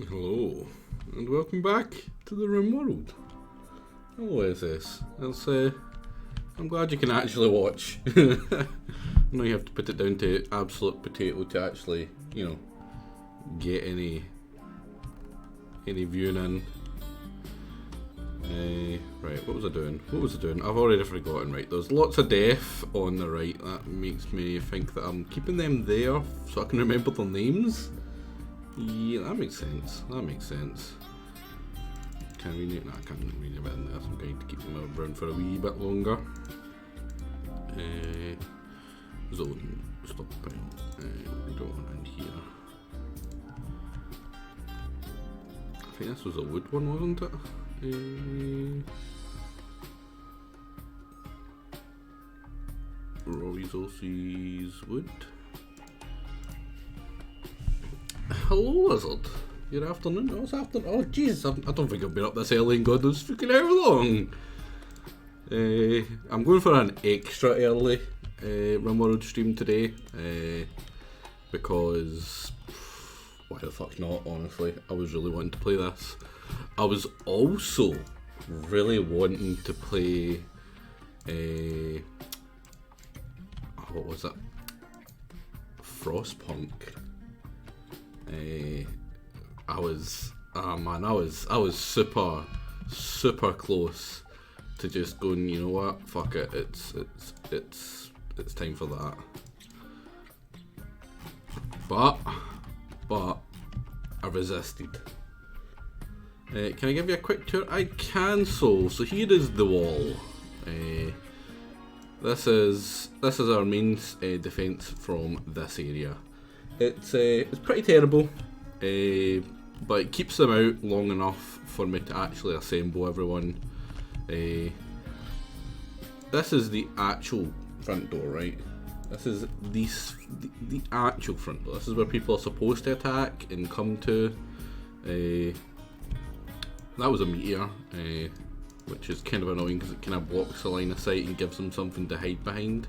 Hello, and welcome back to the Rimworld. Hello, SS. I'm glad you can actually watch. I know you have to put it down to absolute potato to actually, get any viewing in. Right, what was I doing? I've already forgotten. Right, there's lots of death on the right. That makes me think that I'm keeping them there so I can remember their names. Yeah, that makes sense. Can I read it? No, I can't read it in there, so I'm going to keep them around for a wee bit longer. Zone. Stop. We don't want in here. I think this was a wood one, wasn't it? Raw resources, wood. Hello, Lizard. Good afternoon. Oh, it's afternoon. Oh, jeez. I don't think I've been up this early in God knows freaking how long. I'm going for an extra early Rimworld stream today. Because why the fuck not, honestly. I was really wanting to play this. I was also really wanting to play what was it? Frostpunk. I was super close to just going, you know what, fuck it, it's time for that. But I resisted. Can I give you a quick tour? I can. So here is the wall. This is our main defense from this area. It's pretty terrible, but it keeps them out long enough for me to actually assemble everyone. This is the actual front door, right? This is the actual front door. This is where people are supposed to attack and come to. That was a meteor, which is kind of annoying because it kind of blocks the line of sight and gives them something to hide behind.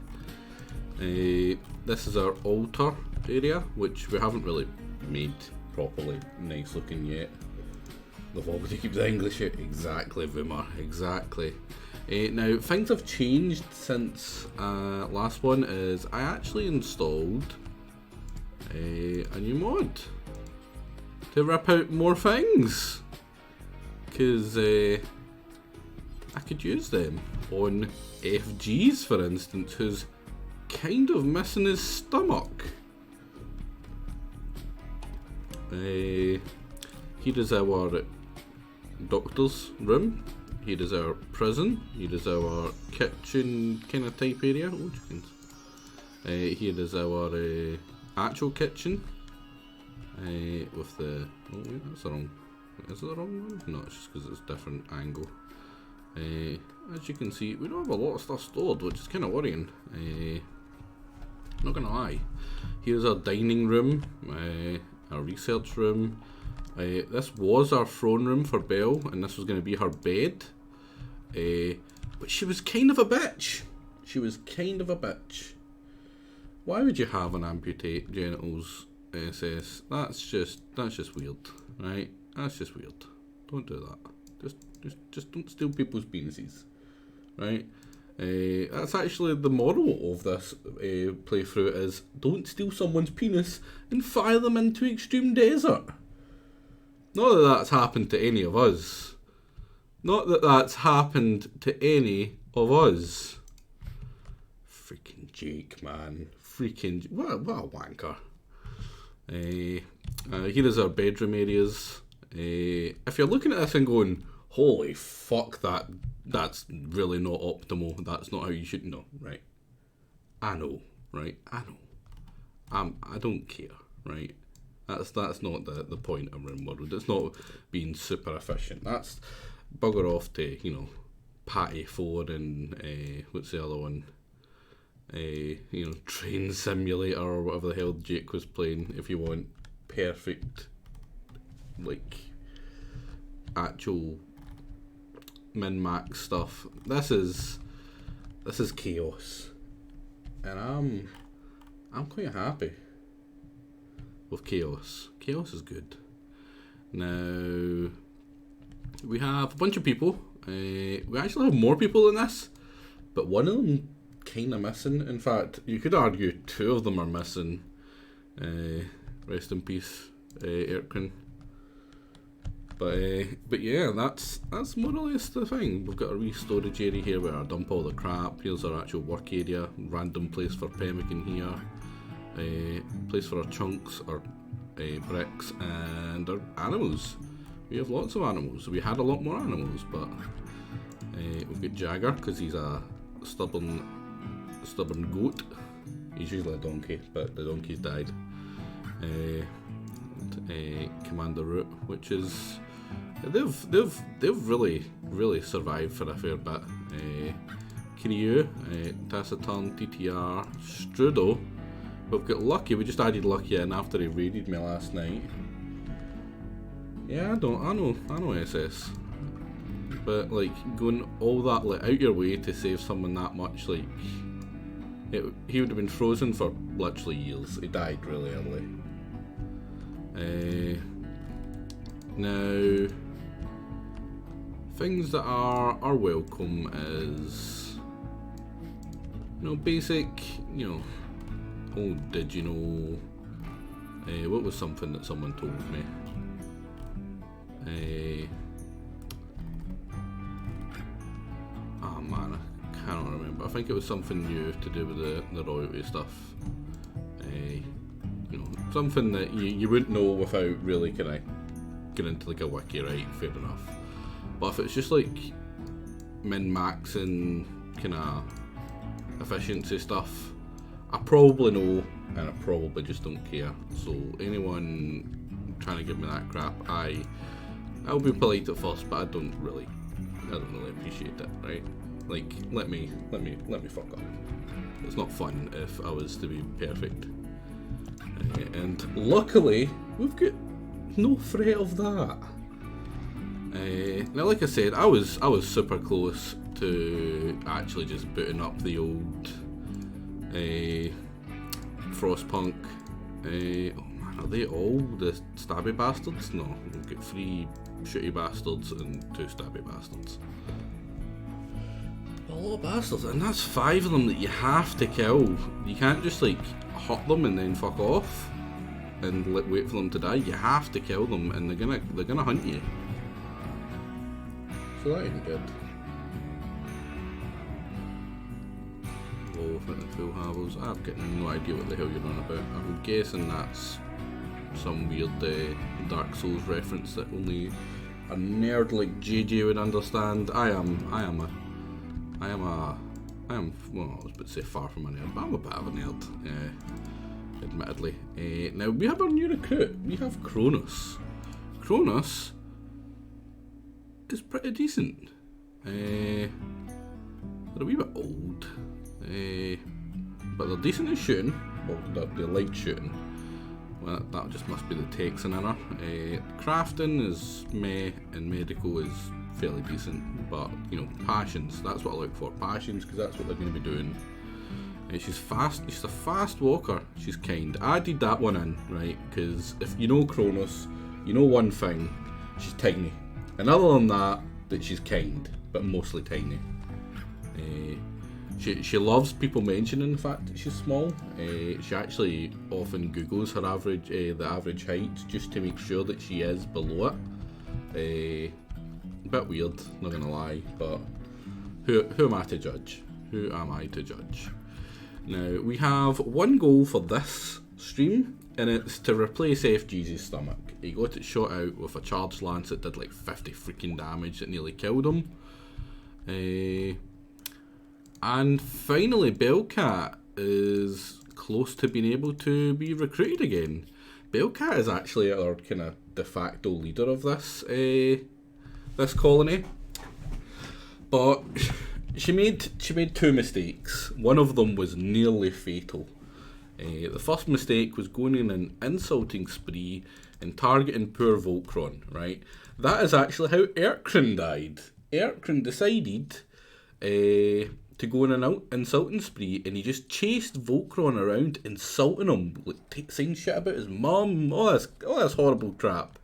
This is our altar area, which we haven't really made properly nice looking yet. Love always to keep the English out. Exactly, Vimmer, exactly. Now, things have changed since last one. Is I actually installed a new mod to rip out more things, because I could use them on FG's, for instance, who's kind of missing his stomach. Here is our doctor's room. Here is our prison. Here is our kitchen kind of type area. Oh, chickens. Here is our actual kitchen. With the... Oh wait, that's the wrong... Is it the wrong one? No, it's just because it's a different angle. As you can see, we don't have a lot of stuff stored, which is kind of worrying. Not gonna lie. Here's our dining room, our research room. This was our throne room for Belle, and this was going to be her bed. But she was kind of a bitch. Why would you have an amputate genitals, SS? That's just weird, right? That's just weird. Don't do that. Just don't steal people's penises, right? That's actually the moral of this playthrough is don't steal someone's penis and fire them into extreme desert. Not that that's happened to any of us. Freaking Jake, man. What a wanker. Here is our bedroom areas. If you're looking at this and going, holy fuck, that's really not optimal. That's not how you should know, right? I know, right? I don't care, right? That's not the point of Rimworld. It's not being super efficient. That's bugger off to, Patty 4 and what's the other one? Train Simulator or whatever the hell Jake was playing. If you want perfect, like, actual min-max stuff. This is chaos, and I'm quite happy with chaos. Chaos is good. Now, we have a bunch of people. We actually have more people than this, but one of them kind of missing. In fact, you could argue two of them are missing. Rest in peace, Erkrin. But yeah, that's more or less the thing. We've got a wee storage area here where I dump all the crap. Here's our actual work area. Random place for pemmican here. Place for our chunks, our bricks, and our animals. We have lots of animals. We had a lot more animals, but we've got Jagger because he's a stubborn goat. He's usually a donkey, but the donkey's died. Commander Root, which is they've really survived for a fair bit. Kiryu, Taciturn, TTR, Strudo. We've got Lucky. We just added Lucky in after he raided me last night. Yeah, I know SS, but like going all that like out your way to save someone that much, like he would have been frozen for literally years. He died really early. Now, things that are welcome is, basic, oh, did you know, what was something that someone told me? Oh man, I cannot remember. I think it was something new to do with the royalty stuff. Something that you wouldn't know without really kind of getting into like a wiki, right? Fair enough. But if it's just like min-maxing kind of efficiency stuff, I probably know, and I probably just don't care. So anyone trying to give me that crap, I'll be polite at first, but I don't really appreciate it, right? Like, let me fuck up. It's not fun if I was to be perfect. And luckily, we've got no threat of that. Now, like I said, I was super close to actually just booting up the old Frostpunk. Oh man, are they all the stabby bastards? No, we've got 3 shooty bastards and 2 stabby bastards. A lot of bastards, and that's 5 of them that you have to kill. You can't just like hurt them and then fuck off and wait for them to die. You have to kill them, and they're gonna hunt you. So that ain't good. Low for the full havels. I've got no idea what the hell you're on about. I'm guessing that's some weird Dark Souls reference that only a nerd like JJ would understand. I am well, I was about to say far from a nerd, but I'm a bit of a nerd, admittedly. Now we have our new recruit. We have Kronos. Kronos is pretty decent. They're a wee bit old, but they're decent at shooting. Well, they like shooting. Well, that just must be the Texan in her. Crafting is meh, and medical is fairly decent, but passions, that's what I look for. Passions, because that's what they're going to be doing. She's fast. She's a fast walker. She's kind. I did that one in, right, because if you know Kronos, you know one thing: she's tiny. And other than that she's kind, but mostly tiny. She loves people mentioning the fact that she's small. She actually often Googles her average, the average height, just to make sure that she is below it. A bit weird, not gonna lie, but who am I to judge? Who am I to judge? Now, we have one goal for this stream, and it's to replace FG's stomach. He got it shot out with a charged lance that did like 50 freaking damage that nearly killed him. And finally, Bellcat is close to being able to be recruited again. Bellcat is actually our kind of de facto leader of this this colony, but she made 2 mistakes. One of them was nearly fatal. The first mistake was going in an insulting spree and targeting poor Voltron, right? That is actually how Erkrin died. Erkrin decided to go on an insulting spree, and he just chased Voltron around, insulting him, like saying shit about his mum, all this horrible crap.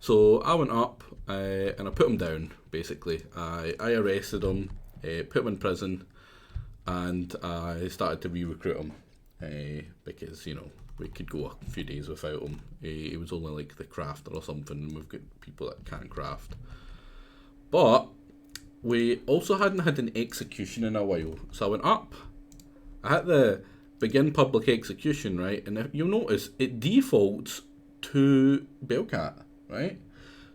So I went up and I put him down, basically. I arrested him, put him in prison, and I started to re-recruit him because, you know, we could go a few days without him. He was only like the crafter or something, and we've got people that can't craft. But we also hadn't had an execution in a while. So I went up, I hit the begin public execution, right? And if you'll notice, it defaults to Bellcat, right?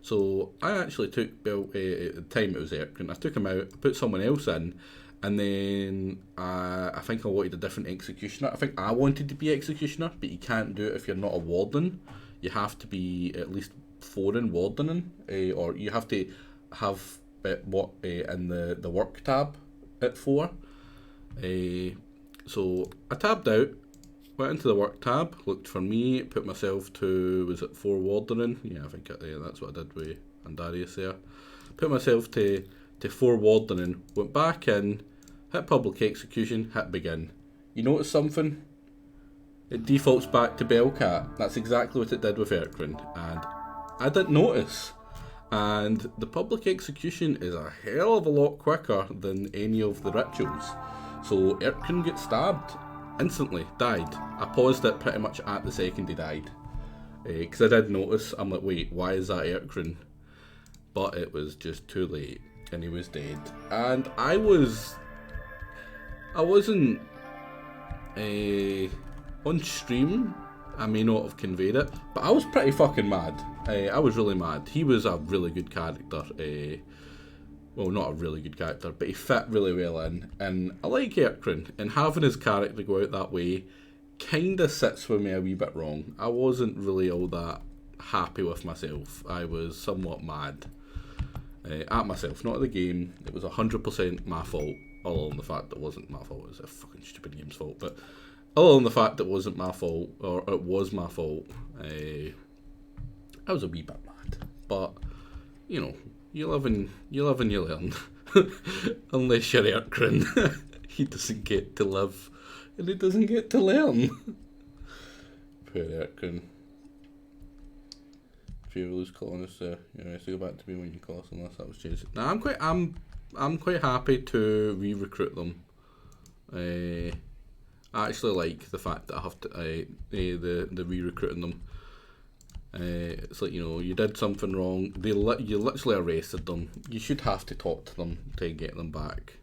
So I actually took at the time it was Erkin, I took him out, I put someone else in, and then I think I wanted a different executioner. I think I wanted to be executioner, but you can't do it if you're not a warden. You have to be at least foreign wardening, or you have to have in the work tab at 4. So I tabbed out, went into the work tab, looked for me, put myself to, was it 4 wardening? Yeah, I think that's what I did with Andarius there. Put myself to 4 wardening, went back in, hit public execution, hit begin. You notice something? It defaults back to Bellcat. That's exactly what it did with Erkrin, and I didn't notice. And the public execution is a hell of a lot quicker than any of the rituals. So Erkrin gets stabbed instantly, died. I paused it pretty much at the second he died, because I did notice. I'm like, wait, why is that Erkrin? But it was just too late, and he was dead. And I wasn't on stream. I may not have conveyed it, but I was pretty fucking mad. I was really mad. He was a really good character. Well, not a really good character, but he fit really well in. And I like Erkrin, and having his character go out that way kinda sits with me a wee bit wrong. I wasn't really all that happy with myself. I was somewhat mad at myself, not at the game. It was 100% my fault, all on the fact that it wasn't my fault. It was a fucking stupid game's fault, but all on the fact that it wasn't my fault, or it was my fault. I was a wee bit mad, but you know, you live and you learn. Unless you're Erkrin, he doesn't get to live, and he doesn't get to learn. Poor Erkrin. If you ever lose colonists there, you know, so go back to me when you call us, unless that was changed. Now I'm quite happy to re-recruit them. I actually like the fact that I have to the re-recruiting them. It's like, you know, you did something wrong. You literally arrested them. You should have to talk to them to get them back.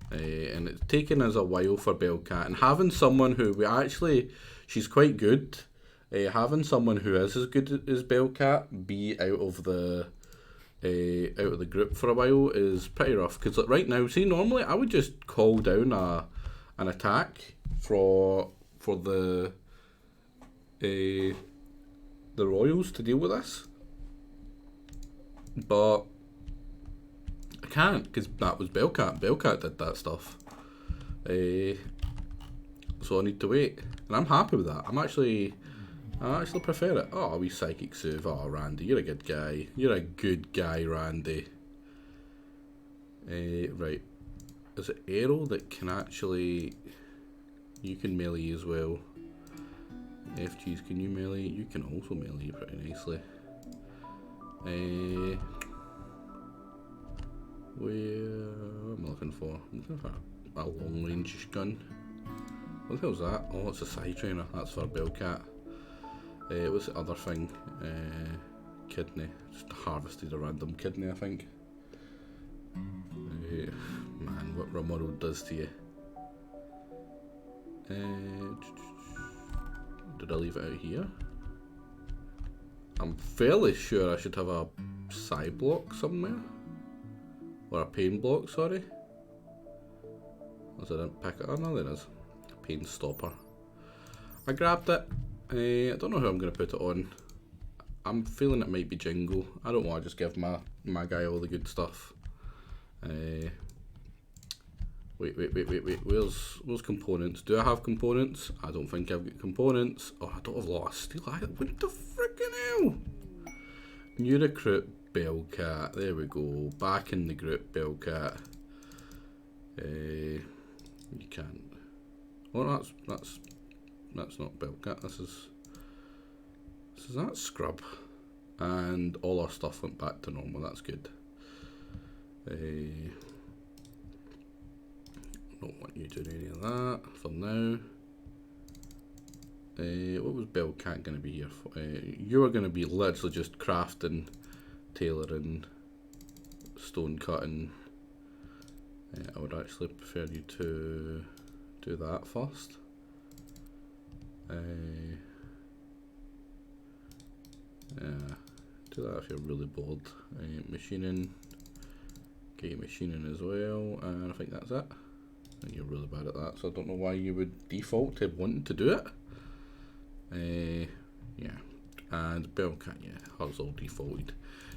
And it's taken us a while for Bellcat, and having someone who she's quite good. Having someone who is as good as Bellcat be out of the group for a while is pretty rough. Because like right now, see, normally I would just call down an attack for the Royals to deal with this, but I can't because that was Bellcat. Bellcat did that stuff, so I need to wait, and I'm happy with that. I actually prefer it. Oh, we psychic Suv. Oh, Randy, you're a good guy. You're a good guy, Randy. Right, is it Arrow that can actually? You can melee as well. FGs, can you melee? You can also melee pretty nicely. What am I looking for? I'm looking for a long range gun. What the hell's that? Oh, it's a side trainer. That's for Bellcat. What's the other thing? Kidney. Just harvested a random kidney, I think. Man, what Rimworld does to you. Did I leave it out here? I'm fairly sure I should have a psi block somewhere. Or a pain block, sorry. Unless I didn't pick it. Oh no, there is. Pain stopper. I grabbed it. I don't know who I'm going to put it on. I'm feeling it might be Jingo. I don't want to just give my guy all the good stuff. Wait. Where's components? Do I have components? I don't think I've got components. Oh, I don't have a lot of steel either. What the frickin' hell? New recruit Bellcat. There we go. Back in the group, Bellcat. You can't. Oh, that's not Bellcat. This is that Scrub. and all our stuff went back to normal. That's good. Don't want you doing any of that for now. What was Bellcat going to be here for? You are going to be literally just crafting, tailoring, stone cutting. I would actually prefer you to do that first. Yeah, do that if you're really bored. Machining, okay, machining as well, and I think that's it. And you're really bad at that, so I don't know why you would default to wanting to do it. Yeah, and Bellcat, yeah, hers all defaulted.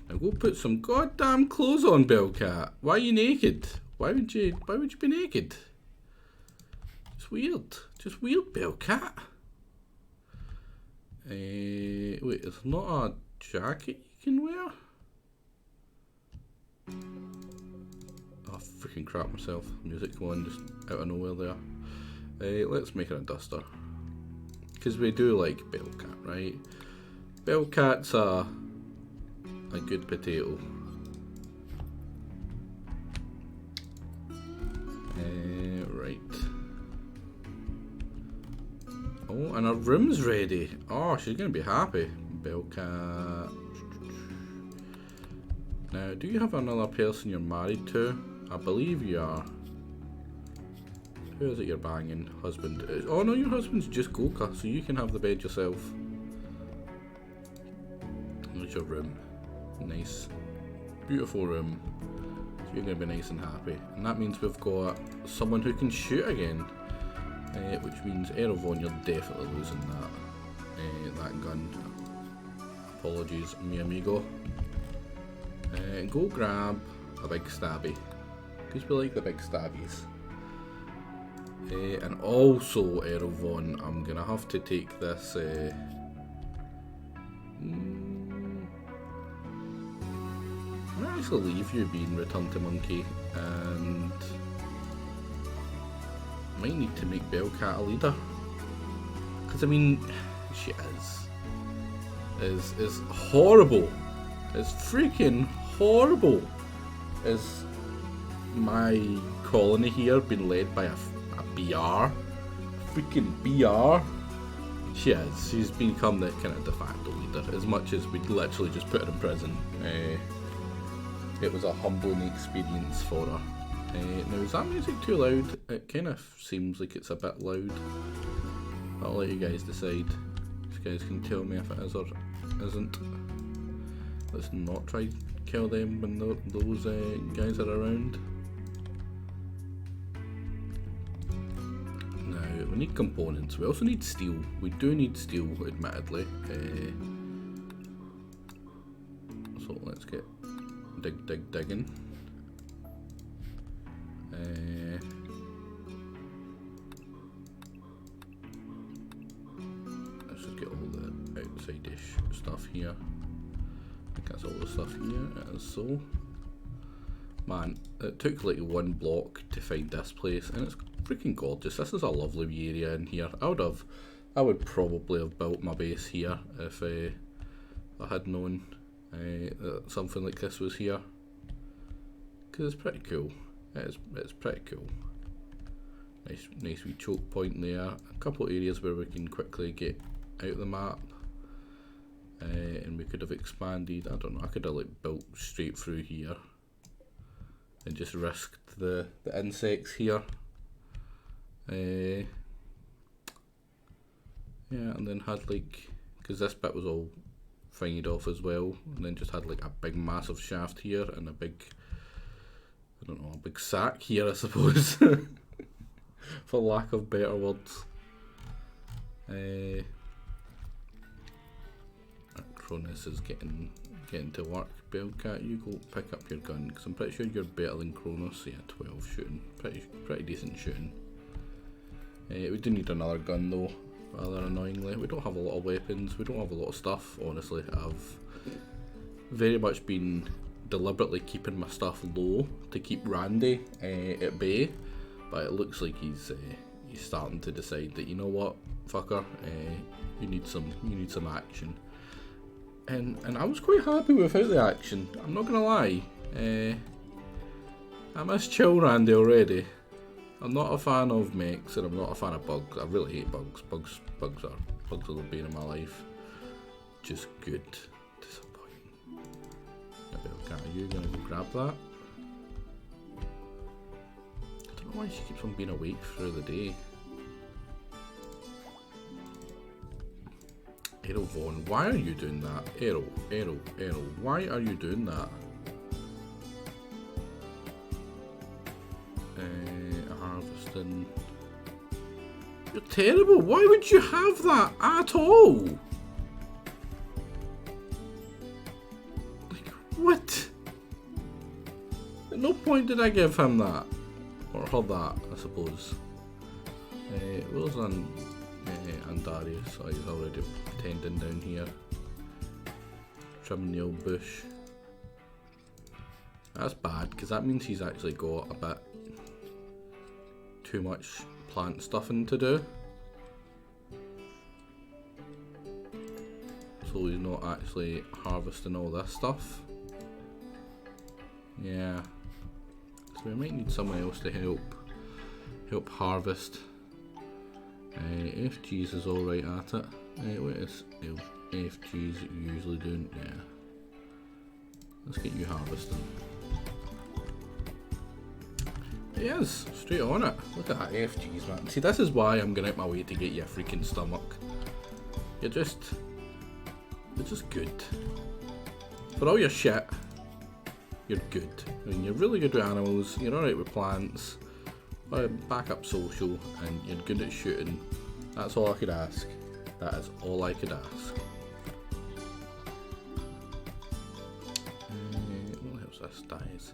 Now go put some goddamn clothes on, Bellcat. Why are you naked? Why would you be naked? It's weird. Just weird, Bellcat. Wait, it's not a jacket you can wear? Oh, freaking crap myself. Music going just out of nowhere there. Let's make it a duster. Because we do like Bellcat, right? Bellcat's a good potato. Right. Oh, and our room's ready. Oh, she's gonna be happy. Bellcat. Now, do you have another person you're married to? I believe you are. Who is it you're banging? Husband. Oh no, your husband's just Goka, so you can have the bed yourself. There's your room. Nice. Beautiful room. So you're going to be nice and happy. And that means we've got someone who can shoot again. Which means Eravon, you're definitely losing that gun. Apologies, mi amigo. Go grab a big stabby. Because we like the big stabbies. And also, Eravon, I'm going to have to take this... I'm going to actually leave you being Return to Monkey, and might need to make Bellcat a leader. Because, I mean, she is horrible. It's freaking horrible. Is my colony here being led by a BR? Freaking BR? She is. She's become the kind of de facto leader, as much as we'd literally just put her in prison. It was a humbling experience for her. Now, is that music too loud? It kind of seems like it's a bit loud. I'll let you guys decide. You guys can tell me if it is or isn't. Let's not try to kill them when those guys are around. Now, we need components. We also need steel. We do need steel, admittedly. So let's get digging. Let's just get all the outside-ish stuff here. I think that's all the stuff here. It is so. Man, it took like one block to find this place, and it's freaking gorgeous. This is a lovely wee area in here. I would probably have built my base here if I had known that something like this was here, because it's pretty cool. It's pretty cool. Nice wee choke point there. A couple of areas where we can quickly get out of the map, and we could have expanded. I don't know. I could have like built straight through here and just risked the insects here. Yeah, and then had like, because this bit was all fined off as well, and then just had like a big massive shaft here and a big, I don't know, a big sack here, I suppose, for lack of better words. Cronus is getting to work. Bellcat, you go pick up your gun, because I'm pretty sure you're better than Cronus. Yeah, 12 shooting, pretty decent shooting. We do need another gun though, rather annoyingly. We don't have a lot of weapons, we don't have a lot of stuff, honestly. I've very much been deliberately keeping my stuff low to keep Randy at bay, but it looks like he's starting to decide that, you know what, fucker, you need some action. And I was quite happy without the action. I'm not gonna lie. I miss Chill Randy already. I'm not a fan of mechs and I'm not a fan of bugs. I really hate bugs. Bugs are the bane of my life. Just good. Disappointing. Okay, are you gonna go grab that? I don't know why she keeps on being awake through the day. Errol Vaughn, why are you doing that? Errol, why are you doing that? Harvesting. You're terrible. Why would you have that at all? Like, what? At no point did I give him that. Or her that, I suppose. Where's Andarius? Oh, he's already tending down here. Trimming the old bush. That's bad, because that means he's actually got a bit too much plant stuffing to do. So he's not actually harvesting all this stuff. Yeah. So we might need someone else to help harvest. FG's is alright at it. What is FG's usually doing? Yeah. Let's get you harvesting. He is, straight on it. Look at that FG's, man. See, this is why I'm going out my way to get you a freaking stomach. You're just good. For all your shit, you're good. I mean, you're really good with animals, you're alright with plants, backup social, and you're good at shooting. That's all I could ask. That is all I could ask. What else this dies?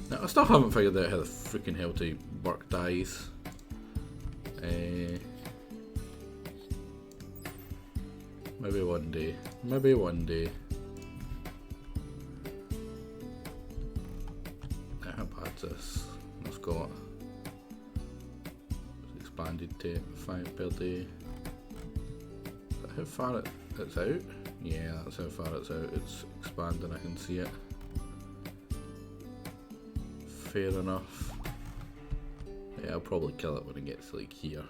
Now, I still haven't figured out how the freaking hell to work dies. Maybe one day. Maybe one day. How bad's this? It's got expanded to 5 per day. How far it's out? Yeah, that's how far it's out. It's expanding, I can see it. Fair enough. Yeah, I'll probably kill it when it gets like here.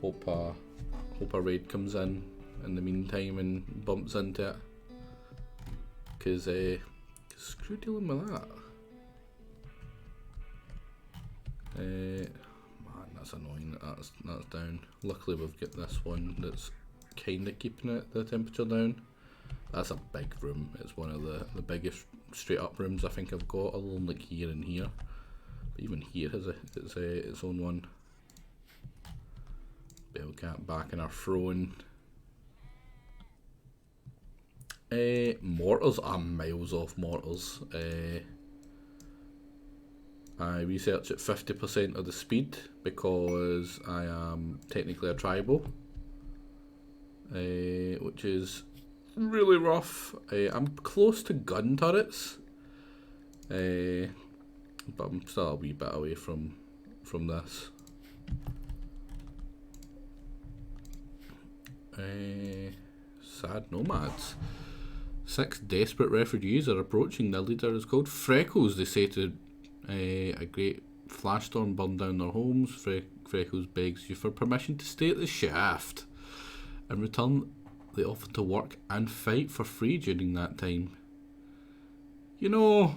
Hope a raid comes in the meantime and bumps into it. Cause screw dealing with that. Man, that's annoying that that's down. Luckily we've got this one that's kinda keeping the temperature down. That's a big room. It's one of the biggest straight up rooms I think I've got, other than like here and here. But even here has its own one. Bellcat back in our throne. Mortars, I'm miles off mortars. I research at 50% of the speed because I am technically a tribal, which is really rough. I'm close to gun turrets, but I'm still a wee bit away from this. Sad nomads. 6 desperate refugees are approaching. Their leader is called Freckles. They say to a great flash storm burned down their homes. Freckles begs you for permission to stay at the shaft. In return, they offer to work and fight for free during that time. You know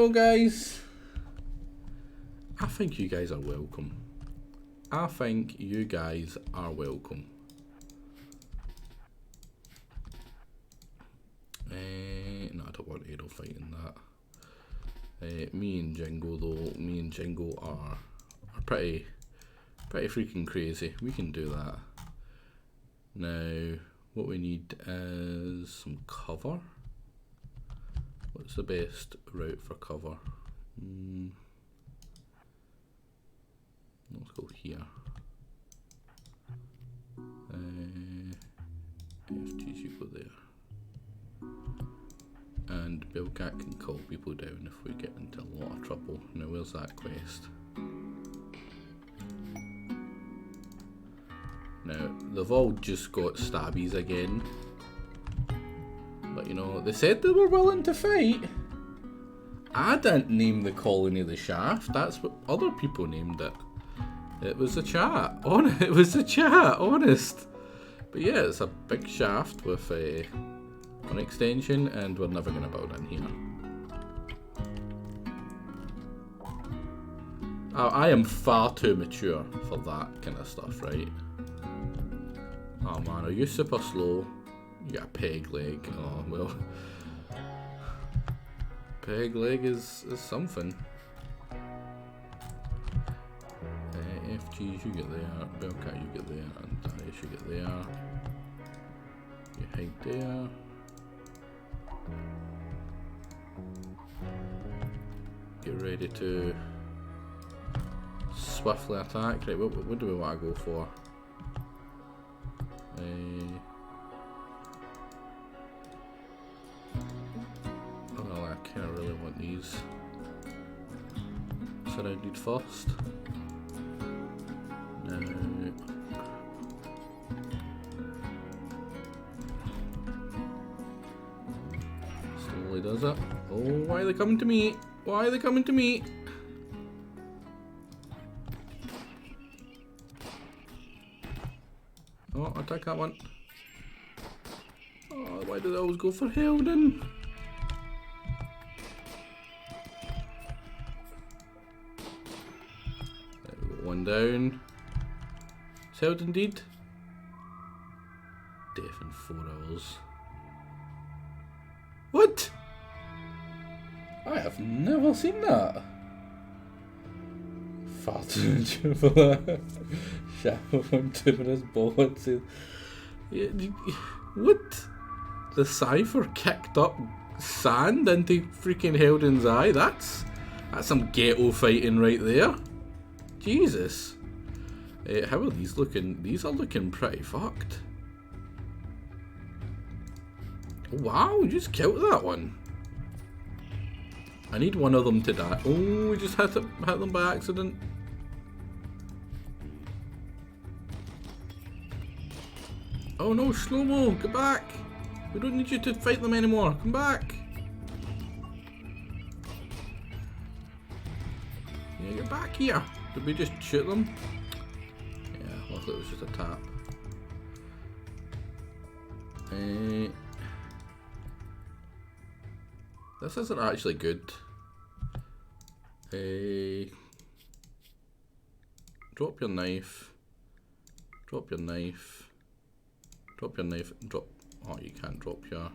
guys, I think you guys are welcome. I think you guys are welcome. No, I don't want Aero fighting that. Me and Jingo are pretty freaking crazy. We can do that. Now, what we need is some cover. What's the best route for cover? Let's go here. FGs, you go there. And Billcat can call people down if we get into a lot of trouble. Now, where's that quest? Now, they've all just got stabbies again. But you know, they said they were willing to fight. I didn't name the colony the Shaft, that's what other people named it. It was a chat, it was a chat, honest. But yeah, it's a big shaft with an extension, and we're never going to build in here. I am far too mature for that kind of stuff, right? Oh man, are you super slow? You got a peg leg. Oh well. Peg leg is something. FGs you get there, Bellcat you get there, and Darius you get there. You hide there. Get ready to swiftly attack. Right, what do we want to go for? Oh well, I kind of really want these surrounded first. Now, slowly does it. Oh, why are they coming to me? Why are they coming to me? Oh, attack that one. Oh, why do they always go for Helden? There we go, one down. Is Helden dead? Death in 4 hours. What? I have never seen that. Far too mature for that. Shadow from Timorous Bullets. What? The Cypher kicked up sand into freaking Helden's eye? That's some ghetto fighting right there. Jesus. How are these looking? These are looking pretty fucked. Wow, you just killed that one. I need one of them to die. Oh, we just hit them by accident. Oh no, slow-mo, get back! We don't need you to fight them anymore, come back! Yeah, get back here! Did we just shoot them? Yeah, luckily it was just a tap. This isn't actually good. Drop your knife. Drop your knife. Drop your knife. Drop. Oh, you can't drop your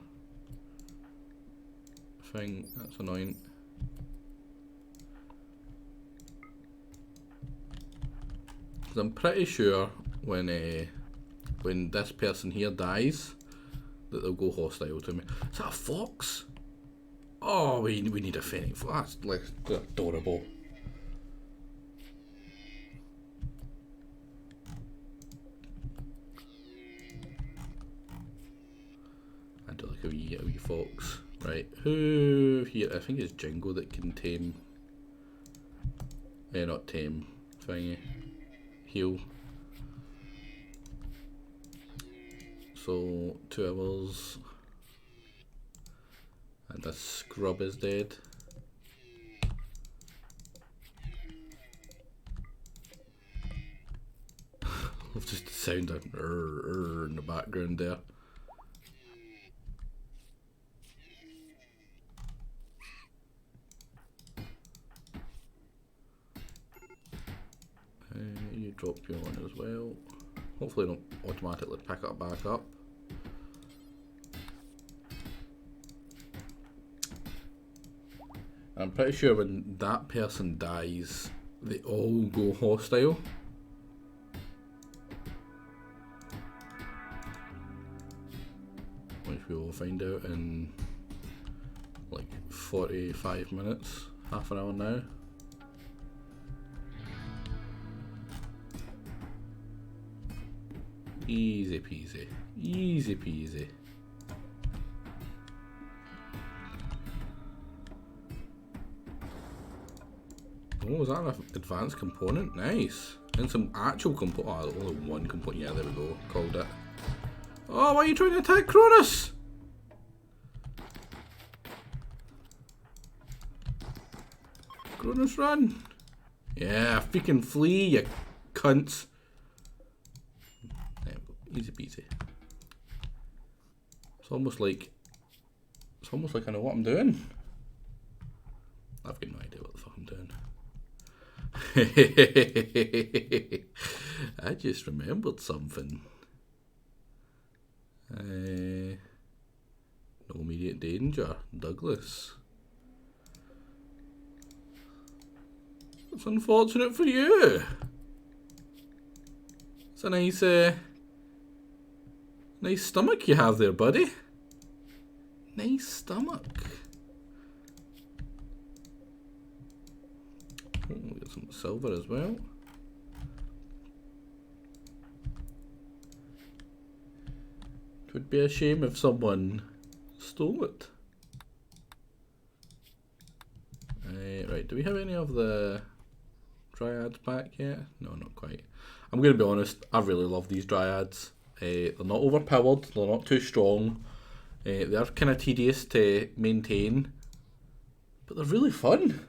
thing. That's annoying. Because I'm pretty sure when this person here dies, that they'll go hostile to me. Is that a fox? Oh, we need a fennec fox. That's like adorable. I do like a wee fox. Right, who here? I think it's Jingo that can tame. Not tame. Thingy. Heal. So 2 hours. And the scrub is dead. Love just the sound of in the background there. You drop your one as well. Hopefully don't automatically pick it back up. I'm pretty sure when that person dies, they all go hostile. Which we will find out in like 45 minutes, half an hour now. Easy peasy, easy peasy. Oh, is that an advanced component? Nice. And some actual component. Oh, only one component. Yeah, there we go. Called it. Oh, why are you trying to attack Cronus? Cronus, run! Yeah, freaking flee, you cunts. There we go. Easy peasy. It's almost like I know what I'm doing. I've got no idea what the fuck I'm doing. I just remembered something. No immediate danger, Douglas. It's unfortunate for you. It's a nice stomach you have there, buddy. Nice stomach. Oh, we got some silver as well. It would be a shame if someone stole it. Right, do we have any of the dryads back yet? No, not quite. I'm going to be honest, I really love these dryads. They're not overpowered, they're not too strong. They're kind of tedious to maintain, but they're really fun.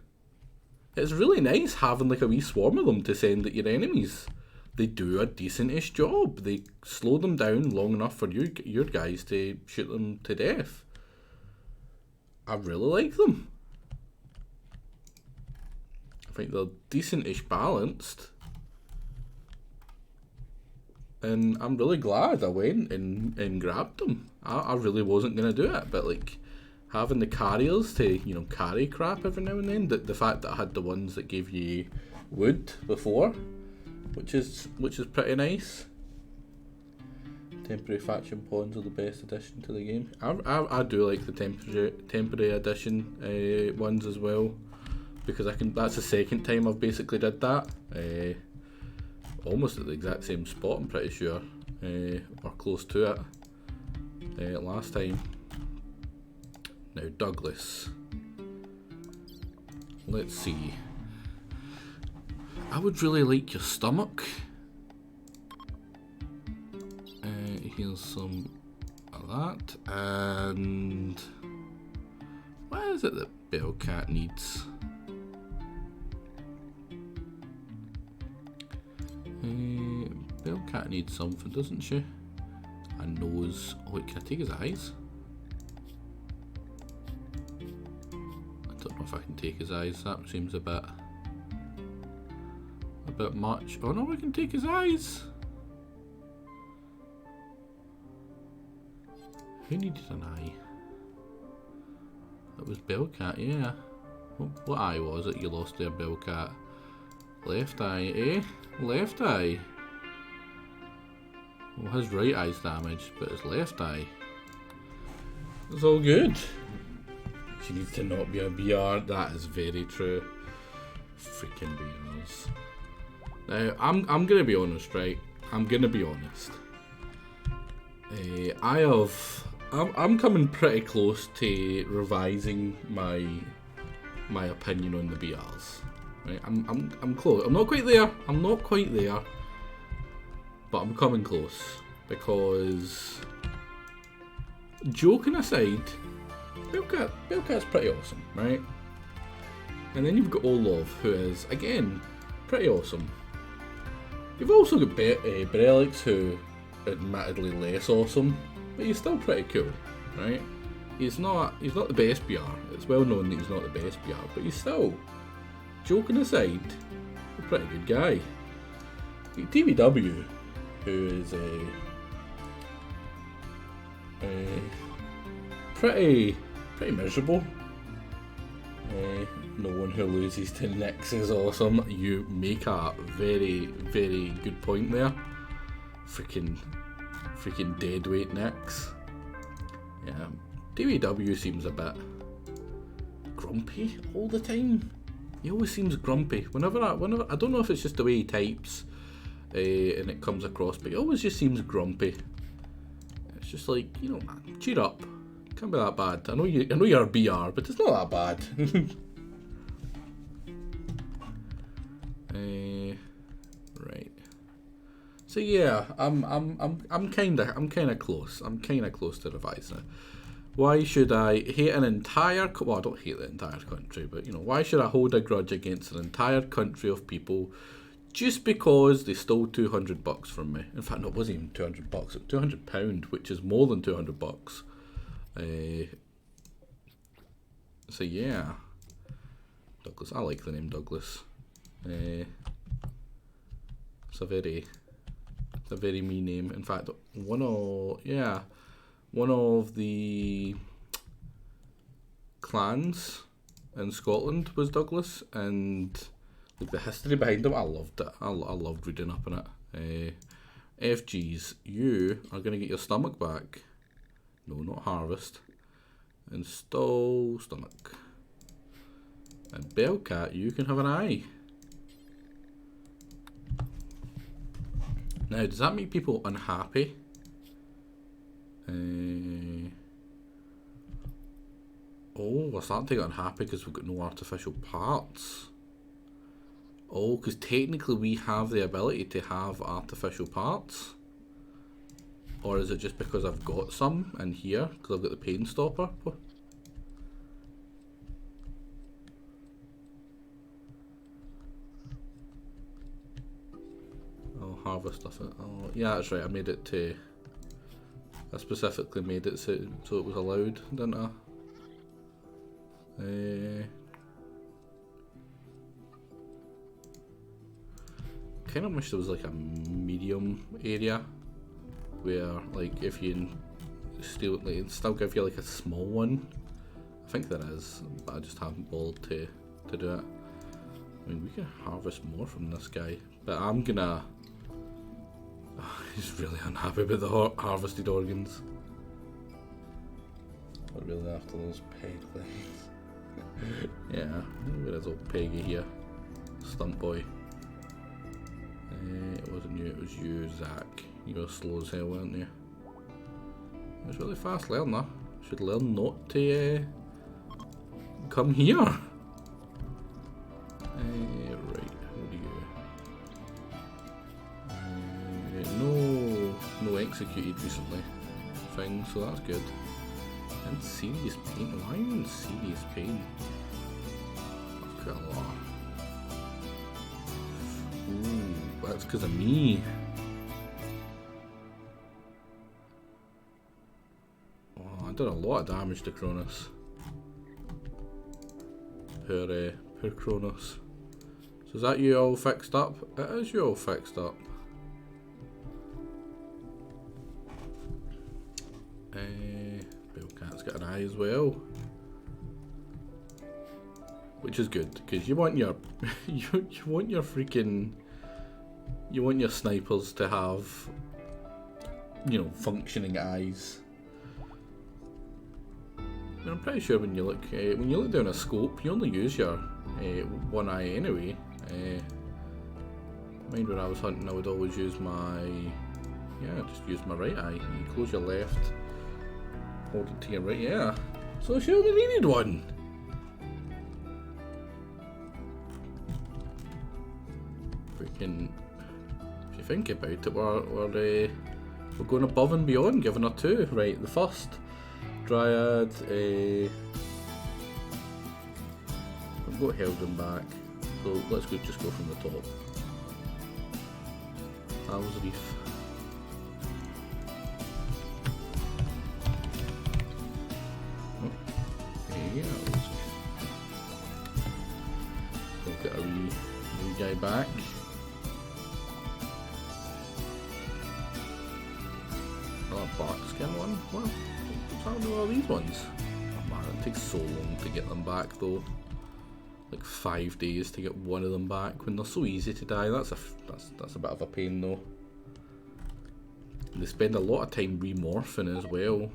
It's really nice having like a wee swarm of them to send at your enemies. They do a decent-ish job. They slow them down long enough for your guys to shoot them to death. I really like them. I think they're decent-ish balanced. And I'm really glad I went and grabbed them. I really wasn't going to do it, but like having the carriers to, you know, carry crap every now and then, the fact that I had the ones that gave you wood before, which is pretty nice. Temporary faction pawns are the best addition to the game. I do like the temporary addition ones as well, because that's the second time I've basically did that. Almost at the exact same spot, I'm pretty sure, or close to it. Last time. Now Douglas. Let's see. I would really like your stomach. Here's some of that. And what is it that Bellcat needs? Bellcat needs something, doesn't she? A nose. Oh wait, can I take his eyes? I don't know if I can take his eyes. That seems a bit much. Oh no, I can take his eyes. Who needed an eye? That was Bellcat, yeah. What eye was it you lost there, Bellcat? Left eye, eh? Left eye. Well, his right eye's damaged, but his left eye is all good. She needs to not be a BR. That is very true. Freaking BRs. Now, I'm gonna be honest, right? I'm gonna be honest. I'm coming pretty close to revising my opinion on the BRs. Right? I'm close. I'm not quite there. But I'm coming close, because joking aside, Bellcat's pretty awesome, right? And then you've got Olov, who is again pretty awesome. You've also got Brelix, who admittedly less awesome, but he's still pretty cool, right? He's not the best BR. It's well known that he's not the best BR, but he's still, joking aside, a pretty good guy. TVW, who is pretty miserable. No one who loses to Nyx is awesome. You make a very, very good point there. Freaking deadweight Nyx. Yeah, TVW seems a bit grumpy all the time. He always seems grumpy. Whenever I don't know if it's just the way he types. And it comes across, but it always just seems grumpy. It's just like, you know, man, cheer up. Can't be that bad. I know you're a BR, but it's not that bad. Right. So yeah, I'm kind of close. I'm kind of close to revising it. Why should I hate an entire... Well, I don't hate the entire country, but, you know, why should I hold a grudge against an entire country of people just because they stole $200 from me? In fact, no, it wasn't even $200. It was £200, which is more than $200. So, yeah. Douglas. I like the name Douglas. It's a very me name. In fact, one of the clans in Scotland was Douglas, and like the history behind them, I loved it. I loved reading up on it. FGs, you are going to get your stomach back. No, not harvest. Install stomach. And Bellcat, you can have an eye. Now, does that make people unhappy? Oh, we're starting to get unhappy because we've got no artificial parts. Oh, because technically we have the ability to have artificial parts. Or is it just because I've got some in here? Because I've got the pain stopper? Oh, harvest stuff. Oh, yeah, that's right. I made it to... I specifically made it so it was allowed, didn't I? Kind of wish there was like a medium area where, like, if you steal, like, it'd still give you like a small one. I think there is, but I just haven't bothered to do it. I mean, we can harvest more from this guy, but I'm gonna... he's really unhappy about the harvested organs. We're really after those peg legs. Yeah, where is old Peggy here? Stunt boy. It wasn't you, it was you, Zach. You were slow as hell, weren't you? It was really fast learner. Should learn not to come here. Right, what do you? No executed recently. Thing, so that's good. And serious pain. Why in serious pain? I've got a lot. Ooh, that's because of me. Oh, I did a lot of damage to Cronus. Poor Cronus. So is that you all fixed up? It is you all fixed up. Bellcat's got an eye as well. Which is good, because you want your you want your freaking, you want your snipers to have, you know, functioning eyes. And I'm pretty sure when you look down a scope, you only use your one eye anyway. Mind when I was hunting, I would always use just use my right eye. You close your left, hold it to your right. Yeah. So she only needed one. Freaking, if you think about it, we're going above and beyond, giving her two. Right, the first Dryad, we've got held them back, so let's just go from the top. Owl's Reef. Yeah, we'll get a wee guy back. Oh, bark skin one. Well, what's happening with all these ones? Oh man, it takes so long to get them back though. Like 5 days to get one of them back when they're so easy to die. That's a bit of a pain though. And they spend a lot of time remorphing as well.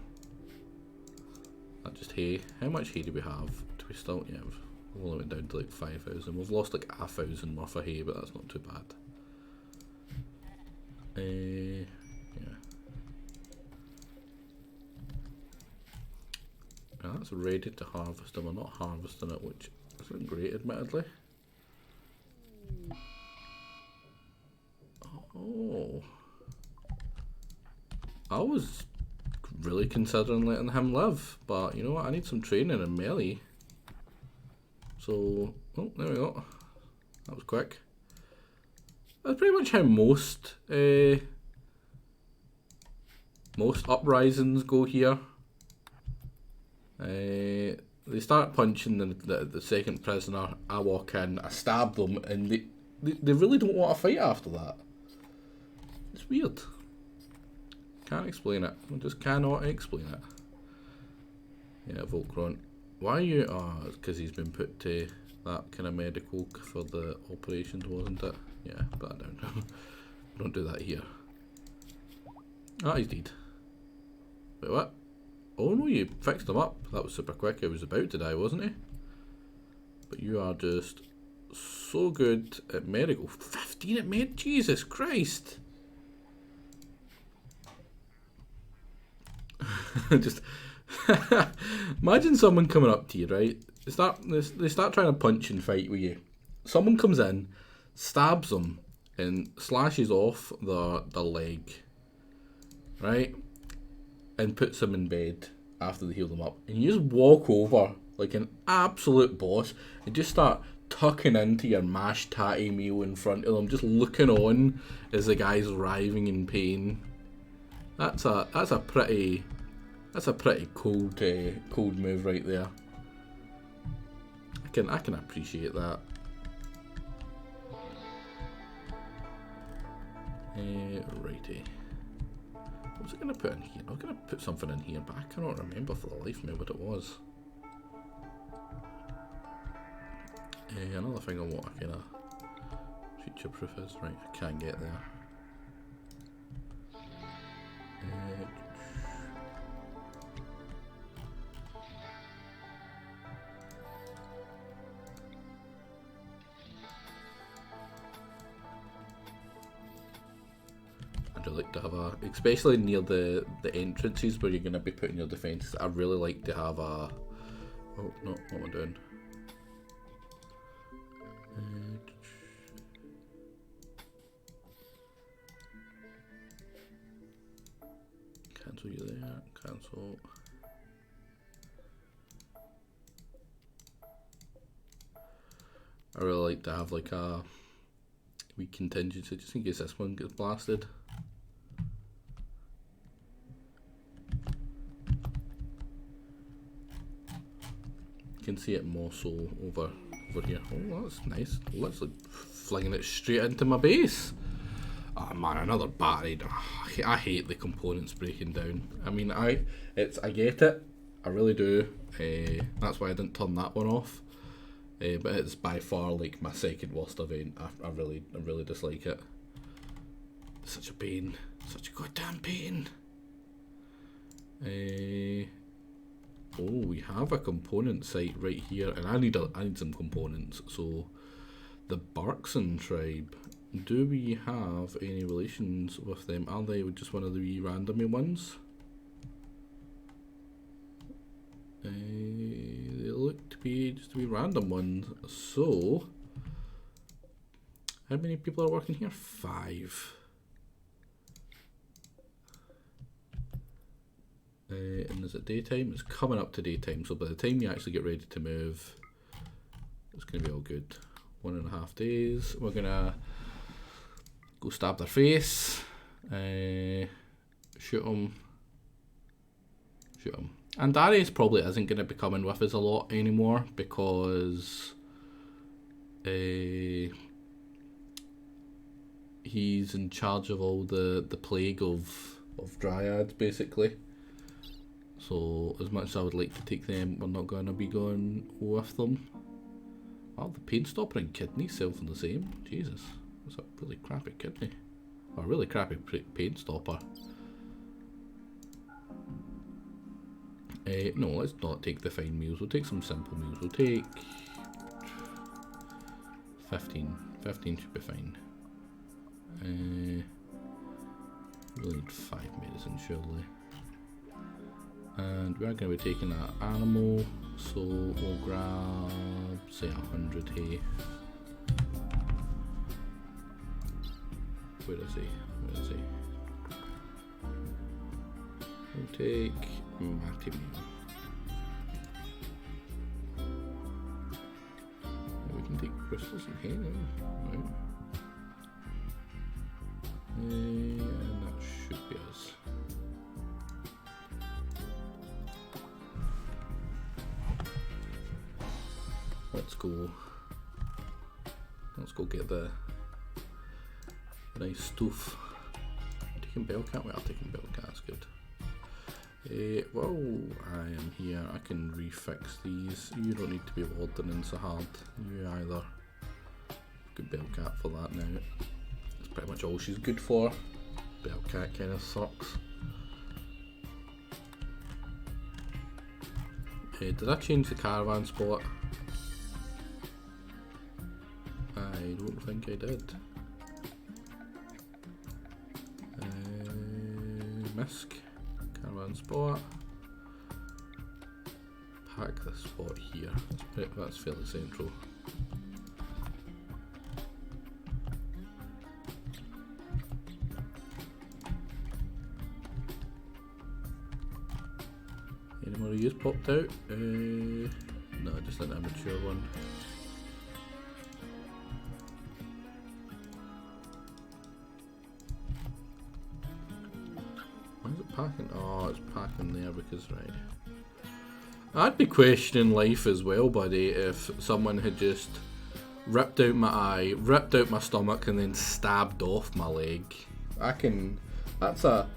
Not just hay. How much hay do we have? Do we still? Yeah, we've only went down to like 5,000. We've lost like 1,000 worth of hay, but that's not too bad. Yeah. Now that's ready to harvest, and we're not harvesting it, which isn't great, admittedly. Oh, I was really considering letting him live, but you know what? I need some training in melee. So, oh, there we go. That was quick. That's pretty much how most uprisings go here. They start punching the second prisoner. I walk in, I stab them, and they really don't want to fight after that. It's weird. Can't explain it. I just cannot explain it. Yeah, Volcron. Why are you? Oh, it's because he's been put to that kind of medical for the operations, wasn't it? Yeah, put that down. Don't do that here. Ah, he's dead. Wait, what? Oh no, you fixed him up. That was super quick. He was about to die, wasn't he? But you are just so good at medical. 15 at med? Jesus Christ! Just imagine someone coming up to you, right? They start trying to punch and fight with you. Someone comes in, stabs them, and slashes off the leg, right? And puts them in bed after they heal them up. And you just walk over like an absolute boss and just start tucking into your mashed tatty meal in front of them, just looking on as the guy's writhing in pain. That's a pretty cold move right there. I can appreciate that. Righty. What was I going to put in here? I was going to put something in here, but I cannot remember for the life of me what it was. Another thing I want to kind of future-proof is, right, I can't get there. I'd really like to have especially near the entrances where you're going to be putting your defences, I'd really like to have a... Oh, no, what am I doing? Cancel you there, cancel. I really like to have like a wee contingency just in case this one gets blasted. You can see it more so over here. Oh, that's nice. Literally flinging it straight into my base. Oh man, another battery. Oh, I hate the components breaking down. I mean, I get it. I really do. That's why I didn't turn that one off. But it's by far like my second worst event. I really dislike it. Such a pain. Such a goddamn pain. Oh, we have a component site right here, and I need some components. So, the Barkson tribe. Do we have any relations with them? Are they just one of the wee randomy ones? They look to be just a wee random ones. So, how many people are working here? 5. And is it daytime? It's coming up to daytime, so by the time you actually get ready to move, it's going to be all good. 1.5 days. We're going to go stab their face, shoot them. And Darius probably isn't going to be coming with us a lot anymore because he's in charge of all the plague of dryads basically. So as much as I would like to take them, we're not going to be going with them. Oh, the pain stopper and kidney sell for the same. Jesus, that's a really crappy kidney. Or a really crappy pain stopper. No, let's not take the fine meals. We'll take some simple meals. We'll take 15. 15 should be fine. We'll need 5 medicine surely. And we are going to be taking that animal, so we'll grab, say, 100 hay. Where is he? We'll take Matty Mail. We can take crystals and hay now. Right. And that should be us. Let's go get the nice stuff. Taking Bellcat, we are taking Bellcat, that's good. While I am here, I can refix these. You don't need to be wardening so hard, you either. Good Bellcat for that now. That's pretty much all she's good for. Bellcat kind of sucks. Did I change the caravan spot? I don't think I did. Misk, caravan spot. Pack this spot here. That's fairly central. Any more of yous popped out? No, just an amateur one. Why is it packing? Oh, it's packing there because, right. I'd be questioning life as well, buddy, if someone had just ripped out my eye, ripped out my stomach, and then stabbed off my leg. That's a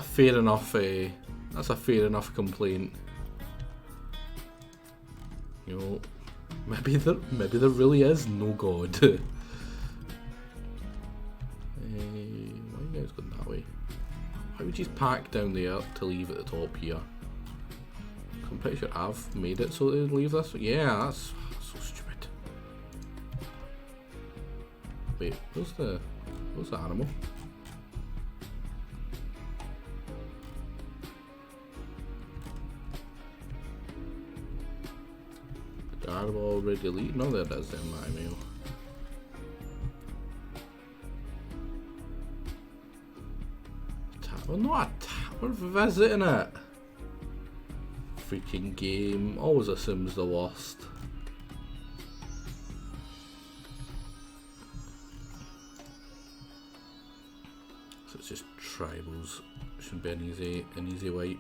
fair enough. That's a fair enough complaint. You know, maybe there really is no God. Why are you guys going that way? Why would you pack down there to leave at the top here? I'm pretty sure I've made it so they leave this. Yeah, that's so stupid. Wait, where's the animal? The animal already leave? No, there it is in my mail. We're not we're visiting it. Freaking game always assumes the worst. So it's just tribals. Shouldn't be an easy wipe.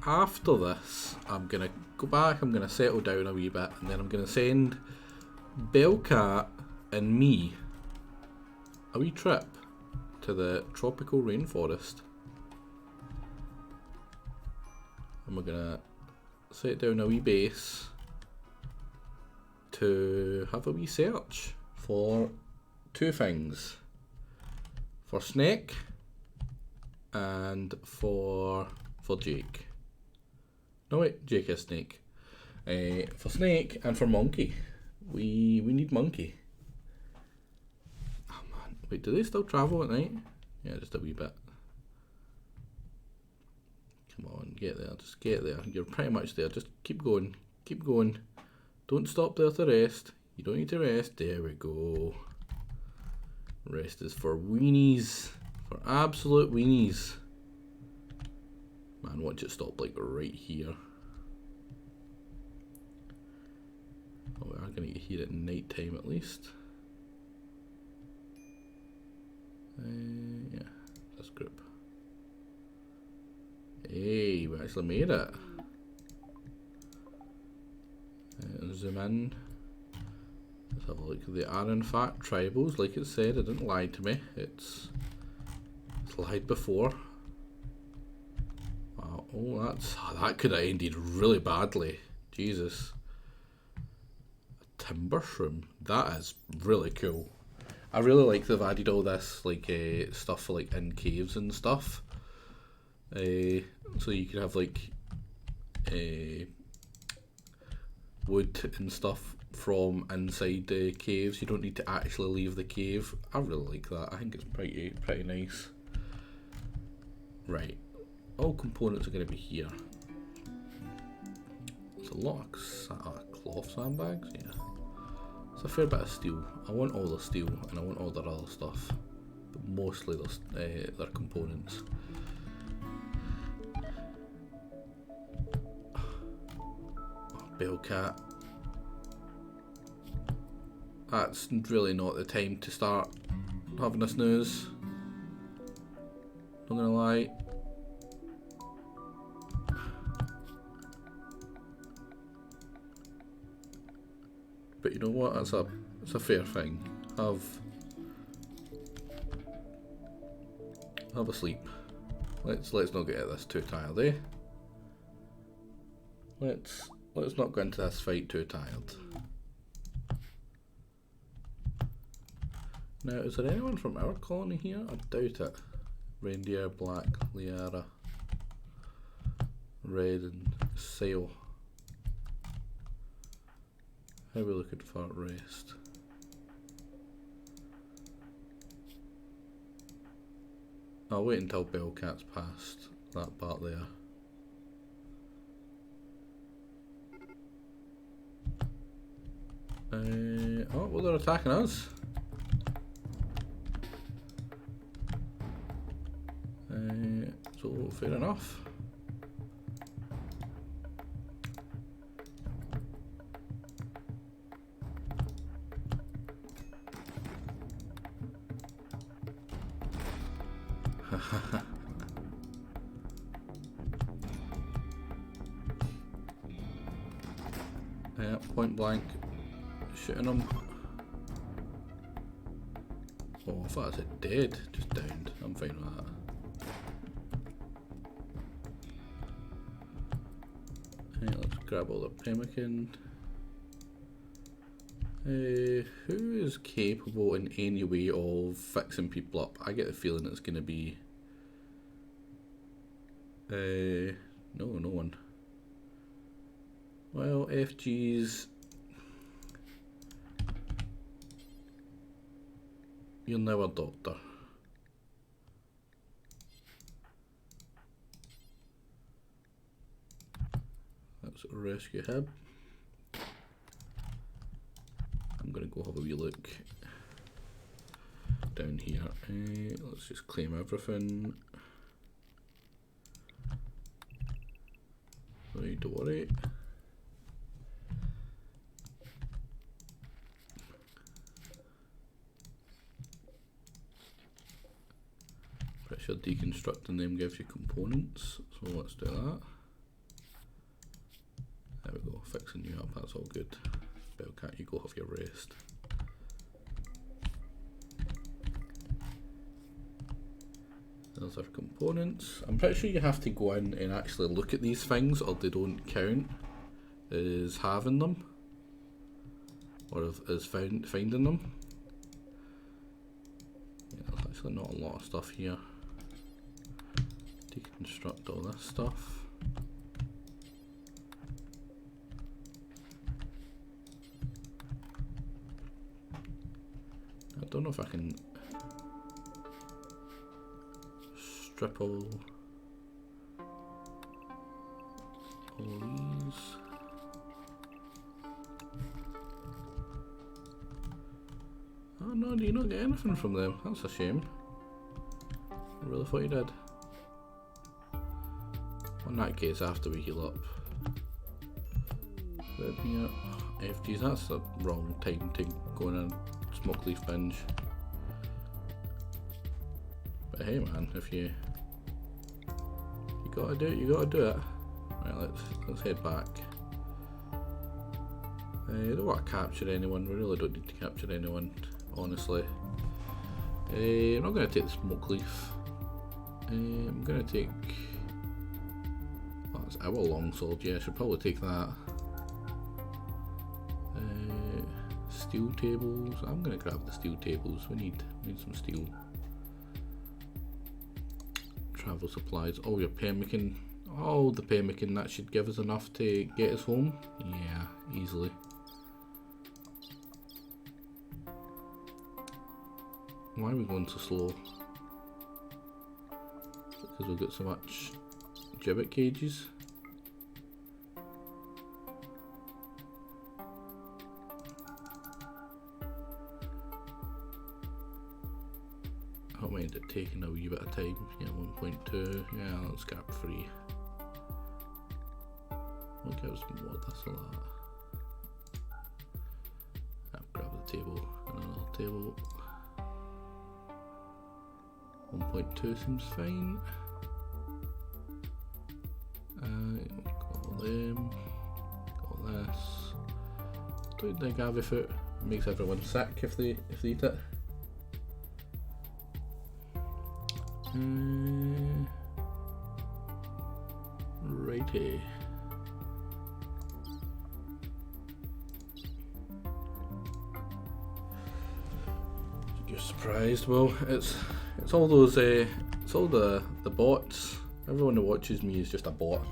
After this, I'm gonna go back. I'm gonna settle down a wee bit, and then I'm gonna send Bellcat and me a wee trip to the tropical rainforest. And we're gonna set down a wee base to have a wee search for two things. For Snake and for Jake. No wait, Jake is Snake. For Snake and for Monkey. We need Monkey. Oh man, wait, do they still travel at night? Yeah, just a wee bit. Come on, get there, just get there. You're pretty much there, just keep going, keep going. Don't stop there to rest. You don't need to rest. There we go. Rest is for weenies, for absolute weenies. Man, watch it stop like right here. Oh, we are going to get here at night time at least. Yeah, this group. Hey, we actually made it. Zoom in. Let's have a look. They are in fact tribals, like it said. It didn't lie to me. It's lied before. Wow. Oh, that could have ended really badly. Jesus. A timber shroom. That is really cool. I really like they've added all this like stuff for like in caves and stuff. So you can have like wood and stuff from inside the caves. You don't need to actually leave the cave. I really like that. I think it's pretty nice. Right, all components are going to be here. There's a lot of cloth sandbags. Yeah, it's a fair bit of steel. I want all the steel and I want all their other stuff, but mostly their components. Bellcat. That's really not the time to start having a snooze. Not gonna lie. But you know what? It's a fair thing. Have a sleep. Let's not get at this too tired, eh? Let's not go into this fight too tired. Now, is there anyone from our colony here? I doubt it. Reindeer, black, Liara, red, and sail. How are we looking for rest? I'll wait until Bellcat's past that part there. Oh, well, they're attacking us. So, fair enough. Yeah, point blank, shooting them. Oh, I thought I said dead, just downed. I'm fine with that. Hey, let's grab all the pemmican. Who is capable in any way of fixing people up? I get the feeling it's going to be... no one. Well, FG's... You're now a doctor. Let's rescue him. I'm gonna go have a wee look down here. Let's just claim everything. Right, don't worry. Pretty sure deconstructing them gives you components, so let's do that. There we go, fixing you up, that's all good. Bellcat, you go have your rest. Those are components. I'm pretty sure you have to go in and actually look at these things or they don't count as having them or as finding them. Yeah, there's actually not a lot of stuff here. Deconstruct all this stuff. I don't know if I can strip all these. Oh no, do you not get anything from them? That's a shame. I really thought you did. In that case, after we heal up. Then here, FGs, that's the wrong time to go in and smoke leaf binge. But hey man, if you gotta do it, you gotta do it. Right, let's head back. I don't want to capture anyone, we really don't need to capture anyone, honestly. I'm not going to take the smoke leaf. I'm going to take... Oh, it's our longsword, yeah, I should probably take that. Steel tables, I'm going to grab the steel tables, we need some steel. Travel supplies, oh your pemmican, oh the pemmican, that should give us enough to get us home. Yeah, easily. Why are we going so slow? Because we've got so much gibbet cages. I don't mind it taking a wee bit of time. Yeah, 1.2. Yeah, let's gap 3. Look at some more this or that. I'll grab the table and another table. 1.2 seems fine. Got all them. Got this. Don't think Avi foot makes everyone sick if they eat it. Righty. You're surprised? Well, it's all those it's all the bots. Everyone who watches me is just a bot.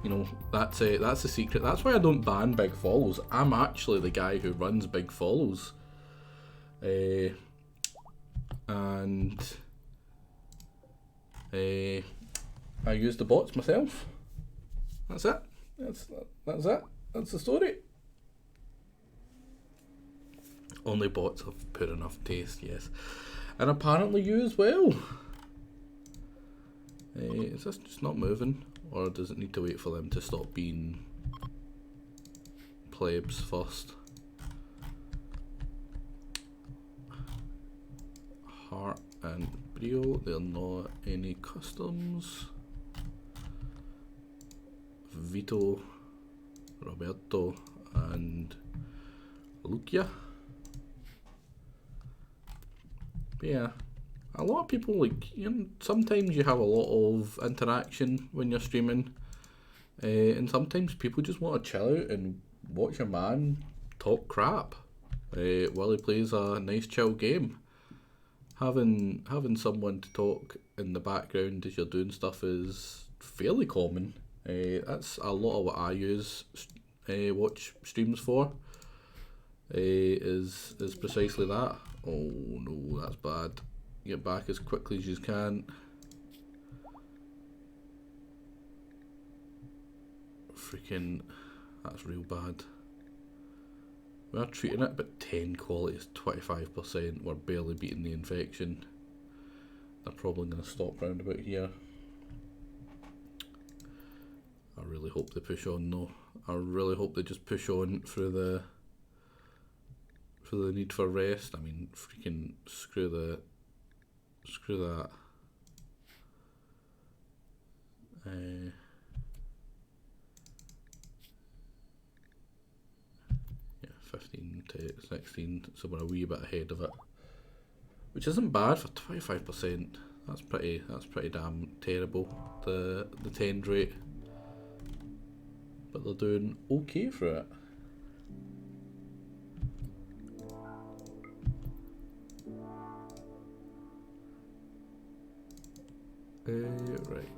You know, that's the secret. That's why I don't ban big follows. I'm actually the guy who runs big follows. And I use the bots myself. That's it. That's it. That's the story. Only bots have put enough taste, yes. And apparently you as well. Is this just not moving? Or does it need to wait for them to stop being plebs first? Heart and Brio, they're not any customs. Vito, Roberto, and Lucia. But yeah, a lot of people, like, you know, sometimes you have a lot of interaction when you're streaming, and sometimes people just want to chill out and watch a man talk crap while he plays a nice chill game. Having someone to talk in the background as you're doing stuff is fairly common. That's a lot of what I use watch streams for. Is precisely that. Oh no, that's bad. Get back as quickly as you can. Freaking, that's real bad. We're treating it, but 10 quality is 25%. We're barely beating the infection. They're probably going to stop round about here. I really hope they push on though. I really hope they just push on through the need for rest. I mean, freaking screw that. Yeah, 15 to 16, so we're a wee bit ahead of it, which isn't bad for 25%. That's pretty damn terrible. The tend rate, but they're doing okay for it. Right.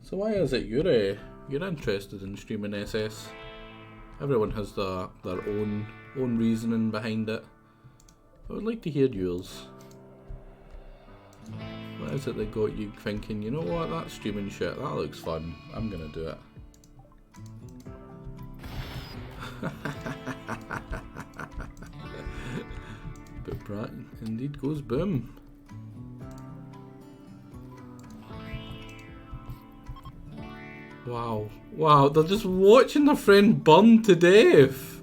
So why is it you're interested in streaming SS? Everyone has their own reasoning behind it. I would like to hear yours. What is it that got you thinking, you know what, that streaming shit, that looks fun, I'm gonna do it? But Brat indeed goes boom. Wow, they're just watching their friend burn to death.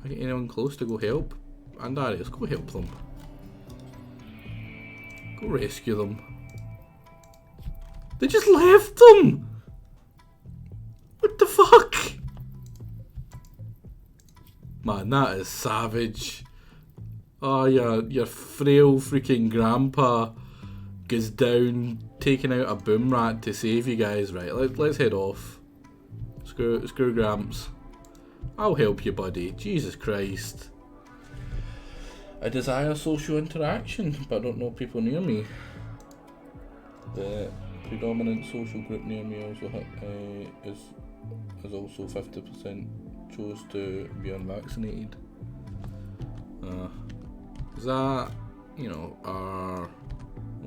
I get anyone close to go help? And Darius, go help them. Go rescue them. They just left them! What the fuck? Man, that is savage. Oh, your frail freaking grandpa goes down taking out a boom rat to save you guys. Right, let's head off. Screw Gramps. I'll help you, buddy. Jesus Christ. I desire social interaction, but I don't know people near me. The predominant social group near me also is also 50% chose to be unvaccinated. Is that, you know, our...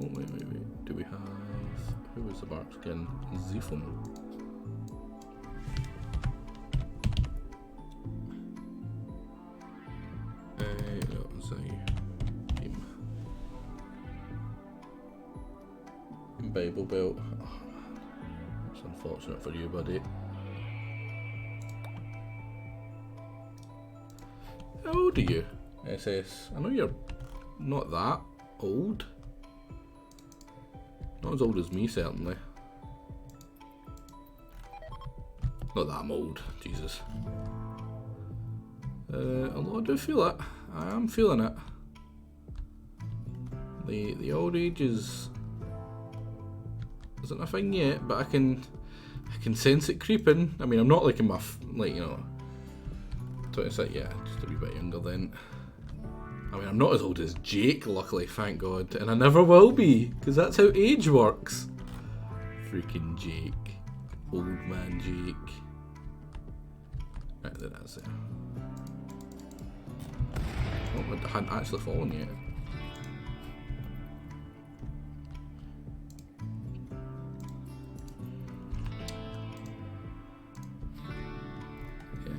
Oh, wait. Do we have... Who was the bark skin? Zepham. Bible Belt. Oh, it's unfortunate for you, buddy. How old are you, SS? I know you're not that old. Not as old as me, certainly. Not that I'm old, Jesus. Although I do feel it. I am feeling it. The old age isn't a thing yet, but I can sense it creeping. I mean, I'm not like in my like, you know, 26, yeah, just a wee bit younger then. I mean, I'm not as old as Jake, luckily, thank God, and I never will be, because that's how age works. Freaking Jake, old man Jake. Right, there, that's it. Oh, I hadn't actually fallen yet.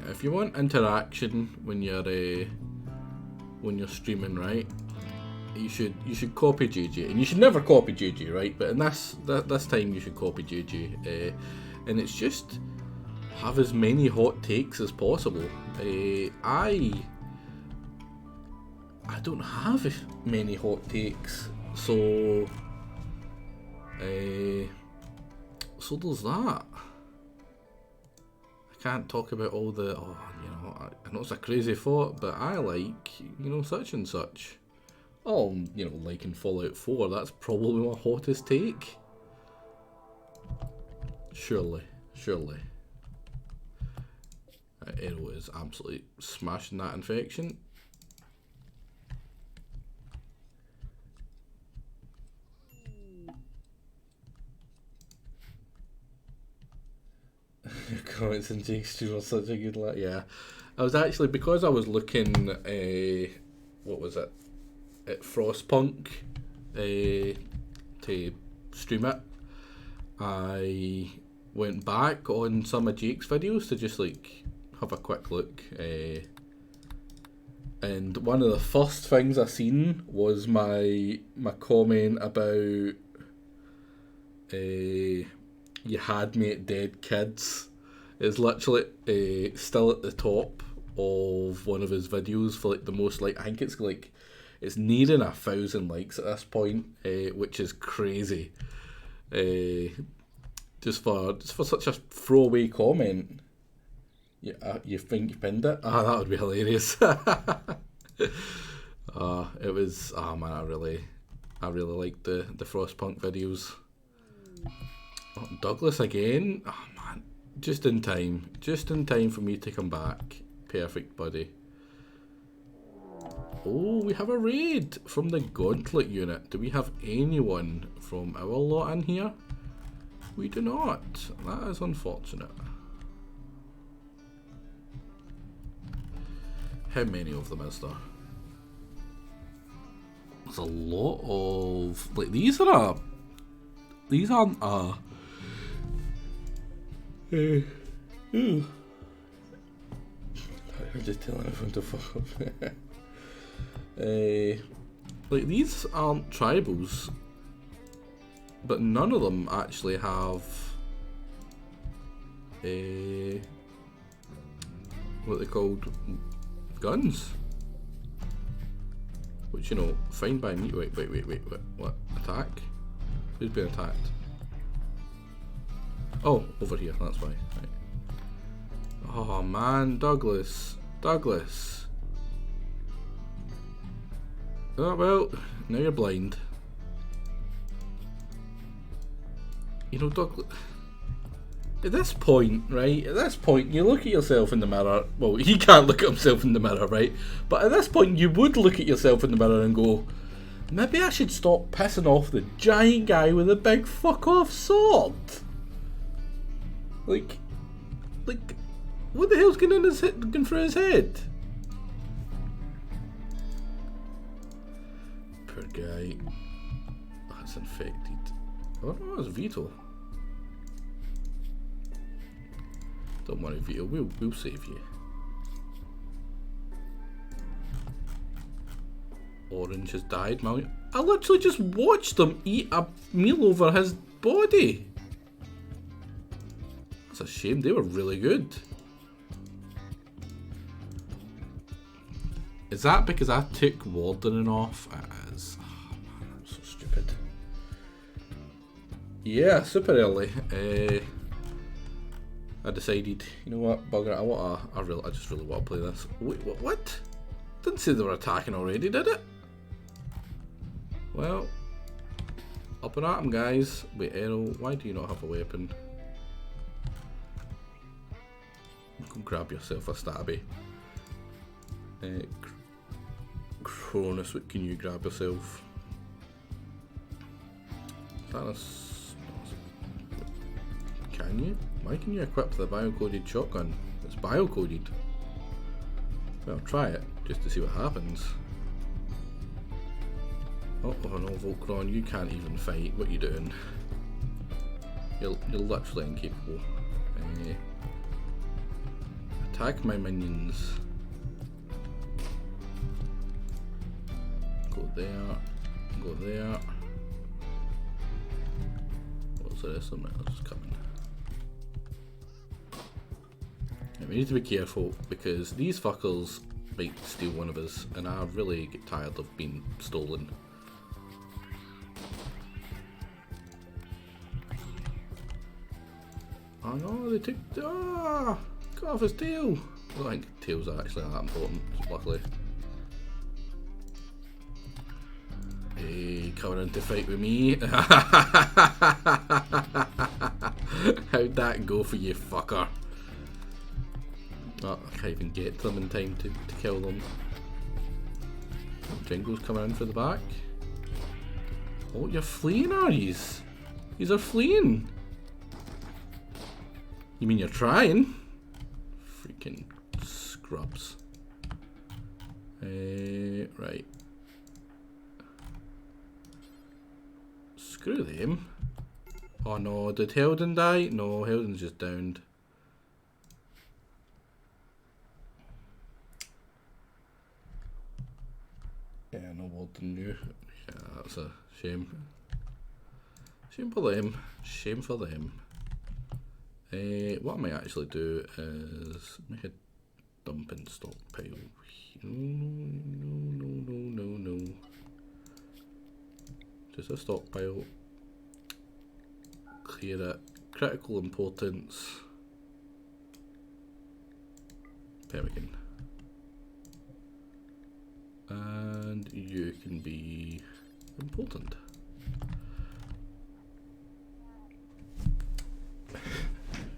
If you want interaction when you're streaming, right, you should copy JJ, and you should never copy JJ, right? But in this time you should copy JJ, and it's just have as many hot takes as possible. I don't have many hot takes, so there's that. Can't talk about all the, oh, you know, I know it's a crazy thought, but I like, you know, such and such. Oh, you know, like in Fallout 4, that's probably my hottest take. Surely. Arrow is absolutely smashing that infection. Your comments in Jake's stream are such a good lot. Yeah, I was actually, because I was looking, what was it, at Frostpunk, to stream it. I went back on some of Jake's videos to just like have a quick look, and one of the first things I seen was my comment about you had me at dead kids. Is literally still at the top of one of his videos for like the most, like, I think it's like, it's nearing 1,000 likes at this point, which is crazy. Just for such a throwaway comment. You think you pinned it? Ah, that would be hilarious. It was, oh man, I really liked the Frostpunk videos. Oh, Douglas again? Oh man, just in time for me to come back. Perfect, buddy. Oh, we have a raid from the Gauntlet unit. Do we have anyone from our lot in here? We do not. That is unfortunate. How many of them is there? There's a lot of, like, these aren't I'm just telling everyone to fuck up. Like, these aren't tribals, but none of them actually have what they called guns. Which, you know, fine by me. Wait, what? Attack? Who's been attacked? Oh, over here, that's why. Right. Oh man, Douglas. Oh well, now you're blind. You know, Douglas, at this point, right, you look at yourself in the mirror. Well, he can't look at himself in the mirror, right? But at this point, you would look at yourself in the mirror and go, maybe I should stop pissing off the giant guy with a big fuck off sword. Like, what the hell's going through his head? Poor guy. That's infected. Oh no, that's Vito. Don't worry, Vito, we'll save you. Orange has died, Mal. I literally just watched them eat a meal over his body. That's a shame, they were really good. Is that because I took wardening off? It is. Oh man, I'm so stupid. Yeah, super early. I decided, you know what, bugger it, I just really want to play this. Wait, what? Didn't say they were attacking already, did it? Well, up and at 'em, guys. Wait, Errol, why do you not have a weapon? Go grab yourself a stabby. Cronus, what can you grab yourself? Can you? Why can you equip the bio-coded shotgun? It's bio-coded. Well, try it, just to see what happens. Oh no, Volcron, you can't even fight. What are you doing? You're literally incapable. Attack my minions. Go there. Go there. What's the rest of them? I'll just come in. Yeah, we need to be careful because these fuckers might steal one of us, and I really get tired of being stolen. Oh no, they took. Ah! Cut off his tail! I don't think tails are actually that important, luckily. Hey, coming in to fight with me. How'd that go for you, fucker? Oh, I can't even get to them in time to kill them. Jingo's coming in for the back. Oh, you're fleeing, are yous? Yous are fleeing. You mean you're trying? Freaking scrubs. Right. Screw them. Oh no, did Helden die? No, Helden's just downed. Yeah, no Warden knew. Yeah, that's a shame. Shame for them. Shame for them. What I might actually do is make a dumping stockpile. No. Just a stockpile. Clear it. Critical importance. Pemmican. And you can be important.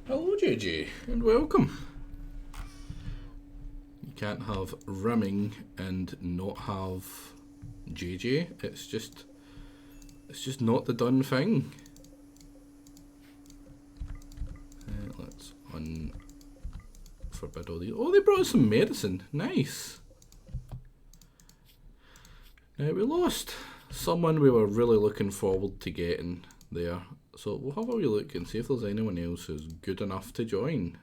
Hello JJ, and welcome. You can't have rimming and not have JJ. It's just not the done thing. Let's unforbid all these. Oh, they brought us some medicine. Nice. Now we lost someone we were really looking forward to getting there. So we'll have a wee look and see if there's anyone else who's good enough to join.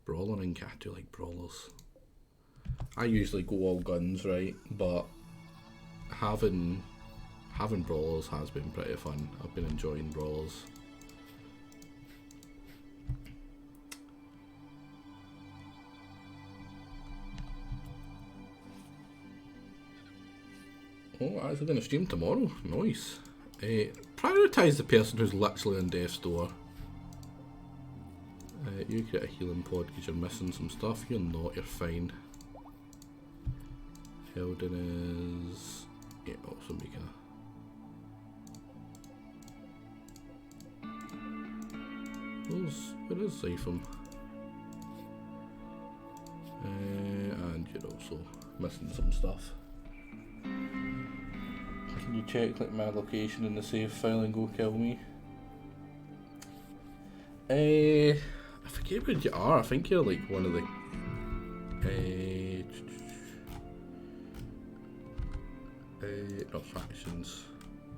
Brawler and cat, do like brawlers. I usually go all guns, right? But having brawlers has been pretty fun. I've been enjoying brawlers. Oh, I'm actually going to stream tomorrow. Nice. Prioritise the person who's literally on death's door. You get a healing pod because you're missing some stuff. You're not, you're fine. Helden is... yeah, also make a... where is Zyphum? And you're also missing some stuff. Can you check like my location in the save file and go kill me? I forget where you are. I think you're like one of the not factions. I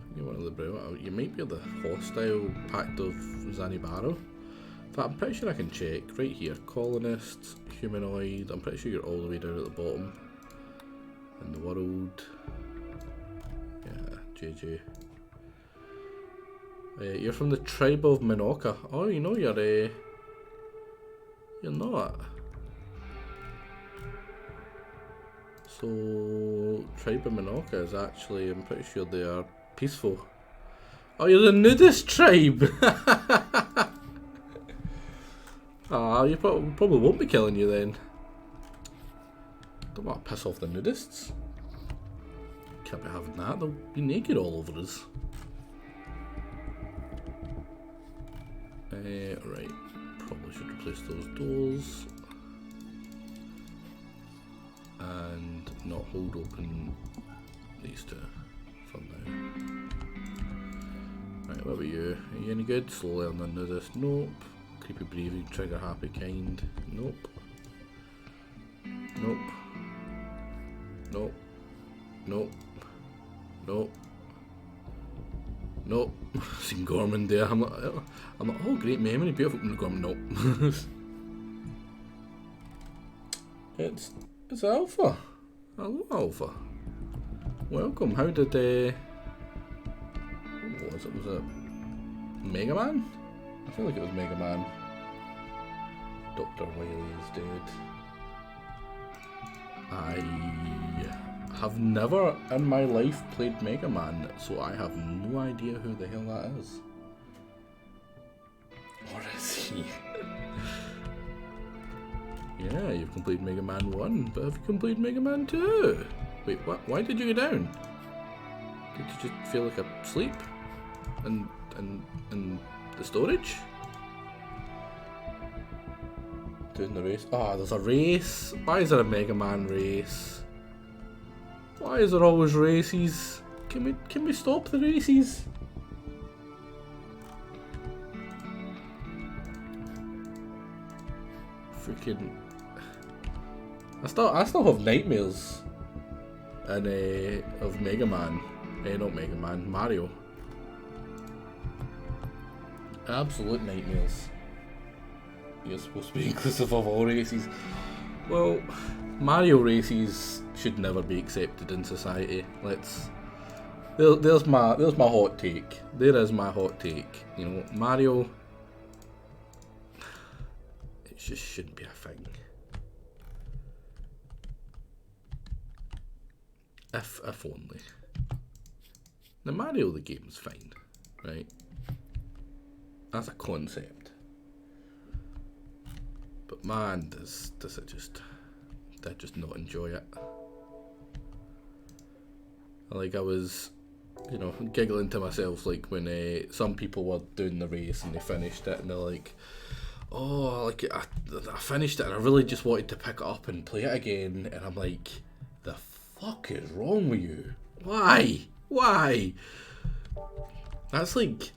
think you're one of the brow. You might be the hostile pact of Zanibaro. In fact, I'm pretty sure I can check right here. Colonists, humanoid. I'm pretty sure you're all the way down at the bottom in the world. JJ. You're from the tribe of Minoka. Oh, you know you're not. So, tribe of Minoka is actually, I'm pretty sure they are peaceful. Oh, you're the nudist tribe! Ah, you probably won't be killing you then. Don't want to piss off the nudists. Can't be having that, they'll be naked all over us. Right, probably should replace those doors. And not hold open these two for now. Right, what about you? Are you any good? Slowly on the nudist. Nope. Creepy breathing, trigger happy kind. Nope. Nope. Nope. Nope. Nope. Nope. Seen Gorman there. I'm like, oh great memory, beautiful Gorman. Nope. It's Alpha. Hello, Alpha. Welcome. How did what was it? Was it Mega Man? I feel like it was Mega Man. Dr. Wily is dead. I have never in my life played Mega Man, so I have no idea who the hell that is. Or is he? Yeah, you've completed Mega Man 1, but have you completed Mega Man 2? Wait, what? Why did you go down? Did you just feel like asleep? And the storage? Doing the race. Ah, there's a race. Why is there a Mega Man race? Why is there always races? Can we stop the races? Freaking. I still have nightmares and of Mega Man. Not Mega Man, Mario. Absolute nightmares. You're supposed to be inclusive of all races. Well, Mario races should never be accepted in society. There's my hot take. There is my hot take. You know, Mario, it just shouldn't be a thing. If only. Now Mario the game's fine, right? As a concept. But man, does it just not enjoy it. Like I was, you know, giggling to myself like when some people were doing the race and they finished it and they're like, oh, like I finished it and I really just wanted to pick it up and play it again, and I'm like, the fuck is wrong with you? Why? That's like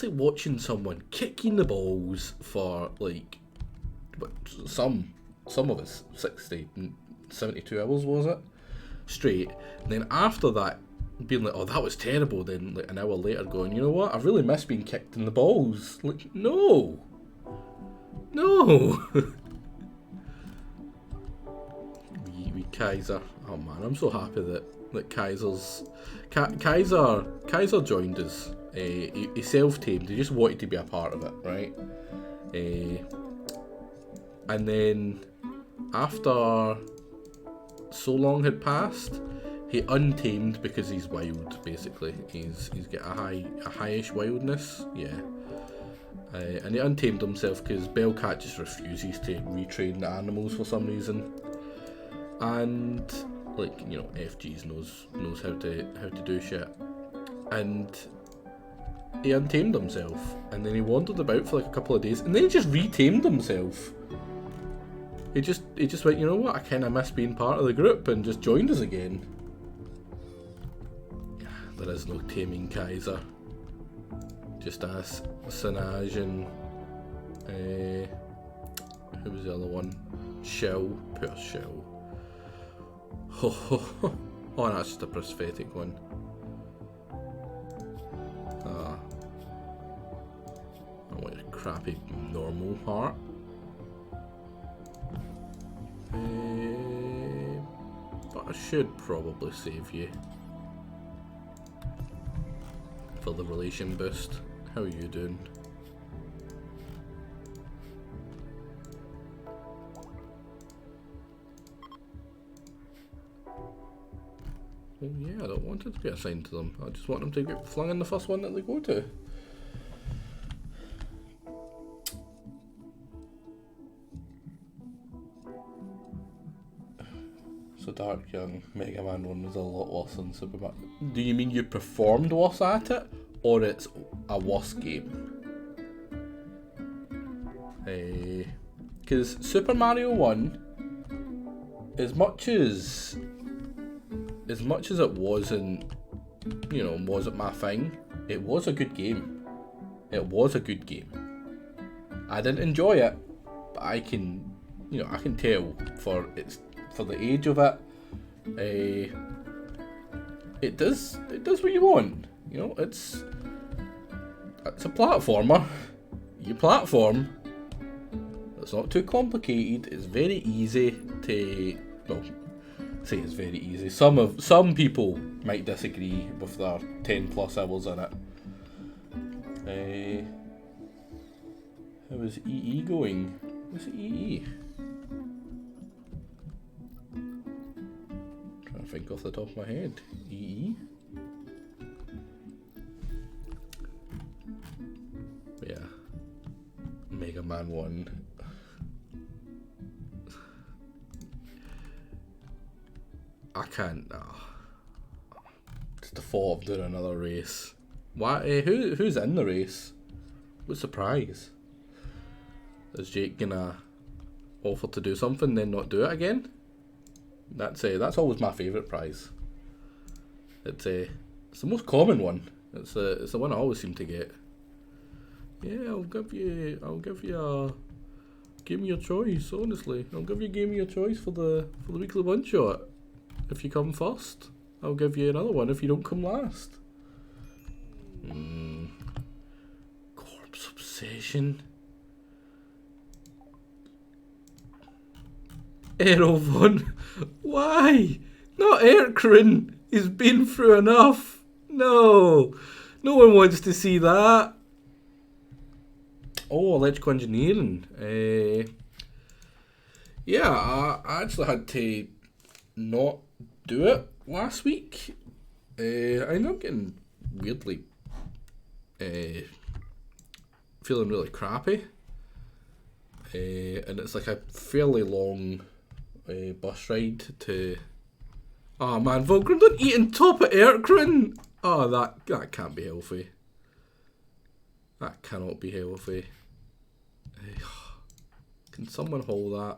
watching someone kick you in the balls for like, but some of us 60, 72 hours was it straight, and then after that being like, oh that was terrible, then like an hour later going, you know what, I really miss being kicked in the balls. Like no we Kaiser, oh man, I'm so happy that Kaiser joined us. He self-tamed, he just wanted to be a part of it, right? And then after so long had passed, he untamed because he's wild. Basically, he's got a highish wildness, yeah. And he untamed himself because Bellcat just refuses to retrain the animals for some reason. And like, you know, FG's knows how to do shit. And he untamed himself, and then he wandered about for like a couple of days, and then he just retamed himself. He just went, you know what, I kinda miss being part of the group, and just joined us again. There is no taming Kaiser. Just us, Sinaj, and who was the other one? Shell, poor Shell. Oh, that's just a prosthetic one. I want a crappy normal heart. But I should probably save you for the relation boost. How are you doing? Oh yeah, I don't want it to be assigned to them. I just want them to get flung in the first one that they go to. So Dark Young Mega Man 1 was a lot worse than Super Mario. Do you mean you performed worse at it? Or it's a worse game? Because Super Mario 1, as much as it wasn't, you know, wasn't my thing, it was a good game. It was a good game. I didn't enjoy it, but I can tell for the age of it, it does what you want. You know, it's a platformer. You platform. It's not too complicated. It's very easy to, well, say it's very easy. Some people might disagree with their 10 plus hours in it. How is EE going? What's EE? Trying to think off the top of my head. EE? Yeah. Mega Man 1. I can't. Just the thought of doing another race. Why? Who's in the race? What surprise? Is Jake gonna offer to do something, then not do it again? That's always my favourite prize. It's the most common one. It's the one I always seem to get. Yeah, I'll give you give me your choice. Honestly, I'll give you game of your choice for the weekly one shot. If you come first, I'll give you another one if you don't come last. Corpse Obsession. Erovon. Why? Not Erkrin. He's been through enough. No. No one wants to see that. Oh, electrical engineering. Yeah, I actually had to not do it last week. I ended up getting weirdly feeling really crappy. And it's like a fairly long bus ride to... Oh man, Volgrim, don't eat on top of Erkrin! Oh, that can't be healthy. That cannot be healthy. Can someone hold that?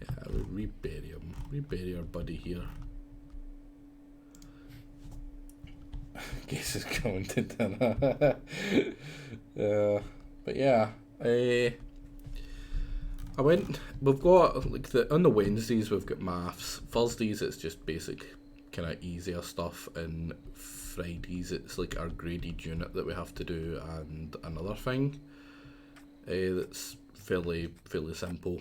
Yeah, rebury him. Rebury our buddy here. Guess it's going to dinner. But yeah, I went. We've got on the Wednesdays we've got maths. Thursdays it's just basic, kind of easier stuff, and Fridays it's like our graded unit that we have to do, and another thing that's fairly simple.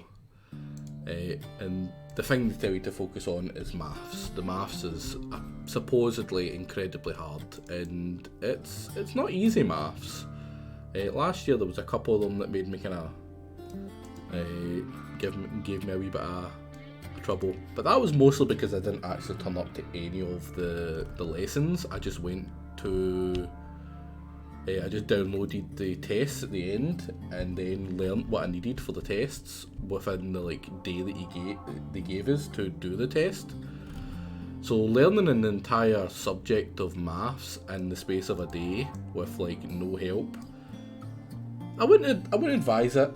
And the thing they tell you to focus on is maths. The maths is supposedly incredibly hard, and it's not easy maths. Last year there was a couple of them that made me kind of gave me a wee bit of trouble, but that was mostly because I didn't actually turn up to any of the lessons. I just went to I just downloaded the tests at the end and then learnt what I needed for the tests within the day that they gave us to do the test. So learning an entire subject of maths in the space of a day with no help, I wouldn't advise it.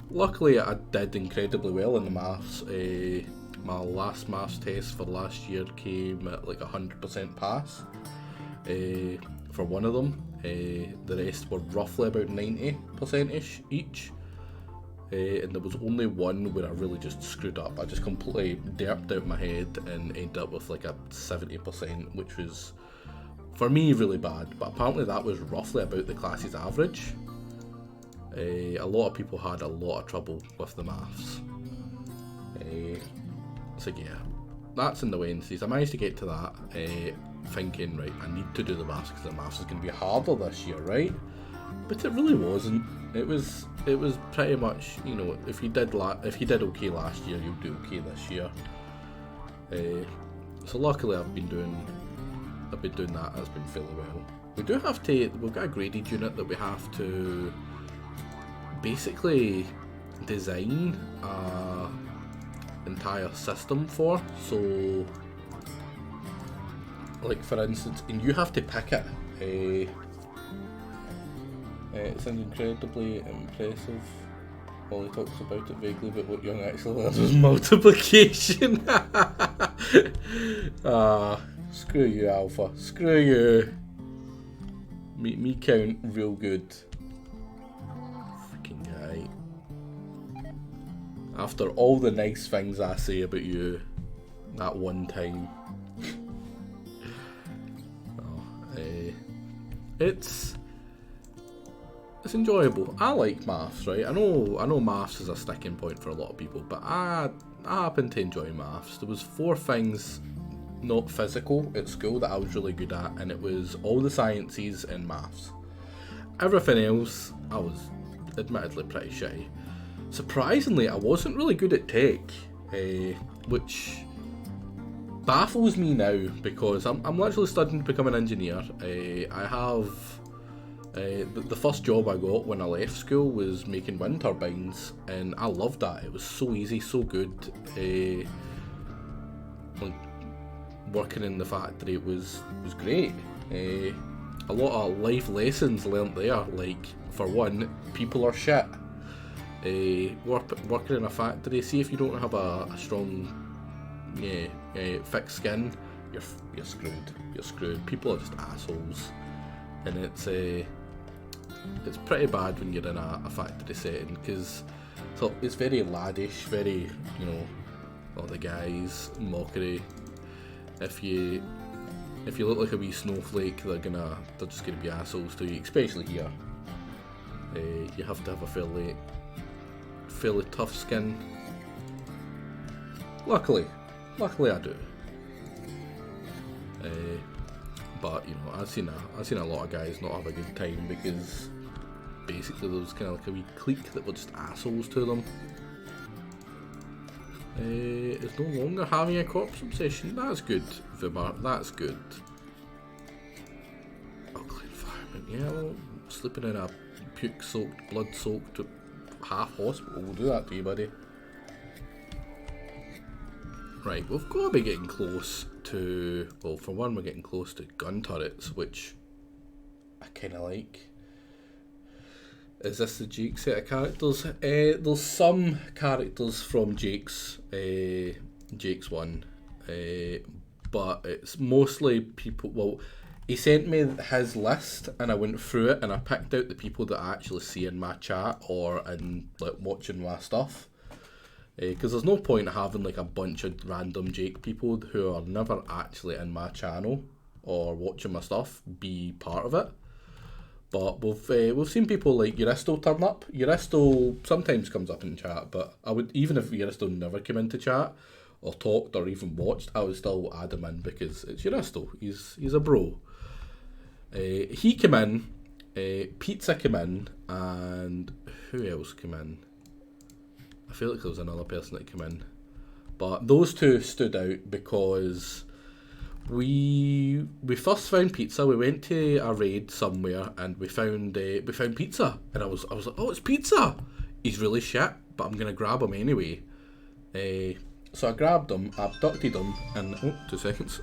Luckily I did incredibly well in the maths. My last maths test for last year came at 100% pass for one of them. The rest were roughly about 90%ish each. And there was only one where I really just screwed up. I just completely derped out my head and ended up with a 70%, which was, for me, really bad. But apparently that was roughly about the class's average. A lot of people had a lot of trouble with the maths. So yeah, that's in the Wednesdays. I managed to get to that. thinking, right, I need to do the maths because the maths is going to be harder this year, right? But it really wasn't. It was pretty much, you know, if you did okay last year, you'll do okay this year. So luckily I've been doing that. That's been fairly well. We've got a graded unit that we have to basically design a entire system for. So, like for instance, and you have to pick it. It sounds incredibly impressive. While he talks about it vaguely, but what Young actually learns is multiplication. Screw you, Alpha. Screw you. Me count real good. Fucking guy. After all the nice things I say about you, that one time. It's enjoyable. I like maths, right? I know maths is a sticking point for a lot of people, but I happen to enjoy maths. There was 4 things not physical at school that I was really good at, and it was all the sciences and maths. Everything else, I was admittedly pretty shy. Surprisingly, I wasn't really good at tech, which baffles me now because I'm literally studying to become an engineer. I have the first job I got when I left school was making wind turbines, and I loved that. It was so easy, so good. Working in the factory was great. A lot of life lessons learnt there. Like, for one, people are shit. Working in a factory, see if you don't have a strong thick skin, you're screwed. You're screwed. People are just assholes, and it's pretty bad when you're in a factory setting because it's very laddish, very, you know, all the guys mockery. If you look like a wee snowflake, they're just gonna be assholes to you, especially here. You have to have a fairly tough skin. Luckily I do. But you know, I've seen a lot of guys not have a good time because basically there was kind of like a wee clique that were just assholes to them. Is no longer having a corpse obsession. That's good, Vimar. That's good. Ugly environment. Yeah, well, sleeping in a puke-soaked, blood-soaked half hospital will do that to you, buddy. Right, we've got to be getting close to... Well, for one, we're getting close to gun turrets, which I kind of like. Is this the Jake set of characters? There's some characters from Jake's one, but it's mostly people. Well, he sent me his list, and I went through it, and I picked out the people that I actually see in my chat or in like watching my stuff. Because there's no point having like a bunch of random Jake people who are never actually in my channel or watching my stuff be part of it. But we've seen people like Uristo turn up. Uristo sometimes comes up in chat, but I would, even if Uristo never came into chat or talked or even watched, I would still add him in because it's Uristo. He's a bro. He came in, Pizza came in, and who else came in? I feel like there was another person that came in, but those two stood out because we first found pizza. We went to a raid somewhere and we found pizza, and I was like, oh, it's pizza. He's really shit, but I'm gonna grab him anyway. So I grabbed him, abducted him, and 2 seconds.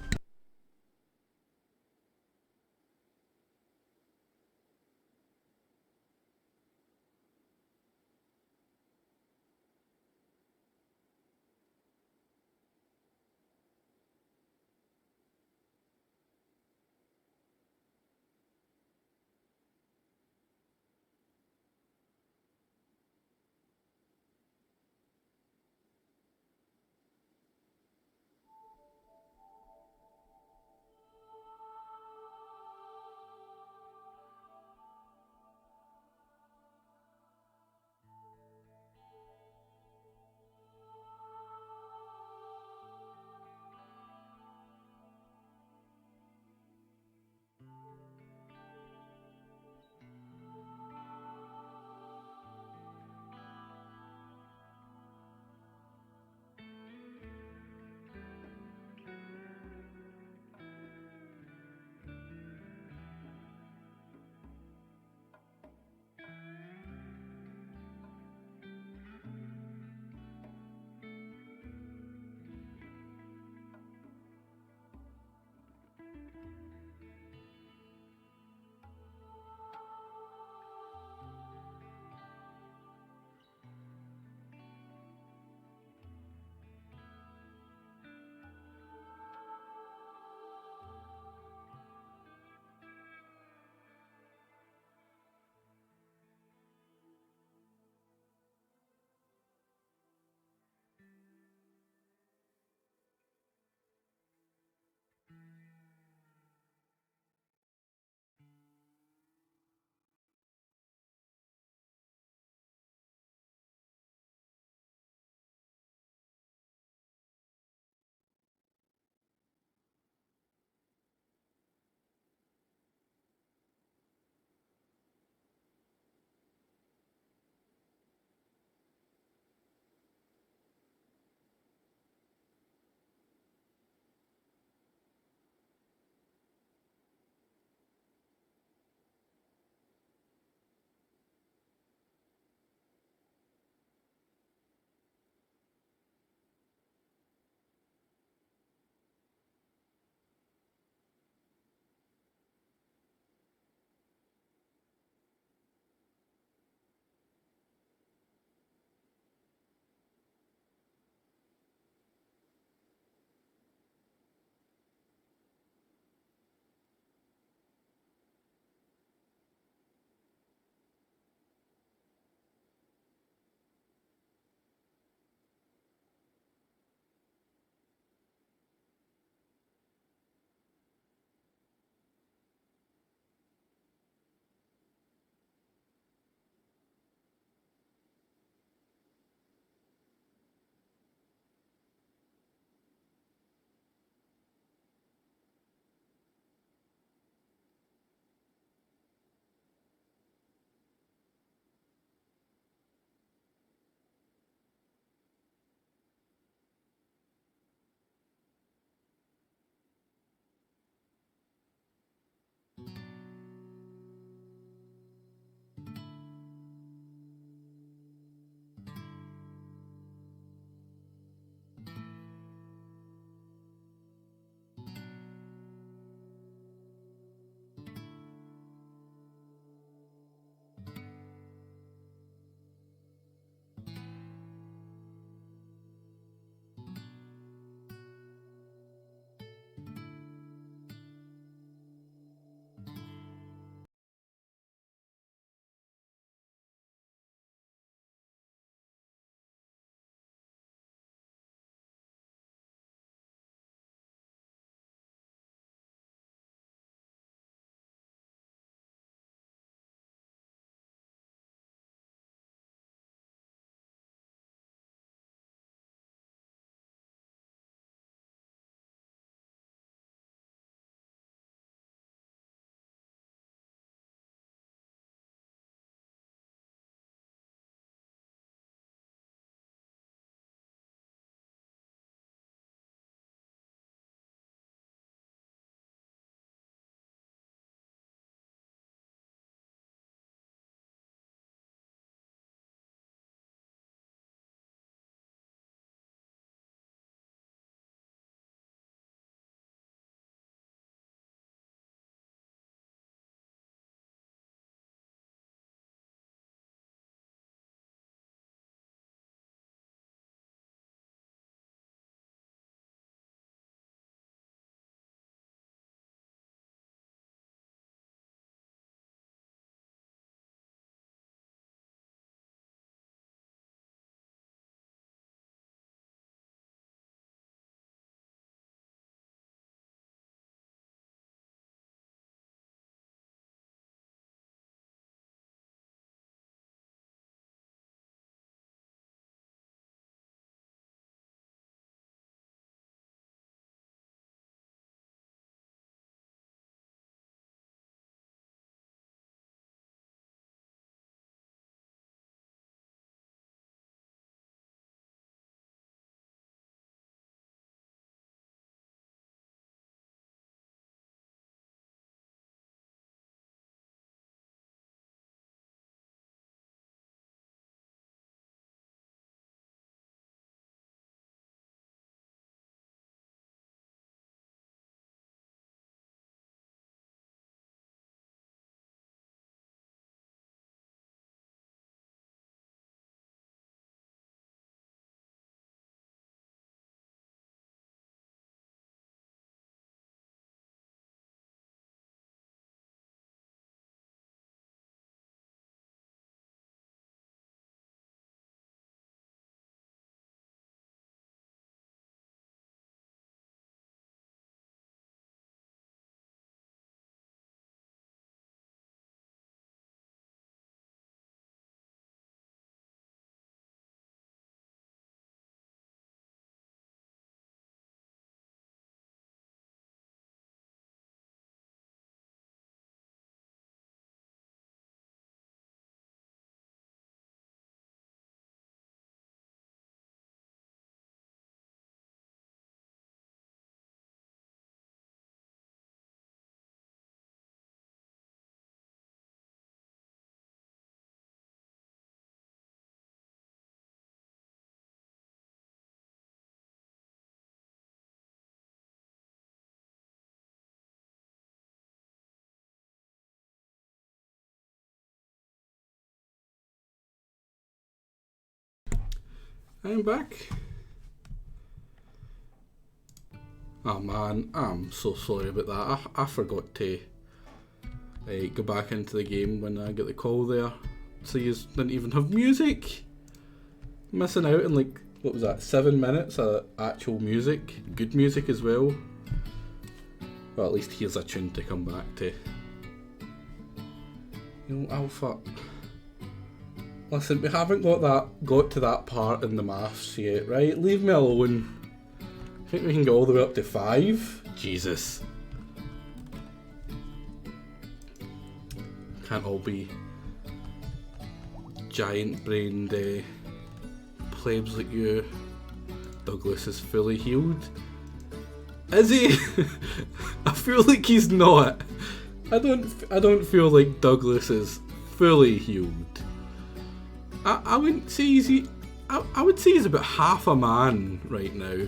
I'm back. Oh man, I'm so sorry about that. I forgot to go back into the game when I got the call there. So you didn't even have music. Missing out on like, what was that, 7 minutes of actual music. Good music as well. Well, at least here's a tune to come back to. You know, Alpha. Listen, we haven't got to that part in the maths yet, right? Leave me alone. I think we can go all the way up to 5. Jesus. Can't all be giant-brained plebs like you. Douglas is fully healed. Is he? I feel like he's not. I don't feel like Douglas is fully healed. I wouldn't say he's. I would say he's about half a man right now.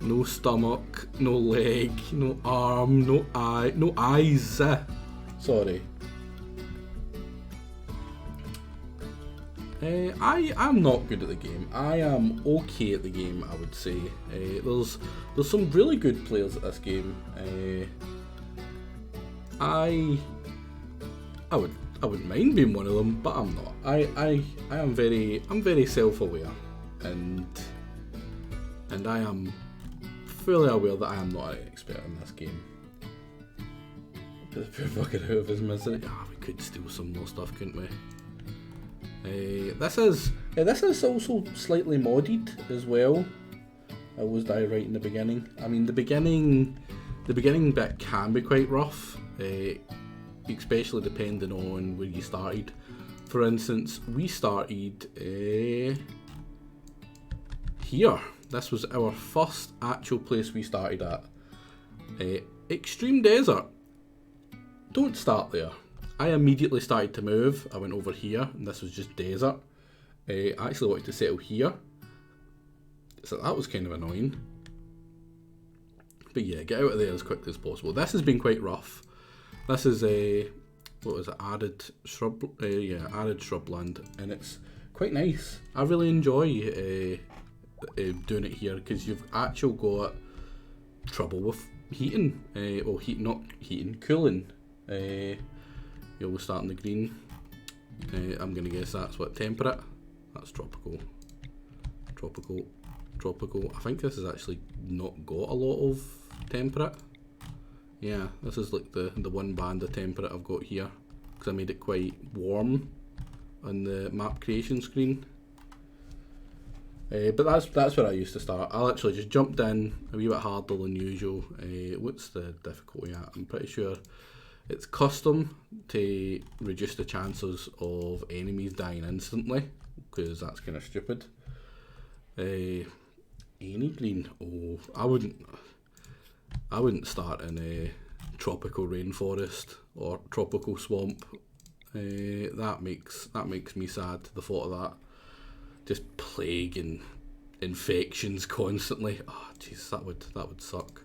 No stomach, no leg, no arm, no eye, no eyes. Sorry. I'm not good at the game. I am okay at the game, I would say. There's some really good players at this game. I wouldn't mind being one of them, but I'm not. I'm very self-aware, and I am fully aware that I am not an expert in this game. Just put fucking out of his misery. We could steal some more stuff, couldn't we? This is also slightly modded as well. I was die right in the beginning. I mean, the beginning bit can be quite rough, especially depending on where you started. For instance, we started here. This was our first actual place we started at. Extreme Desert. Don't start there. I immediately started to move. I went over here, and this was just desert. I actually wanted to settle here, so that was kind of annoying. But yeah, get out of there as quickly as possible. This has been quite rough. This is what was it? Added shrubland, and it's quite nice. I really enjoy doing it here because you've actually got trouble with heating. Cooling. You always start in the green. I'm gonna guess that's what, temperate? That's tropical. Tropical. I think this has actually not got a lot of temperate. Yeah, this is like the one band of temperate I've got here, because I made it quite warm on the map creation screen. But that's where I used to start. I literally just jumped in a wee bit harder than usual. What's the difficulty at? I'm pretty sure it's custom to reduce the chances of enemies dying instantly, because that's kind of stupid. Any green? Oh, I wouldn't start in a tropical rainforest or tropical swamp. That makes me sad. The thought of that, just plague and infections constantly. Oh, jeez, that would suck.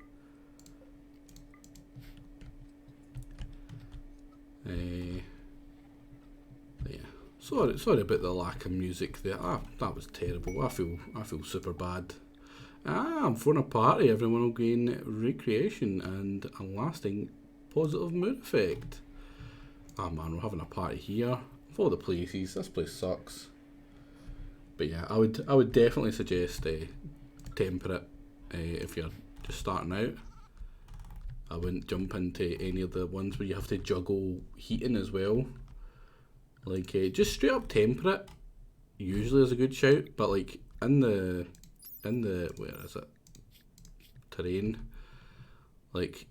Yeah. Sorry about the lack of music there. That was terrible. I feel super bad. I'm throwing a party. Everyone will gain recreation and a lasting positive mood effect. Oh man, we're having a party here. Of all the places, this place sucks. But yeah, I would definitely suggest temperate if you're just starting out. I wouldn't jump into any of the ones where you have to juggle heating as well. Like just straight up temperate usually is a good shout, but like in the where is it? Terrain. Like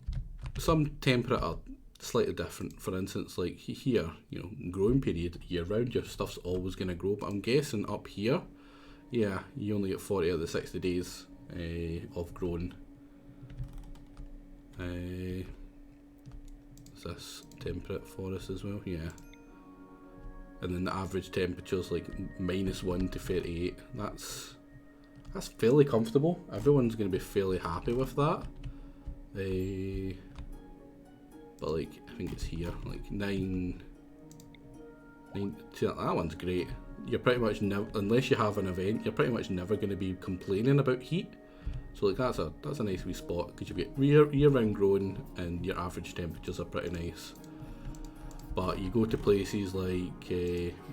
some temperate are slightly different. For instance, like here, you know, growing period year round, your stuff's always gonna grow. But I'm guessing up here, yeah, you only get 40 out of the 60 days of growing. Is this temperate forest as well? Yeah. And then the average temperature's like -1 to 38. That's fairly comfortable. Everyone's going to be fairly happy with that. But like, I think it's here, like 9 that one's great. you're pretty much never, unless you have an event, you're pretty much never going to be complaining about heat. So like that's a nice wee spot because you've got year-round growing and your average temperatures are pretty nice. But you go to places like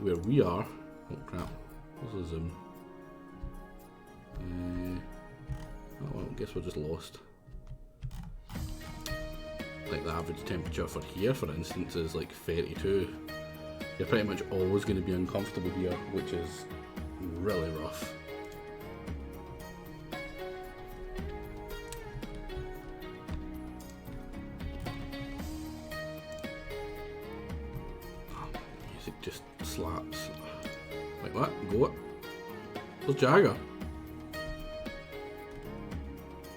where we are. Oh crap! Where's the zoom? Oh well, I guess we're just lost. Like the average temperature for here, for instance, is like 32. You're pretty much always going to be uncomfortable here, which is really rough. Music just slaps. Like what? Go it. Where's Jagger?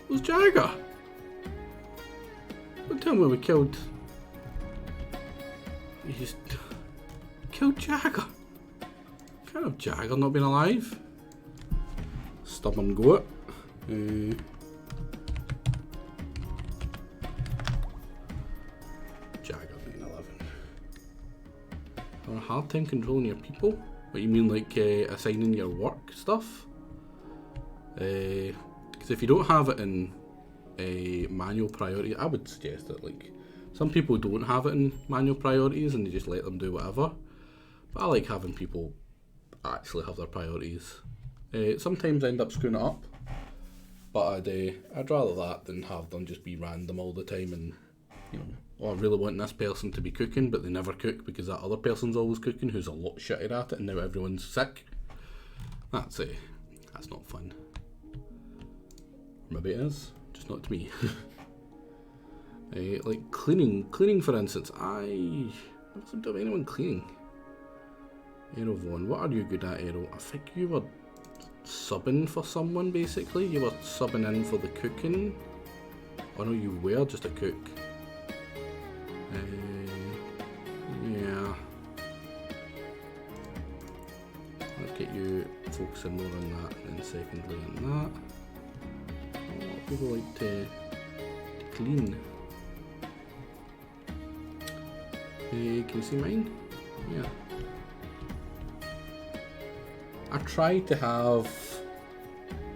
Where's Jagger? Don't tell me we killed. You just killed Jagger. Can't have Jagger not been alive. Stubborn goat. Jagger being 11. Have a hard time controlling your people? What you mean, like assigning your work stuff? Because if you don't have it in a manual priority, I would suggest that, like, some people don't have it in manual priorities and they just let them do whatever, but I like having people actually have their priorities. Sometimes I end up screwing it up, but I'd rather that than have them just be random all the time and, you know, oh, I really want this person to be cooking but they never cook because that other person's always cooking who's a lot shitter at it and now everyone's sick. That's not fun. Maybe it is. Just not to me. Like cleaning for instance, I never seem to have anyone cleaning. Aero Vaughn, what are you good at, Aero? I think you were subbing for someone basically. You were subbing in for the cooking. Oh no, you were just a cook. Yeah. Let's get you focusing more on that and then secondly on that. Oh, people like to clean. Can you see mine? Yeah. I try to have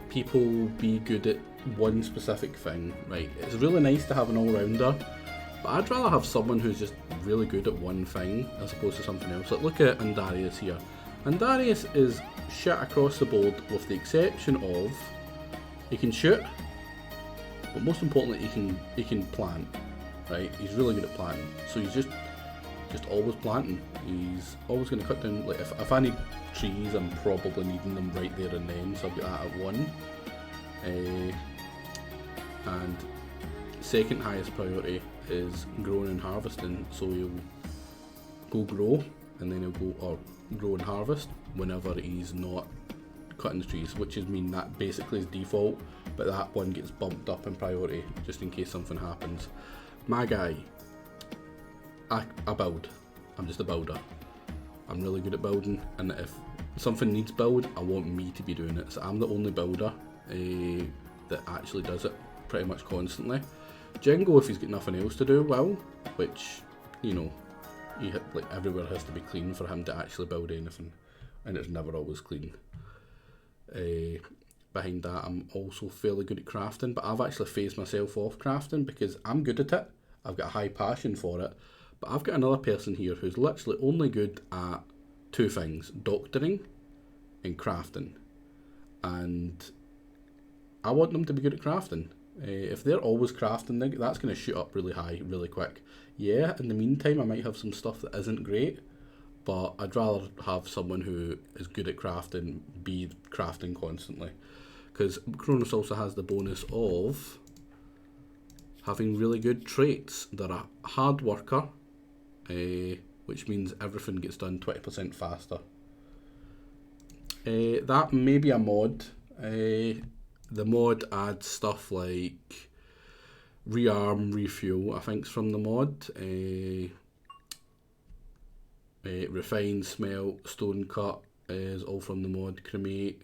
people be good at one specific thing, right? It's really nice to have an all-rounder, but I'd rather have someone who's just really good at one thing as opposed to something else. Like, look at Andarius here. Andarius is shit across the board with the exception of he can shoot, but most importantly he can plant, right? He's really good at planting, so he's just always planting. He's always going to cut down, like if I need trees, I'm probably needing them right there and then, so I've got that at 1. And second highest priority is growing and harvesting, so he'll go grow and then he'll go or grow and harvest whenever he's not cutting the trees, which is mean that basically is default, but that one gets bumped up in priority just in case something happens. My guy, I build. I'm just a builder. I'm really good at building, and if something needs build, I want me to be doing it. So I'm the only builder that actually does it pretty much constantly. Jingo, if he's got nothing else to do, well, which, you know, like everywhere has to be clean for him to actually build anything, and it's never always clean. Behind that, I'm also fairly good at crafting, but I've actually phased myself off crafting because I'm good at it. I've got a high passion for it. But I've got another person here who's literally only good at 2 things, doctoring and crafting. And I want them to be good at crafting. If they're always crafting, that's going to shoot up really high, really quick. Yeah, in the meantime, I might have some stuff that isn't great, but I'd rather have someone who is good at crafting be crafting constantly. Because Kronos also has the bonus of having really good traits. They're a hard worker, which means everything gets done 20% faster. That may be a mod. The mod adds stuff like rearm, refuel, I think's from the mod. Refine, smelt, stone cut is all from the mod. Cremate,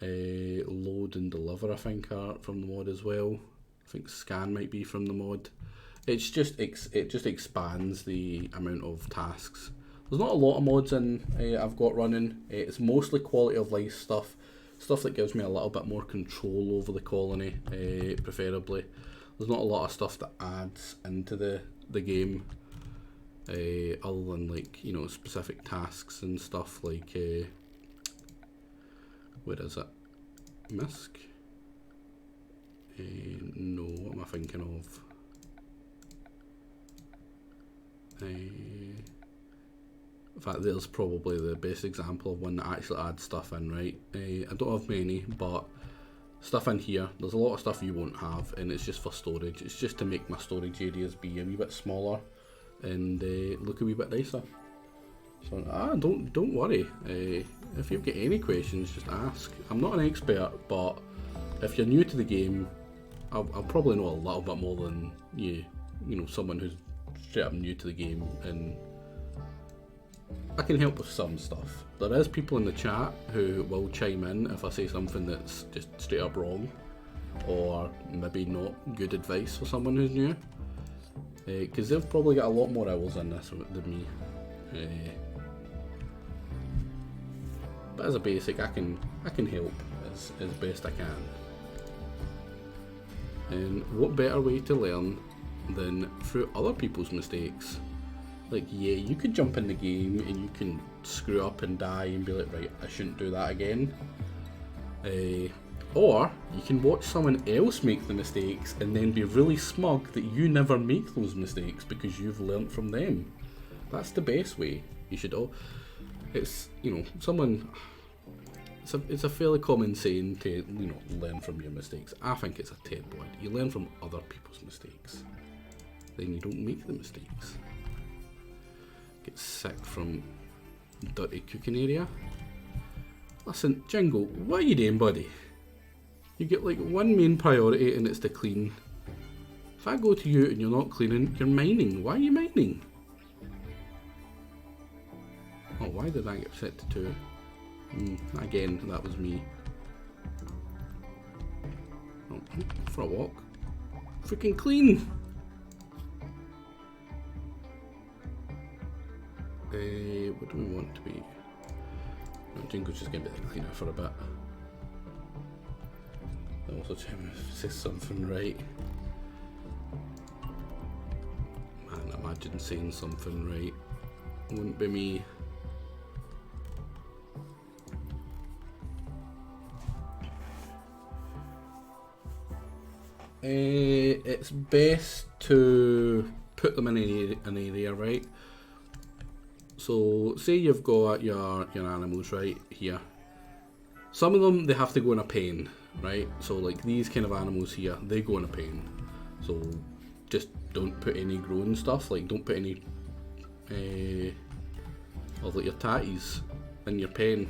load and deliver, I think, are from the mod as well. I think scan might be from the mod. It just expands the amount of tasks. There's not a lot of mods in I've got running. It's mostly quality of life stuff. Stuff that gives me a little bit more control over the colony, preferably. There's not a lot of stuff that adds into the game, other than like, you know, specific tasks and stuff like, where is it? Misk? No, what am I thinking of? In fact, there's probably the best example of one that actually adds stuff in, right? I don't have many, but stuff in here, there's a lot of stuff you won't have, and it's just for storage. It's just to make my storage areas be a wee bit smaller and look a wee bit nicer. So don't worry. If you've got any questions, just ask. I'm not an expert, but if you're new to the game, I'll probably know a little bit more than you know, someone who's straight up new to the game, and I can help with some stuff. There is people in the chat who will chime in if I say something that's just straight up wrong, or maybe not good advice for someone who's new, because they've probably got a lot more hours in this than me. But as a basic, I can help as best I can. And what better way to learn than through other people's mistakes? Like, yeah, you could jump in the game and you can screw up and die and be like, right, I shouldn't do that again. Or you can watch someone else make the mistakes and then be really smug that you never make those mistakes because you've learnt from them. That's the best way. You should all. It's, you know, it's a fairly common saying to, you know, learn from your mistakes. I think it's a terrible idea. You learn from other people's mistakes, then you don't make the mistakes. Get sick from dirty cooking area. Listen, Jingle, what are you doing, buddy? You get like one main priority and it's to clean. If I go to you and you're not cleaning, you're mining. Why are you mining? Oh, why did I get set to 2? Again, that was me. Oh, for a walk. Freaking clean! What do we want to be? No, Jingle's just going to be the cleaner for a bit. I'm also checking if it says something right. Man, imagine saying something right. Wouldn't be me. It's best to put them in an area, right? So say you've got your animals right here. Some of them, they have to go in a pen, right? So like these kind of animals here, they go in a pen. So just don't put any growing stuff, like don't put any of like your tatties in your pen.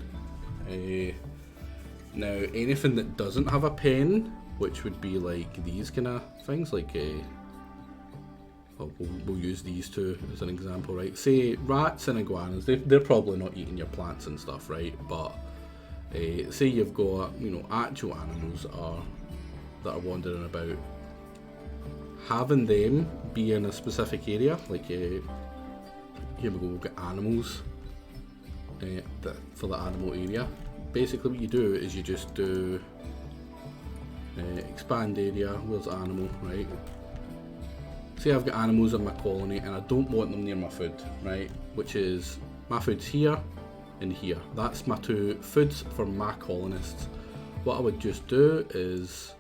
Now anything that doesn't have a pen, which would be like these kind of things, like well, we'll use these two as an example, right? Say rats and iguanas, they're probably not eating your plants and stuff, right? But say you've got, you know, actual animals that are wandering about, having them be in a specific area, like here we go, we've got animals for the animal area. Basically what you do is you just do expand area, where's animal, right? Say I've got animals in my colony and I don't want them near my food, right? Which is, my food's here and here. That's my 2 foods for my colonists. What I would just do is,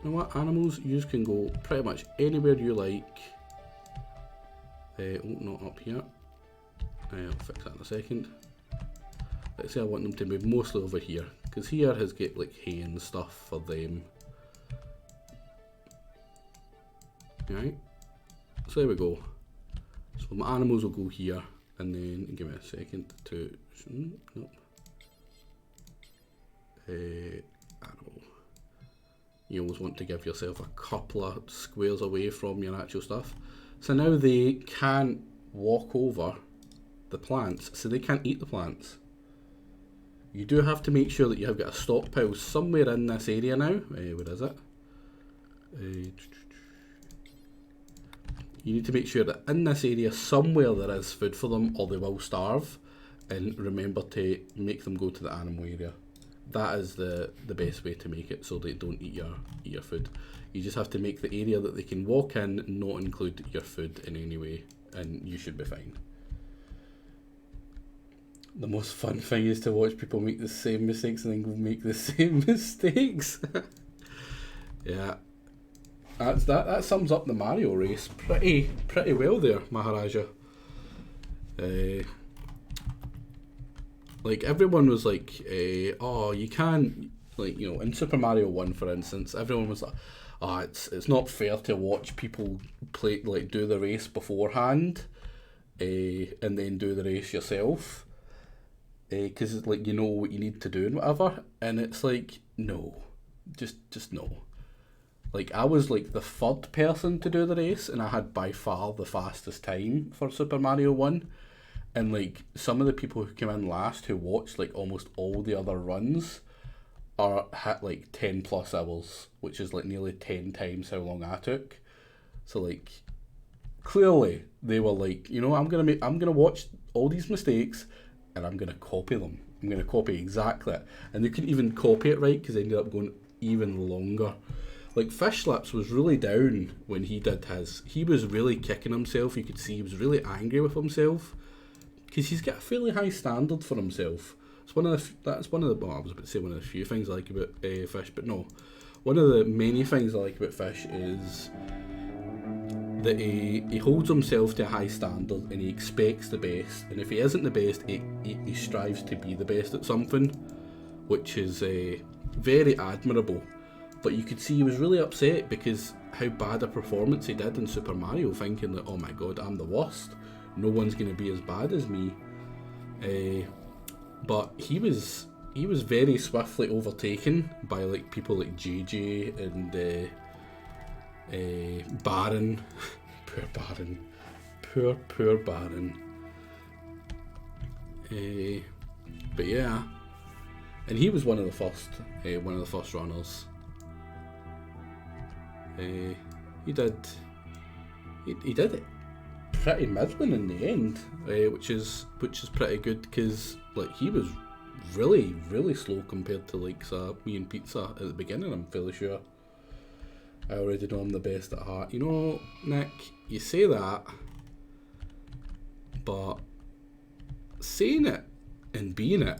you know what, animals, you can go pretty much anywhere you like. Oh, not up here. I'll fix that in a second. Let's say I want them to move mostly over here, because here has got like hay and stuff for them. Right, so there we go. So my animals will go here, and then give me a second to nope. Animal. You always want to give yourself a couple of squares away from your actual stuff. So now they can't walk over the plants, so they can't eat the plants. You do have to make sure that you have got a stockpile somewhere in this area now. Where is it? You need to make sure that in this area somewhere there is food for them, or they will starve. And remember to make them go to the animal area. That is the best way to make it, so they don't eat your food. You just have to make the area that they can walk in not include your food in any way, and you should be fine. The most fun thing is to watch people make the same mistakes and then go make the same mistakes. Yeah, that sums up the Mario race pretty well there, Maharaja. Like everyone was like, oh, you can't, like, you know, in Super Mario 1 for instance, everyone was like, oh, it's not fair to watch people play, like, do the race beforehand, and then do the race yourself, because it's like, you know what you need to do and whatever, and it's like, no, just no. Like, I was like the third person to do the race, and I had by far the fastest time for Super Mario 1. And like some of the people who came in last, who watched like almost all the other runs, are hit like 10 plus hours, which is like nearly 10 times how long I took. So like clearly they were like, you know, I'm gonna watch all these mistakes and I'm gonna copy them. I'm gonna copy exactly it. And they couldn't even copy it right because they ended up going even longer. Like Fish Lips was really down when he did his. He was really kicking himself. You could see he was really angry with himself. Because he's got a fairly high standard for himself. It's well, I was about to say one of the few things I like about Fish, but no. One of the many things I like about Fish is that he holds himself to a high standard and he expects the best. And if he isn't the best, he strives to be the best at something, which is very admirable. But you could see he was really upset because how bad a performance he did in Super Mario, thinking that, oh my god, I'm the worst. No one's going to be as bad as me. But he was very swiftly overtaken by like people like JJ and Baron. Poor Baron. Poor Baron. But yeah. And he was one of the first runners. He did it pretty middling in the end, which is pretty good because like he was really slow compared to like me and Pizza at the beginning. I'm fairly sure. I already know I'm the best at heart. You know, Nick, you say that, but saying it and being it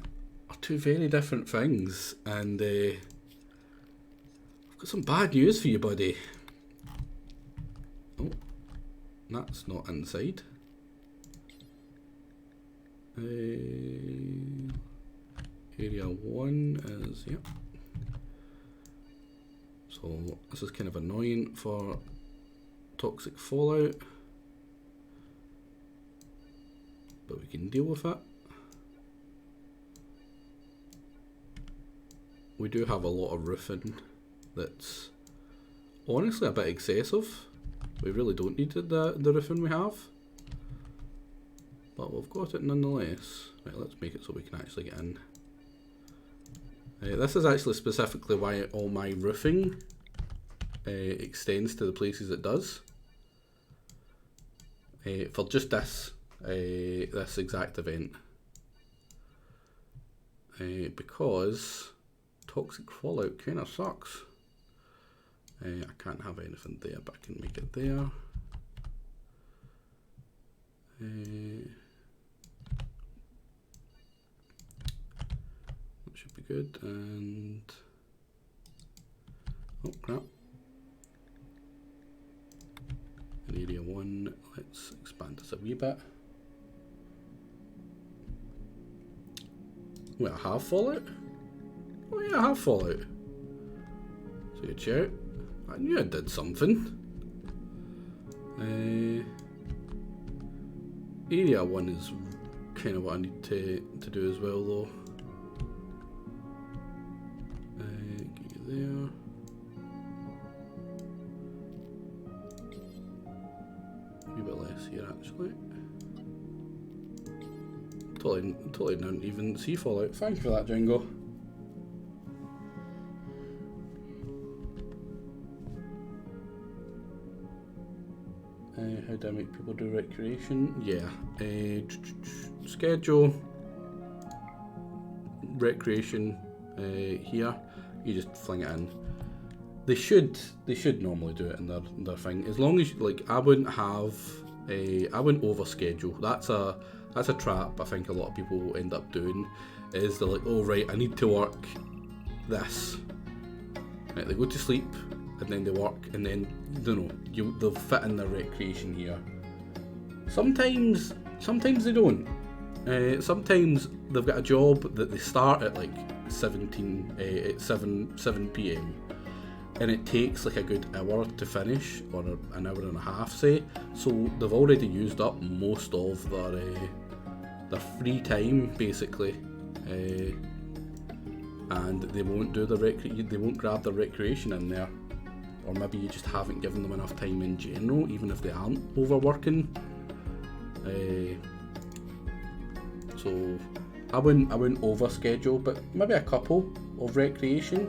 are two very different things. And I've got some bad news for you, buddy. Oh. That's not inside. Area 1 is, yep. So this is kind of annoying for toxic fallout, but we can deal with it. We do have a lot of roofing that's honestly a bit excessive. We really don't need the roofing we have, but we've got it nonetheless. Right, let's make it so we can actually get in. This is actually specifically why all my roofing extends to the places it does. For just this exact event. Because toxic fallout kind of sucks. I can't have anything there, but I can make it there. That should be good. And oh crap! In area 1, let's expand this a wee bit. Wait, I have fallout? Oh yeah, I have fallout. So you check. I knew I did something. Area 1 is kind of what I need to do as well though. Get you there. A wee bit less here actually. Totally didn't even see fallout. Thank you for that, Jingo. How do I make people do recreation? Yeah. Schedule. Recreation. Here. You just fling it in. They should normally do it in their thing. As long as like I wouldn't overschedule. That's a trap I think a lot of people end up doing. Is they're like, oh right, I need to work this. Right, they go to sleep and then they work and then they'll fit in their recreation here. Sometimes they don't. Sometimes they've got a job that they start at like 7 p.m. and it takes like a good hour to finish, or an hour and a half say, so they've already used up most of their free time basically, and they won't do they won't grab the recreation in there, or maybe you just haven't given them enough time in general, even if they aren't overworking. So I wouldn't overschedule, but maybe a couple of recreation.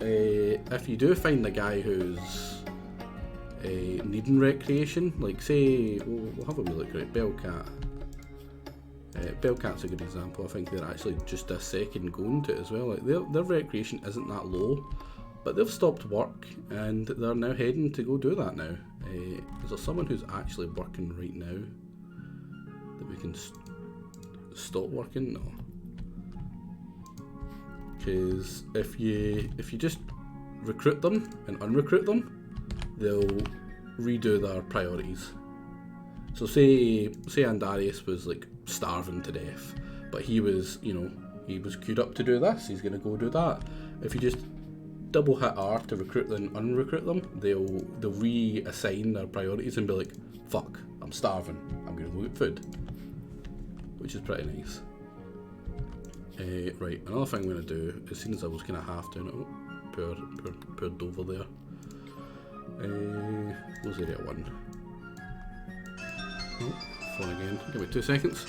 If you do find the guy who's needing recreation, like say, we'll have a wee look at Bellcat. Bellcat's a good example. I think they're actually just a second going to it as well. Like their recreation isn't that low, but they've stopped work and they're now heading to go do that now. Is there someone who's actually working right now that we can stop working? No. Because if you just recruit them and unrecruit them, they'll redo their priorities. So say Andarius was like starving to death, but he was queued up to do this, he's gonna go do that. If you just double hit R to recruit them and unrecruit them, they'll reassign their priorities and be like, fuck, I'm starving, I'm gonna go get food. Which is pretty nice. Right, another thing I'm going to do, as soon as I was kind of half doing it, poor Dover there. Close area 1. Oh, phone again, give me 2 seconds.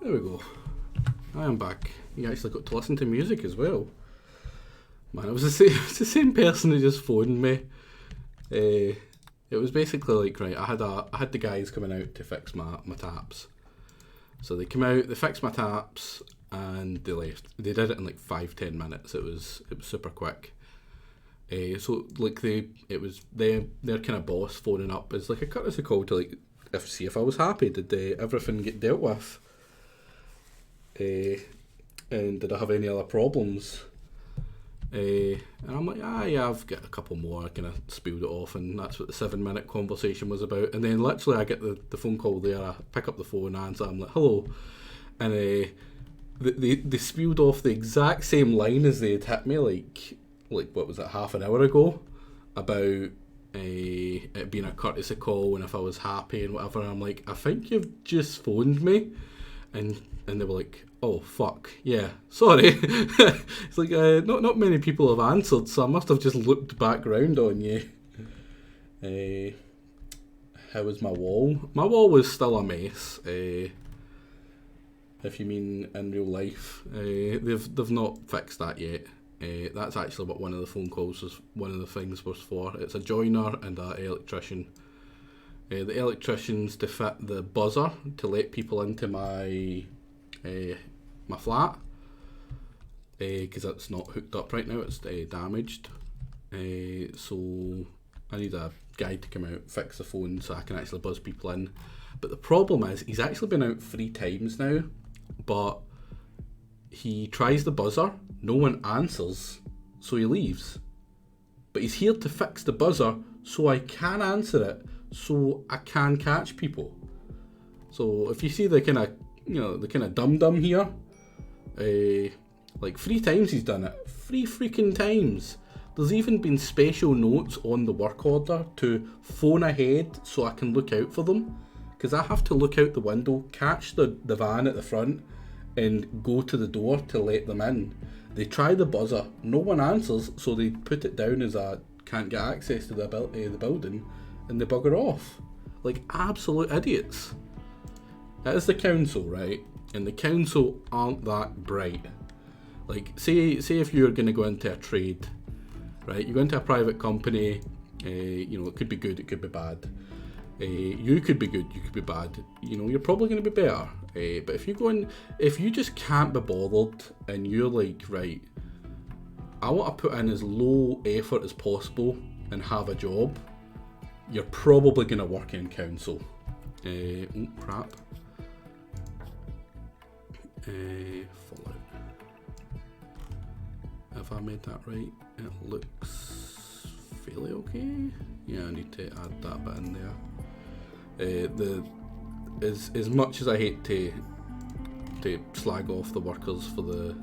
There we go. I am back. You actually got to listen to music as well. Man, it was the same person who just phoned me. It was basically like, right, I had the guys coming out to fix my taps. So they came out, they fixed my taps, and they left. They did it in like 5-10 minutes. It was super quick. So like it was their kind of boss phoning up as like a courtesy call to like see if I was happy. Did everything get dealt with? And did I have any other problems? And I'm like, yeah, I've got a couple more. I kind of spilled it off, and that's what the 7-minute conversation was about. And then literally I get the phone call there, I pick up the phone, answer, I'm like, hello. And they spewed off the exact same line as they had hit me, like what was it, half an hour ago, about it being a courtesy call and if I was happy and whatever. And I'm like, I think you've just phoned me. And they were like, oh fuck, yeah, sorry. It's like, not many people have answered, so I must have just looked back round on you. How was my wall? My wall was still a mess. If you mean in real life, they've not fixed that yet. That's actually what one of the phone calls was, one of the things was for. It's a joiner and an electrician. The electrician's to fit the buzzer to let people into my my flat, because it's not hooked up right now, it's damaged. So I need a guy to come out, fix the phone so I can actually buzz people in. But the problem is, he's actually been out 3 times now, but he tries the buzzer, no one answers, so he leaves. But he's here to fix the buzzer so I can answer it, so I can catch people. So if you see the kind of, you know, the kind of dum-dum here, like 3 times he's done it. 3 freaking times. There's even been special notes on the work order to phone ahead so I can look out for them. Because I have to look out the window, catch the van at the front, and go to the door to let them in. They try the buzzer, no one answers, so they put it down as a can't get access to the building, and they bugger off. Like absolute idiots. That is the council, right? And the council aren't that bright. Like, say if you're going to go into a trade, right? You go into a private company, you know, it could be good, it could be bad. You could be good, you could be bad. You know, you're probably going to be better. But if you just can't be bothered and you're like, right, I want to put in as low effort as possible and have a job, you're probably going to work in council. Oh, crap. Fallout. Have I made that right? It looks fairly okay. Yeah, I need to add that bit in there. As much as I hate to slag off the workers for the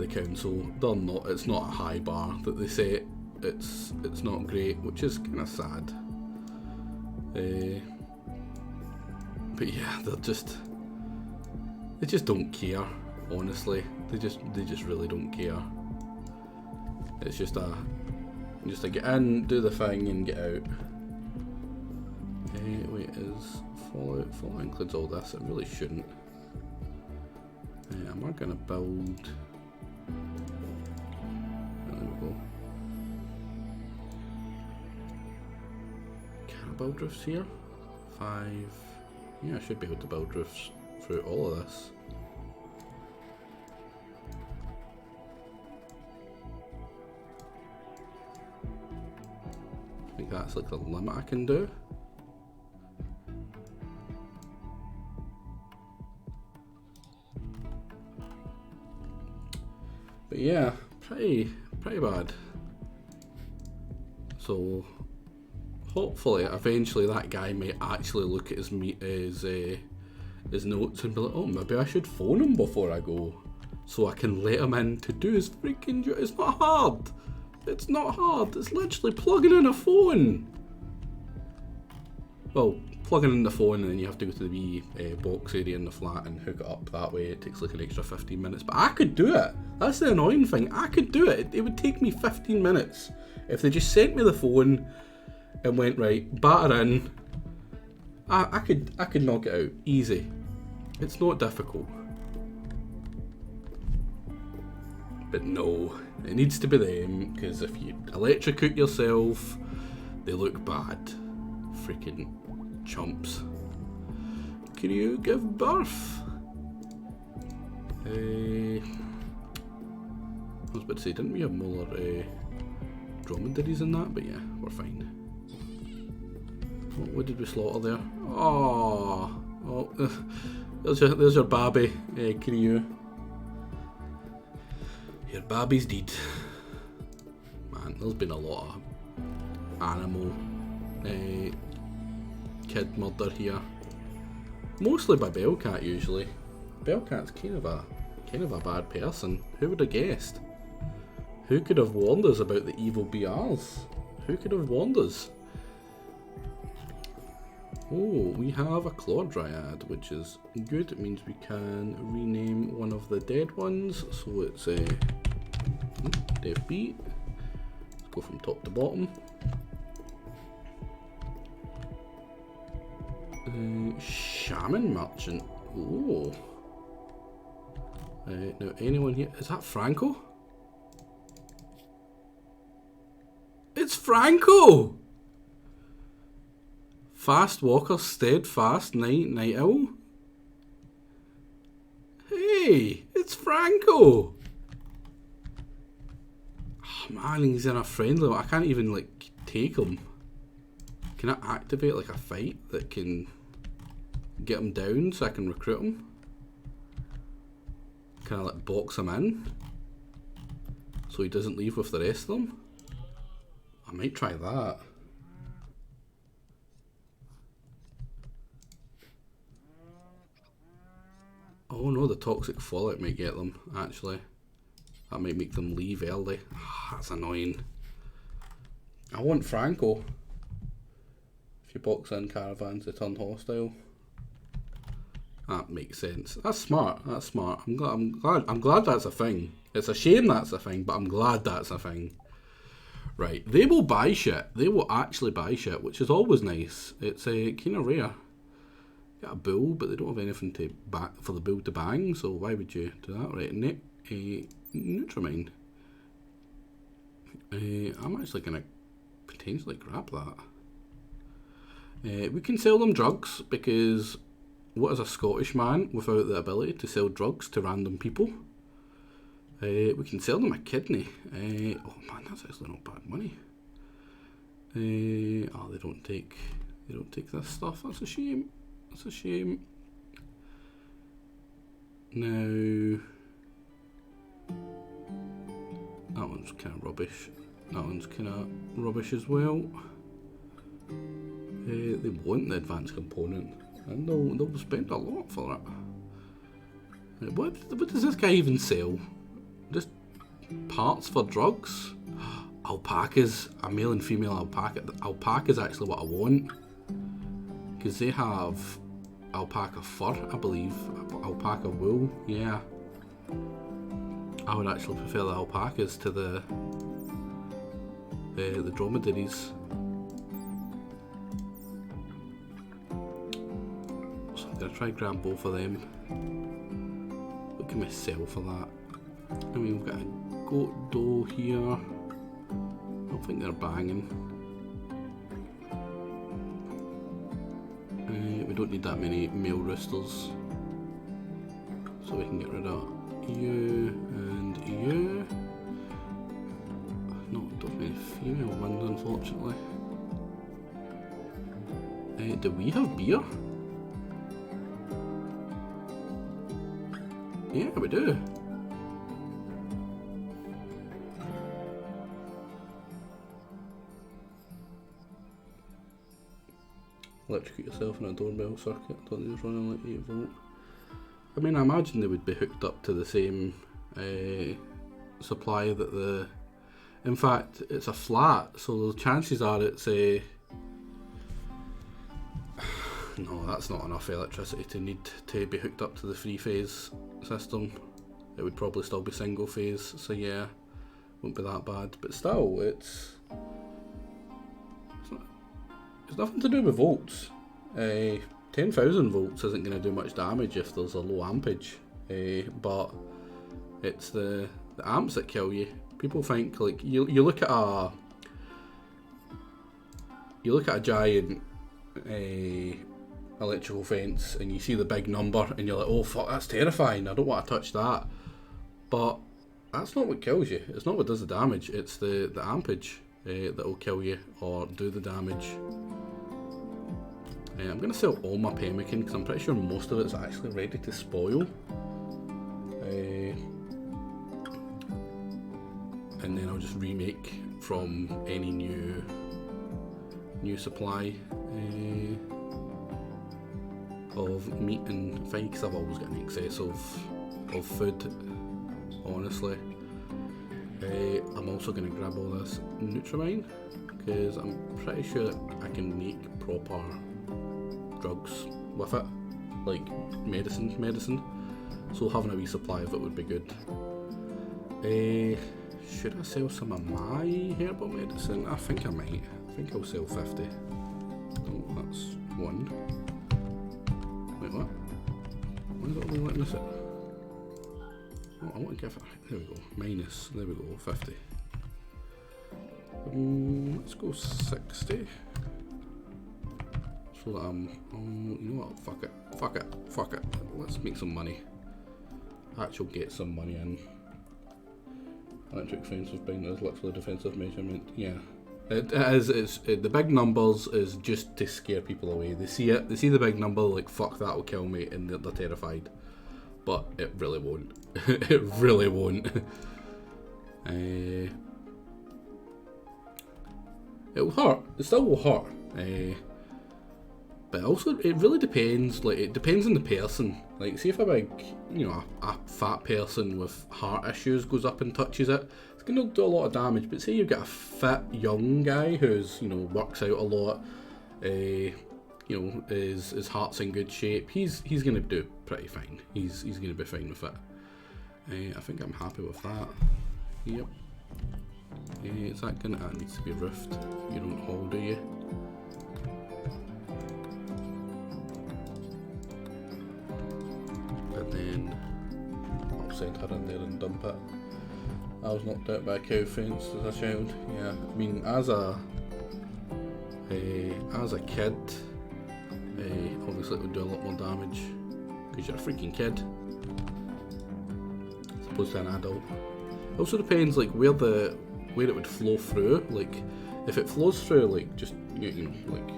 council, they're not. It's not a high bar that they set. It's not great, which is kind of sad. But yeah, they just don't care. Honestly, they just really don't care. It's just a get in, do the thing, and get out. Wait, is Fallout includes all this? It really shouldn't. Am I gonna build? There we go. Can I build roofs here? 5. Yeah, I should be able to build roofs through all of this. I think that's like the limit I can do. But yeah, pretty bad. So hopefully, eventually, that guy might actually look at his notes and be like, oh, maybe I should phone him before I go, so I can let him in to do his freaking job. It's not hard. It's not hard. It's literally plugging in a phone. Well, plugging in the phone, and then you have to go to the wee box area in the flat and hook it up that way. It takes like an extra 15 minutes, but I could do it. That's the annoying thing. I could do it. It would take me 15 minutes if they just sent me the phone and went, right, batter in. I could knock it out easy. It's not difficult. But no, it needs to be them, because if you electrocute yourself, they look bad. Freaking chumps. Can you give birth? I was about to say, didn't we have more dromedaries in that? But yeah, we're fine. What did we slaughter there? Oh, there's your babby, Kiryu. Your babby's dead. Man, there's been a lot of animal kid murder here. Mostly by Bellcat usually. Bellcat's kind of a bad person. Who would have guessed? Who could have warned us about the evil BRs? Who could have warned us? Oh, we have a Claw Dryad, which is good. It means we can rename one of the dead ones. So it's a Dev Beat. Let's go from top to bottom. Shaman Merchant. Oh. Now anyone here? Is that Franco? Franco! Fast walker, steadfast, night owl. Hey, it's Franco! Oh man, he's in a friendly one. I can't even like take him. Can I activate like a fight that can get him down so I can recruit him? Can I like box him in so he doesn't leave with the rest of them? I might try that. Oh no, the toxic fallout might get them, actually. That might make them leave early. That's annoying. I want Franco. If you box in caravans, they turn hostile. That makes sense. That's smart. That's smart. I'm glad that's a thing. It's a shame that's a thing, but I'm glad that's a thing. Right, they will buy shit. They will actually buy shit, which is always nice. It's kind of rare. Got a bull, but they don't have anything to for the bull to bang. So why would you do that? Right, Nutrimine. I'm actually gonna potentially grab that. We can sell them drugs because what is a Scottish man without the ability to sell drugs to random people? We can sell them a kidney. Oh man, that's actually not bad money. Oh, they don't take this stuff. That's a shame. That's a shame. Now that one's kind of rubbish. That one's kind of rubbish as well. They want the advanced component, and they'll spend a lot for it. What does this guy even sell? Just parts for drugs? Alpacas, a male and female alpaca. Alpaca is actually what I want, because they have alpaca fur, I believe. Alpaca wool, yeah. I would actually prefer the alpacas to the dromedaries. So I'm gonna try and grab both of them. What can we sell for that? I mean, we've got a goat doe here. I don't think they're banging. We don't need that many male roosters, so we can get rid of you and you. No, don't have any female ones, unfortunately. Do we have beer? Yeah, we do. Electrocute yourself in a doorbell circuit. Don't think it's running like 8 volt. I mean, I imagine they would be hooked up to the same supply that the... In fact, it's a flat, so the chances are it's a... No, that's not enough electricity to need to be hooked up to the 3-phase system. It would probably still be single phase, so yeah, won't be that bad. But still, it's nothing to do with volts. 10,000 volts isn't going to do much damage if there's a low ampage, but it's the amps that kill you. People think like you look at a giant electrical fence and you see the big number and you're like, oh fuck, that's terrifying, I don't want to touch that. But that's not what kills you. It's not what does the damage. It's the ampage that will kill you or do the damage. I'm going to sell all my pemmican because I'm pretty sure most of it's actually ready to spoil. And then I'll just remake from any new supply of meat and fine, because I've always got an excess of food, honestly. I'm also going to grab all this Nutrimine because I'm pretty sure I can make proper drugs with it, like medicine. So having a wee supply of it would be good. Should I sell some of my herbal medicine? I think I might. I think I'll sell 50. Oh, that's one. Wait, what? Why is it only letting us it? Oh, I want to give it. There we go. Minus. There we go. 50. Let's go 60. So that you know what? Fuck it. Let's make some money. Actually, get some money in. Electric offensive bind is literally defensive measurement. Yeah, it is. The big numbers is just to scare people away. They see it. They see the big number, like fuck, that will kill me, and they're terrified. But it really won't. It really won't. It will hurt. It still will hurt. But also, it really depends. Like, it depends on the person. Like, see if a big, you know, a fat person with heart issues goes up and touches it, it's going to do a lot of damage. But say you've got a fit young guy who's, you know, works out a lot, you know, his heart's in good shape. He's going to do pretty fine. He's going to be fine with it. I think I'm happy with that. Yep. Is that gonna? That needs to be roofed. You don't hold, do you? And then I'll send her in there and dump it. I was knocked out by a cow fence as a child. Yeah, I mean, as a kid, obviously it would do a lot more damage because you're a freaking kid, as opposed to an adult. It also depends, like, where it would flow through. Like, if it flows through, like, just, you know, like,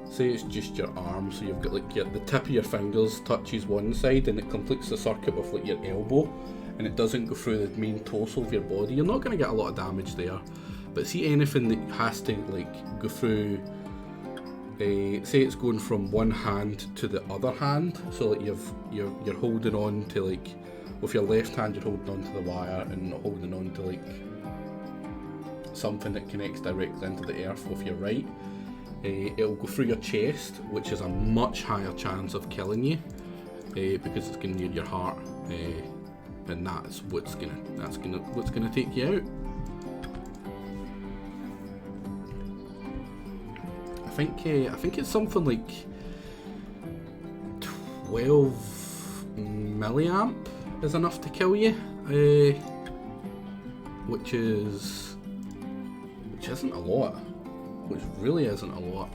say it's just your arm, so you've got, like, the tip of your fingers touches one side and it completes the circuit with, like, your elbow, and it doesn't go through the main torso of your body, you're not going to get a lot of damage there. But see anything that has to, like, go through, say it's going from one hand to the other hand, so, like, you're holding on to, like, with your left hand you're holding on to the wire and not holding on to, like, something that connects directly into the earth with your right, it'll go through your chest, which is a much higher chance of killing you, because it's going to need your heart, and that's what's gonna take you out. I think it's something like 12 milliamp is enough to kill you, which isn't a lot, which really isn't a lot.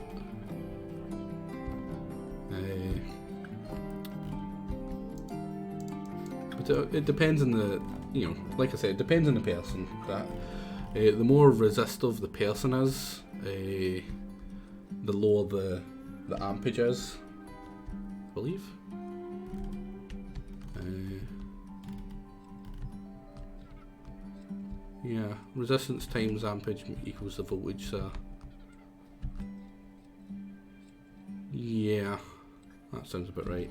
But it depends on the, you know, like I said, it depends on the person. That the more resistive the person is, the lower the ampage is, I believe. Yeah, resistance times ampage equals the voltage, so yeah, that sounds about right.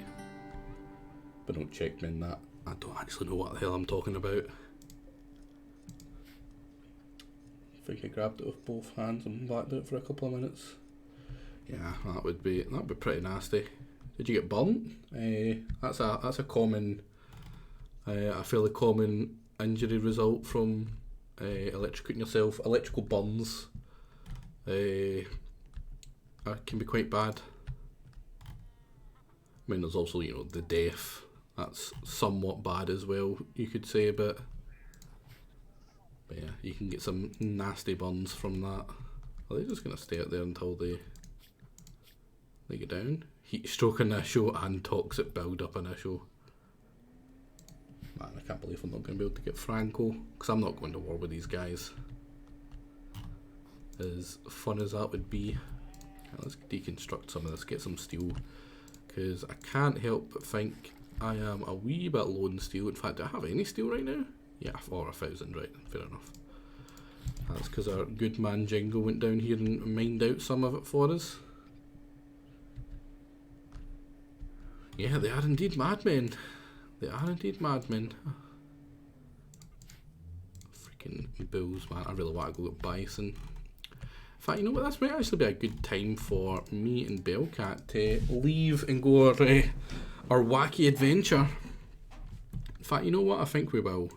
But don't check me in that. I don't actually know what the hell I'm talking about. I think I grabbed it with both hands and backed it for a couple of minutes. Yeah, that would be pretty nasty. Did you get burnt? That's a common, a fairly common injury result from electrocuting yourself. Electrical burns can be quite bad. I mean, there's also, you know, the death. That's somewhat bad as well, you could say, but yeah, you can get some nasty burns from that. Are they just going to stay out there until they get down? Heat stroke initial and toxic build up initial. Man, I can't believe I'm not going to be able to get Franco, because I'm not going to war with these guys. As fun as that would be. Let's deconstruct some of this, get some steel, because I can't help but think I am a wee bit low in steel. In fact, do I have any steel right now? Yeah, 1,000, right, fair enough. That's because our good man Jingo went down here and mined out some of it for us. Yeah, they are indeed madmen. They are indeed madmen. Freaking bulls, man. I really want to go get bison. In fact, you know what? This might actually be a good time for me and Bellcat to leave and go our wacky adventure. In fact, you know what? I think we will.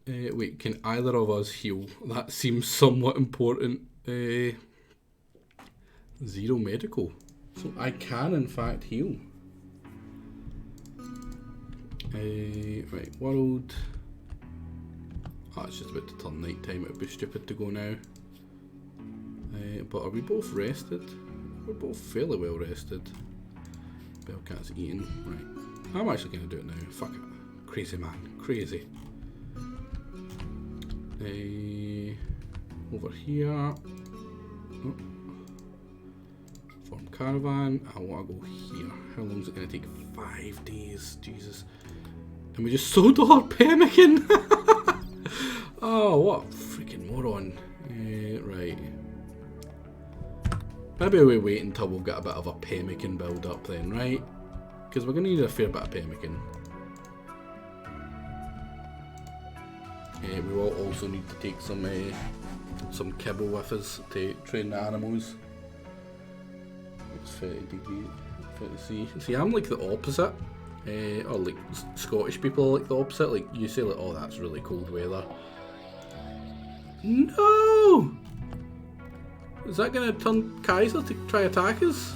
Wait, can either of us heal? That seems somewhat important. 0 medical. So I can, in fact, heal. Right, world. Oh, it's just about to turn night time. It would be stupid to go now. But are we both rested? We're both fairly well rested. Bellcat's eating. Right. I'm actually going to do it now. Fuck it. Crazy man. Crazy. Over here. Oh. Form caravan. I want to go here. How long is it going to take? 5 days. Jesus. And we just sold all our pemmican. Oh, what a freaking moron. Right. Maybe we wait until we've got a bit of a pemmican build up then, right? Because we're going to need a fair bit of pemmican. We will also need to take some kibble with us to train the animals. It's 30 degrees. 30 C. See, I'm like the opposite. Or like Scottish people are like the opposite. Like you say, like, oh, that's really cold weather. No! Is that going to turn Kaiser to try attack us?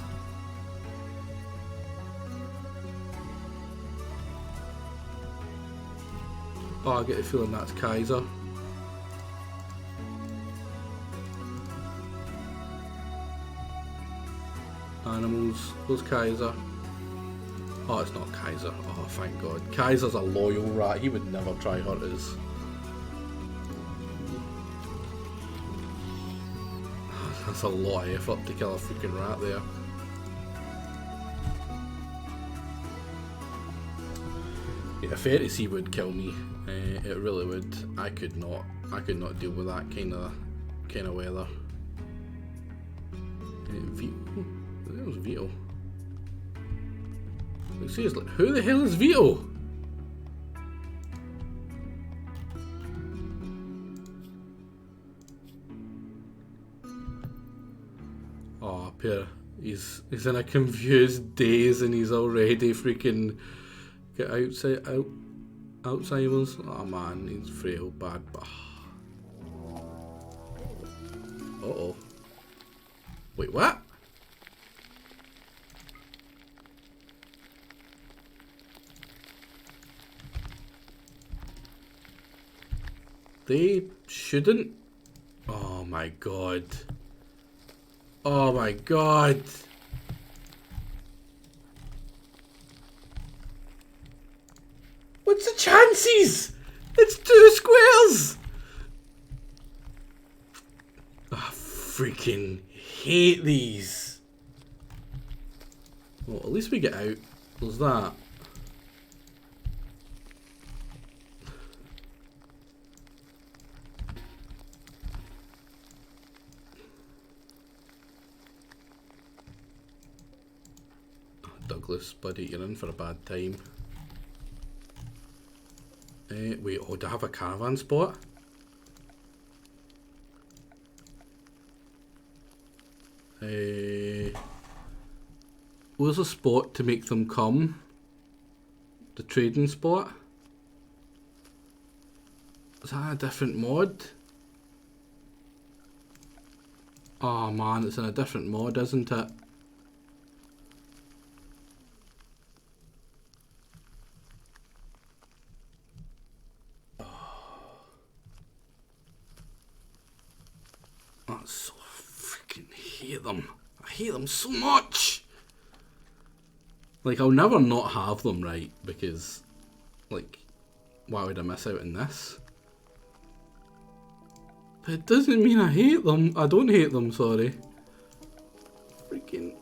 Oh, I get the feeling that's Kaiser. Animals, where's Kaiser? Oh, it's not Kaiser. Oh, thank God. Kaiser's a loyal rat. He would never try hurt us. That's a lot of effort to kill a freaking rat there. Yeah, 30 C would kill me. It really would. I could not deal with that kind of weather. Vito. That was Vito. Like, seriously, who the hell is Vito? Oh, Pierre, he's in a confused daze and he's already freaking got Alzheimer's. Oh man, he's frail bad. Uh-oh. Wait, what? They shouldn't. Oh my God. Oh my God. What's the chances? It's 2 squares. I freaking hate these. Well, at least we get out. There's that. Douglas, buddy, you're in for a bad time. Wait, oh, do I have a caravan spot? Where's a spot to make them come? The trading spot? Is that a different mod? Oh man, it's in a different mod, isn't it? That's so freaking hate them. I hate them so much. Like, I'll never not have them, right? Because, like, why would I miss out on this? But it doesn't mean I hate them. I don't hate them, sorry. Freaking.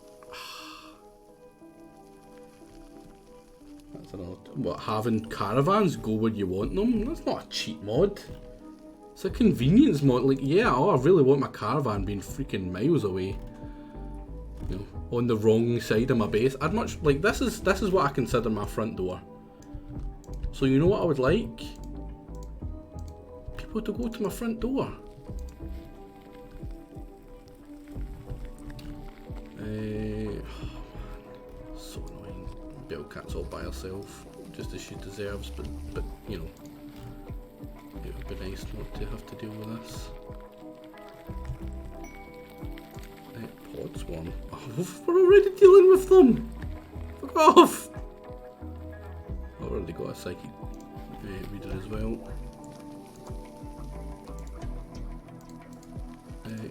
That's another. What, having caravans go where you want them? That's not a cheat mod. It's a convenience mod. Like, yeah, oh, I really want my caravan being freaking miles away. You know, on the wrong side of my base. I'd much like this is what I consider my front door. So you know what I would like? People to go to my front door. Oh man, so annoying. Bellcat's all by herself, just as she deserves. But you know, it would be nice not to have to deal with this. Pod swarm. Oh, we're already dealing with them. Fuck off. I've already got a psychic reader as well.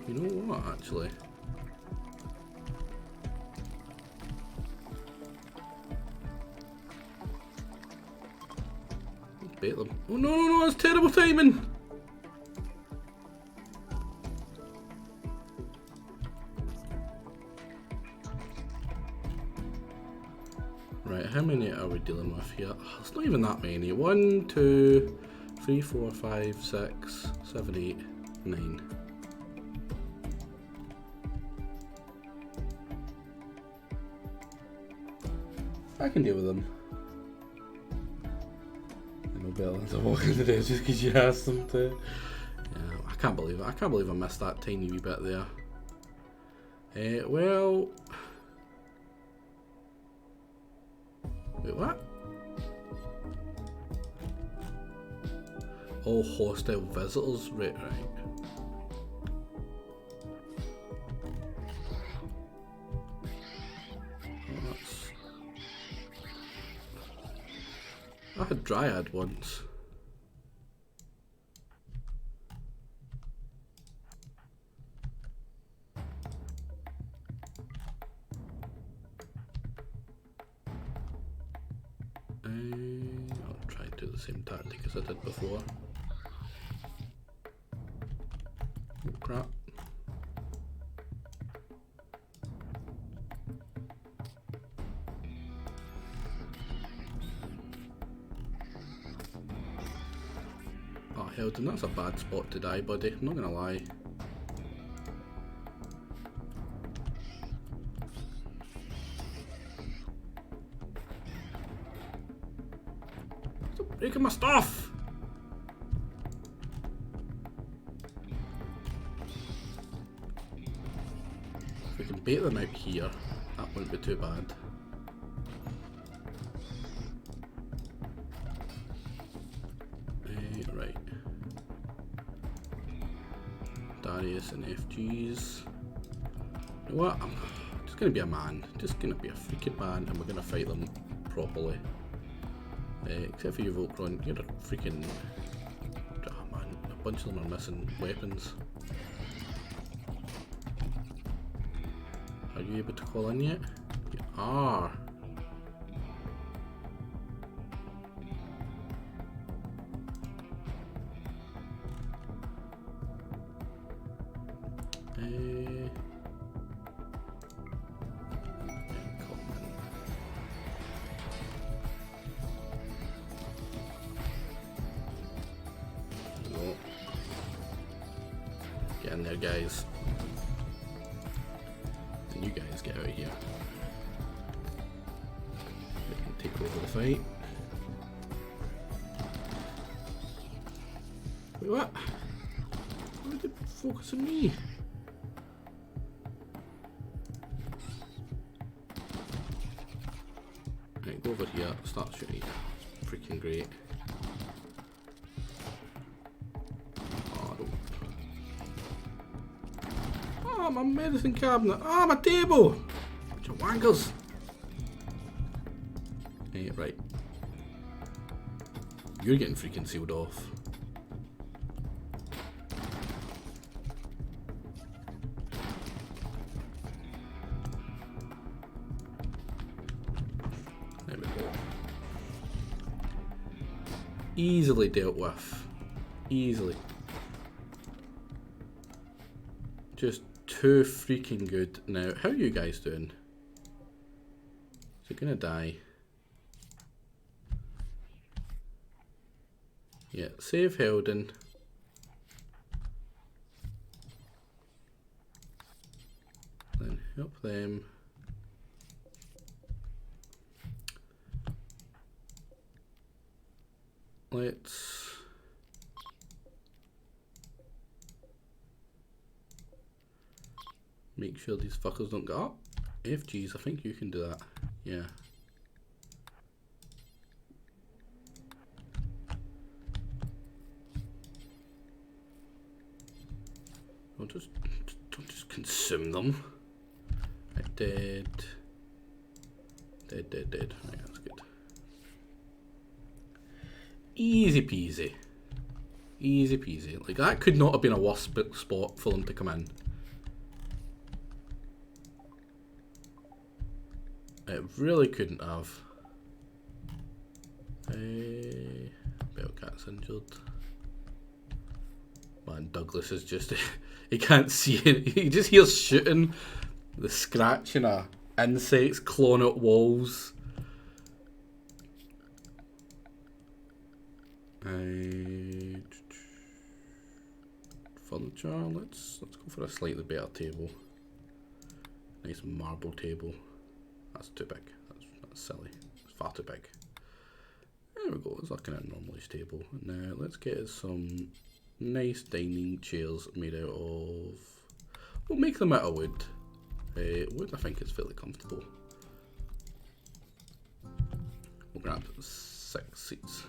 You know what, actually? Let's bait them. Oh no, no, no, that's terrible timing! Right, how many are we dealing with here? Oh, it's not even that many. 1, 2, 3, 4, 5, 6, 7, 8, 9. I can deal with them. No better than to walk into there just because you asked them to. Yeah, I can't believe it. I can't believe I missed that tiny wee bit there. Well... Wait, what? All hostile visitors? Right, right. I had Dryad once. I'll try to do the same tactic as I did before. Oh crap. Oh Heldon, that's a bad spot to die, buddy. I'm not gonna lie. Stop breaking my stuff! If we can bait them out here, that wouldn't be too bad. Right. Darius and FGs. You know what? I'm just gonna be a man. Just gonna be a freaking man, and we're gonna fight them properly. Except for you, Voltron, you're a freaking... Oh man, a bunch of them are missing weapons. Are you able to call in yet? You are. Get in there, guys. And you guys get out of here. We can take over the fight. Wait, what? Why did it focus on me? Right, go over here, start shooting. Freaking great. Oh, my medicine cabinet. Oh, my table. Bunch of wankers. Hey, right. You're getting freaking sealed off. There we go. Easily dealt with. Easily. Just too freaking good. Now, how are you guys doing? Is it gonna die? Yeah, save Heldon. Then help them. Let's... make sure these fuckers don't get up. FGs, I think you can do that. Yeah. Don't just consume them. Right, dead. Dead. Right, that's good. Easy peasy. Easy peasy. Like, that could not have been a worse spot for them to come in. It really couldn't have. Bellcat's injured. Man, Douglas is just... he can't see it. He just hears shooting. The scratching of insects clawing at walls. Furniture. Let's go for a slightly better table. Nice marble table. That's too big. That's silly. It's far too big. There we go. It's like a normalish table. Now let's get some nice dining chairs made out of. We'll make them out of wood. Wood, I think, is fairly comfortable. We'll grab 6 seats.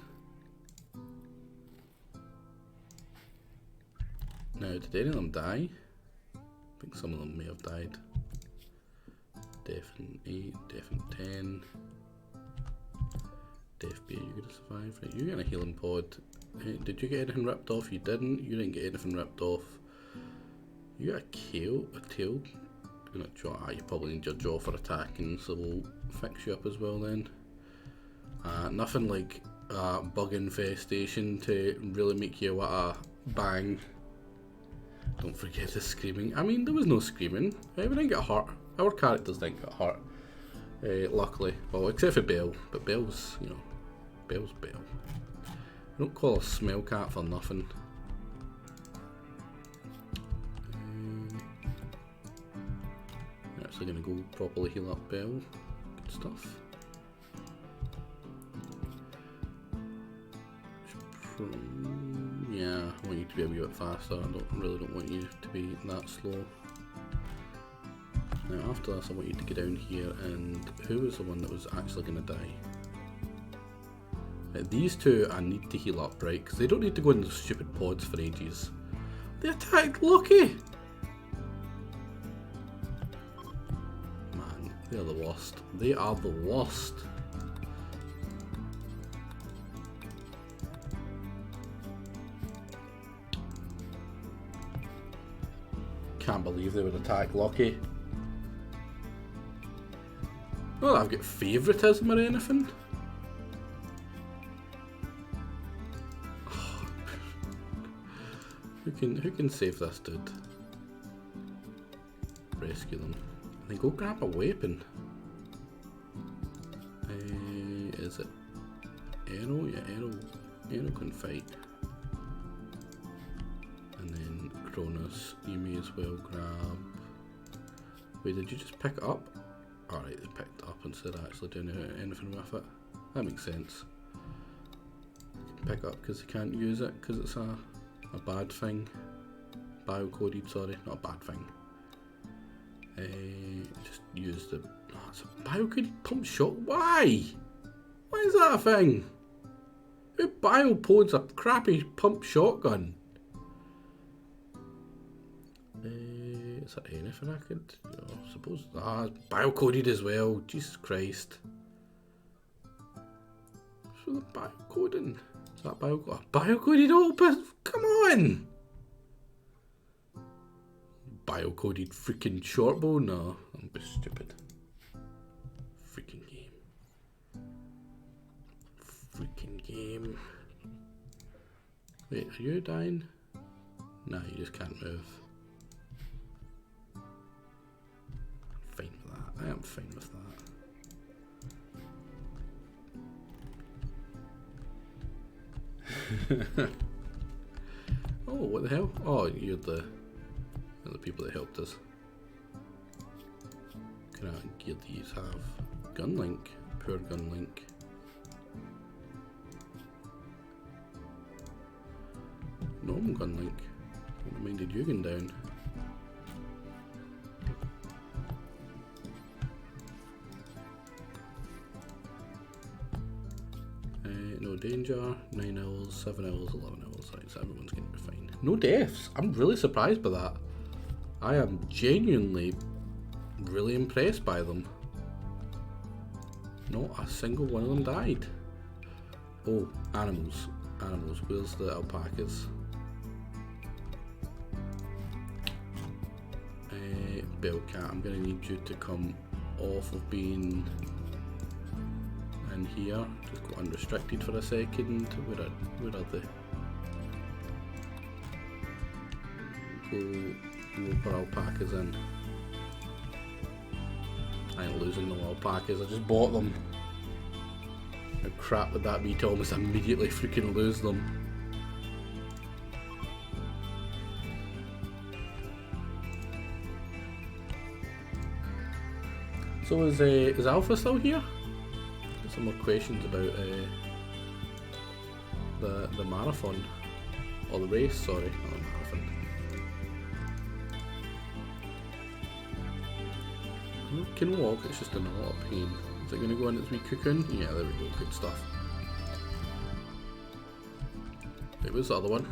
Now, did any of them die? I think some of them may have died. Death in 8, death in 10. Death B, are you going to survive? Right, you get a healing pod. Did you get anything ripped off? You didn't. You didn't get anything ripped off. You got a tail. Jaw. You probably need your jaw for attacking, so we'll fix you up as well then. Nothing like bug infestation to really make you want to bang. Don't forget the screaming. I mean, there was no screaming. We didn't get hurt. Our characters didn't get hurt. Luckily. Well, except for Belle. But Belle's, you know, Belle's Belle. We don't call her Smell Cat for nothing. Actually going to go properly heal up Belle. Good stuff. Yeah, I want you to be a wee bit faster. I really don't want you to be that slow. Now after this I want you to get down here, and who was the one that was actually going to die? These two I need to heal up, right? Because they don't need to go in those stupid pods for ages. They attacked Lucky! Man, they are the worst. They are the worst. Can't believe they would attack Lucky. Well, I've got favouritism or anything. Oh. Who can save this dude? Rescue them. And then go grab a weapon. Is it Arrow? Yeah, Arrow can fight. And then Cronus, you may as well grab... Wait, did you just pick it up? Alright, they picked it up instead of actually doing anything with it. That makes sense. Pick it up because they can't use it because it's a bad thing. Bio-coded, sorry, not a bad thing. Just use the... Oh, it's a bio-coded pump shot. Why? Why is that a thing? Who bio-pods a crappy pump shotgun? Is there anything I could, I suppose, it's bio-coded as well, Jesus Christ. So the bio-coding, is that bio-coded opus? Come on! Bio-coded freaking shortbow? No, I'm a bit stupid. Freaking game. Freaking game. Wait, are you dying? Nah, you just can't move. Fine with that. I am fine with that. Oh, what the hell? Oh, you're the people that helped us. Can I gear these have? Gun link. Poor gun link. Normal gun link. What minded you going down? No danger, 9 hours, 7 hours, 11 hours, right, so everyone's going to be fine. No deaths, I'm really surprised by that. I am genuinely really impressed by them. Not a single one of them died. Oh, animals, where's the alpacas? Bellcat, I'm going to need you to come off of being in here. Just go unrestricted for a second. Where are they? Go put alpacas in. I ain't losing no alpacas, I just bought them. How crap would that be to almost immediately freaking lose them? So is Alpha still here? Got some more questions about the marathon, or the race, sorry, not the marathon. It can walk, it's just in a lot of pain. Is it going to go in its wee cocoon? Yeah, there we go, good stuff. Wait, where's the other one?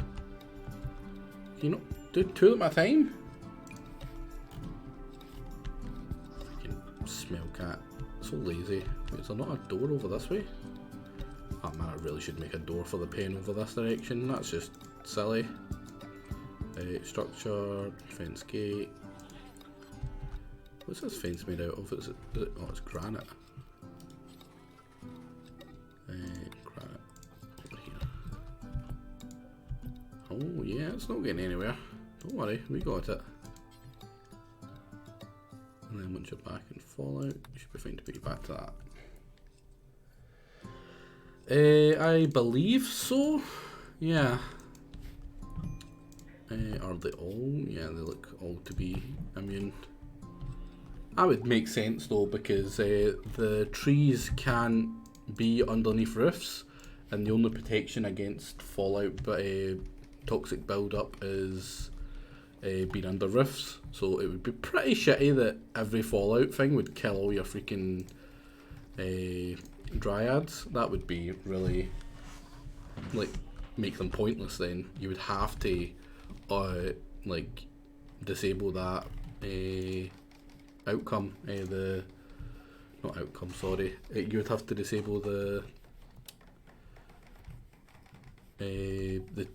Can you not do two at a time? Freaking smell cat, so lazy. Wait, is there not a door over this way? Oh man, I really should make a door for the pen over this direction, that's just silly. Structure, fence gate. What's this fence made out of? Is it, oh, it's granite. Granite over here. Oh yeah, it's not getting anywhere. Don't worry, we got it. And then once you're back in Fallout, you should be fine to put you back to that. I believe so. Yeah. Are they all? Yeah, they look all to be immune. That would make sense though, because the trees can't be underneath roofs, and the only protection against fallout toxic build-up is being under roofs. So it would be pretty shitty that every fallout thing would kill all your freaking dryads. That would be really, like, make them pointless then. You would have to like disable that outcome, not outcome, sorry. You would have to disable the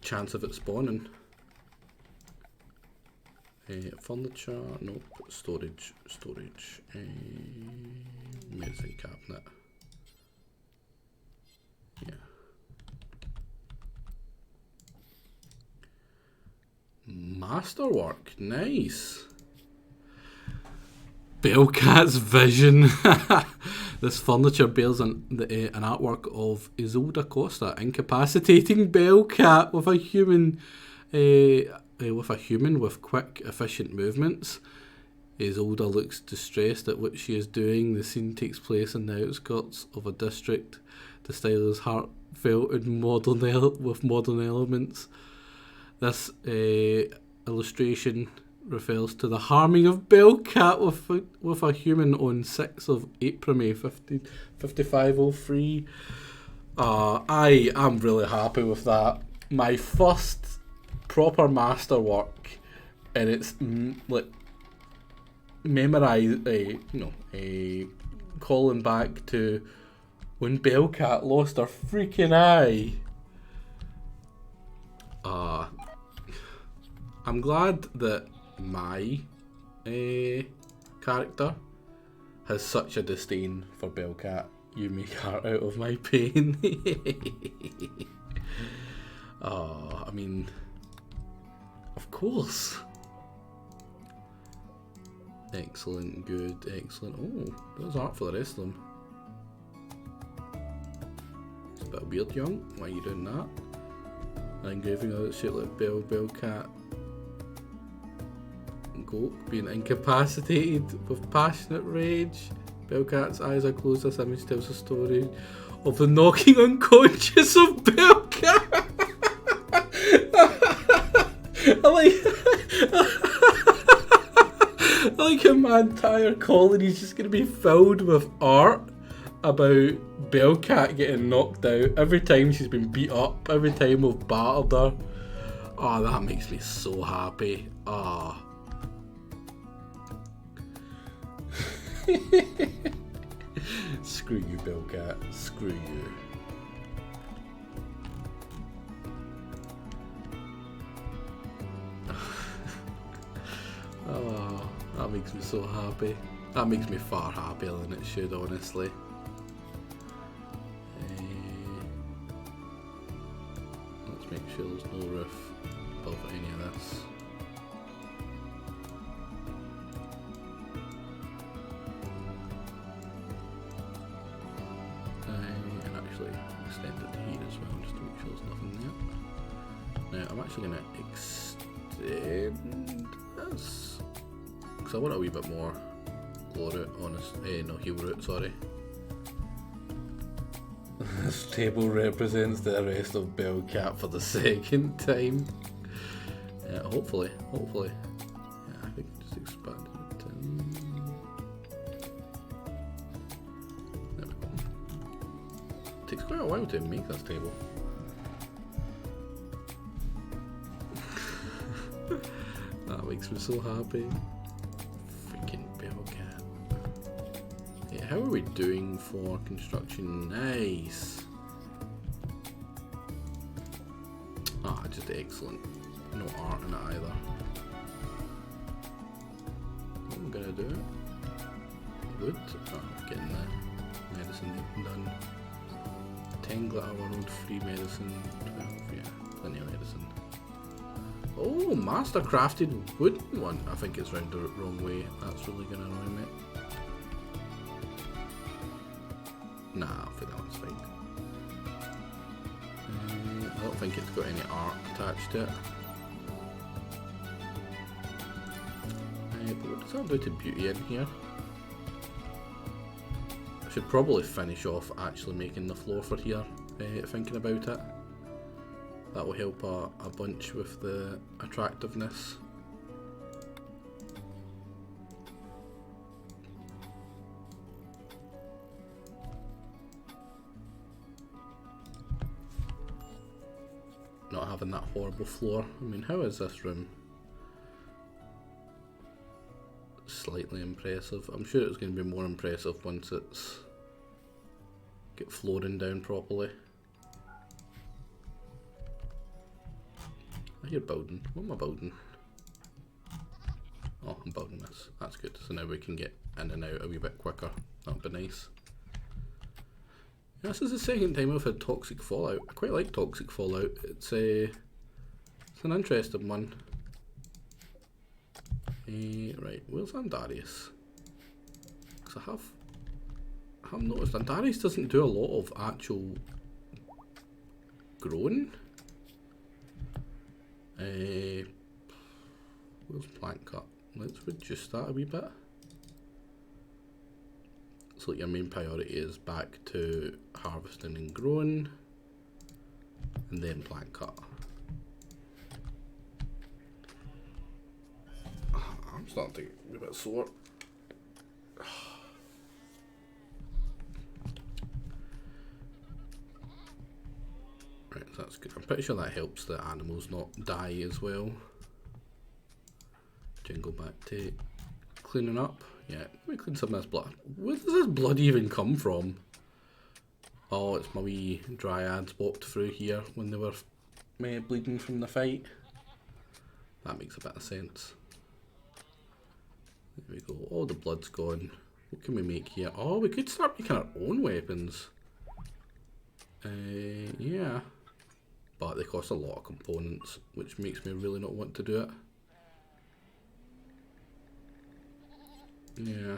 chance of it spawning. Furniture, nope. Storage, medicine cabinet. Yeah. Masterwork, nice. Bellcat's vision. This furniture bears an artwork of Isolde Costa incapacitating Bellcat with a human with quick, efficient movements. Isolde looks distressed at what she is doing. The scene takes place in the outskirts of a district. The style is heartfelt and with modern elements. This illustration refers to the harming of Bellcat with a human on 6th of April, 5503. I am really happy with that. My first proper masterwork, and it's like memorized, calling back to when Bellcat lost her freaking eye. I'm glad that my character has such a disdain for Bellcat. You make art out of my pain. I mean, of course. Excellent, good, excellent. Oh, there's art for the rest of them. It's a bit weird, young. Why are you doing that? An engraving of that shit like Bellcat. Goat being incapacitated with passionate rage. Bellcat's eyes are closed. This image tells a story of the knocking unconscious of Bellcat. I like how my entire colony is just going to be filled with art about Bellcat getting knocked out every time she's been beat up, every time we've battered her. Oh, that makes me so happy. Oh. Screw you, Bellcat. Screw you. Oh, that makes me so happy. That makes me far happier than it should, honestly. to make sure there's no roof above any of this. And actually extend it to here as well, just to make sure there's nothing there. Now I'm actually going to extend this, because I want a wee bit more glow route, no heel route, sorry. This table represents the arrest of Bellcat for the second time. Hopefully. Yeah, I think just expand it. There we go. Takes quite a while to make this table. That makes me so happy. Freaking Bellcat. Yeah, how are we doing for construction? Nice. Ah, just excellent. No art in it either. I'm gonna do it. Wood. Oh, getting the medicine done. 10 glitter world, free medicine. 12, yeah, plenty of medicine. Oh, master crafted wooden one. I think it's round the wrong way. That's really gonna annoy me. Nah, I think that one's fine. I don't think it's got any art attached to it. But what does that do to beauty in here? I should probably finish off actually making the floor for here, thinking about it. That will help a bunch with the attractiveness. Not having that horrible floor. I mean, how is this room? Slightly impressive. I'm sure it's going to be more impressive once it's get flooring down properly. I hear building. What am I building? Oh, I'm building this. That's good. So now we can get in and out a wee bit quicker. That'd be nice. This is the second time I've had Toxic Fallout. I quite like Toxic Fallout. It's an interesting one. Right, where's Andarius? Because I have noticed Andarius doesn't do a lot of actual growing. Where's plant cut? Let's reduce that a wee bit. So your main priority is back to harvesting and growing, and then plant cut. I'm starting to get a bit sore. Right, so that's good. I'm pretty sure that helps the animals not die as well. Jingle back to cleaning up. Yeah, let me clean some of this blood. Where does this blood even come from? Oh, it's my wee dryads walked through here when they were bleeding from the fight. That makes a bit of sense. There we go. All the blood's gone. What can we make here? Oh, we could start making our own weapons. Yeah. But they cost a lot of components, which makes me really not want to do it. Yeah.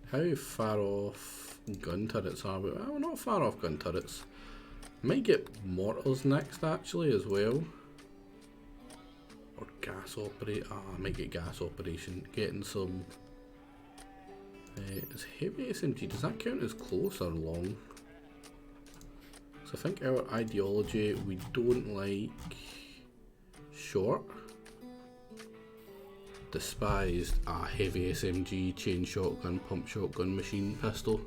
How far off gun turrets are we? Well, we're not far off gun turrets. Might get mortars next actually as well. Or gas operate. I might get gas operation. Getting some. Is heavy SMG, does that count as close or long? So I think our ideology, we don't like short. Despised a heavy SMG, chain shotgun, pump shotgun, machine pistol.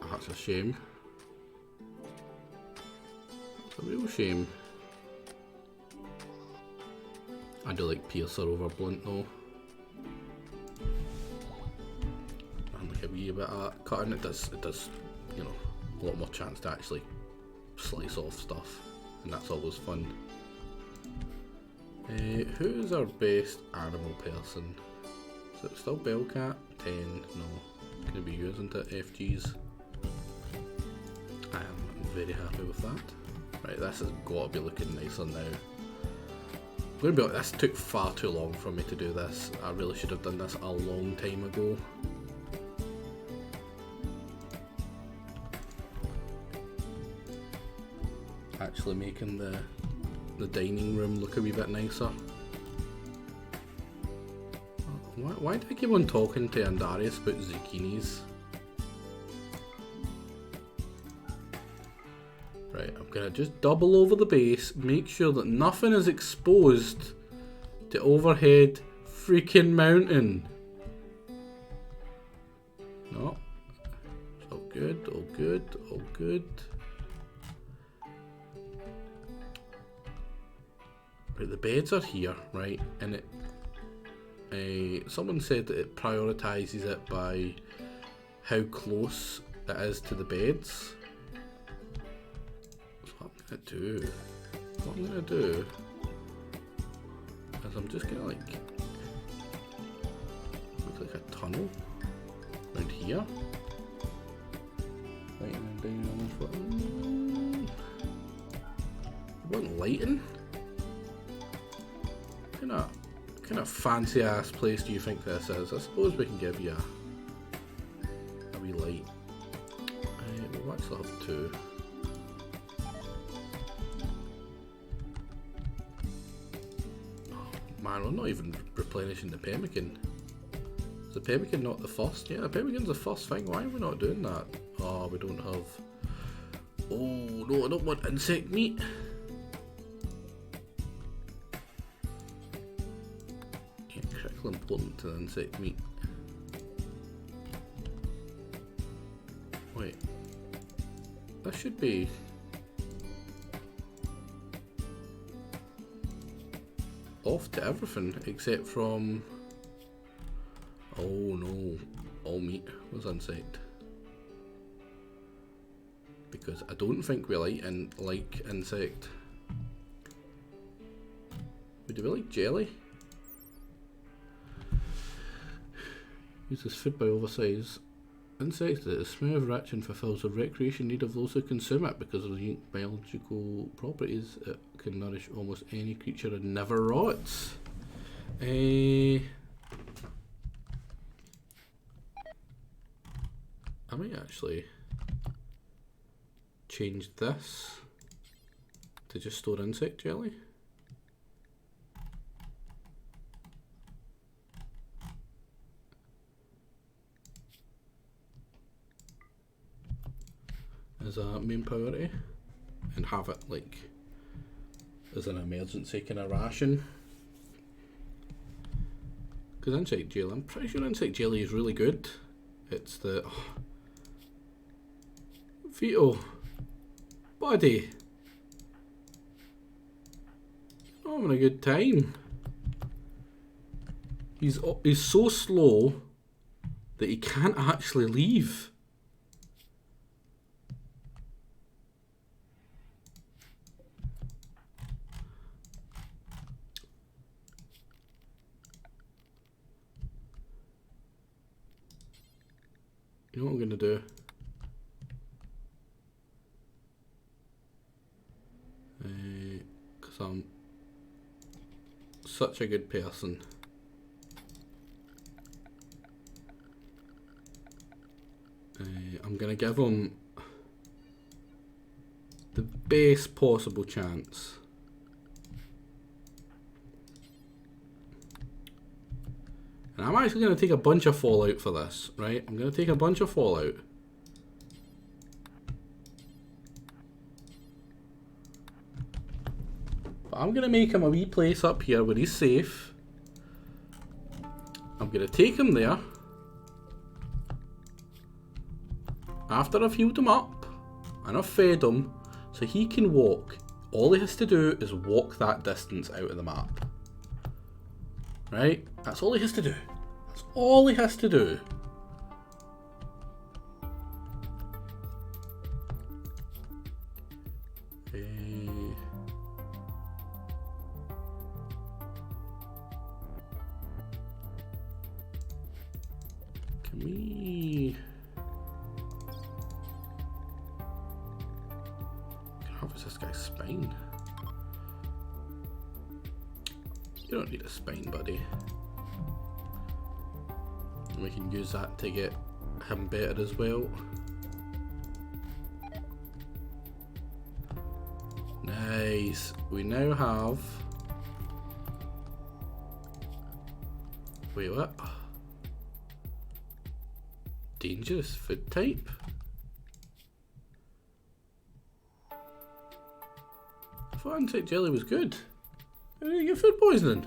That's a shame. It's a real shame. I do like piercer over blunt though. And like a wee bit of cutting, it does, you know, a lot more chance to actually slice off stuff. And that's always fun. Who's our best animal person? Is it still Bellcat? 10? No. Gonna be using it, FGs. I am very happy with that. Right, this has got to be looking nicer now. I'm gonna be honest, this took far too long for me to do this. I really should have done this a long time ago. Actually making the dining room look a wee bit nicer. Why do I keep on talking to Andarius about zucchinis? Right, I'm gonna just double over the base, make sure that nothing is exposed to overhead freaking mountain. No. It's all good, all good, all good. Right, the beds are here, right, and it someone said that it prioritises it by how close it is to the beds. So what I'm gonna do is I'm just gonna like look like a tunnel around here. Lighting down almost. What lighting? Kind of fancy ass place do you think this is? I suppose we can give you a wee light. We'll actually have two. Oh, man, we're not even replenishing the pemmican. Is the pemmican not the first? Yeah, the pemmican's the first thing. Why are we not doing that? Oh, we don't have... Oh, no, I don't want insect meat. Important to the insect meat. Wait, that should be off to everything except from, oh no, all meat was insect, because I don't think we like insect. Do we like jelly? Uses food by oversize insects that is smooth, rich and fulfills the recreation need of those who consume it. Because of the unique biological properties, it can nourish almost any creature and never rots. I might actually change this to just store insect jelly. As a main priority, and have it like as an emergency kind of ration. Because insect jelly, I'm pretty sure insect jelly is really good. It's the Vito, buddy, I'm having a good time. He's so slow that he can't actually leave. You know what I'm gonna do? Because I'm such a good person. I'm gonna give him the best possible chance. And I'm actually going to take a bunch of fallout for this, right? I'm going to take a bunch of fallout. But I'm going to make him a wee place up here where he's safe. I'm going to take him there. After I've healed him up and I've fed him so he can walk. All he has to do is walk that distance out of the map. Right? That's all he has to do. That's all he has to do. Can we... What's this guy's spine? You don't need a spine, buddy. We can use that to get him better as well. Nice. We now have... Wait, what? Dangerous food type? I thought insect jelly was good. How did you get food poisoning?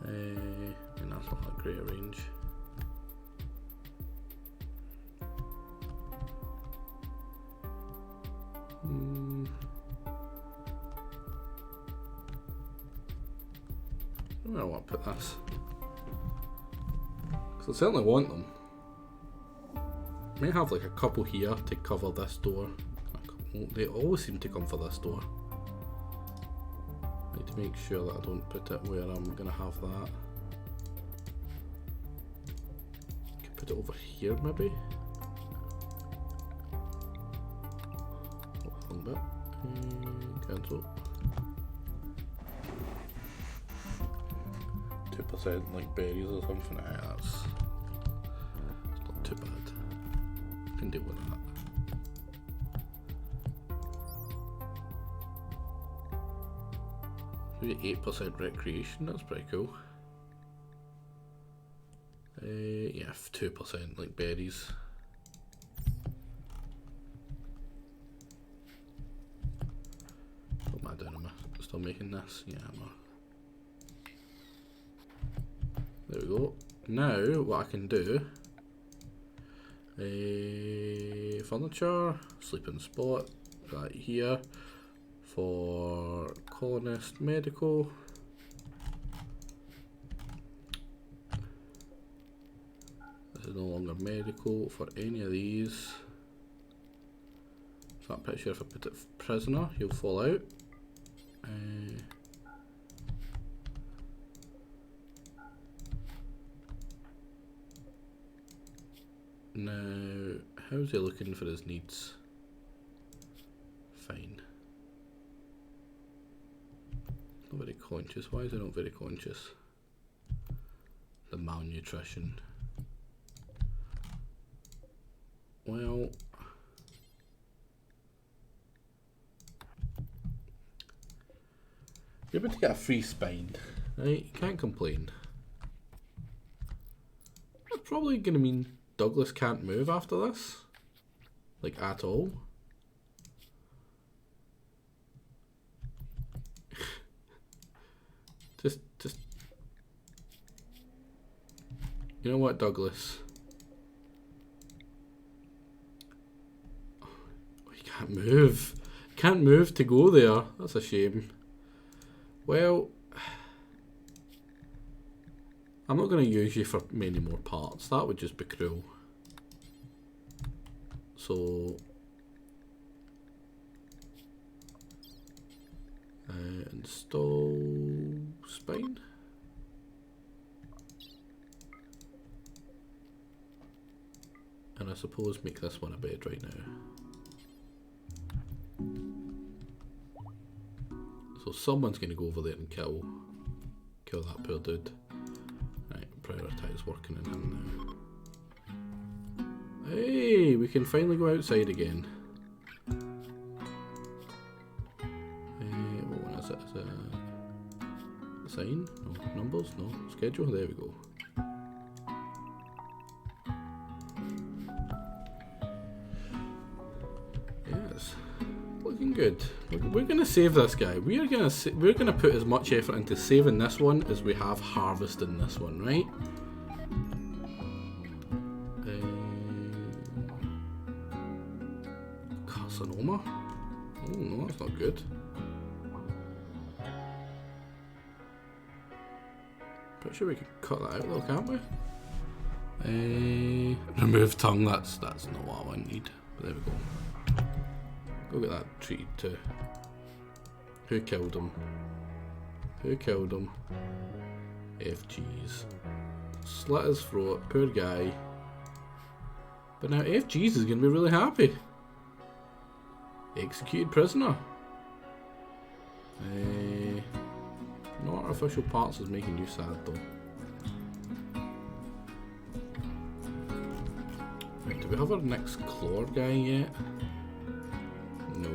And that's not a great range. Where do I want to put this? Because I certainly want them. I may have like a couple here to cover this door. They always seem to come for this door. I need to make sure that I don't put it where I'm going to have that. I can put it over here maybe. A little bit. Cancel. 2% like berries or something. That's not too bad. I can deal with that. Maybe 8% recreation, that's pretty cool. Yeah, 2% like berries. What am I doing? Am I still making this? Yeah, am I? There we go. Now, what I can do, furniture, sleeping spot, right here, for colonist medical. This is no longer medical for any of these. So I'm pretty sure if I put it prisoner, he'll fall out. Now, how's he looking for his needs? Fine. Not very conscious. Why is he not very conscious? The malnutrition. Well, you're able to get a free spine, right? You can't complain. That's probably going to mean Douglas can't move after this, like at all. just, you know what, Douglas? Oh, you can't move. Can't move to go there. That's a shame. Well, I'm not going to use you for many more parts. That would just be cruel. So, install spine. And I suppose make this one a bed right now. So someone's going to go over there and kill that poor dude. Right, prioritise working on him now. Hey, we can finally go outside again. What one is it? Is it a sign? No. Numbers? No. Schedule? There we go. Yes. Looking good. We're gonna save this guy. We're gonna put as much effort into saving this one as we have harvesting this one, right? Carcinoma? Oh no, that's not good. Pretty sure we can cut that out though, can't we? Remove tongue, that's not what I need. But there we go. Go get that treated too. Who killed him? Who killed him? FG's. Slit his throat, poor guy. But now FG's is going to be really happy. Executed prisoner. No artificial parts is making you sad though. Right, do we have our next claw guy yet? No.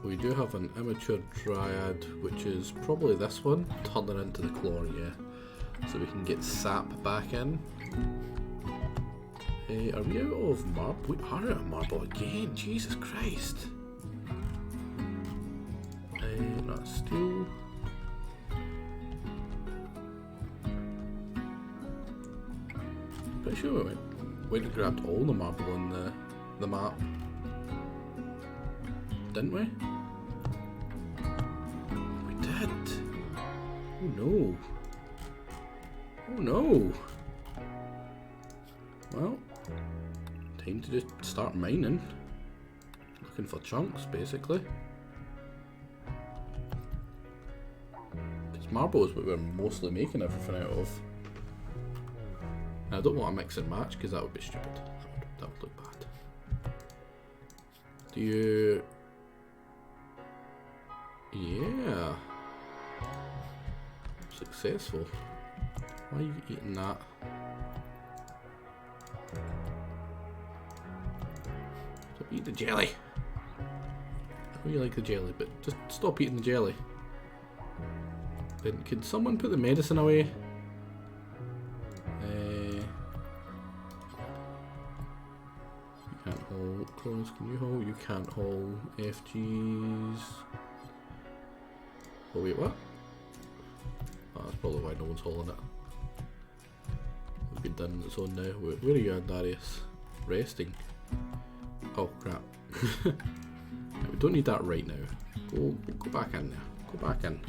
We do have an immature dryad, which is probably this one, turning into the claw, yeah. So we can get sap back in. Are we out of marble? We are out of marble again, Jesus Christ. Not steel. Pretty sure we went and grabbed all the marble on the map. Didn't we? We did. Oh no. Oh no. Well, time to just start mining. Looking for chunks, basically. Because marble is what we're mostly making everything out of. And I don't want to mix and match because that would be stupid. That would look bad. Do you... Yeah. Successful. Why are you eating that? Stop eating the jelly. I know you like the jelly, but just stop eating the jelly. Then could someone put the medicine away? You can't haul. Close, can you haul? You can't haul. FG's. Oh wait, what? Oh, that's probably why no one's hauling it. We've been done on its own now. Where are you at, Darius? Resting. Oh crap. We don't need that right now. Go back in there. Go back in.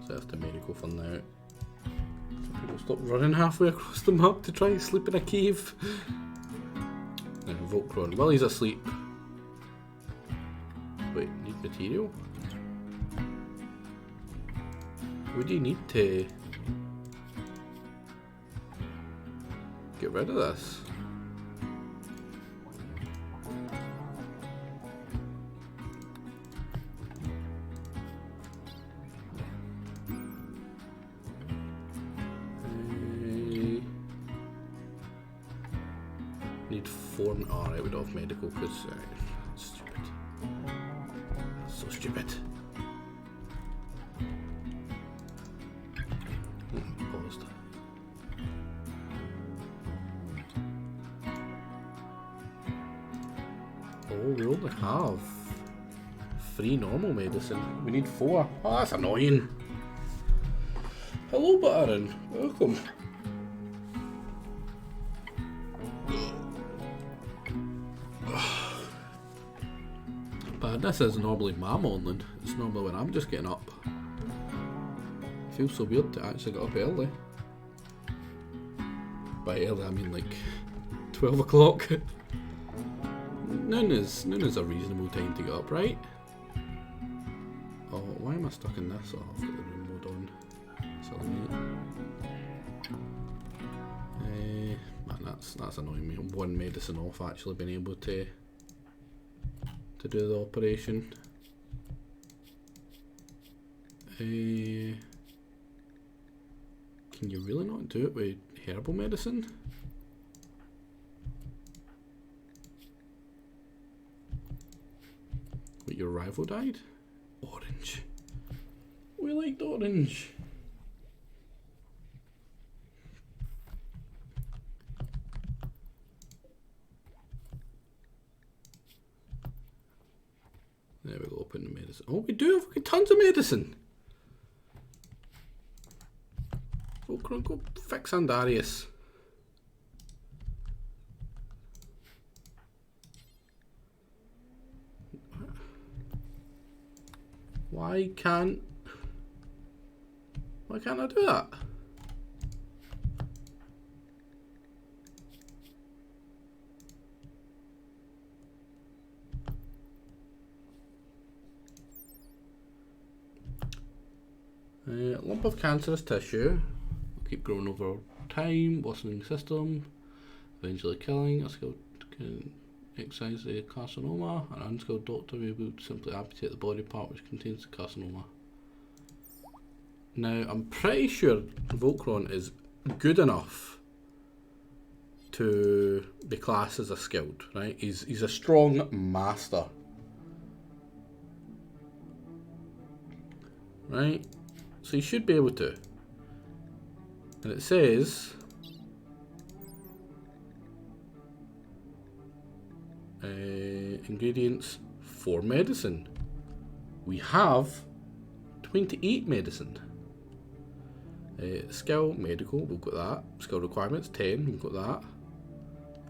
So that's the medical for now. Some people stop running halfway across the map to try and sleep in a cave. Now Voltron, while he's asleep. Wait, need material? What do you need to get rid of this? Need 4. Alright, we don't have medical because stupid. That's so stupid. Paused. Oh, we only have 3 normal medicine. We need 4. Oh, that's annoying. Hello, Baron. Welcome. But this is normally my morning. It's normally when I'm just getting up. It feels so weird to actually get up early. By early I mean like 12 o'clock. Noon is a reasonable time to get up, right? Oh, why am I stuck in this? Oh, I've got the room mode on. Man, that's annoying me. I'm 1 medicine off actually being able to do the operation. Can you really not do it with herbal medicine? Wait, your rival died? Orange. We liked orange. There we go, open the medicine. Oh, we do have tons of medicine. Go fix Andarius. Why can't I do that? Lump of cancerous tissue. Will keep growing over time, worsening the system, eventually killing. A skilled can excise the carcinoma. An unskilled doctor will be able to simply amputate the body part which contains the carcinoma. Now, I'm pretty sure Voltron is good enough to be classed as a skilled, right? He's a strong master. Right? So you should be able to. And it says ingredients for medicine. We have 28 medicine. Skill, medical, we've got that. Skill requirements, 10, we've got that.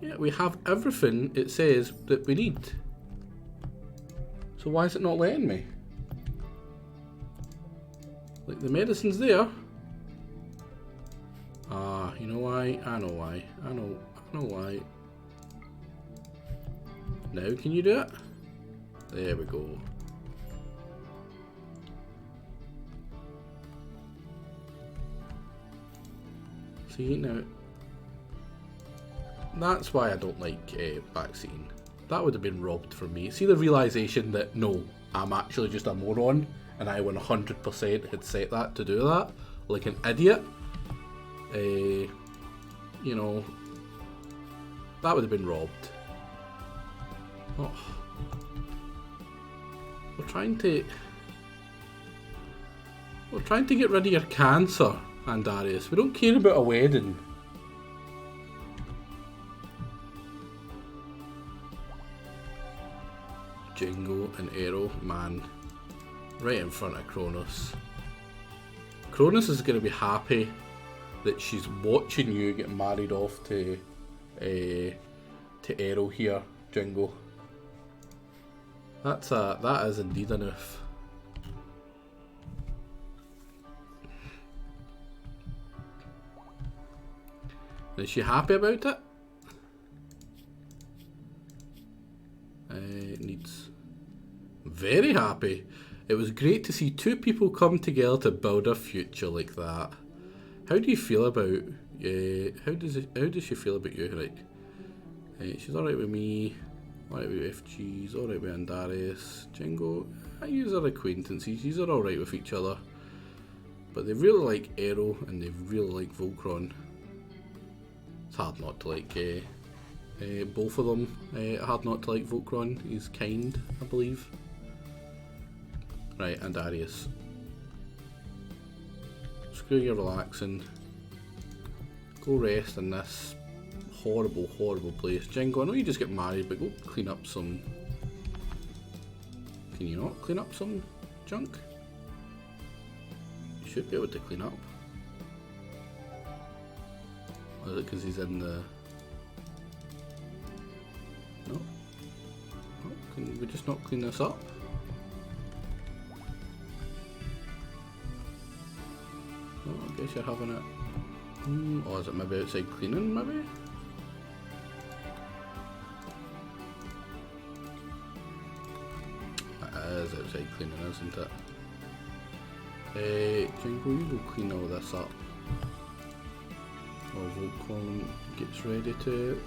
Yeah, we have everything it says that we need. So why is it not letting me? Like, the medicine's there. Ah, you know why? I know why. I know why. Now can you do it? There we go. See, now, that's why I don't like vaccine. That would have been robbed from me. See the realisation that, no, I'm actually just a moron, and I 100% had set that to do that, like an idiot. You know, that would have been robbed. Oh. We're trying to get rid of your cancer, Andarius. We don't care about a wedding. Jingo and Arrow, man, right in front of Cronus. Cronus is going to be happy that she's watching you get married off to Arrow here, Jingo. That is indeed enough. Is she happy about it? Needs very happy. It was great to see two people come together to build a future like that. How do you feel about? How does she feel about you, Rick? She's alright with me. Alright with FG's. Alright with Andarius. Jingo. I use her acquaintances. These are alright with each other. But they really like Arrow and they really like Voltron. It's hard not to like both of them. Hard not to like Voltron. He's kind, I believe. Right, Andarius. Screw your relaxing. Go rest in this horrible, horrible place. Jingo, I know you just get married, but go clean up some... Can you not clean up some junk? You should be able to clean up. Or is it because he's in the... No? No? Can we just not clean this up? No, I guess you're having it... or is it maybe outside cleaning, maybe? It is outside cleaning, isn't it? Jingo, you go clean all this up. While Voltron gets ready to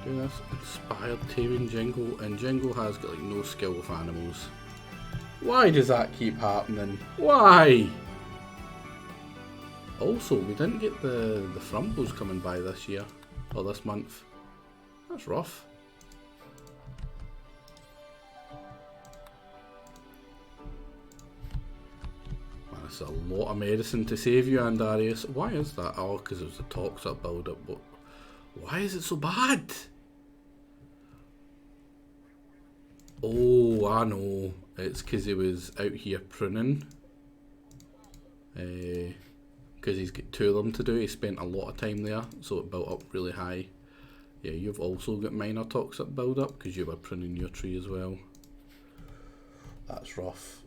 do this. Inspired taming Jingo, and Jingo has got like no skill with animals. Why does that keep happening? Why? Also, we didn't get the Frumbles coming by this year, or this month. That's rough. Man, it's a lot of medicine to save you, Andarius. Why is that? Oh, because it was the toxic build-up, but why is it so bad? Oh, I know. It's because he was out here pruning. Because he's got two of them to do. He spent a lot of time there, so it built up really high. Yeah, you've also got minor toxic build up because you were pruning your tree as well. That's rough.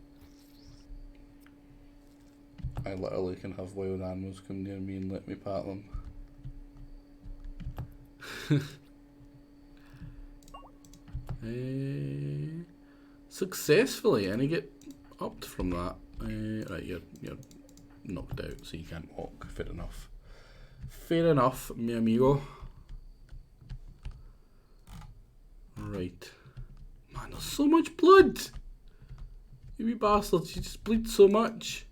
I literally can have wild animals come near me and let me pat them. Successfully, and I get upped from that. Right, you're knocked out, so you can't walk. Fair enough. Fair enough, mi amigo. Right. Man, there's so much blood! You wee bastards, you just bleed so much.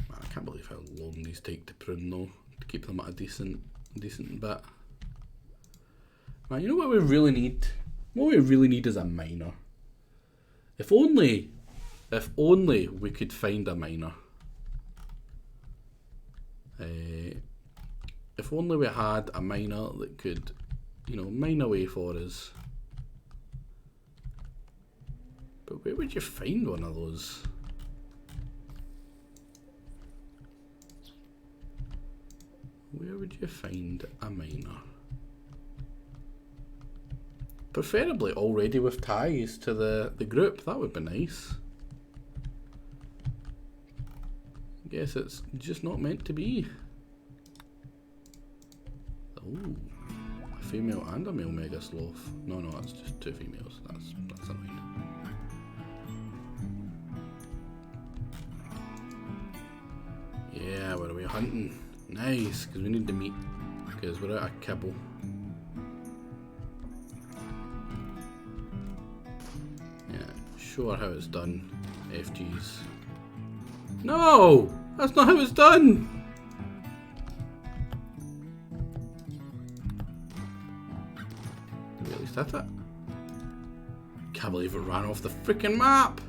Man, I can't believe how long these take to prune though, to keep them at a decent bit. Man, you know what we really need? What we really need is a miner. If only we could find a miner. If only we had a miner that could, you know, mine away for us. But where would you find one of those? Where would you find a miner? Preferably already with ties to the group, that would be nice. Guess it's just not meant to be. Oh, a female and a male mega sloth. No, that's just two females. That's annoying. Yeah, where are we hunting? Nice, because we need the meat. Because we're out of kibble. Sure how it's done, FGs. No! That's not how it's done! Did we at least hit it? Can't believe it ran off the freaking map!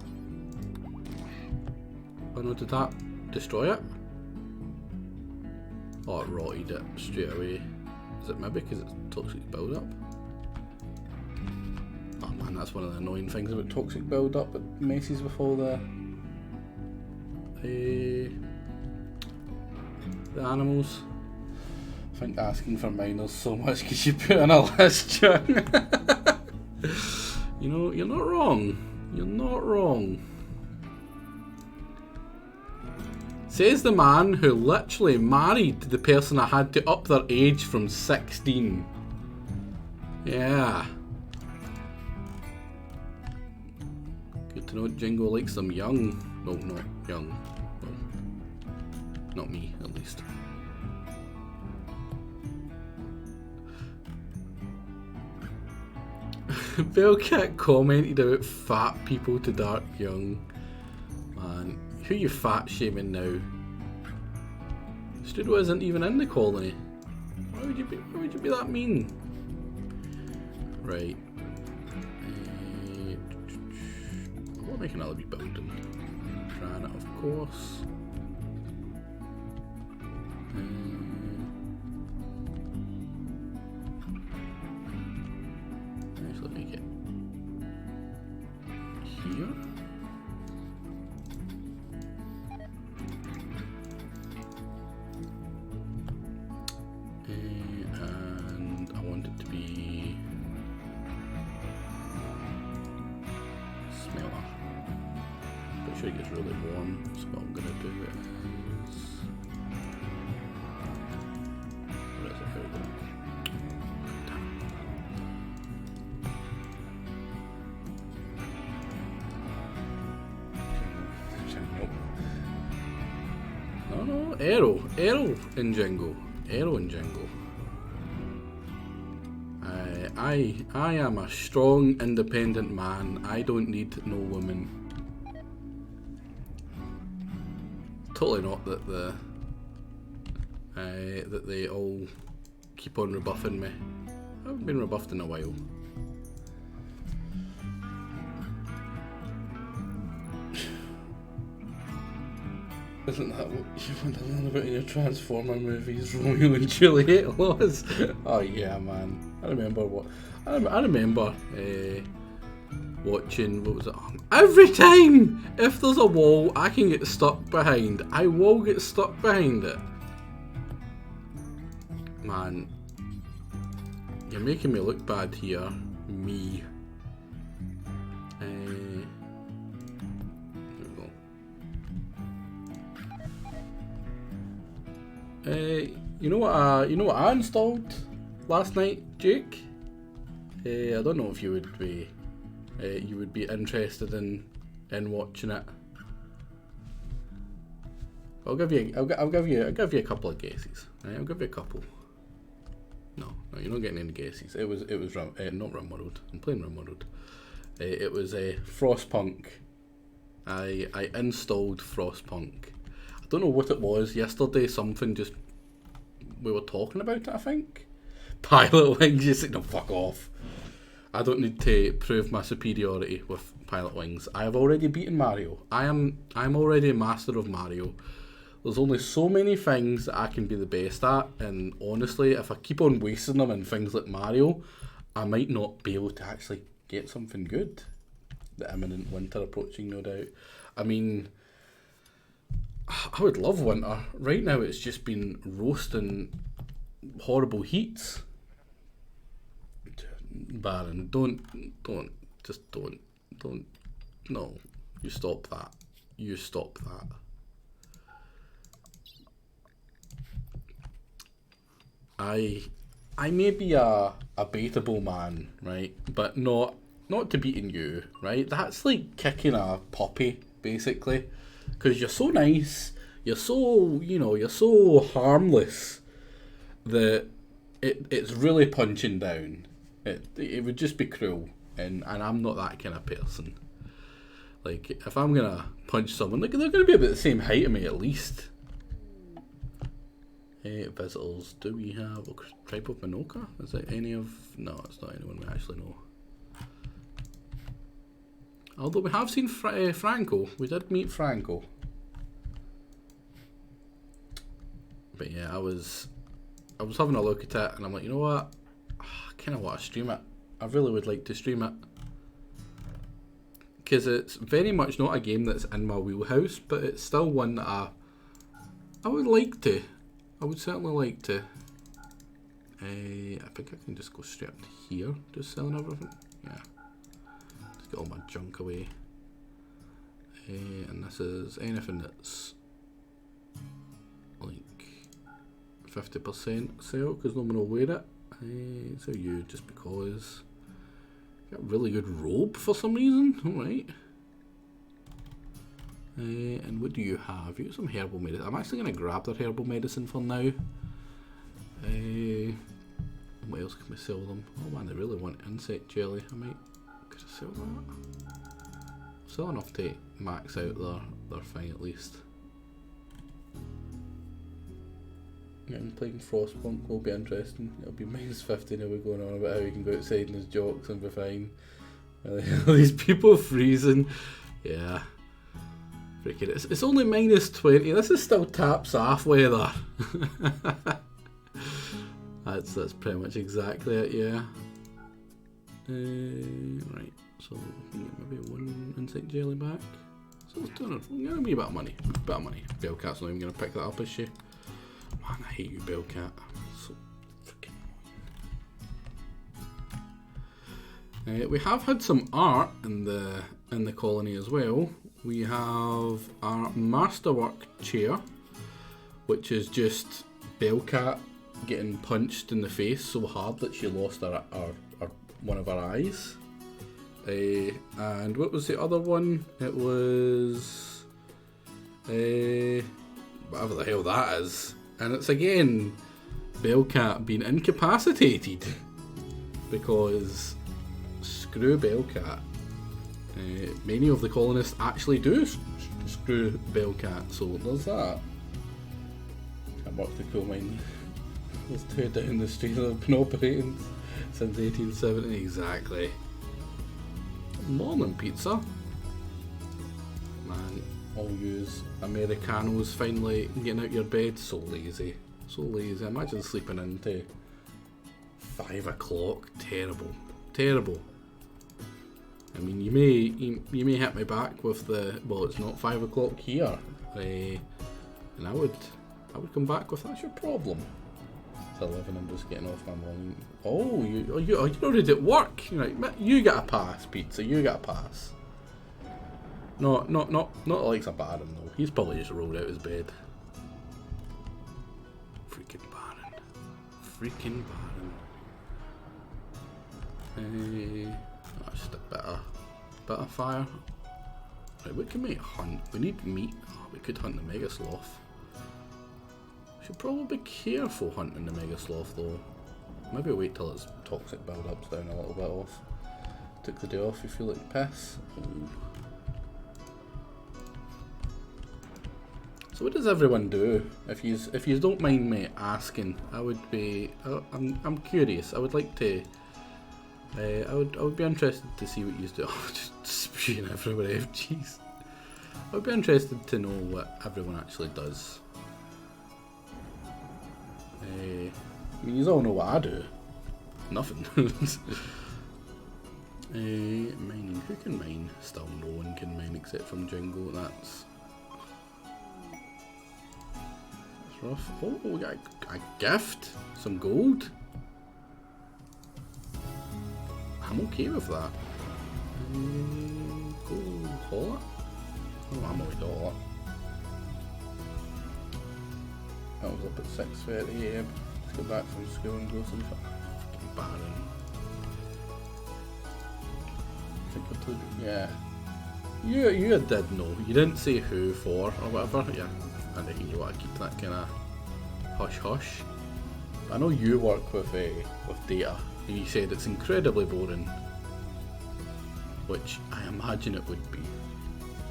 Oh no, did that destroy it? Oh, it rotted it straight away. Is it maybe because it's toxic build-up? That's one of the annoying things about toxic build-up. It messes with all the animals. I think asking for miners so much because you put in a list, John. You know, you're not wrong. You're not wrong. Says the man who literally married the person I had to up their age from 16. Yeah. Good to know Jingo likes them young. Well, not young. Well, not me, at least. Bellcat commented about fat people to Dark Young. Man, who you fat shaming now? Studio isn't even in the colony. Why would you be that mean? Right. We'll make another wee building. Granite, of course. Actually, make it here. And I want it to be smelter. Pretty sure it gets really warm, so what I'm gonna do is, where is it? Here we go. No, arrow in Django. Arrow in Django. I am a strong, independent man. I don't need no woman. Totally not that that they all keep on rebuffing me. I haven't been rebuffed in a while. Isn't that what you want to learn about in your Transformer movies, Romeo and Juliet laws? Oh yeah, man. I remember watching, what was it? Every time! If there's a wall I can get stuck behind, I will get stuck behind it. Man. You're making me look bad here. Me. You know what I installed last night, Jake? I don't know if you would be interested in watching it. I'll give you a couple of guesses. Right? I'll give you a couple. No, you're not getting any guesses. It was not Rimworld. I'm playing Rimworld. It was Frostpunk. I installed Frostpunk. I don't know what it was. Yesterday, something just we were talking about it. I think Pilot Wings. You said no, fuck off. I don't need to prove my superiority with Pilot Wings. I have already beaten Mario. I'm already a master of Mario. There's only so many things that I can be the best at, and honestly, if I keep on wasting them in things like Mario, I might not be able to actually get something good. The imminent winter approaching, no doubt. I mean, I would love winter. Right now it's just been roasting horrible heats. Baron, don't, no, you stop that. You stop that. I may be a baitable man, right? But not to beating you, right? That's like kicking a puppy, basically. Because you're so nice, you're so harmless that it's really punching down. It would just be cruel, and I'm not that kind of person. Like, if I'm gonna punch someone, like, they're gonna be about the same height as me at least. Visitors, do we have a tribe of Minoka? Is it any of... No, it's not anyone we actually know. Although we have seen Franco. We did meet Franco. But yeah, I was having a look at it and I'm like, you know what? I kind of want to stream it. I really would like to stream it. Because it's very much not a game that's in my wheelhouse, but it's still one that I would like to. I would certainly like to. I think I can just go straight up to here, just selling everything. Yeah. Just get all my junk away. And this is anything that's like 50% sale, because no one will wear it. So you, just because. Got a really good robe for some reason. Alright. And what do you have? You got some herbal medicine. I'm actually going to grab that herbal medicine for now. What else can we sell them? Oh man, they really want insect jelly. Could I sell that? Sell enough to max out their thing at least. Yeah, I'm playing Frostpunk will be interesting. It'll be -50 now we're going on about how you can go outside and there's jokes and be fine. These people freezing. Yeah. Freaking, it's only -20. This is still taps off weather. That's pretty much exactly it, yeah. Right, so we can get maybe one insect jelly back. So let's turn it. We're gonna be about money. Bellcat's not even gonna pick that up, is she? Man, I hate you, Bellcat. So freaking annoying. We have had some art in the colony as well. We have our masterwork chair, which is just Bellcat getting punched in the face so hard that she lost our one of her eyes. And what was the other one? It was whatever the hell that is. And it's again Bellcat being incapacitated because screw Bellcat. Many of the colonists actually do screw Bellcat, so there's that. Can't work the coal mine. There's two down the street that have been operating since 1870. Exactly. Morning pizza. Man, all yous Americanos finally getting out your bed. So lazy. So lazy. Imagine sleeping into 5 o'clock. Terrible. Terrible. I mean, you may hit me back with the, well, it's not 5 o'clock here, and I would come back with, that's your problem. It's 11. I'm just getting off my morning. Oh, you're already at work. You're like, you get a pass, pizza. You get a pass. Not like a Baron though. He's probably just rolled out his bed. Freaking Baron. Freaking Baron. Just a bit of fire. Right, what can we hunt? We need meat. Oh, we could hunt the mega sloth. Should probably be careful hunting the mega sloth though. Maybe wait till its toxic build-up's down a little bit off. Took the day off, you feel like piss. Ooh. So what does everyone do? If you don't mind me asking, I would be. I'm curious. I would like to. I would be interested to see what you do. Oh, just spewing everywhere. Jeez. I would be interested to know what everyone actually does. I mean, you all know what I do. Nothing. Mining. Who can mine? Still no one can mine except from Jingo. That's rough. Oh, we got a gift. Some gold. I'm okay with that. Go haul it. Oh, I'm already haul it. I was up at 6:30 AM. Let's go back from school and go some fucking Baron. I think I told you. Yeah. You did know. You didn't say who for or whatever. Yeah. I think you want to keep that kind of hush hush. I know you work with data, and you said it's incredibly boring, which I imagine it would be.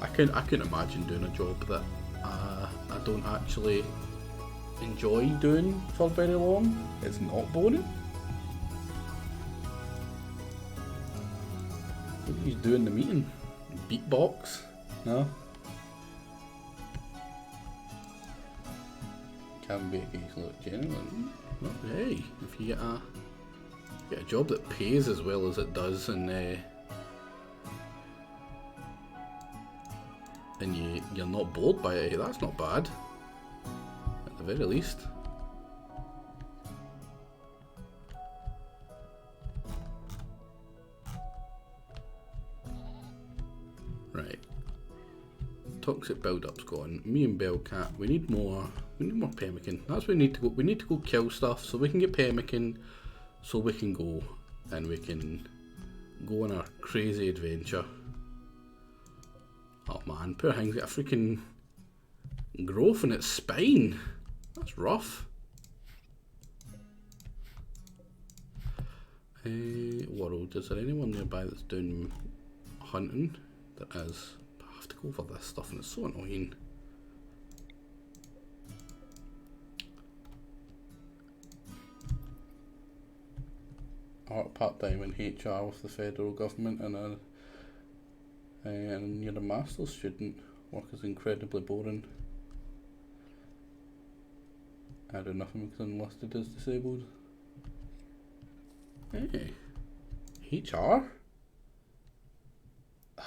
I couldn't imagine doing a job that I don't actually enjoy doing for very long. It's not boring. What are you doing in the meeting? Beatbox? No? Can be occasionally genuine. Well, hey, if you get a job that pays as well as it does, and you're not bored by it, that's not bad. At the very least. Right. Toxic build-up's gone. Me and Bellcat, we need more pemmican. That's where we need to go. We need to go kill stuff so we can get pemmican, so we can go and we can go on our crazy adventure. Oh man, poor thing's got a freaking growth in its spine. That's rough. World, is there anyone nearby that's doing hunting? There is. But I have to go over this stuff and it's so annoying. Art part-time in HR with the federal government, and you're a master's student. Work is incredibly boring. I do nothing because I'm listed as disabled. Hey, HR?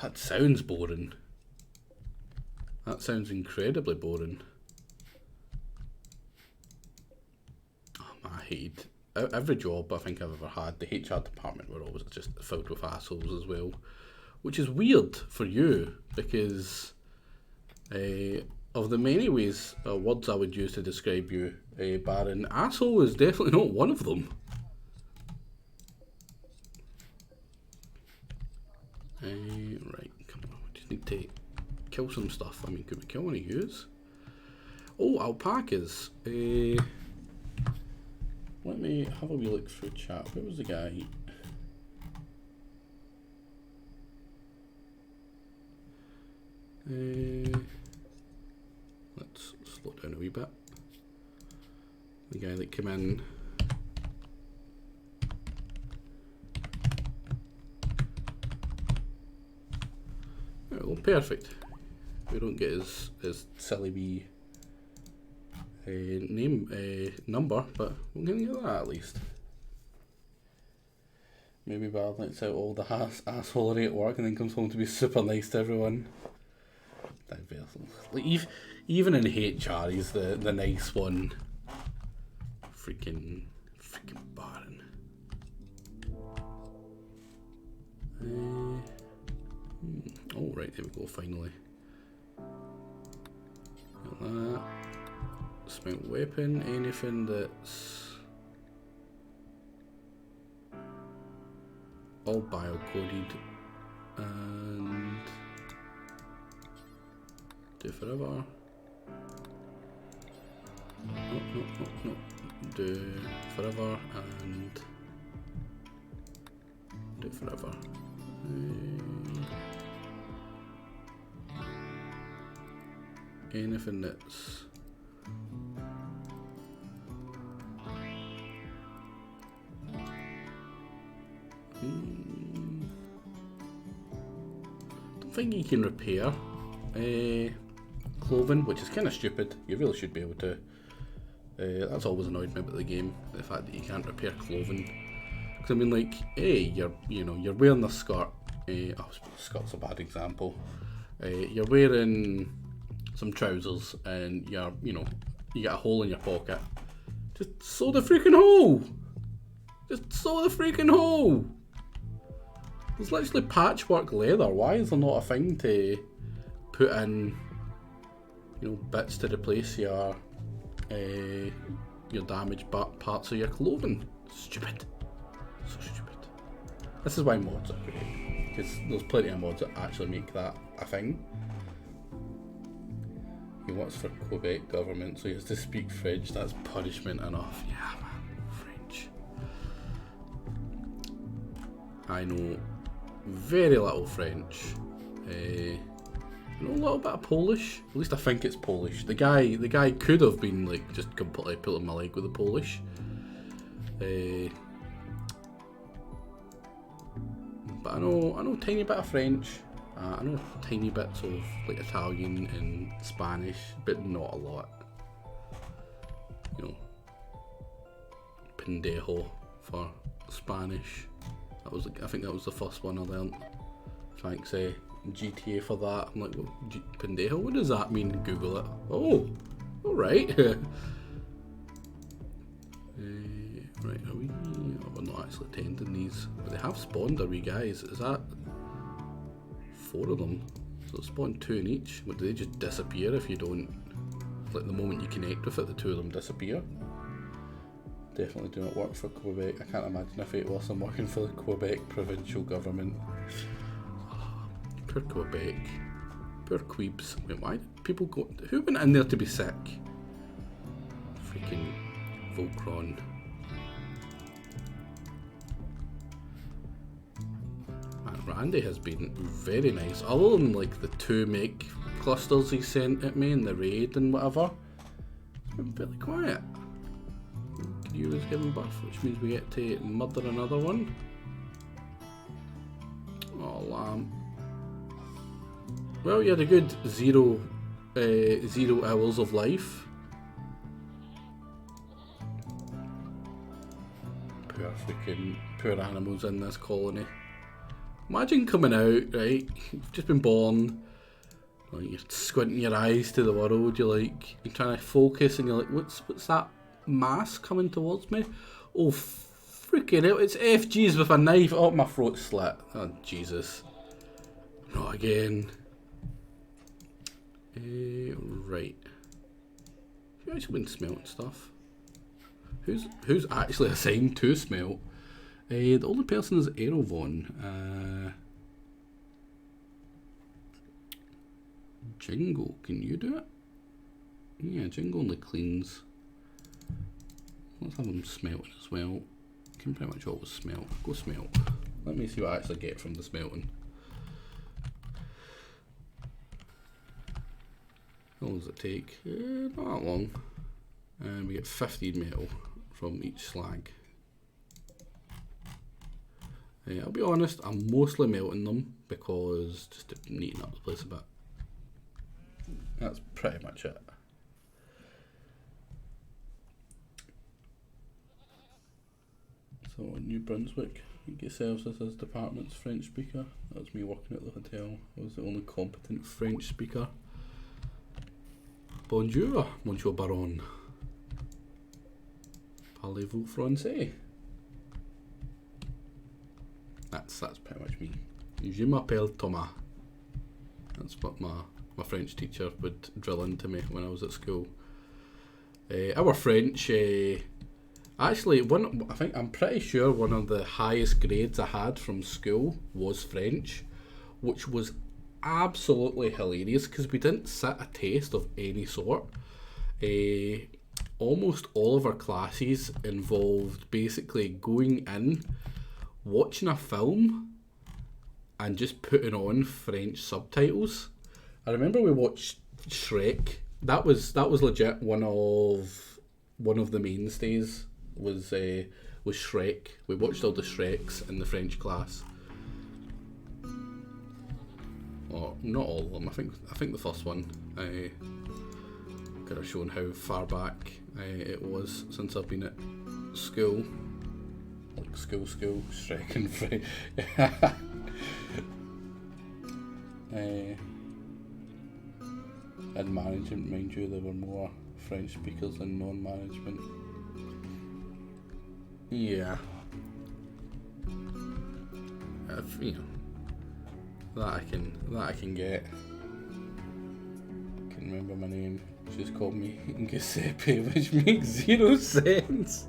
That sounds boring. That sounds incredibly boring. I hate every job I think I've ever had. The HR department were always just filled with assholes as well, which is weird for you because of the many ways words I would use to describe you, Baron, asshole is definitely not one of them. Right, come on, we just need to kill some stuff. I mean, could we kill any ewes? Oh, alpacas. Let me have a wee look through chat. Where was the guy? Let's slow down a wee bit. The guy that came in. Oh, well, perfect. We don't get his silly wee number, but we're gonna get that at least. Maybe Bard lets out all the assholery at work and then comes home to be super nice to everyone. Like, even in HR, he's the nice one. Freaking Baron. Oh, right, there we go, finally. Got that. Smelt weapon, anything that's... all bio-coded, and do forever. No. Do forever and do forever. Anything that's don't think you can repair clothing, which is kind of stupid. You really should be able to. That's always annoyed me about the game, the fact that you can't repair clothing. Because I mean, like, hey, you're wearing a skirt. Skirt's a bad example. You're wearing some trousers, and you got a hole in your pocket. Just sew the freaking hole. Just sew the freaking hole. There's literally patchwork leather. Why is there not a thing to put in, bits to replace your damaged parts of your clothing? Stupid. So stupid. This is why mods are great, because there's plenty of mods that actually make that a thing. He works for Quebec government, so he has to speak French. That's punishment enough. Yeah, man, French. I know very little French. I know a little bit of Polish. At least I think it's Polish. The guy could have been like just completely pulling my leg with the Polish. But I know a tiny bit of French. I know tiny bits of like Italian and Spanish, but not a lot. Pendejo for Spanish. I think that was the first one I learnt. Thanks GTA for that. I'm like, well, Pendejo, what does that mean? Google it. Oh, alright. Right, are we? Oh, we're not actually attending these, but they have spawned, are we guys? Is that 4 of them? So it spawned 2 in each. But do they just disappear if you don't, like the moment you connect with it, the 2 of them disappear? Definitely do not work for Quebec. I can't imagine if it was I'm working for the Quebec provincial government. Poor Quebec. Poor Queebs. Wait, why did people go? Who went in there to be sick? Freaking Voltron. Man, Randy has been very nice. Other than like the 2 make clusters he sent at me in the raid and whatever. It's been fairly quiet. You was giving birth, which means we get to murder another one. Oh, lamb. Well, you had a good 0 hours of life. Poor animals in this colony. Imagine coming out, right? You've just been born. Like, you're squinting your eyes to the world. You're trying to focus, and you're like, what's that mass coming towards me? Oh, freaking hell! It's FGs with a knife. Oh, my throat's slit. Oh, Jesus! Not again. Right. Who actually been smelting stuff? Who's actually assigned to smelt? The only person is Aerovon. Jingle, can you do it? Yeah, Jingle only cleans. Let's have him smelting as well. Can pretty much always smelt. Go smelt. Let me see what I actually get from the smelting. How long does it take? Not that long. And we get 15 metal from each slag. I'll be honest, I'm mostly melting them because just to neaten up the place a bit. That's pretty much it. So New Brunswick, get yourselves as department's French speaker. That was me working at the hotel. I was the only competent French speaker. Bonjour, Monsieur Baron. Parlez-vous français? That's pretty much me. Je m'appelle Thomas. That's what my French teacher would drill into me when I was at school. Our French, Actually, I'm pretty sure one of the highest grades I had from school was French, which was absolutely hilarious because we didn't sit a test of any sort. Almost all of our classes involved basically going in, watching a film, and just putting on French subtitles. I remember we watched Shrek. That was legit one of the mainstays was Shrek. We watched all the Shreks in the French class. Or not all of them. I think the first one. Could have shown how far back it was since I've been at school. Like school, Shrek and French. In management, mind you, there were more French speakers than non-management. Yeah. You know, that I can get. I can remember my name. She's called me Giuseppe, which makes zero sense.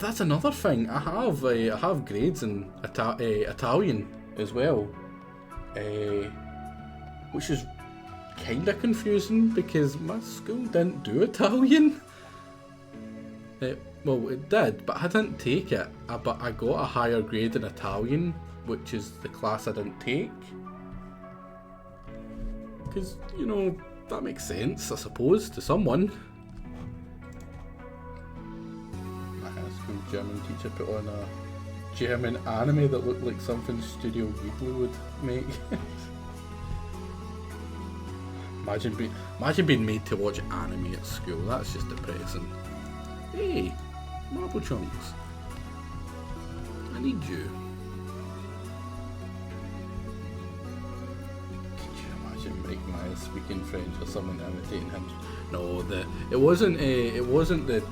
That's another thing. I have grades in Italian as well, which is kind of confusing because my school didn't do Italian. Well, it did, but I didn't take it. But I got a higher grade in Italian, which is the class I didn't take. Because, you know, that makes sense, I suppose, to someone. My high school German teacher put on a German anime that looked like something Studio Ghibli would make. Imagine being made to watch anime at school. That's just depressing. Hey, marble chunks. I need you. Could you imagine Mike Myers speaking French or someone imitating him? No, it wasn't the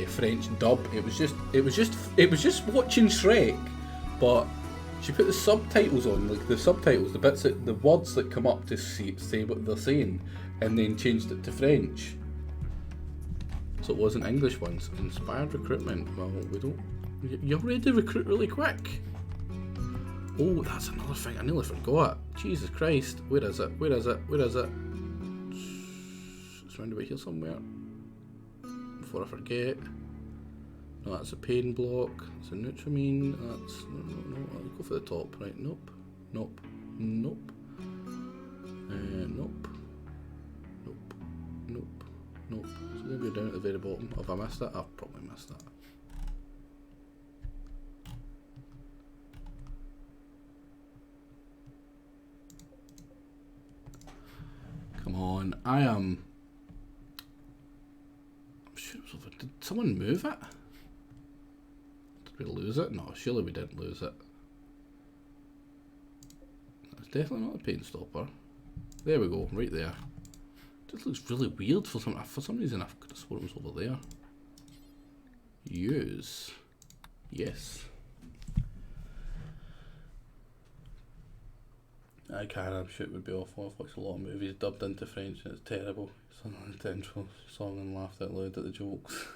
French dub. It was just watching Shrek, but she put the subtitles on, like the subtitles, the words that come up to say what they're saying, and then changed it to French. So it wasn't English ones. Inspired recruitment. Well, we don't. You're ready to recruit really quick. Oh, that's another thing. I nearly forgot. Jesus Christ. Where is it? It's around about here somewhere. Before I forget. No, that's a pain block. It's a Nutramine. That's no. I'll go for the top. Right. Nope. Nope. Nope. So maybe down at the very bottom. Have I missed it? I've probably missed that. Come on. I'm sure it was over. Did someone move it? Did we lose it? No, surely we didn't lose it. It's definitely not a paint stopper. There we go, right there. This looks really weird for some reason. I could have sworn it was over there. Use. Yes. I can't. I'm sure it would be awful. I've watched a lot of movies dubbed into French and it's terrible. It's an unintentional song and laughed out loud at the jokes.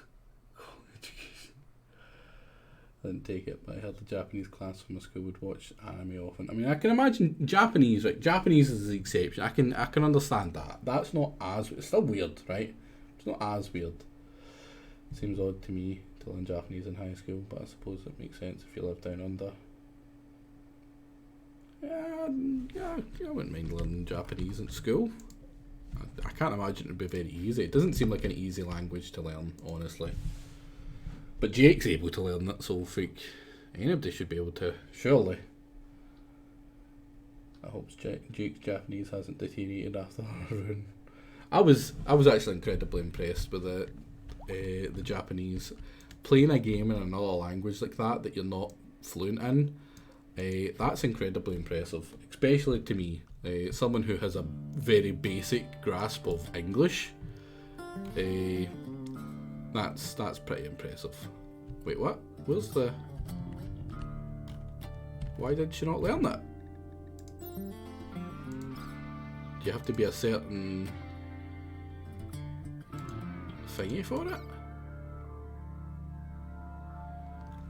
I didn't take it, but I heard the Japanese class from my school would watch anime often. I mean, I can imagine Japanese, right? Japanese is the exception. I can understand that. That's not as... It's still weird, right? It's not as weird. Seems odd to me to learn Japanese in high school, but I suppose it makes sense if you live down under. Yeah, I wouldn't mind learning Japanese in school. I can't imagine it would be very easy. It doesn't seem like an easy language to learn, honestly. But Jake's able to learn that, so anybody should be able to, surely. I hope Jake's Japanese hasn't deteriorated after our run. I was actually incredibly impressed with the Japanese. Playing a game in another language like that you're not fluent in, that's incredibly impressive, especially to me, someone who has a very basic grasp of English. That's pretty impressive. Wait, what? Where's the... Why did she not learn that? Do you have to be a certain thingy for it?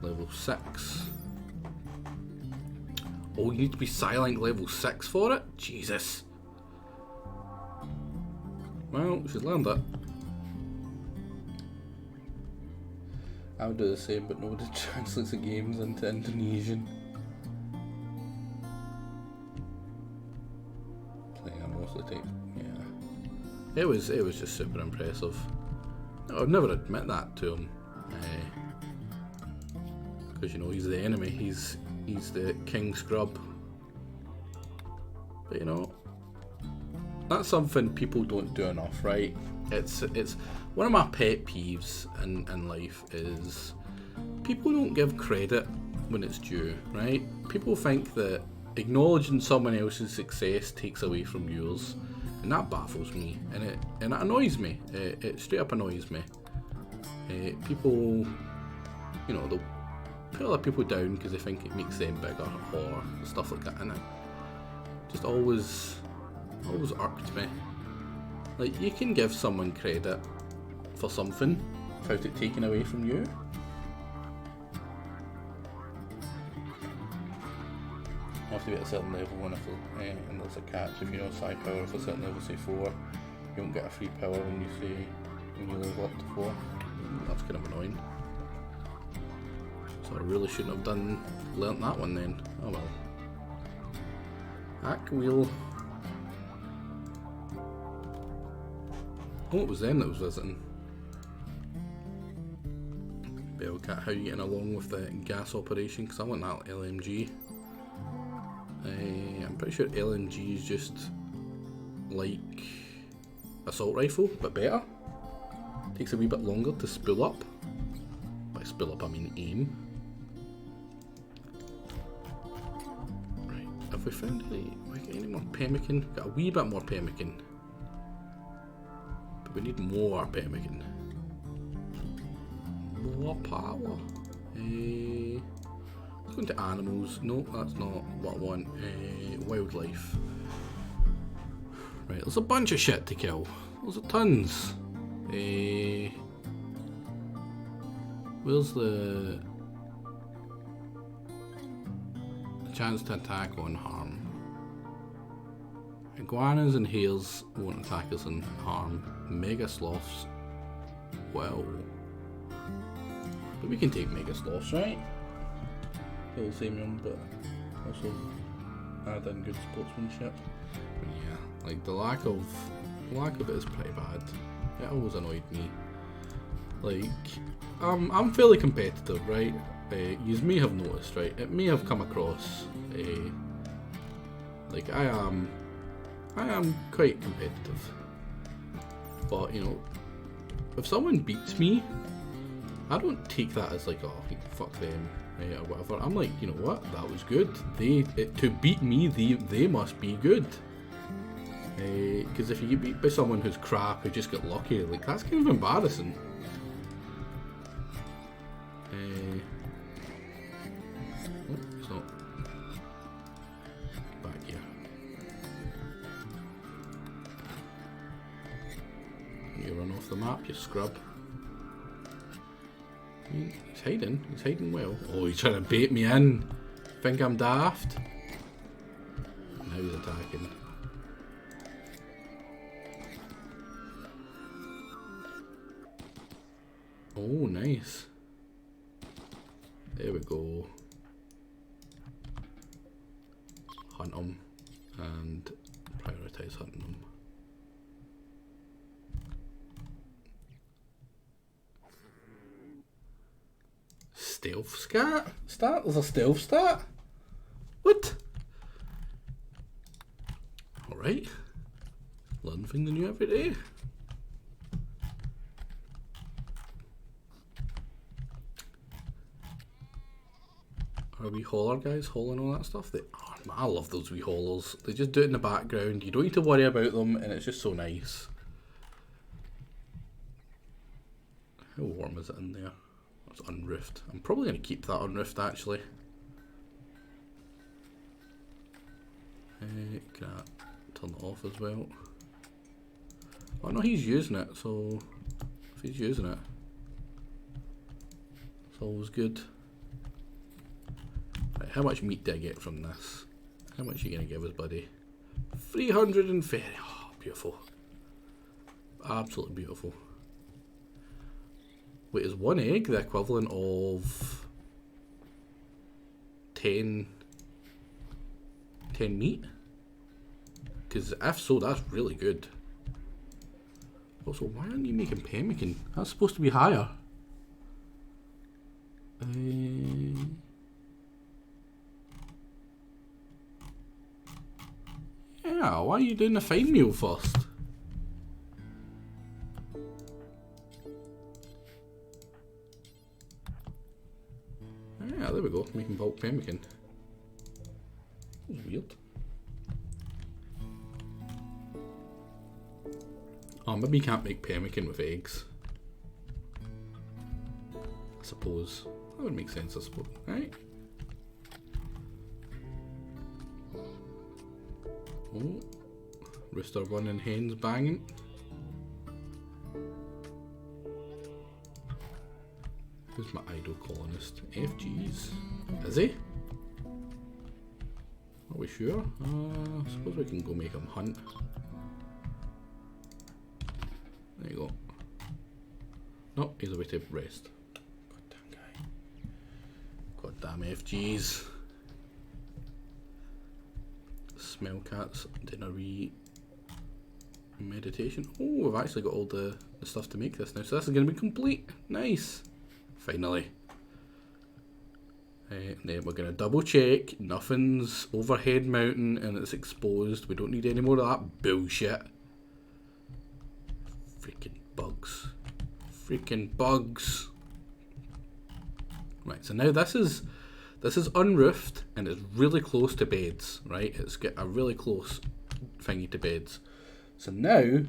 Level 6. Oh, you need to be Psylink level 6 for it? Jesus. Well, she's learned it. I would do the same, but nobody translates the games into Indonesian. Playing a mostly type, yeah. It was just super impressive. I'd never admit that to him, because you know he's the enemy. He's the king scrub. But you know, that's something people don't do enough, right? It's one of my pet peeves in life is people don't give credit when it's due, right? People think that acknowledging someone else's success takes away from yours, and that baffles me, and it annoys me. It straight up annoys me. People, you know, they'll put other people down because they think it makes them bigger or stuff like that, and it just always irked me. Like, you can give someone credit for something without it taken away from you. You have to be at a certain level and there's a catch. If you know psi power for a certain level, say 4, you don't get a free power when you level up to 4. That's kind of annoying. So I really shouldn't have learnt that one then. Oh well. Hack wheel. Oh, it was them that was visiting. Bellcat, how are you getting along with the gas operation? Because I want that LMG. I'm pretty sure LMG is just like assault rifle, but better. Takes a wee bit longer to spool up. By spool up, I mean aim. Right, have we found any more pemmican? Got a wee bit more pemmican. We need more pemmican. More power. Let's go into animals. No, that's not what I want. Wildlife. Right, there's a bunch of shit to kill. There's tons. Where's the chance to attack on harm? Iguanas and hares won't attack us in harm. Mega sloths, well, but we can take mega sloths, right? Kill the same one, but also add in good sportsmanship. But yeah, like the lack of it is pretty bad. It always annoyed me. Like, I'm fairly competitive, right? You may have noticed, right? It may have come across. Like I am quite competitive. But, you know, if someone beats me, I don't take that as like, oh, fuck them, or whatever. I'm like, you know what, that was good. To beat me, they must be good. Because if you get beat by someone who's crap, who just got lucky, like, that's kind of embarrassing. Oh, it's not. Back here. You run off the map, you scrub. He's hiding well. Oh, he's trying to bait me in. Think I'm daft? Now he's attacking. Oh, nice. There we go. Hunt them and prioritize hunting them. Stealth stat? There's a stealth stat? What? Alright. Learn something new every day. Are wee hauler guys hauling all that stuff? I love those wee haulers. They just do it in the background. You don't need to worry about them, and it's just so nice. How warm is it in there? It's unroofed. I'm probably going to keep that unroofed actually. Can I turn it off as well? Oh no, he's using it, so if he's using it, it's always good. how much meat do I get from this? How much are you going to give us, buddy? 330. Oh, beautiful. Absolutely beautiful. Wait, is one egg the equivalent of 10 meat? Because if so, that's really good. Also, why aren't you making pemmican? That's supposed to be higher. Yeah, why are you doing the fine meal first? Yeah, there we go, making bulk pemmican. That was weird. Oh, maybe you can't make pemmican with eggs. I suppose. That would make sense, I suppose. Right? Oh. Rooster running, hens banging. Who's my idle colonist? FG's. Is he? Are we sure? I suppose we can go make him hunt. There you go. No, he's away to rest. Goddamn guy. Goddamn FG's. Smell cats, dinner meditation. Oh, we've actually got all the stuff to make this now, so this is going to be complete. Nice. Finally. Then we're going to double check. Nothing's overhead mountain and it's exposed. We don't need any more of that bullshit. Freaking bugs. Freaking bugs. Right, so now this is unroofed and it's really close to beds, right? It's got a really close thingy to beds. So now,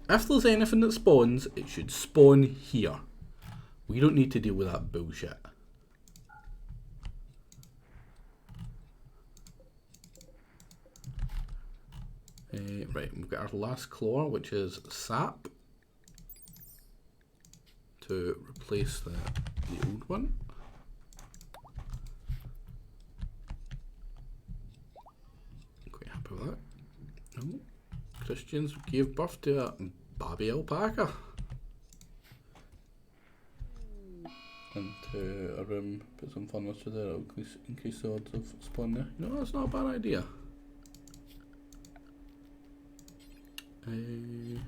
if there's anything that spawns, it should spawn here. We don't need to deal with that bullshit. Right, we've got our last claw, which is sap, to replace the old one. Quite happy with that. No. Christians gave birth to a baby alpaca. Into a room, put some furniture there, it'll increase the odds of spawn there. You know, that's not a bad idea. I'm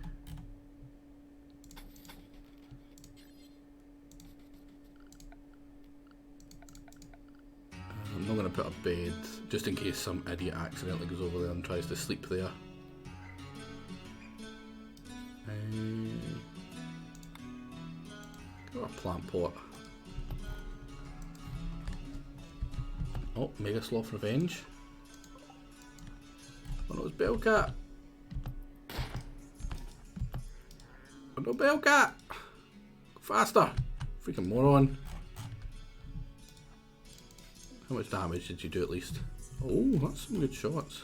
not going to put a bed, just in case some idiot accidentally goes over there and tries to sleep there. Got a plant pot. Oh, Mega Sloth Revenge. Oh no, it's Bellcat. Oh no, Bellcat! Go faster! Freaking moron. How much damage did you do at least? Oh, that's some good shots.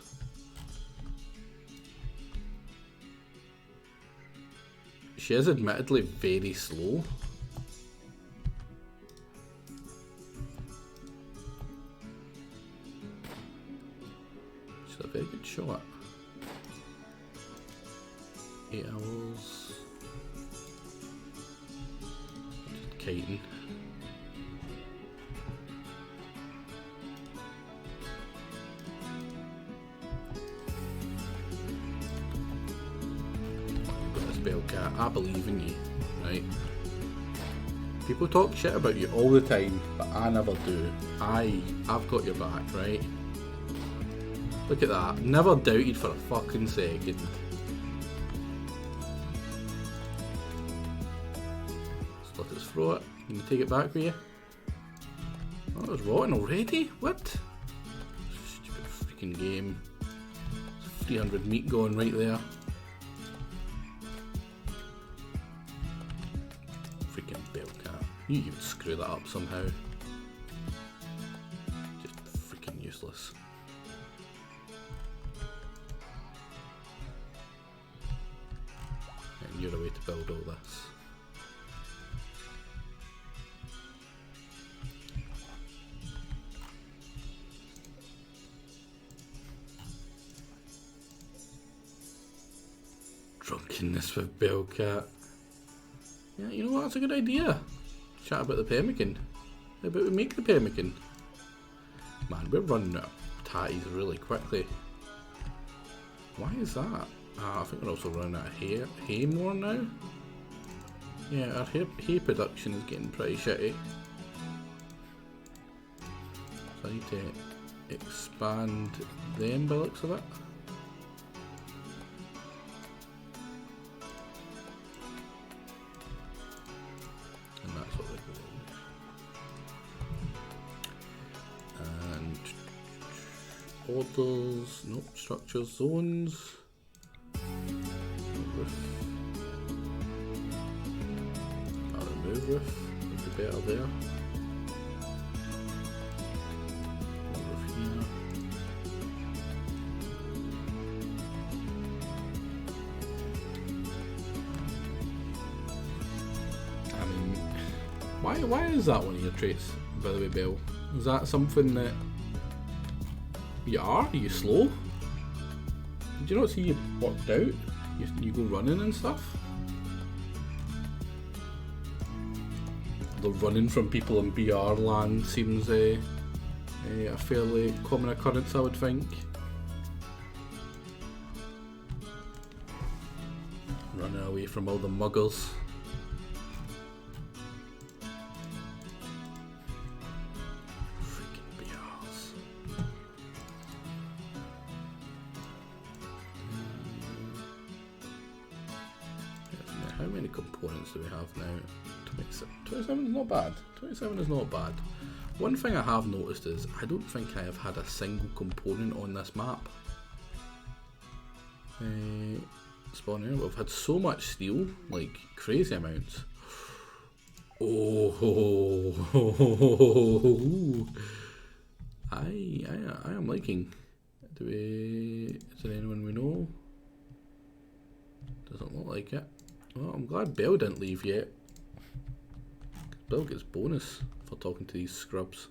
She is admittedly very slow. She's a very good shot. 8 hours. Just kiting. Bellcat, I believe in you, right? People talk shit about you all the time, but I never do. I've got your back, right? Look at that. Never doubted for a fucking second. Just let us throw it. Can you take it back with you? Oh, it was rotten already? What? Stupid freaking game. 300 meat going right there. Freaking Bellcat. You would screw that up somehow. Just freaking useless. And you're a way to build all this. Drunkenness with Bellcat. Yeah, you know what? That's a good idea. Chat about the pemmican. How about we make the pemmican? Man, we're running out of tatties really quickly. Why is that? I think we're also running out of hay more now. Yeah, our hay production is getting pretty shitty. So I need to expand them by the looks of it. And that's what we're doing. And orders, nope, structure zones. Roof. I'll remove roof, would be better there. Why is that one of your traits, by the way, Belle? Is that something that you are? Are you slow? Did you not see you worked out? You go running and stuff? The running from people in BR land seems a fairly common occurrence, I would think. Running away from all the muggers. How many components do we have now? 27 is not bad. 27 is not bad. One thing I have noticed is I don't think I have had a single component on this map. Spawning, we've had so much steel, like crazy amounts. Oh, I am liking. Is there anyone we know? Doesn't look like it. Well, I'm glad Belle didn't leave yet. Belle gets bonus for talking to these scrubs.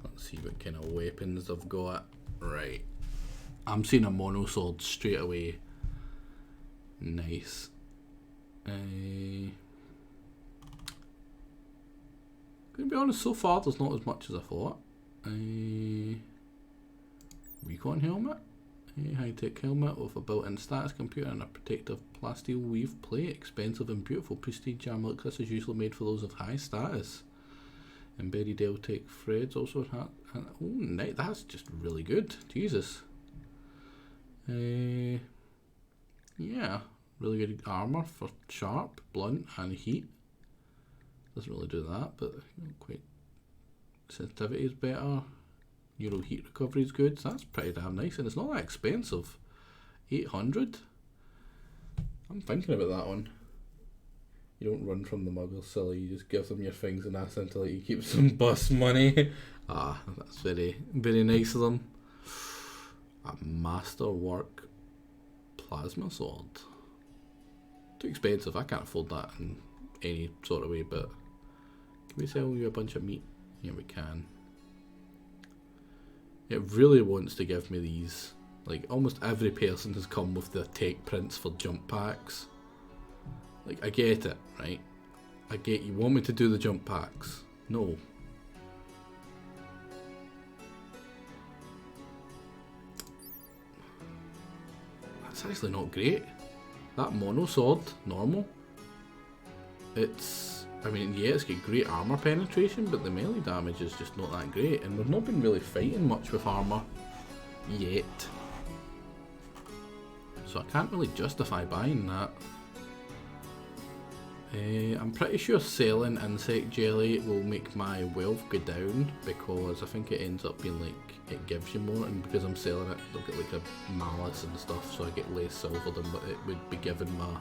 Let's see what kind of weapons they've got. Right. I'm seeing a mono sword straight away. Nice. Gonna be honest, so far there's not as much as I thought. Recon helmet. High-tech helmet with a built-in status computer and a protective plasteel weave plate. Expensive and beautiful prestige armor like this is usually made for those of high status. Embedded L-Tech threads also have. Oh, nice. That's just really good. Jesus. Yeah, really good armor for sharp, blunt, and heat. Doesn't really do that, but quite sensitivity is better. Euro heat recovery is good, so that's pretty damn nice, and it's not that expensive. 800. I'm thinking about that one. You don't run from the muggles, silly. You just give them your things and ask them to let you keep some bus money. That's very, very nice of them. A masterwork plasma sword. Too expensive. I can't afford that in any sort of way, but can we sell you a bunch of meat? Yeah, we can. It really wants to give me these. Like, almost every person has come with the tech prints for jump packs. Like, I get it, right? I get you want me to do the jump packs. No. That's actually not great. That mono sword, normal. I mean, yeah, it's got great armor penetration, but the melee damage is just not that great, and we've not been really fighting much with armor yet. So I can't really justify buying that. I'm pretty sure selling insect jelly will make my wealth go down, because I think it ends up being like, it gives you more, and because I'm selling it, they'll get like a malice and stuff, so I get less silver than what it would be giving my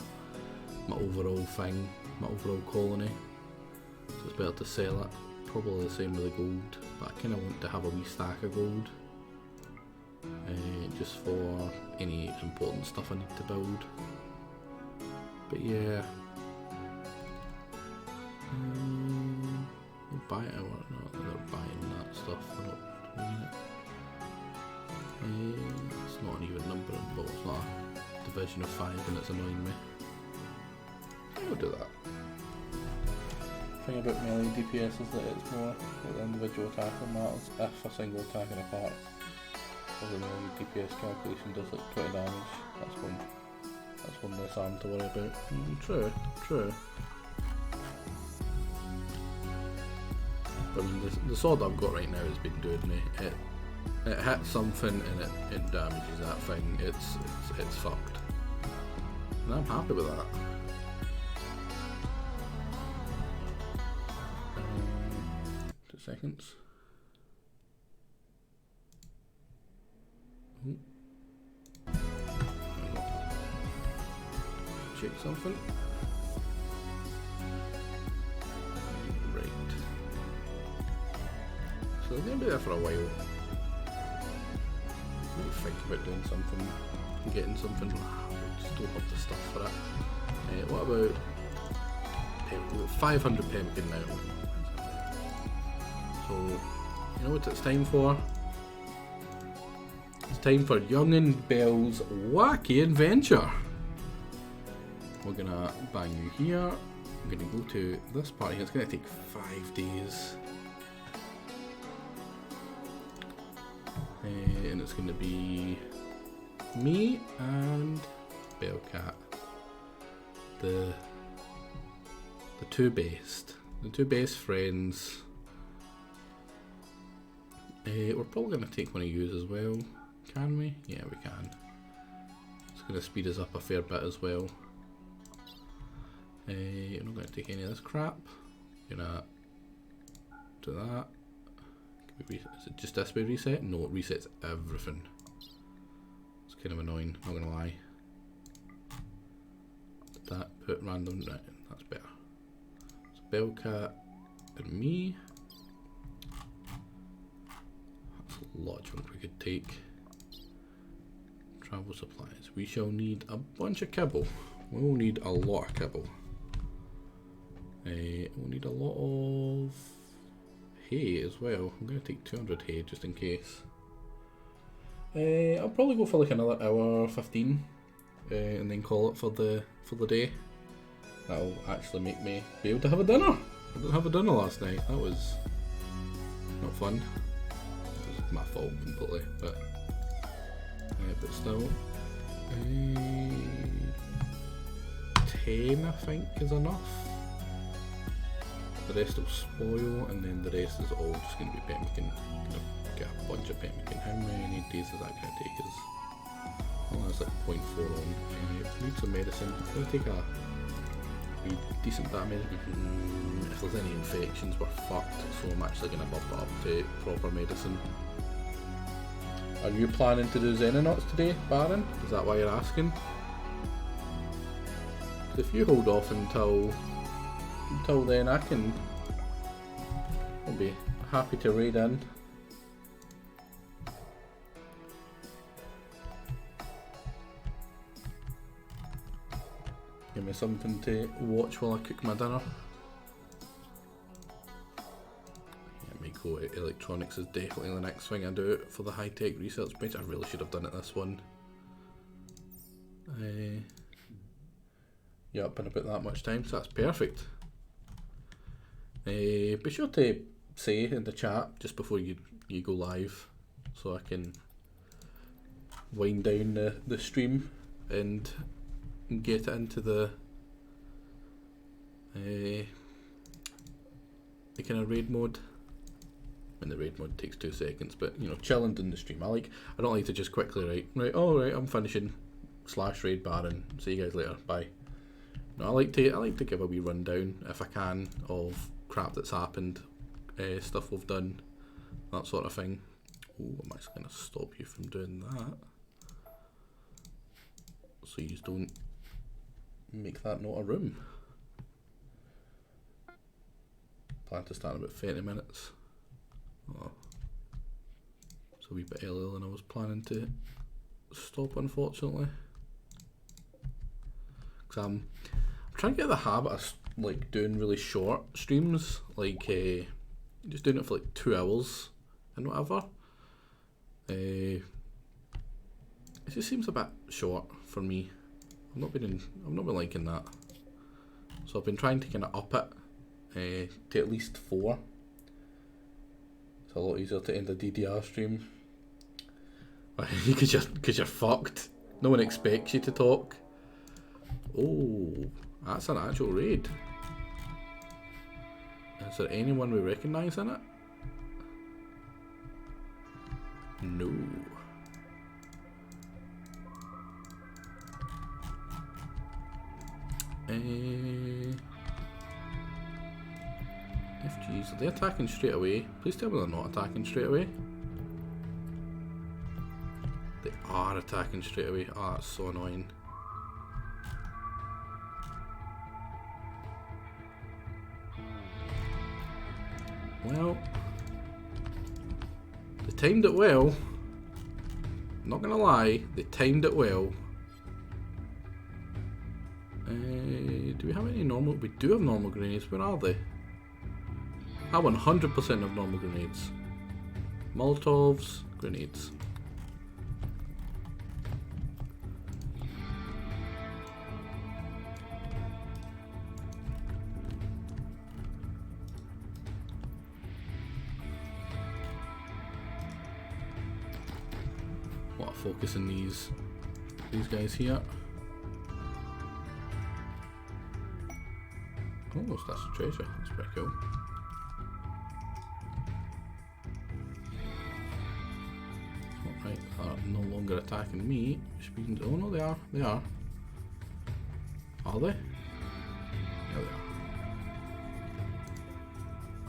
overall thing, my overall colony. So it's better to sell it. Probably the same with the gold, but I kind of want to have a wee stack of gold, just for any important stuff I need to build. But yeah. buy it or whatnot. They're buying that stuff, they're not doing it. It's not an even number, but it's not a division of 5 and it's annoying me. I'll do that. The thing about melee DPS is that it's more like the individual attacker matters. If a single attacker apart of the melee DPS calculation does like 20 damage, that's one less arm to worry about. True. But I mean, the sword I've got right now has been doing me. It hits something and it damages that thing. It's fucked. And I'm happy with that. 2 seconds. Ooh. Check something. Right. So they're going to be there for a while. Maybe think about doing something, getting something. I just don't have the stuff for it. What about we've got 500 pemmican now? So you know what it's time for? It's time for Young and Belle's Wacky Adventure. We're gonna bang you here. I'm gonna go to this party. It's gonna take 5 days. And it's going to be me and Bellcat, the two best friends. We're probably going to take one of you as well, can we? Yeah, we can. It's going to speed us up a fair bit as well. I'm not going to take any of this crap. I'm going to do that. Is it just this way reset? No, it resets everything. It's kind of annoying, not gonna lie. Did that put random? Right, that's better. So Bellcat and me. That's a lot of junk we could take. Travel supplies. We shall need a bunch of kibble. We'll need a lot of kibble. We'll need a lot of hay as well. I'm going to take 200 hay just in case. I'll probably go for like another hour 15 and then call it for the day. That'll actually make me be able to have a dinner. I didn't have a dinner last night. That was not fun. It was my fault completely, but still. 10 I think is enough. The rest will spoil, and then the rest is all just going to be pemmican. Get a bunch of pemmican. How many days is that going to take us? Well, that's like 0.4 on. We need some medicine. It's going to take a decent bit of medicine. If there's any infections, we're fucked, so I'm actually going to bump it up to proper medicine. Are you planning to do Xenonauts today, Baron? Is that why you're asking? If you hold off until then, I'll be happy to raid in. Give me something to watch while I cook my dinner. Yeah, Miko Electronics is definitely the next thing I do for the high-tech research bench. I really should have done it this one. Yup, in about that much time, so that's perfect. Be sure to say in the chat just before you go live, so I can wind down the stream and get it into the kind of raid mode. And the raid mode takes 2 seconds, but you know, chilling in the stream. I don't like to just quickly right. Oh right, I'm finishing /raid Baron. See you guys later. Bye. No, I like to give a wee rundown if I can of crap that's happened, stuff we've done, that sort of thing. Oh, I'm actually going to stop you from doing that, so you don't make that not a room. Plan to start in about 30 minutes. Oh, it's a wee bit earlier than I was planning to stop, unfortunately. Because I'm trying to get the habit of like doing really short streams, like just doing it for like 2 hours and whatever. It just seems a bit short for me. I've not been liking that. So I've been trying to kind of up it to at least 4. It's a lot easier to end a DDR stream. Because you're fucked. No one expects you to talk. Oh, that's an actual raid. Is there anyone we recognise in it? No. FGs, are they attacking straight away? Please tell me they're not attacking straight away. They are attacking straight away. Oh, that's so annoying. Well, they timed it well. Not gonna lie, they timed it well. Do we have any normal? We do have normal grenades. Where are they? I 100% have normal grenades. Molotovs, grenades. What a focus on these guys here. Oh, that's a treasure. That's pretty cool. Right, they're no longer attacking me, which means, oh no, they are. They are. Are they? Yeah, they are.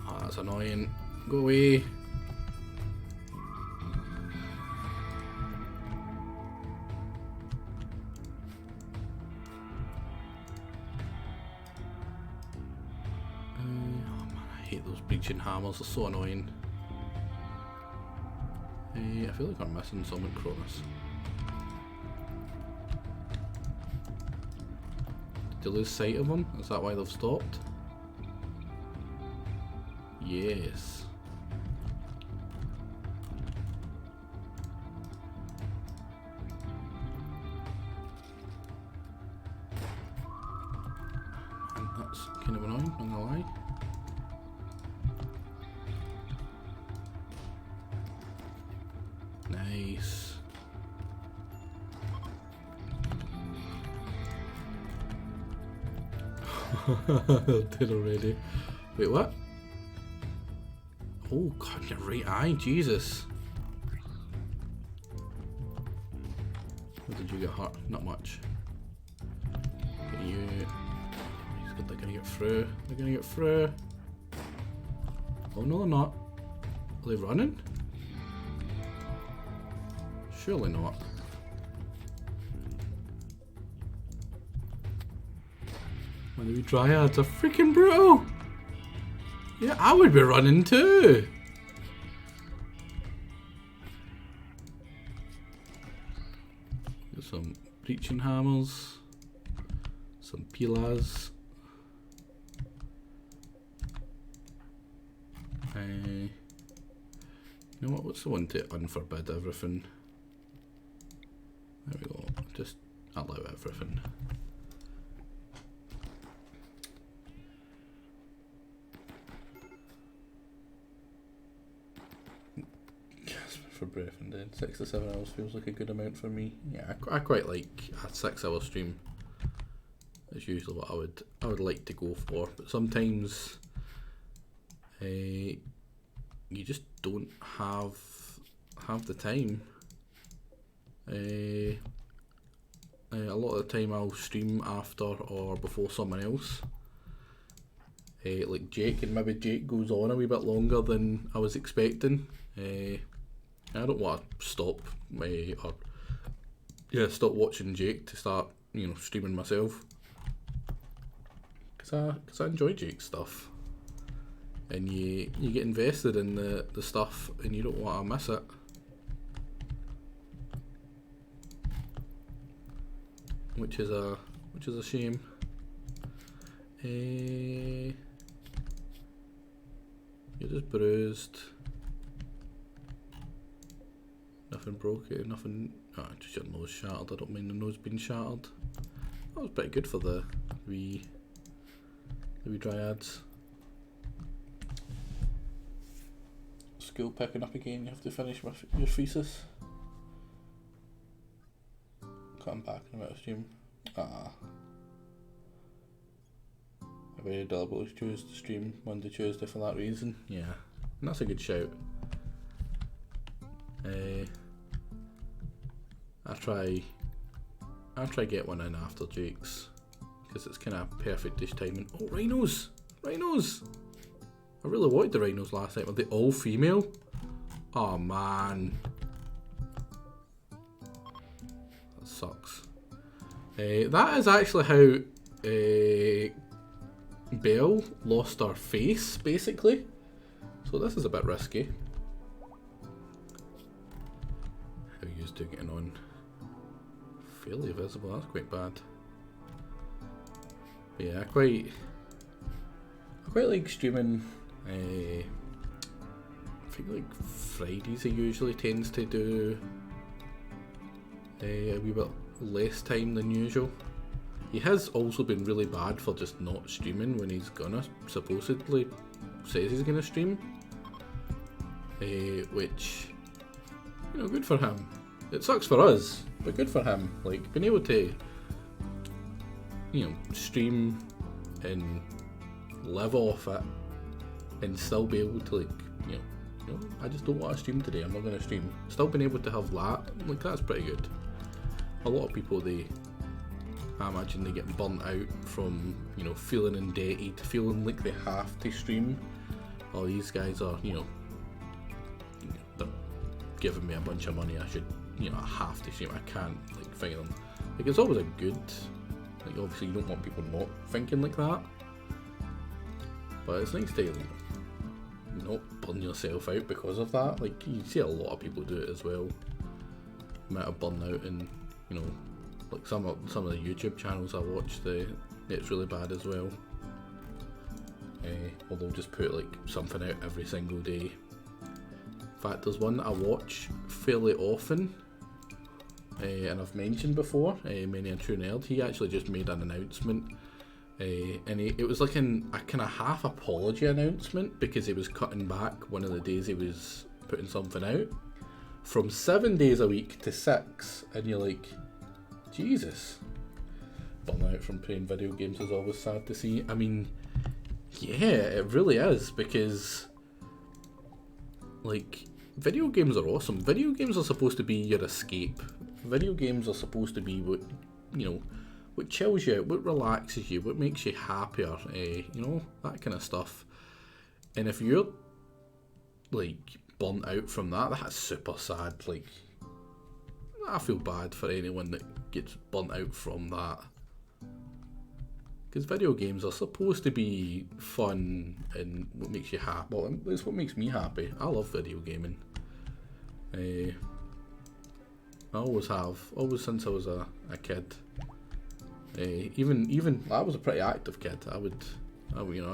Oh, that's annoying. Go away. Breaching hammers are so annoying. I feel like I'm missing some in Cronus. Did they lose sight of them? Is that why they've stopped? Yes. And that's kind of annoying, I'm not gonna lie. Nice. Did already. Wait, what? Oh god, your right eye, Jesus. What did you get hurt? Not much. Get you. He's good, they're gonna get through. They're gonna get through. Oh no, they're not. Are they running? Surely not. When the wee dryads are freaking brutal. Yeah, I would be running too. Got some breaching hammers, some pilas. You know what? What's the one to unforbid everything? There we go. Just allow everything. For breath and then 6 to 7 hours feels like a good amount for me. Yeah, I quite like a 6-hour stream. It's usually what I would like to go for, but sometimes you just don't have the time. A lot of the time I'll stream after or before someone else. Like Jake, and maybe Jake goes on a wee bit longer than I was expecting. I don't want to stop stop watching Jake to start, streaming myself. Cause I enjoy Jake's stuff, and you get invested in the stuff, and you don't want to miss it. Which is a shame. You're just bruised. Nothing broken, nothing. Ah, just your nose shattered. I don't mind the nose being shattered. That was pretty good for the wee dryads. School picking up again. You have to finish your thesis. Come back in a bit of stream. I very deliberately choose to stream Monday, Tuesday for that reason. Yeah, and that's a good shout. I'll try get one in after Jake's, because it's kind of perfect-ish timing. Oh, rhinos! Rhinos! I really wanted the rhinos last night. Were they all female? Oh man. That sucks. That is actually how Belle lost her face, basically. So this is a bit risky. How are you two getting on? Fairly visible, that's quite bad. But yeah, I quite like streaming. I think like Fridays he usually tends to do a wee bit less time than usual. He has also been really bad for just not streaming when he's gonna supposedly says he's gonna stream, which, you know, good for him. It sucks for us, but good for him. Like, being able to, you know, stream and live off it and still be able to, like, you know, I just don't want to stream today, I'm not going to stream. Still being able to have that, like, that's pretty good. A lot of people, I imagine they get burnt out from, you know, feeling indebted, feeling like they have to stream. All these guys are, you know, they're giving me a bunch of money, I should, you know, I have to stream, I can't, like, fight them. Like, it's always a good, like, obviously you don't want people not thinking like that, but it's nice to, like, not burn yourself out because of that. Like, you see a lot of people do it as well. Amount of burnout, and, you know, like some of the YouTube channels I watch, it's really bad as well. Or they'll just put like something out every single day. In fact, there's one that I watch fairly often, and I've mentioned before, Many a True Nerd. He actually just made an announcement, and it was like a kind of half apology announcement, because he was cutting back one of the days he was putting something out from 7 days a week to 6, and you're like, Jesus. Burnout from playing video games is always sad to see. I mean, yeah, it really is, because, like, video games are awesome. Video games are supposed to be your escape. Video games are supposed to be what, you know, what chills you out, what relaxes you, what makes you happier, you know, that kind of stuff. And if you're, like, burnt out from that, that's super sad. Like, I feel bad for anyone that gets burnt out from that, because video games are supposed to be fun and what makes you happy. Well, it's what makes me happy. I love video gaming. I always have, always since I was a kid. Even I was a pretty active kid. I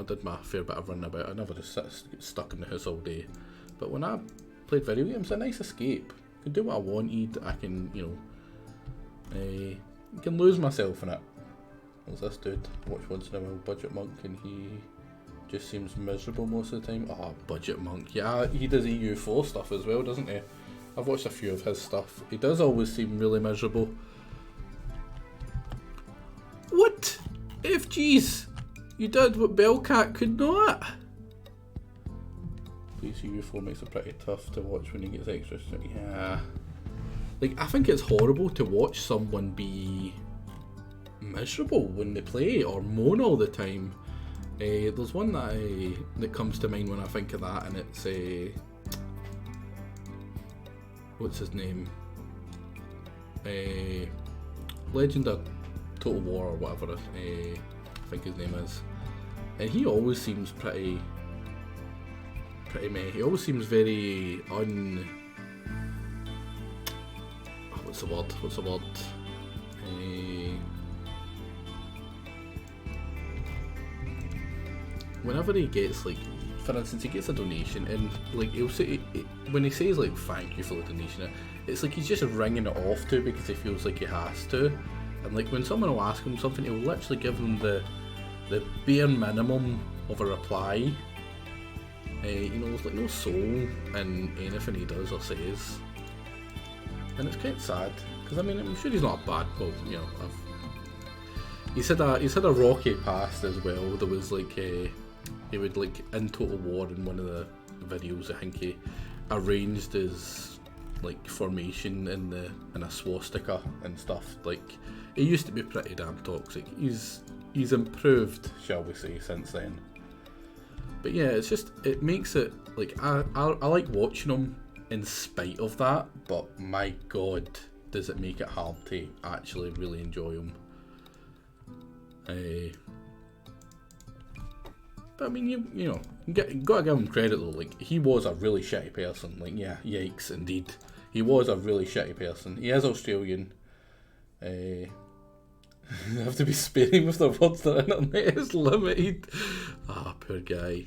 did my fair bit of running about. I never just get stuck in the house all day. But when I played video games, it's a nice escape. I can do what I wanted. I can, you know, I can lose myself in it. There's this dude I watch once in a while, Budget Monk, and he just seems miserable most of the time. Oh, Budget Monk. Yeah, he does EU4 stuff as well, doesn't he? I've watched a few of his stuff. He does always seem really miserable. What? FG's! You did what Bellcat could not! Please, EU4 makes it pretty tough to watch when he gets extra. Yeah. Like, I think it's horrible to watch someone be miserable when they play or moan all the time. There's one that comes to mind when I think of that, and it's what's his name? Legend of Total War or whatever I think his name is, and he always seems pretty meh. He always seems very what's the word? Whenever he gets like for instance, he gets a donation, and like he'll say, when he says like thank you for the donation, it's like he's just ringing it off to because he feels like he has to. And like when someone will ask him something, he'll literally give them the bare minimum of a reply. You know, there's like no soul in anything he does or says, and it's quite sad because I mean I'm sure he's not a bad. Well, you know, he's had a rocky past as well. There was like he would like in Total War in one of the videos, I think he arranged his like formation in a swastika and stuff. Like he used to be pretty damn toxic. He's improved, shall we say, since then. But yeah, it's just, it makes it like I like watching him in spite of that, but my god, does it make it hard to actually really enjoy him. But I mean, you know, you gotta give him credit though. Like he was a really shitty person. Like yeah, yikes, indeed, he was a really shitty person. He is Australian. You have to be sparing with the words. The internet is limited. Ah, poor guy.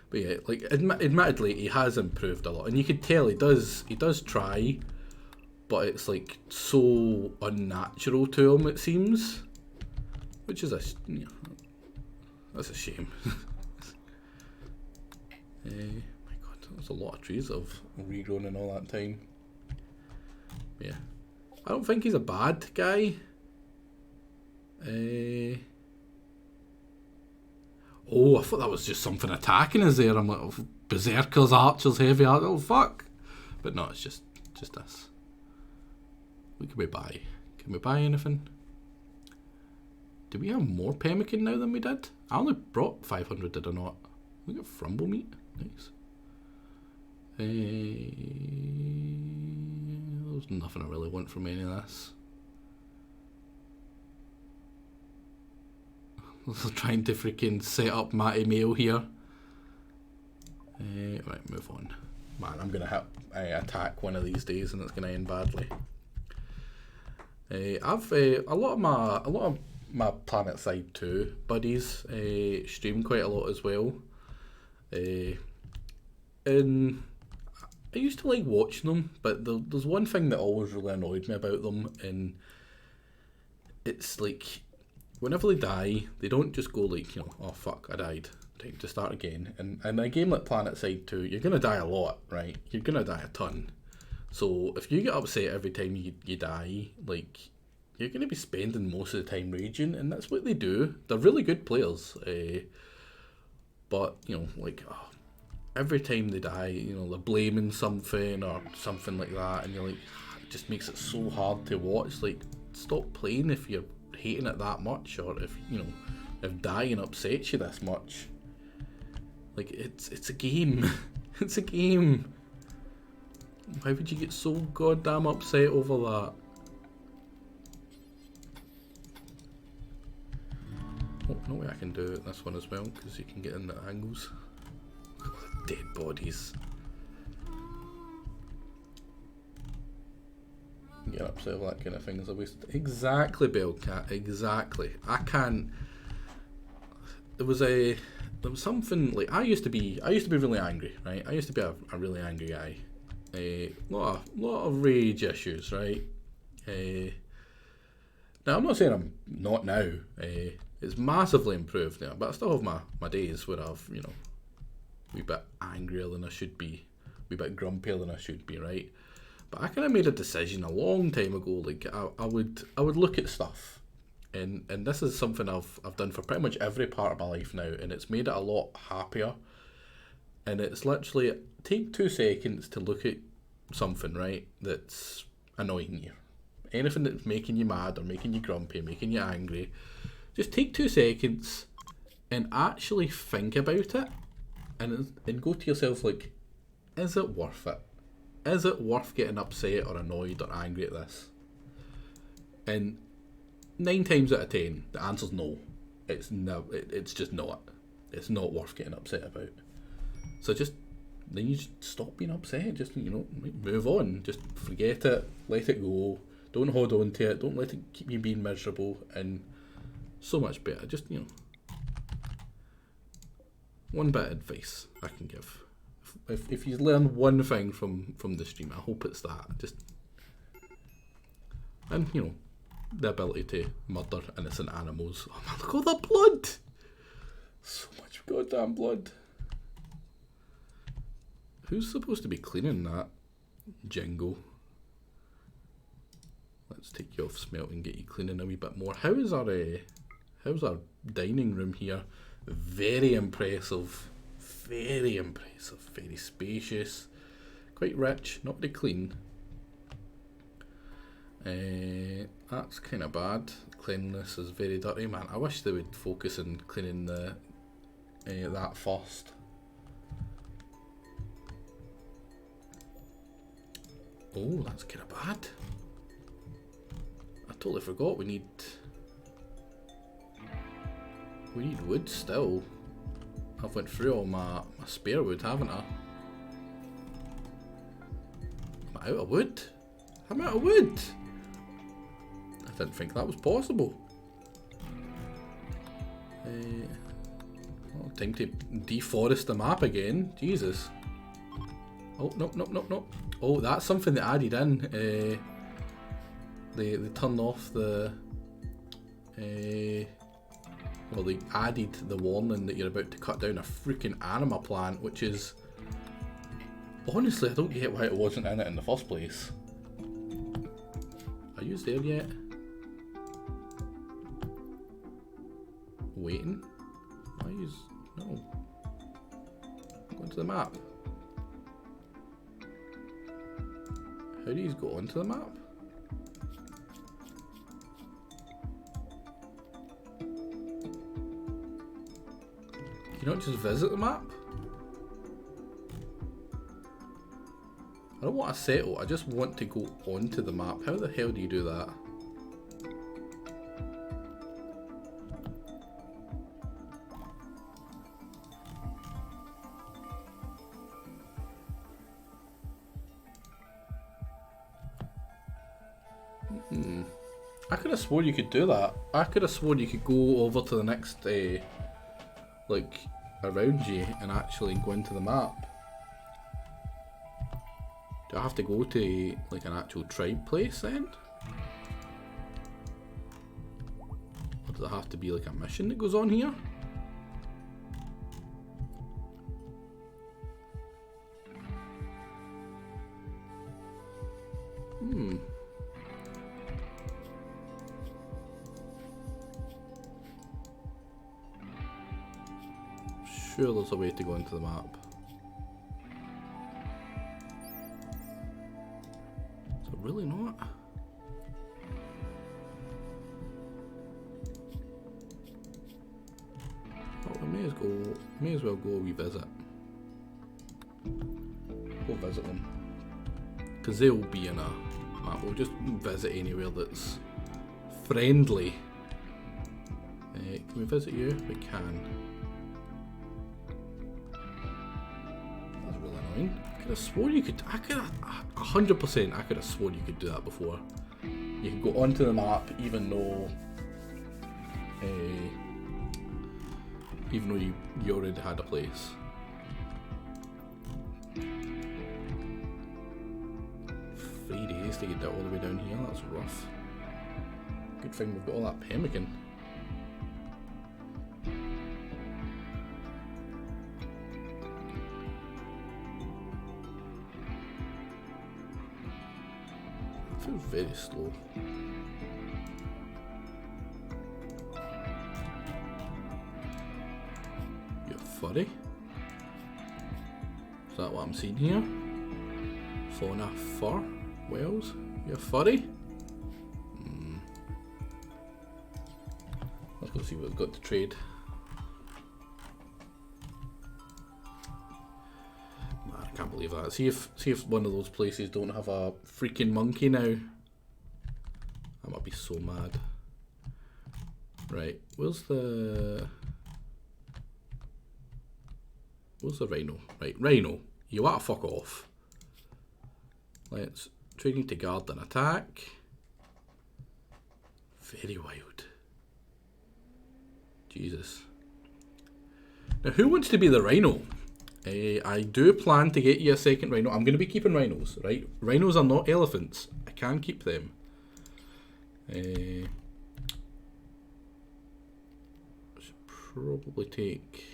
But yeah, like admittedly, he has improved a lot, and you could tell he does try, but it's like so unnatural to him, it seems, which is that's a shame. My god, there's a lot of trees that have regrown in all that time. Yeah, I don't think he's a bad guy. Oh, I thought that was just something attacking us there. I'm like, oh, berserkers, archers, heavy art. Oh fuck! But no, it's just this. What can we buy? Can we buy anything? Do we have more pemmican now than we did? I only brought 500, did I not? We got frumble meat. Nice. There's nothing I really want from any of this. Trying to freaking set up Matty Mail here. Right, move on. Man, I'm gonna hit attack one of these days, and it's gonna end badly. I've a lot of my Planet Side 2 buddies stream quite a lot as well. And I used to like watching them, but there's one thing that always really annoyed me about them, and it's like whenever they die, they don't just go like, you know, oh fuck, I died, time to start again. And in a game like Planet Side 2, you're gonna die a lot, right? You're gonna die a ton. So if you get upset every time you die, like you're gonna be spending most of the time raging, and that's what they do. They're really good players, but you know, like every time they die, you know, they're blaming something or something like that, and you're like, it just makes it so hard to watch. Like, stop playing if you're hating it that much, or if, you know, if dying upsets you this much. Like, it's a game. It's a game. Why would you get so goddamn upset over that? Oh, no way I can do this one as well, because you can get in the angles. Dead bodies. Get upset over that kind of thing is a waste. Exactly, Bellcat. Exactly. I can't. There was something like I used to be really angry, right? I used to be a really angry guy. A lot of rage issues, right? Now I'm not saying I'm not now. It's massively improved now, but I still have my days where I've, you know, a wee bit angrier than I should be, a wee bit grumpier than I should be, right? But I kind of made a decision a long time ago. Like I would look at stuff, and this is something I've done for pretty much every part of my life now, and it's made it a lot happier. And it's literally take 2 seconds to look at something, right, that's annoying you. Anything that's making you mad or making you grumpy, making you angry. Just take 2 seconds and actually think about it, and go to yourself like, is it worth it? Is it worth getting upset or annoyed or angry at this? And 9 times out of 10, the answer's no. It's just not. It's not worth getting upset about. So then you just stop being upset. Just, you know, move on. Just forget it. Let it go. Don't hold on to it. Don't let it keep you being miserable. And so much better. Just, you know, one bit of advice I can give. If you learn one thing from the stream, I hope it's that. Just, and you know, the ability to murder innocent animals. Oh man, look at all that blood! So much goddamn blood. Who's supposed to be cleaning that? Jingo. Let's take you off smelt and get you cleaning a wee bit more. How's our dining room here? Very impressive. Very impressive. Very spacious. Quite rich. Not very clean. That's kind of bad. Cleanliness is very dirty. Man, I wish they would focus on cleaning the that first. Oh, that's kind of bad. I totally forgot we need wood still. I've went through all my spare wood, haven't I? Am I out of wood? I'm out of wood! I didn't think that was possible. Oh, time to deforest the map again. Jesus. Oh, no, no, no, no. Oh, that's something they added in. They turned off the... well, they added the warning that you're about to cut down a freaking anima plant, which is... Honestly, I don't get why it wasn't in it in the first place. Are you there yet? Waiting? Why is... No. Go into the map. How do you go onto the map? Can you not just visit the map? I don't want to settle, I just want to go onto the map. How the hell do you do that? I could have sworn you could do that. I could have sworn you could go over to the next, like, around you and actually go into the map. Do I have to go to, like, an actual tribe place then? Or does it have to be, like, a mission that goes on here? Sure, there's a way to go into the map. Is it really not? Well, we may as well go revisit. Go visit them. Because they'll be in a map. We'll just visit anywhere that's friendly. Can we visit you? We can. I could have sworn you could. 100%. I could have sworn you could do that before. You could go onto the map, even though you already had a place. 3 days to get that all the way down here. That's rough. Good thing we've got all that pemmican. Feels very slow. You're furry? Is that what I'm seeing here? Fauna fur? Whales? You're furry? Let's go see what we've got to trade. I can't believe that. See if one of those places don't have a freaking monkey now. I might be so mad. Right, where's the rhino? Right, rhino, you want to fuck off. Let's training to guard and attack. Very wild. Jesus. Now, who wants to be the rhino? I do plan to get you a second rhino. I'm going to be keeping rhinos, right? Rhinos are not elephants. I can keep them. Should probably take...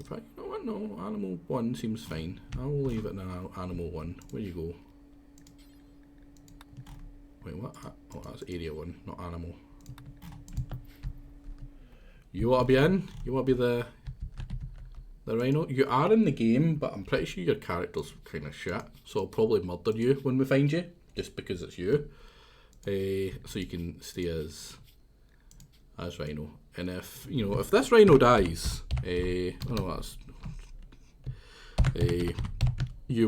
but you know what? No, animal 1 seems fine. I'll leave it in animal 1. Where you go? Wait, what? Oh, that's area 1, not animal. You want to be in? You want to be the rhino? You are in the game, but I'm pretty sure your character's kind of shit. So I'll probably murder you when we find you, just because it's you. So you can stay as rhino. And if if this rhino dies, you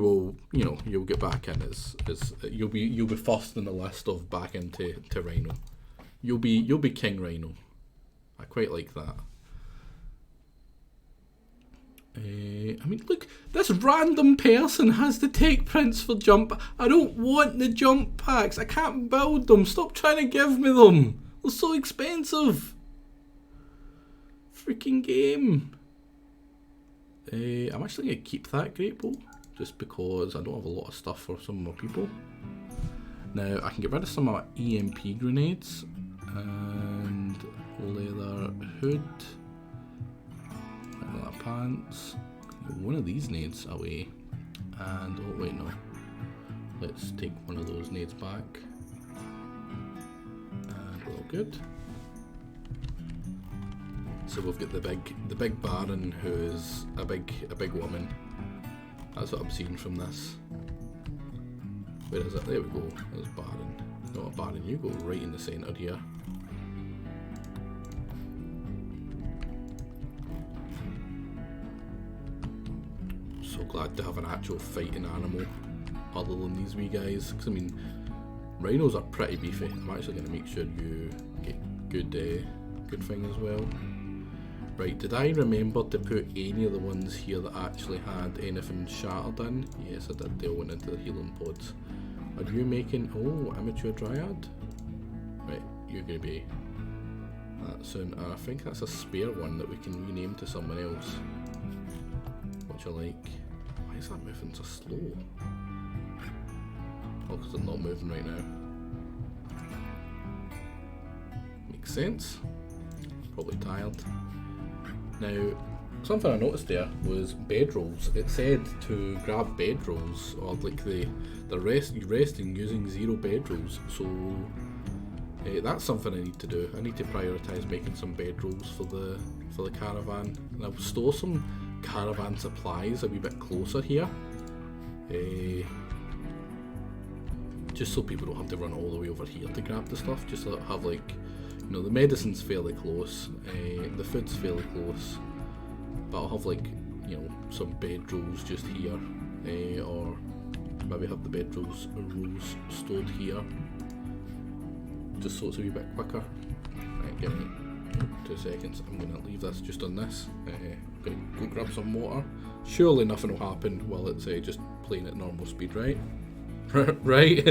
will you'll get back in as you'll be first in the list of back into rhino. You'll be king rhino. I quite like that. I mean, look, this random person has the tech prints for jump. I don't want the jump packs. I can't build them. Stop trying to give me them. They're so expensive. Freaking game. I'm actually going to keep that great bow, just because I don't have a lot of stuff for some more people. Now, I can get rid of some of my EMP grenades. And leather hood. Leather pants. One of these nades away. And, oh wait, no. Let's take one of those nades back. And we're all good. So we've got the big Baron, who's a big woman. That's what I'm seeing from this. Where is it? There we go. There's Baron. Not a Baron, you go right in the centre here. So glad to have an actual fighting animal other than these wee guys. Because I mean, rhinos are pretty beefy. I'm actually going to make sure you get good thing as well. Right, did I remember to put any of the ones here that actually had anything shattered in? Yes, I did. They all went into the healing pods. Are you making... Oh, Amateur Dryad? Right, you're going to be that soon. I think that's a spare one that we can rename to someone else. Which I like. Why is that moving so slow? Oh, because they're not moving right now. Makes sense. Probably tired. Now, something I noticed there was bedrolls. It said to grab bedrolls, or like the resting using 0 bedrolls. So that's something I need to do. I need to prioritise making some bedrolls for the caravan, and I'll store some caravan supplies a wee bit closer here, just so people don't have to run all the way over here to grab the stuff. Just so have like, the medicine's fairly close, the food's fairly close, but I'll have like, some bedrolls just here, or maybe have the bedrolls rolls stored here, just so it's a wee bit quicker. Right, give me 2 seconds. I'm going to leave this just on this. Going to go grab some water. Surely nothing will happen while it's just playing at normal speed, right? Right?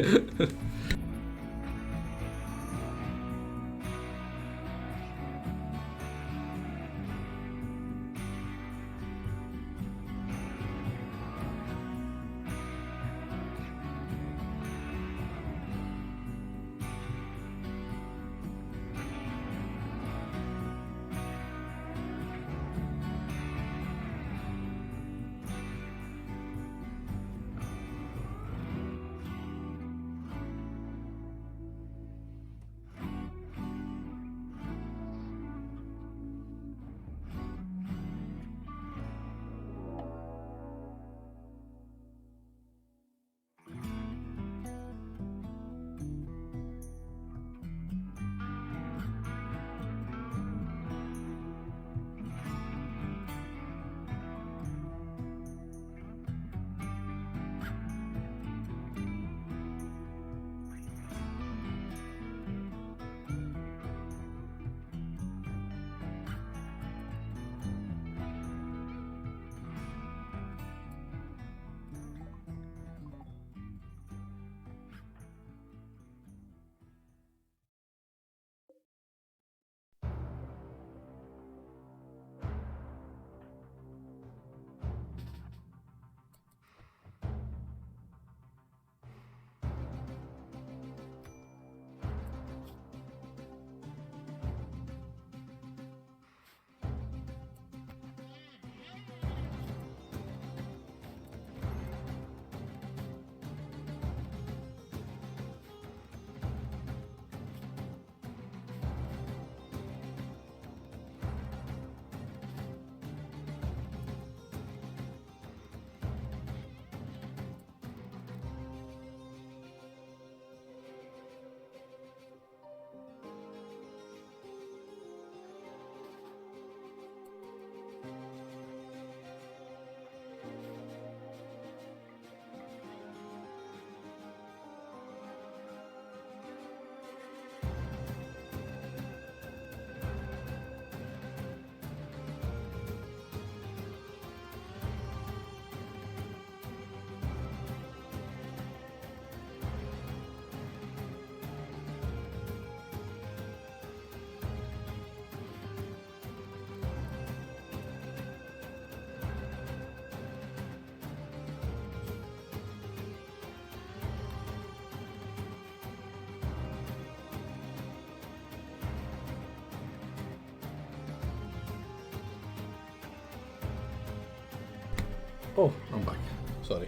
Oh, I'm back. Sorry.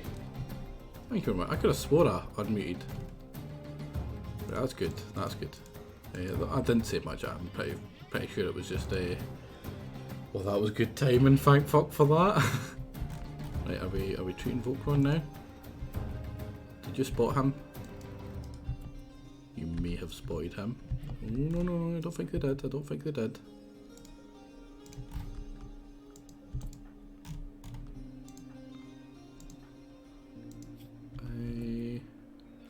Thank you very much. I could have swore I unmuted. Right, that's good. That's good. I didn't say much. I'm pretty sure it was just a. Well, that was good timing. Thank fuck for that. Right, are we treating Voltron now? Did you spot him? You may have spotted him. No, I don't think they did. I don't think they did.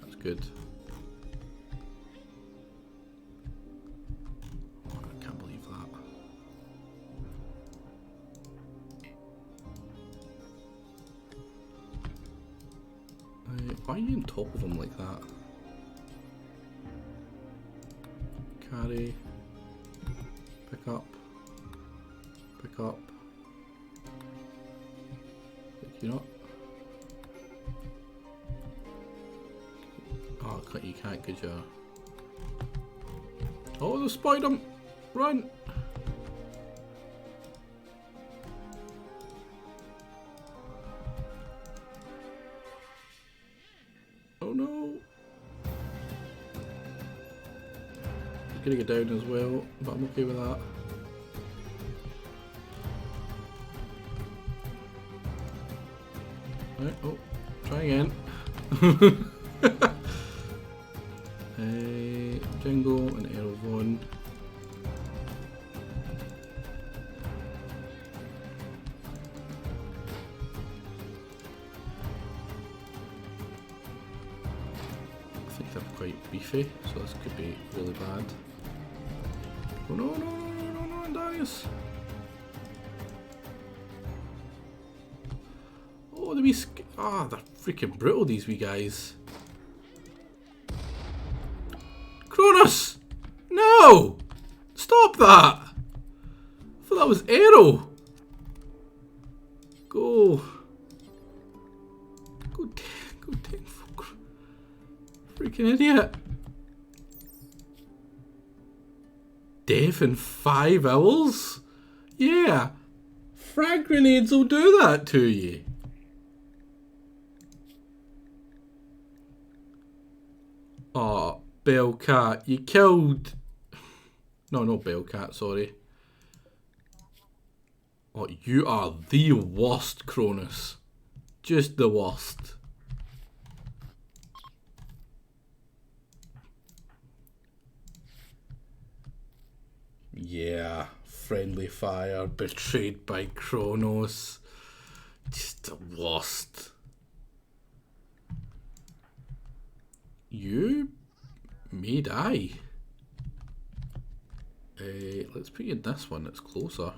That's good. Oh, I can't believe that. Why are you on top of him like that? Carry. Pick up. Pick up. Pick you up. Oh, you can't because you're... Oh, they spied him! Run! Oh no! He's gonna get down as well, but I'm okay with that. Right, oh, try again. Jingle and arrow one. I think they're quite beefy, so this could be really bad. Oh no, Darius! Oh, they're they're freaking brutal, these wee guys. Cronus! No! Stop that! I thought that was arrow. Go. Go take fuck. Freaking idiot. Death in 5 hours? Yeah. Frag grenades will do that to you. Oh, Bellcat, you killed... No, not Bellcat, sorry. Oh, you are the worst, Cronus. Just the worst. Yeah, friendly fire, betrayed by Kronos. Just the worst. You may die. Let's put you in this one that's closer.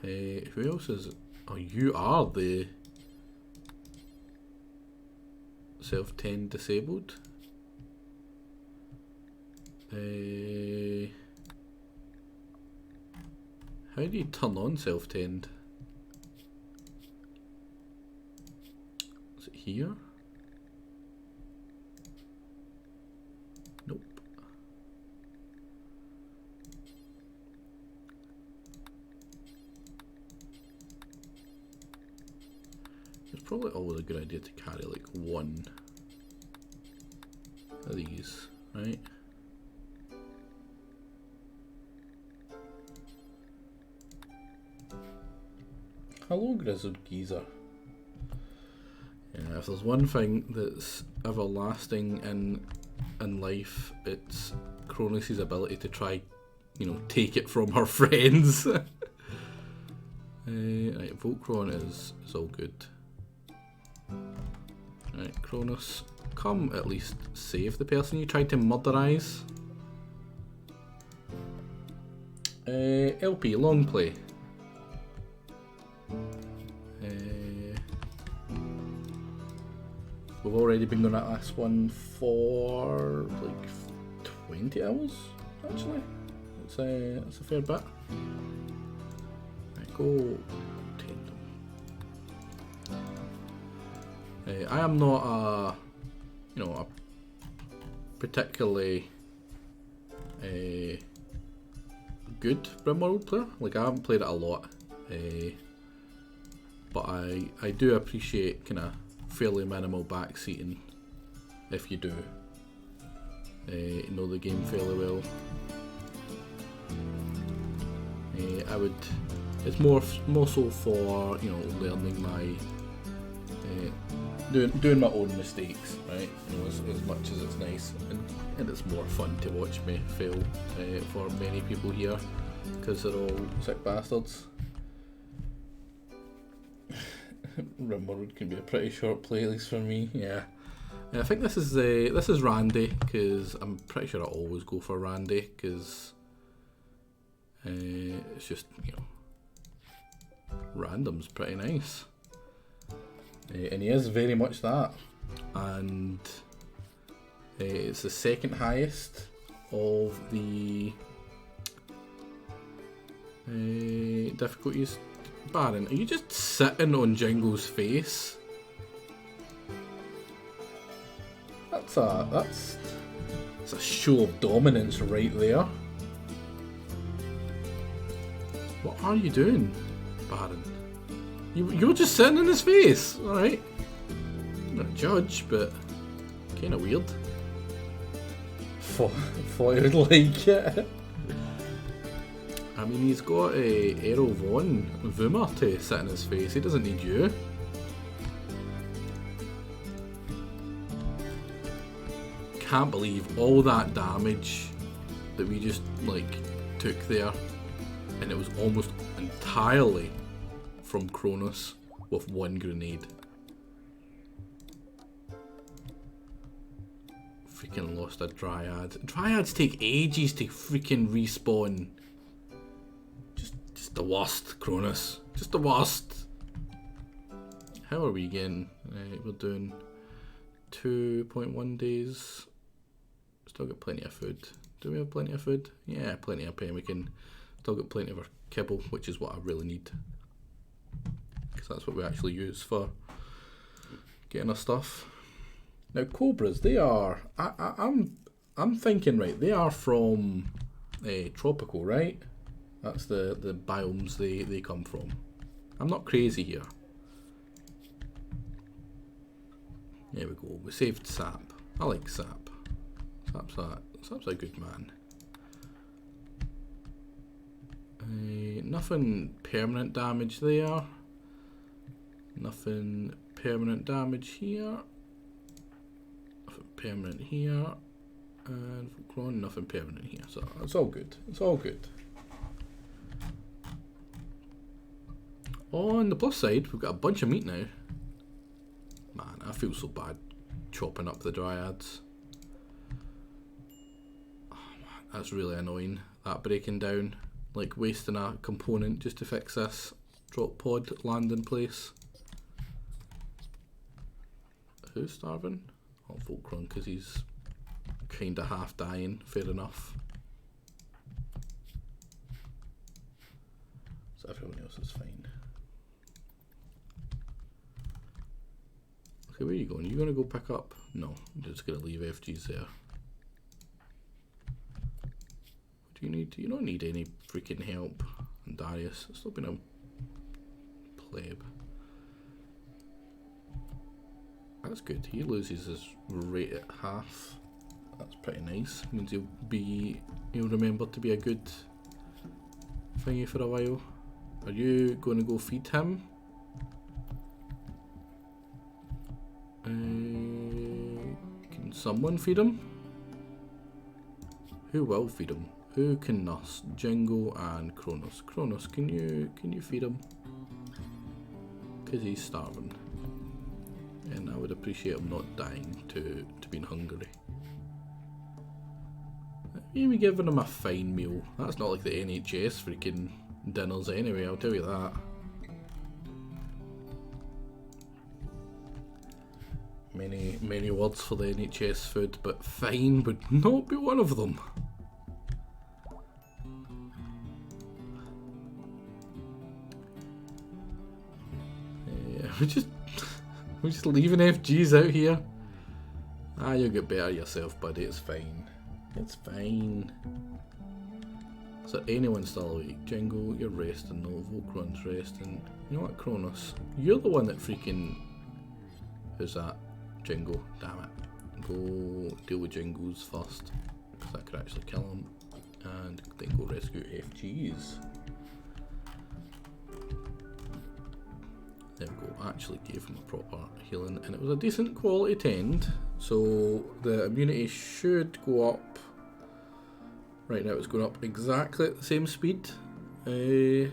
Who else is... Oh, you are the self-tend disabled. How do you turn on self-tend? Is it here? Nope. It's probably always a good idea to carry like one of these, right? Hello, grizzled geezer. Yeah, if there's one thing that's everlasting in life, it's Cronus' ability to try, you know, take it from her friends. Right, Voltron is all good. Right, Cronus, come at least save the person you tried to murderize. LP, long play. We've already been going at this one for like 20 hours, actually. It's a fair bit. Right, go tame them. I am not a, you know, a particularly good Rimworld player. Like, I haven't played it a lot. but I do appreciate kind of fairly minimal back seating if you do know the game fairly well. It's more so for, you know, learning my doing my own mistakes, right? You know, as much as it's nice, and it's more fun to watch me fail for many people here, because they're all sick bastards. Rimworld can be a pretty short playlist for me, yeah. I think this is Randy, because I'm pretty sure I always go for Randy, because it's just, you know, random's pretty nice. And he is very much that. And it's the second highest of the difficulties. Baron, are you just sitting on Jingo's face? That's a show of dominance right there. What are you doing, Baron? You're just sitting in his face, alright? I'm not a judge, but kinda weird. Thought I would like it. I mean, he's got a Errol Von Voomer to sit in his face, he doesn't need you. Can't believe all that damage that we just, like, took there, and it was almost entirely from Kronos with one grenade. Freaking lost a Dryad. Dryads take ages to freaking respawn. Just the worst, Kronos. Just the worst. How are we getting? We're doing 2.1 days. Still got plenty of food. Do we have plenty of food? Yeah, plenty of pemmican. Still got plenty of our kibble, which is what I really need. Because that's what we actually use for getting our stuff. Now cobras, they are. I'm thinking, right, they are from tropical, right? That's the biomes they come from. I'm not crazy here. There we go. We saved Sap. I like Sap. Sap's a good man. Nothing permanent damage there. Nothing permanent damage here. Nothing permanent here. And for Clone, nothing permanent here. So it's all good. It's all good. On the plus side, we've got a bunch of meat now. Man, I feel so bad chopping up the Dryads. Oh man, that's really annoying. That breaking down. Like wasting a component just to fix this drop pod landing place. Who's starving? Oh, Voltron, because he's kinda half dying. Fair enough. So everyone else is fine. Okay, where are you going? Are you going to go pick up? No, I'm just going to leave FGs there. What do you need? You don't need any freaking help. And Darius, stop being a pleb. That's good. He loses his rate at half. That's pretty nice. Means he'll remember to be a good thingy for a while. Are you going to go feed him? Can someone feed him? Who will feed him? Who can nurse? Jingo and Kronos. Kronos, can you feed him? Because he's starving. And I would appreciate him not dying to being hungry. Maybe giving him a fine meal. That's not like the NHS freaking dinners anyway, I'll tell you that. Many words for the NHS food, but fine would not be one of them. We're just leaving FGs out here. You'll get better yourself, buddy. It's fine. It's fine. Is there anyone still awake? Jingle, you're resting. No, Volcron's resting. You know what, Cronus? You're the one that freaking... Who's that? Jingle. Damn it. Go deal with Jingles first, because that could actually kill him. And then go rescue FGs. There we go. Actually gave him a proper healing, and it was a decent quality tend. So the immunity should go up. Right now it's going up exactly at the same speed. Right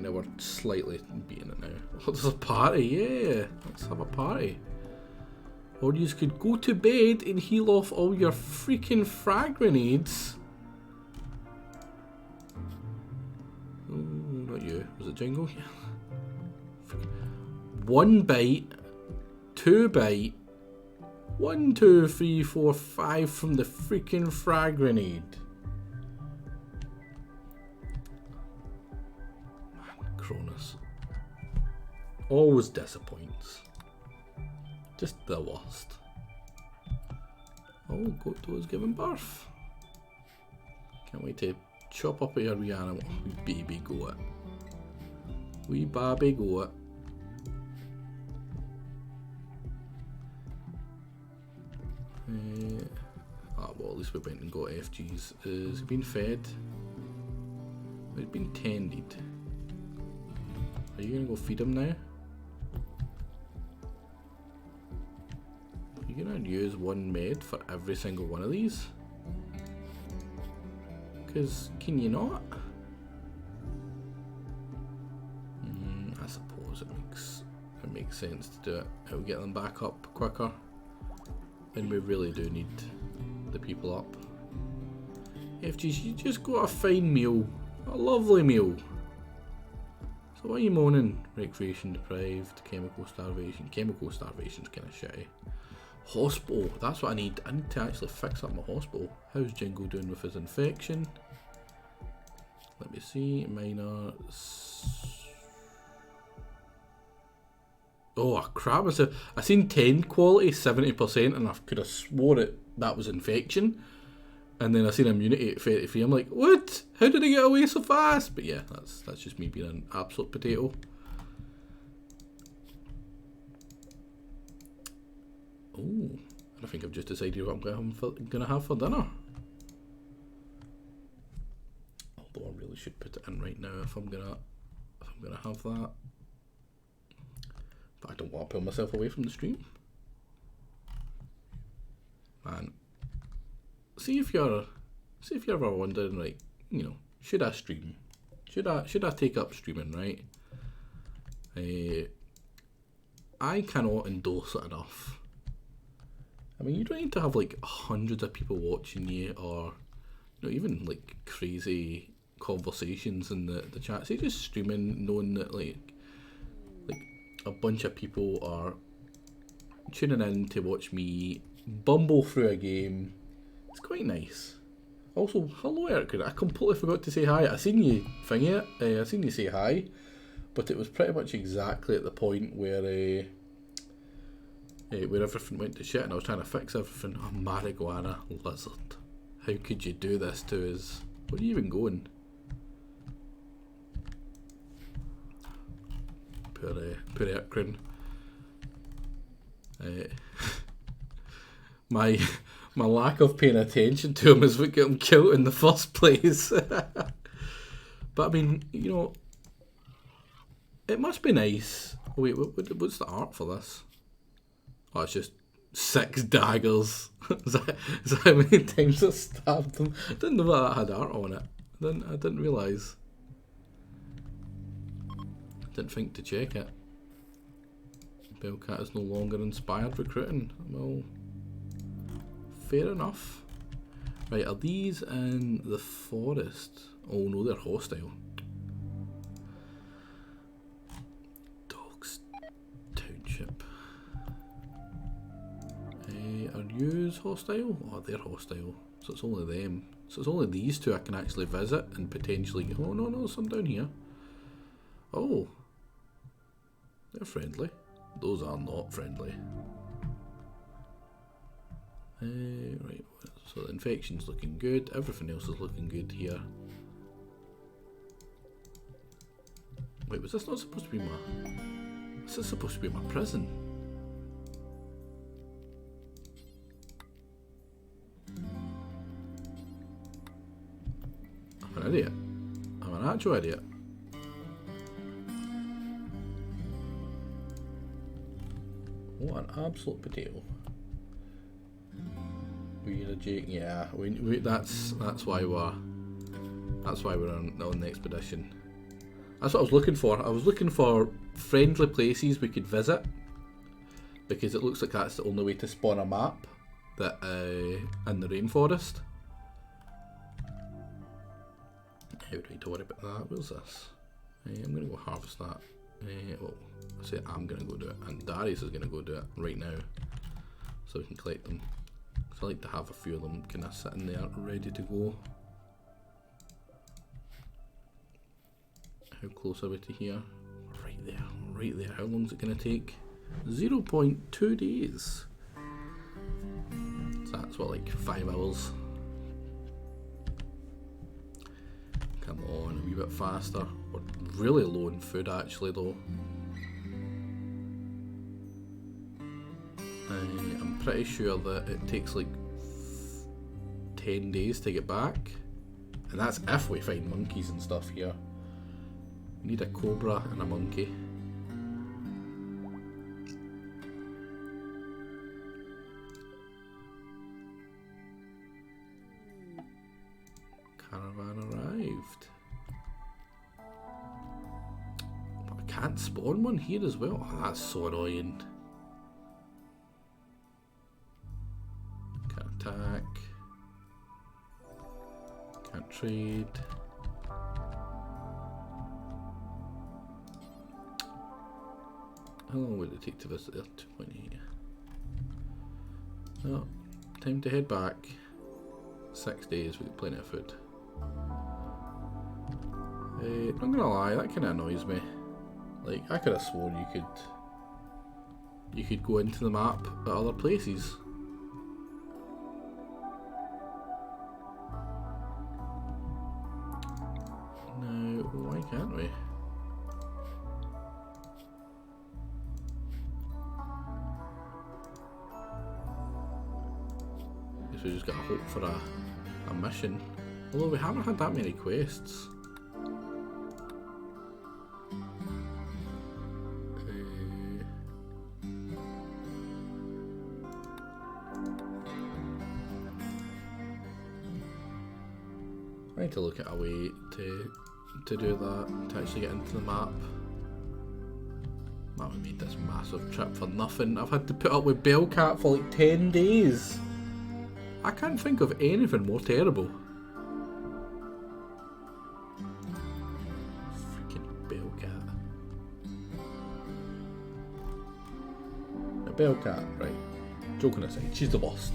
now we're slightly beating it now. Oh, there's a party, yeah. Let's have a party. Or you could go to bed and heal off all your freaking frag grenades. Oh, not you. Was it Jingle? 1 bite, 2 bite, 1, 2, 3, 4, 5 from the freaking frag grenade. Man, Cronus. Always disappoints. Just the worst. Oh, Goto's giving birth. Can't wait to chop up your wee animal. Wee baby goat. Wee baby goat. Well, at least we went and got FGs. Has he been fed? He's been tended. Are you gonna go feed him now? You're gonna use 1 med for every single one of these? Because can you not? I suppose it makes sense to do it. It'll get them back up quicker. And we really do need the people up. FGs, you just got a fine meal. A lovely meal. So why are you moaning? Recreation deprived, chemical starvation. Chemical starvation's kind of shitty. Hospital, that's what I need. I need to actually fix up my hospital. How's Jingle doing with his infection? Let me see. Minor. Oh, crap. I seen 10 quality, 70%, and I could have swore that was infection. And then I seen immunity at 33. I'm like, what? How did I get away so fast? But yeah, that's just me being an absolute potato. Oh, I think I've just decided what I'm gonna have for dinner. Although I really should put it in right now if I'm gonna have that. But I don't want to pull myself away from the stream. Man, see if you're ever wondering, like, you know, should I stream? Should I take up streaming, right? I cannot endorse it enough. I mean, you don't need to have like hundreds of people watching you, or you know, even like crazy conversations in the chat. Say just streaming, knowing that like a bunch of people are tuning in to watch me bumble through a game. It's quite nice. Also, hello Eric, I completely forgot to say hi. I seen you thingy it, I seen you say hi, but it was pretty much exactly at the point where everything went to shit and I was trying to fix everything. Oh, marijuana lizard. How could you do this to us? Where are you even going? Poor Erkrin. My lack of paying attention to him is what got him killed in the first place. But I mean, you know, it must be nice. Oh, wait, what's the art for this? Oh, it's just 6 daggers. is that how many times I stabbed him? I didn't know that had art on it. I didn't realise. Didn't think to check it. Bellcat is no longer inspired recruiting. Well, fair enough. Right, are these in the forest? Oh no, they're hostile. Dogs Township. Are yous hostile? Oh, they're hostile. So it's only them. So it's only these two I can actually visit and potentially... Oh no, there's some down here. Oh. They're friendly. Those are not friendly. Right, So the infection's looking good, everything else is looking good here. Wait, was this not supposed to be my... This is supposed to be my prison. I'm an idiot. I'm an actual idiot. What an absolute potato. We're a Jake, yeah. That's why we're on the expedition. That's what I was looking for. I was looking for friendly places we could visit, because it looks like that's the only way to spawn a map that in the rainforest. I don't need to worry about that. What's this? I'm gonna go harvest that. Well, I say I'm gonna go do it, and Darius is gonna go do it right now, so we can collect them. I like to have a few of them kind of sitting there ready to go. How close are we to here? Right there, right there. How long is it going to take? 0.2 days. So that's what, like 5 hours. Come on, a wee bit faster. We're really low in food actually though. I'm pretty sure that it takes like 10 days to get back, and that's if we find monkeys and stuff here. We need a cobra and a monkey. Caravan arrived. But I can't spawn one here as well. Oh, that's so annoying. Can't attack. Can't trade. How long would it take to visit there? 2.8. No, time to head back. 6 days, we've got plenty of food. I'm not gonna lie, that kinda annoys me. Like, I could have sworn you could go into the map at other places. Now, why can't we? Guess we just gotta hope for a mission. Although we haven't had that many quests. I need to look at a way to do that, to actually get into the map. Man, we made this massive trip for nothing. I've had to put up with Bellcat for like 10 days. I can't think of anything more terrible. Freaking Bellcat. Now Bellcat, right, joking aside, she's the worst.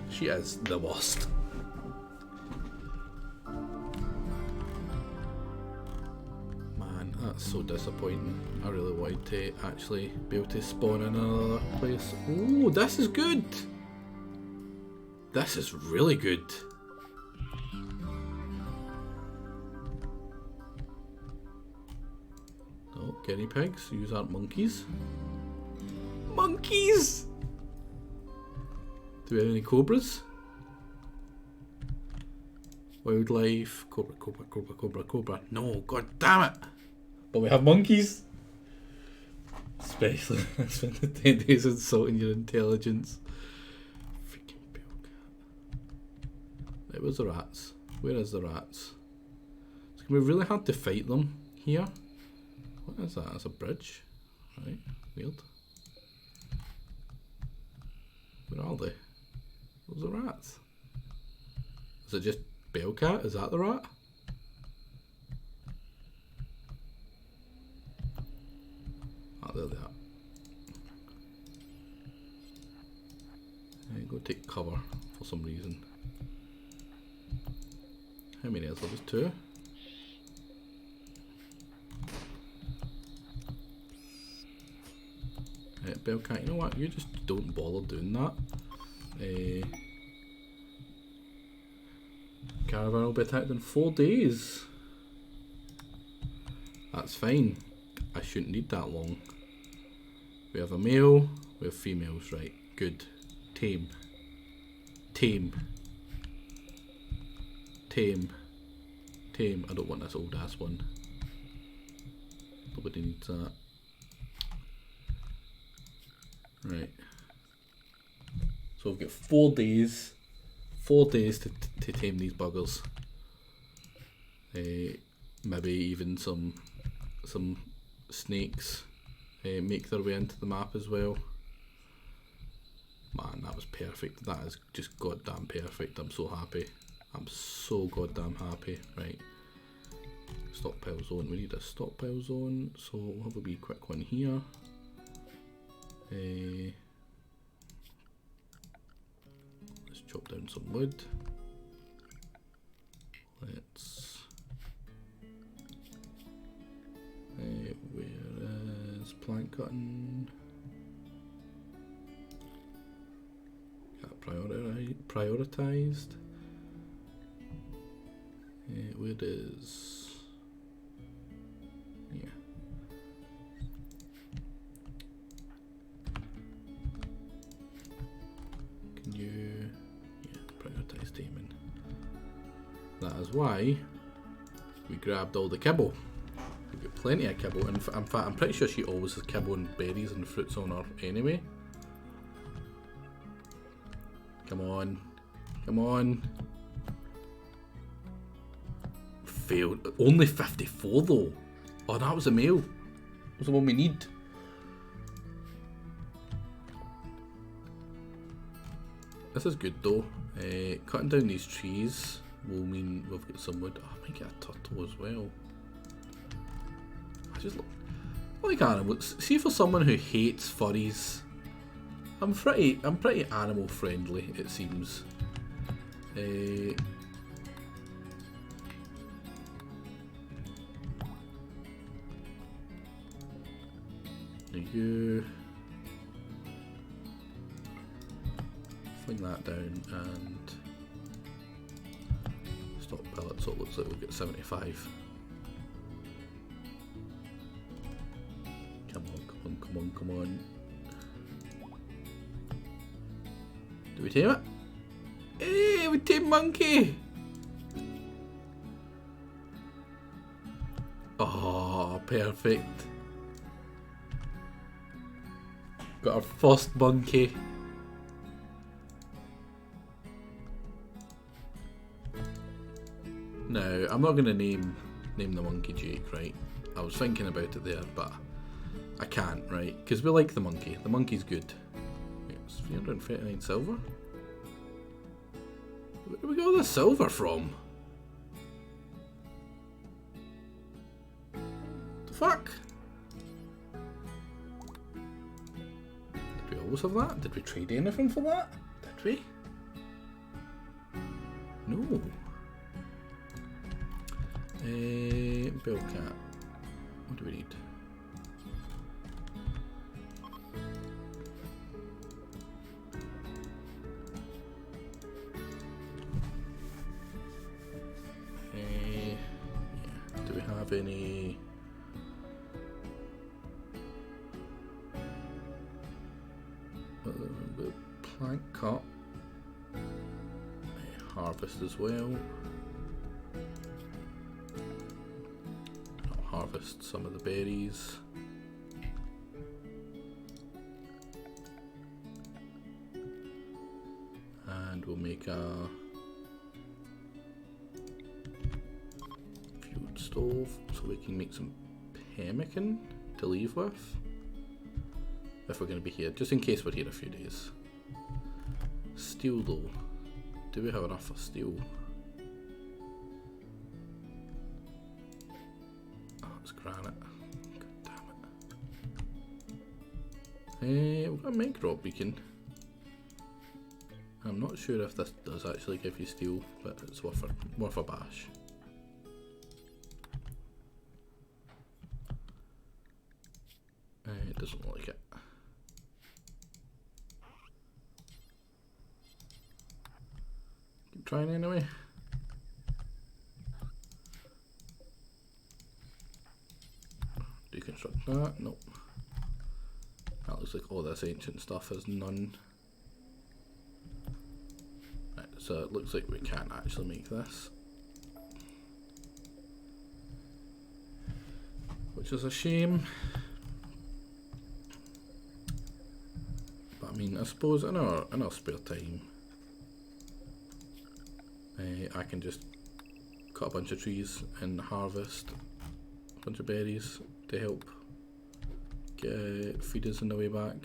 She is the worst. That's so disappointing. I really wanted to actually be able to spawn in another place. Oh, this is good! This is really good. Oh, guinea pigs. These aren't monkeys. Monkeys! Do we have any cobras? Wildlife. Cobra, cobra, cobra, cobra, cobra. No, god damn it! But we have monkeys. Especially, I spent the 10 days insulting your intelligence. Freaking Bellcat. Right, where's the rats? Where is the rats? It's going to be really hard to fight them here. What is that? That's a bridge. Right, weird. Where are they? Where's the rats? Is it just Bellcat? Is that the rat? There they are. I go take cover for some reason. How many is there? Just 2? Bellcat, you know what? You just don't bother doing that. Caravan will be attacked in 4 days. That's fine. I shouldn't need that long. We have a male, we have females, right. Good. Tame. Tame. Tame. Tame. I don't want this old ass one. Nobody needs that. Right. So we've got 4 days. 4 days to tame these buggers. Maybe even some snakes make their way into the map as well. Man, that was perfect. That is just goddamn perfect. I'm so happy. I'm so goddamn happy. Right. Stockpile zone. We need a stockpile zone. So we'll have a wee quick one here. Let's chop down some wood. Let's... where is plant cutting? Got prioritized. Where is... yeah. Can you... yeah, prioritize taming. That is why we grabbed all the kibble. We've got plenty of kibble, and in fact I'm pretty sure she always has kibble and berries and fruits on her anyway. Come on. Come on. Failed. Only 54 though. Oh, that was a male. That was the one we need. This is good though. Cutting down these trees will mean we've got some wood. Oh, I might get a turtle as well. I just like animals. See, for someone who hates furries, I'm pretty animal friendly, it seems. You fling that down and stop pellets, so it looks like we'll get 75. Come on, come on, come on, come on. Do we tame it? Hey, we tame monkey! Oh, perfect. Got our first monkey. Now, I'm not going to name the monkey Jake, right? I was thinking about it there, but I can't, right? Because we like the monkey. The monkey's good. It's 339 silver? Where do we get all this silver from? The fuck? Did we always have that? Did we trade anything for that? Did we? No. Bellcat. What do we need? Yeah. Do we have any? Plant cut. Harvest as well. I'll harvest some of the berries. And we'll make a fuel stove so we can make some pemmican to leave with. If we're going to be here, just in case we're here a few days. Steel though. Do we have enough for steel? Oh, it's granite. God damn it. We've got a make rock beacon. I'm not sure if this does actually give you steel, but it's worth a bash. It doesn't look like it. Keep trying anyway. construct that. Nope. That looks like all this ancient stuff is none. Right, so it looks like we can't actually make this. Which is a shame. But I mean, I suppose in our spare time, I can just cut a bunch of trees and harvest a bunch of berries to help feed us on the way back.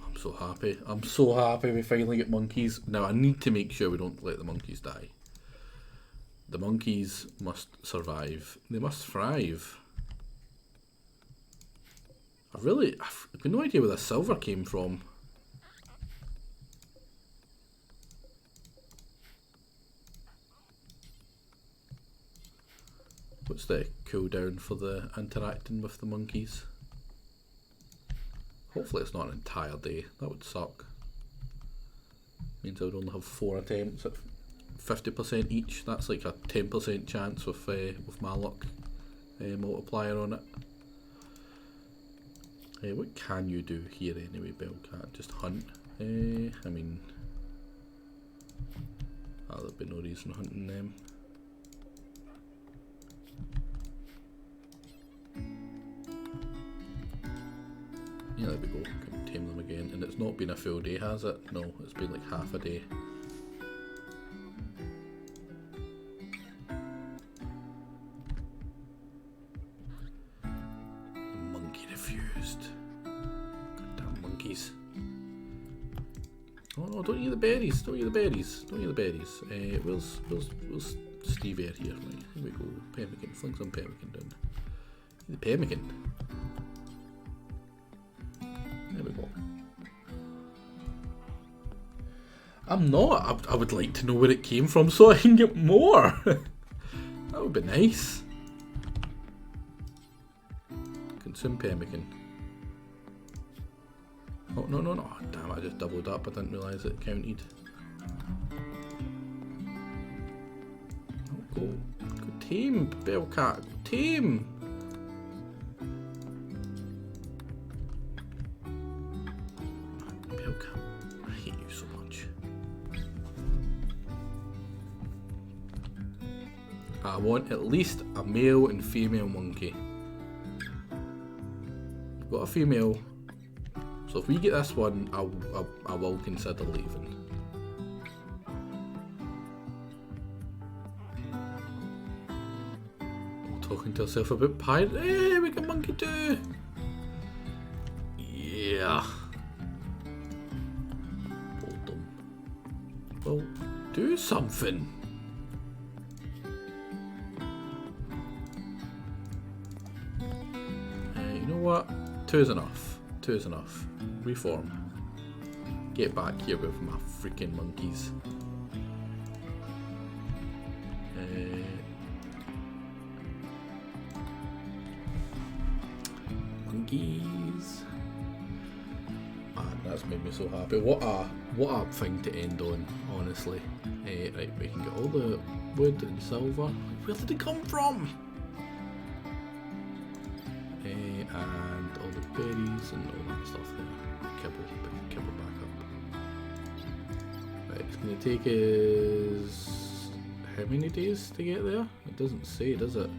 I'm so happy. I'm so happy we finally get monkeys. Now I need to make sure we don't let the monkeys die. The monkeys must survive. They must thrive. I've got no idea where the silver came from. What's the cooldown for the interacting with the monkeys? Hopefully it's not an entire day. That would suck. Means I would only have 4 attempts at 50% each. That's like a 10% chance with my luck multiplier on it. What can you do here anyway, Bellcat? Just hunt. I mean, there'd be no reason hunting them. Yeah, there we go. Can tame them again. And it's not been a full day, has it? No, it's been like half a day. The monkey refused. Goddamn monkeys. Oh no, don't eat the berries. Don't eat the berries. Don't eat the berries. Where's Steve here? Right, here we go. Pemmican. Fling some pemmican down. Eat the pemmican. There we go. I'm not. I would like to know where it came from so I can get more. That would be nice. Consume pemmican. Oh, no. Oh, damn, I just doubled up. I didn't realise it counted. Oh, go tame, Bellcat. Go tame. I hate you so much. I want at least a male and female monkey. We've got a female, so if we get this one, I will consider leaving. Talking to herself about pirate. Hey, we got monkey too. Yeah. Well, do something. You know what? 2 is enough. 2 is enough. Reform. Get back here with my freaking monkeys. Monkeys. Man, that's made me so happy. What a thing to end on, honestly. Right, we can get all the wood and silver. Where did it come from? And all the berries and all that stuff there. Kibble back up. Right, it's going to take us how many days to get there? It doesn't say, does it?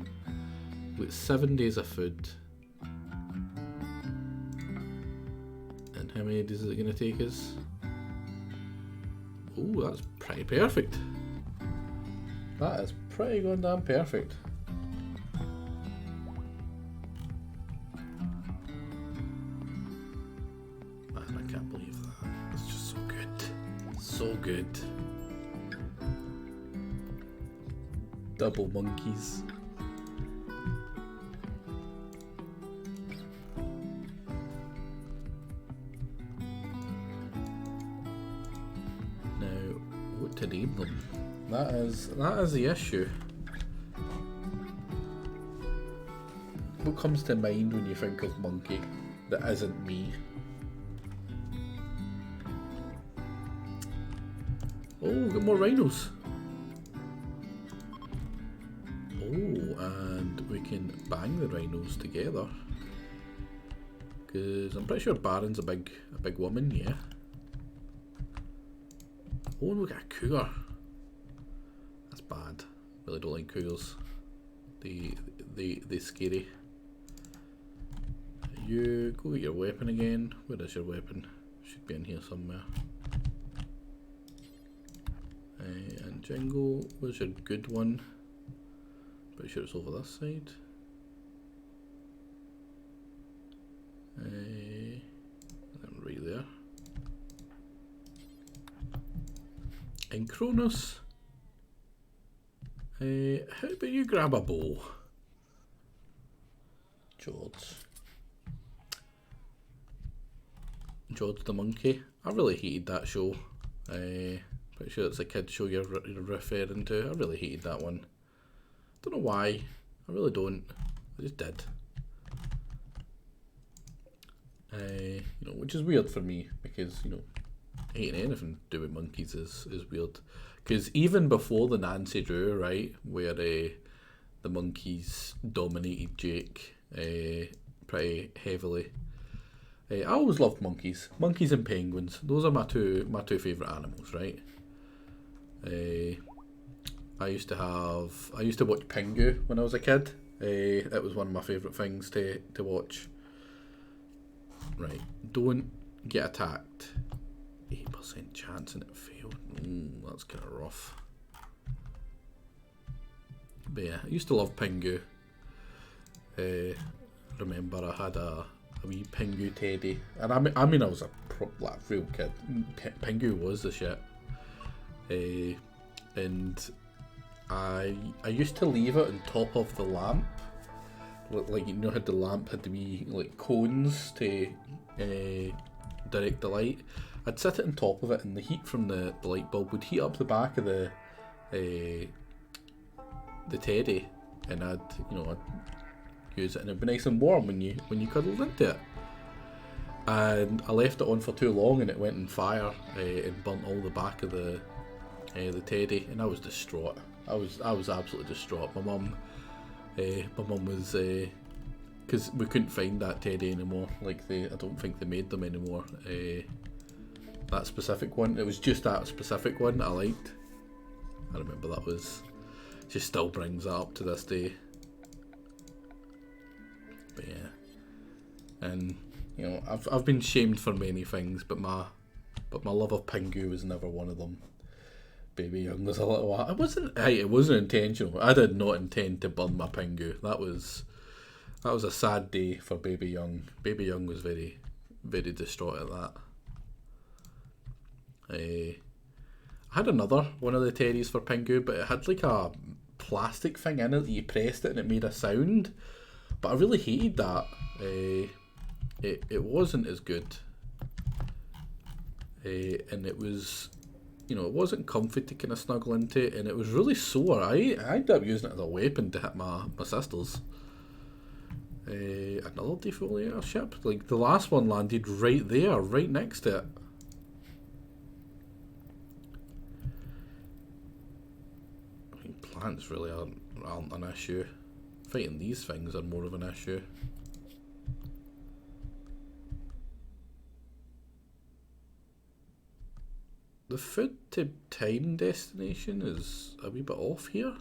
With 7 days of food. And how many days is it going to take us? Oh, that's pretty perfect. That is pretty goddamn perfect. Man, I can't believe that. It's just so good. So good. Double monkeys. To name them. That is the issue. What comes to mind when you think of monkey that isn't me? Oh, we've got more rhinos. and we can bang the rhinos together. Because I'm pretty sure Baron's a big woman, yeah. Oh, we got a cougar. That's bad. Really don't like cougars. They scary. You go get your weapon again. Where is your weapon? Should be in here somewhere. And Jingle, where's your good one? Pretty sure it's over this side. Right there. And Cronus, how about you grab a bow? George the monkey. I really hated that show. Pretty sure it's a kid show you're referring to. I really hated that one. Don't know why. I really don't. I just did. You know, which is weird for me because, you know, hating anything to do with monkeys is weird. Because even before the Nancy Drew, right, where the monkeys dominated Jake pretty heavily. I always loved monkeys. Monkeys and penguins. Those are my two favourite animals, right? I used to watch Pingu when I was a kid. It was one of my favourite things to watch. Right, don't get attacked. 8% chance and it failed. That's kind of rough. But yeah, I used to love Pingu. Remember I had a wee Pingu teddy, and I mean I was a real kid. Pingu was the shit. And I used to leave it on top of the lamp. Like, you know how the lamp had to be like cones to direct the light. I'd sit it on top of it, and the heat from the light bulb would heat up the back of the teddy, and I'd use it, and it'd be nice and warm when you cuddled into it. And I left it on for too long, and it went on fire and burnt all the back of the teddy, and I was distraught. I was absolutely distraught. My mum was because we couldn't find that teddy anymore. Like I don't think they made them anymore. That specific one. It was just that specific one that I liked. I remember that was. Just still brings that up to this day. But yeah, and you know I've been shamed for many things, but my love of Pingu was never one of them. Baby Young was a little while. It wasn't intentional. I did not intend to burn my Pingu. That was a sad day for Baby Young. Baby Young was very, very distraught at that. I had another one of the teddies for Pingu, but it had like a plastic thing in it that you pressed it and it made a sound. But I really hated that. It wasn't as good. And it was, it wasn't comfy to kind of snuggle into, and it was really sore. I ended up using it as a weapon to hit my sisters. Another defoliator ship. Like the last one landed right there, right next to it. I mean, plants really aren't an issue. Fighting these things are more of an issue. The food to time destination is a wee bit off here.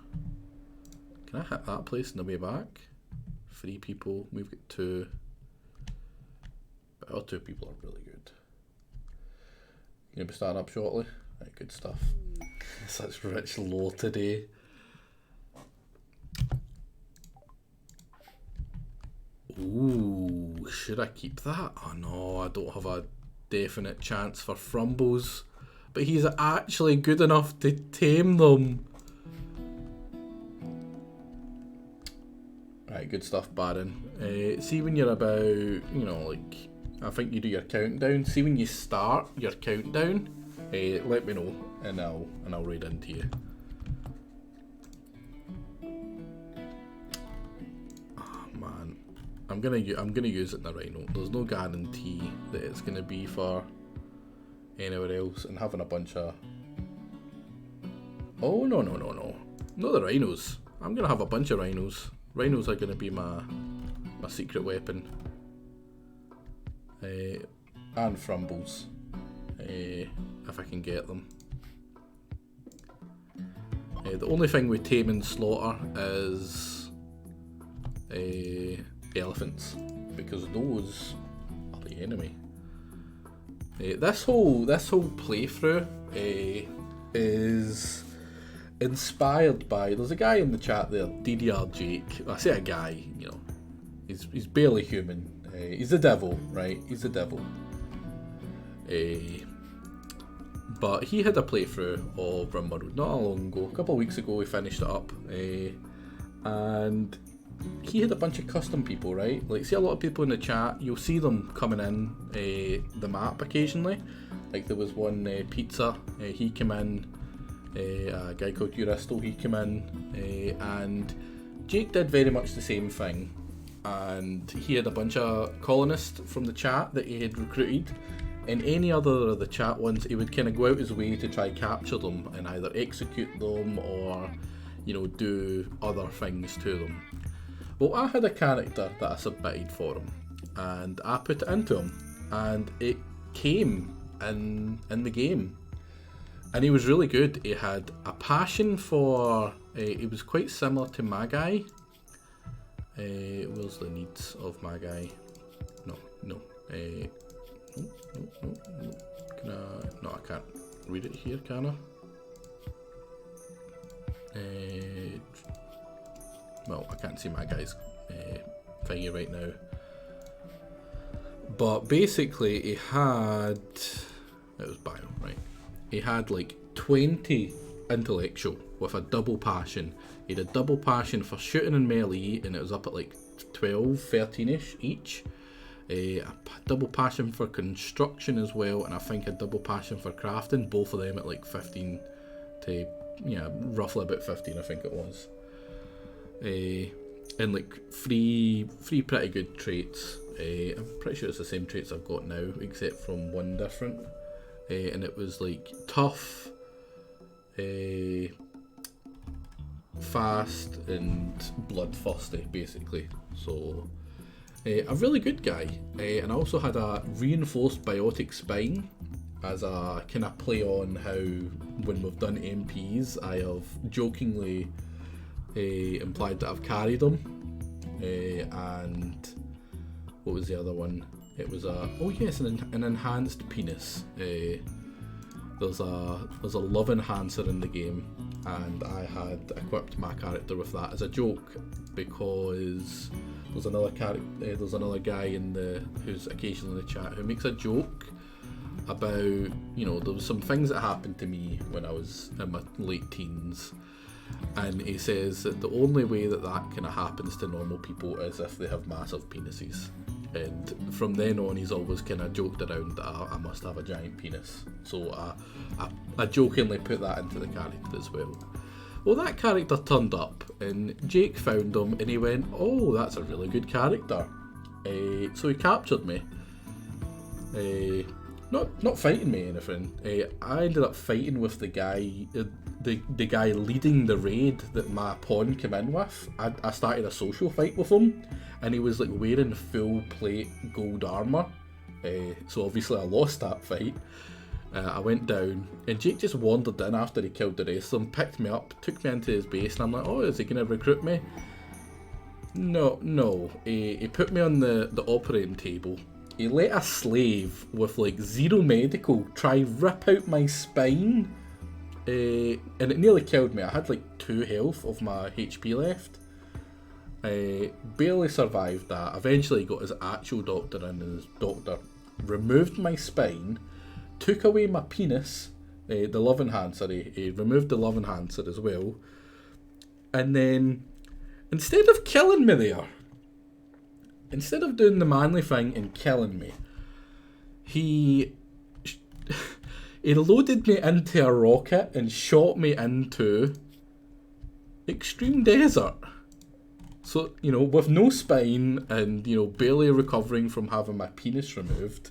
Can I hit that place on the way back? 3 people, we've got 2. But our 2 people are really good. You gonna be starting up shortly? Right, good stuff. Such rich lore today. Ooh, should I keep that? Oh no, I don't have a definite chance for Frumbles. But he's actually good enough to tame them. Right, good stuff, Baron. See when you're about, like, I think you do your countdown. See when you start your countdown, let me know, and I'll raid into you. Oh man, I'm gonna use it in the Rhino. There's no guarantee that it's gonna be for anywhere else, and having a bunch of... Oh, no. Not the rhinos. I'm going to have a bunch of rhinos. Rhinos are going to be my secret weapon. And frumbles. If I can get them. The only thing we tame and slaughter is elephants, because those are the enemy. This whole playthrough is inspired by, there's a guy in the chat there, DDR Jake. I say a guy, you know, he's barely human. He's the devil, right? He's the devil. But he had a playthrough of Rimworld not long ago. A couple of weeks ago we finished it up. And he had a bunch of custom people, right? Like, see a lot of people in the chat, you'll see them coming in the map occasionally. Like there was one Pizza, he came in. A guy called Uristo, he came in. And Jake did very much the same thing. And he had a bunch of colonists from the chat that he had recruited. And any other of the chat ones, he would kind of go out his way to try capture them and either execute them or, you know, do other things to them. Well, I had a character that I submitted for him, and I put it into him, and it came in the game. And he was really good. He had a passion for, he was quite similar to my guy. Where's the needs of my guy? No. No. Can I? No, I can't read it here, can I? Well, I can't see my guy's thingy right now. But basically, he had, it was bio, right? He had like 20 intellectual with a double passion. He had a double passion for shooting and melee, and it was up at like 12, 13ish each. A double passion for construction as well, and I think a double passion for crafting, both of them at like 15 to, yeah, roughly about 15 I think it was. And like three pretty good traits. I'm pretty sure it's the same traits I've got now, except from one different. And it was like tough, fast, and bloodthirsty basically. So a really good guy. And I also had a reinforced biotic spine as a kind of play on how when we've done MPs I have jokingly implied that I've carried them. And what was the other one? It was an enhanced penis. There's a love enhancer in the game, and I had equipped my character with that as a joke, because there's another guy who's occasionally in the chat who makes a joke about, you know, there was some things that happened to me when I was in my late teens, and he says that the only way that kind of happens to normal people is if they have massive penises. And from then on, he's always kind of joked around that I must have a giant penis. So I jokingly put that into the character as well. Well, that character turned up, and Jake found him, and he went, "Oh, that's a really good character." So he captured me. Not fighting me or anything. I ended up fighting with the guy, the guy leading the raid that my pawn came in with. I started a social fight with him, and he was like wearing full plate gold armour. So obviously I lost that fight. I went down, and Jake just wandered in after he killed the rest of them, picked me up, took me into his base, and I'm like, "Oh, is he going to recruit me?" No. He put me on the operating table. He let a slave with like 0 medical try rip out my spine, and it nearly killed me. I had like 2 health of my HP left. Barely survived that. Eventually got his actual doctor in, and his doctor removed my spine, took away my penis, the love enhancer. He removed the love enhancer as well, and then instead of killing me there, instead of doing the manly thing and killing me, he loaded me into a rocket and shot me into extreme desert. So, you know, with no spine and, you know, barely recovering from having my penis removed,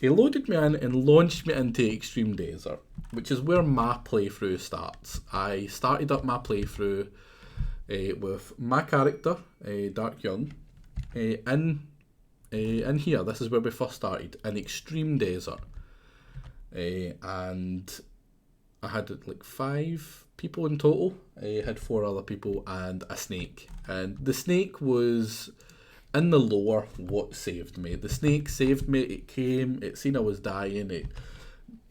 he loaded me in and launched me into extreme desert, which is where my playthrough starts. I started up my playthrough with my character, Dark Young, in here. This is where we first started, in extreme desert, and I had like 5 people in total. I had 4 other people and a snake, and the snake was in the lore what saved me. The snake saved me. It came, it seen I was dying, it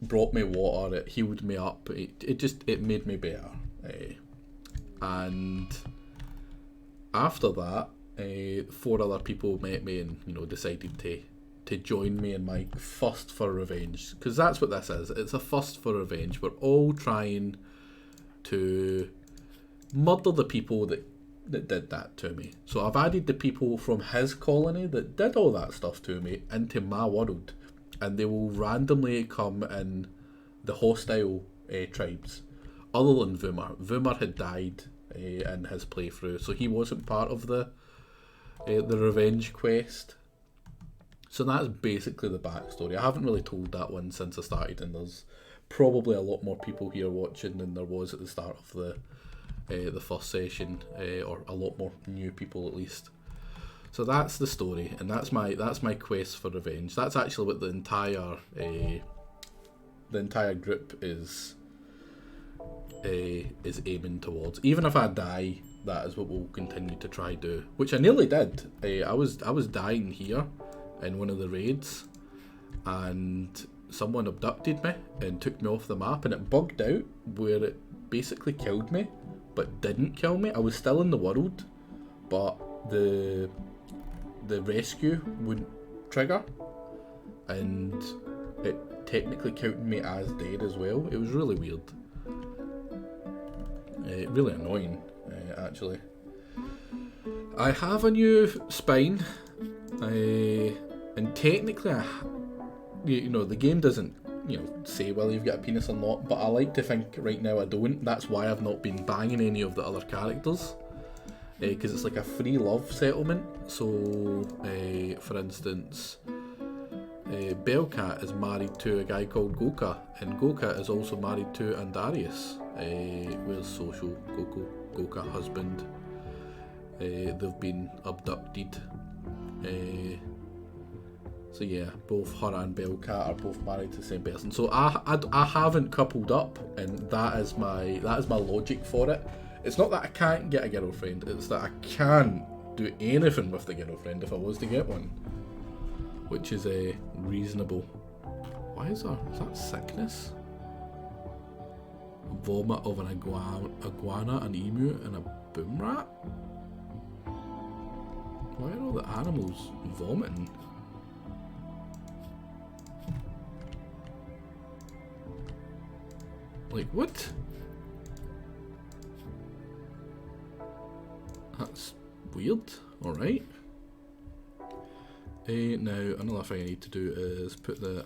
brought me water, it healed me up, it made me better. And after that, 4 other people met me and, you know, decided to join me in my thirst for revenge, because that's what this is. It's a thirst for revenge. We're all trying to murder the people that did that to me. So I've added the people from his colony that did all that stuff to me into my world, and they will randomly come in the hostile tribes, other than Vumar. Vumar had died in his playthrough, so he wasn't part of the revenge quest. So that's basically the backstory. I haven't really told that one since I started, and there's probably a lot more people here watching than there was at the start of the first session, or a lot more new people at least. So that's the story, and that's my quest for revenge. That's actually what the entire group is aiming towards. Even if I die, that is what we'll continue to try do. Which I nearly did. I was dying here in one of the raids, and someone abducted me and took me off the map, and it bugged out where it basically killed me, but didn't kill me. I was still in the world, but the rescue wouldn't trigger, and it technically counted me as dead as well. It was really weird. Really annoying, actually. I have a new spine, and technically, you know, the game doesn't, you know, say whether you've got a penis or not, but I like to think right now I don't. That's why I've not been banging any of the other characters, because it's like a free love settlement. So, for instance, Bellcat is married to a guy called Goka, and Goka is also married to Andarius. Where's Social? Goka husband. They've been abducted. So yeah, both her and Bellcat are both married to the same person. So I haven't coupled up, and that is my logic for it. It's not that I can't get a girlfriend, it's that I can't do anything with the girlfriend if I was to get one, which is reasonable. Why is that sickness? Vomit of an iguana, an emu, and a boom rat? Why are all the animals vomiting? Like, what? That's weird. Alright. Now, another thing I need to do is put the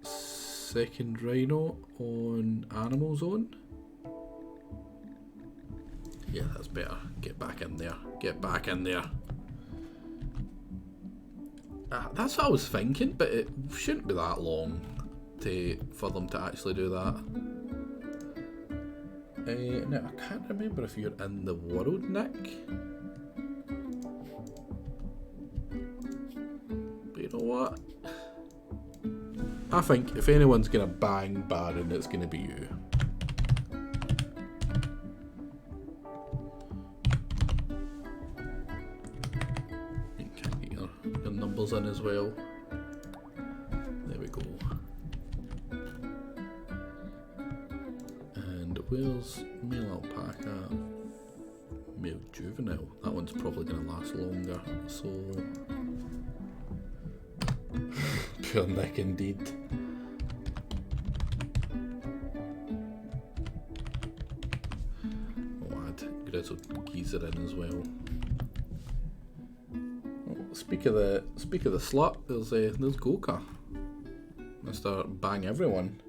second rhino on animal zone. Yeah, that's better. Get back in there. Get back in there. That's what I was thinking, but it shouldn't be that long for them to actually do that. Now, I can't remember if you're in the world, Nick. But you know what? I think if anyone's going to bang Baron, it's going to be you. You can get your numbers in as well. There we go. And where's male alpaca? Male juvenile. That one's probably going to last longer. So... Poor Nick indeed. Oh, add grizzled geezer in as well. Oh, speak of the slut, there's Goka. Mr. Bang Everyone.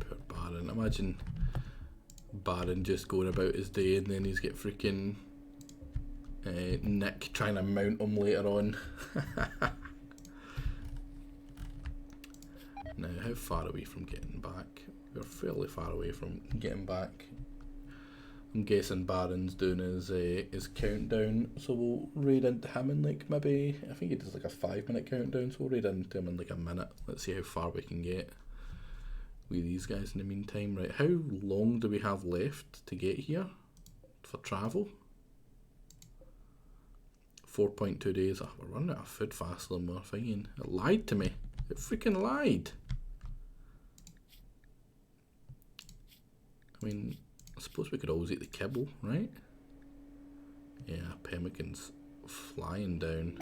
Poor Baron. Imagine Baron just going about his day, and then he's got freaking Nick trying to mount him later on. Now, how far away from getting back? We're fairly far away from getting back. I'm guessing Baron's doing his countdown, so we'll raid into him in like maybe, I think he does like a 5-minute countdown, so we'll raid into him in like a minute. Let's see how far we can get with these guys in the meantime. Right, how long do we have left to get here for travel? 4.2 days. Oh, we're running out of food faster than we're thinking. It lied to me. It freaking lied. I mean, I suppose we could always eat the kibble, right? Yeah, pemmican's flying down.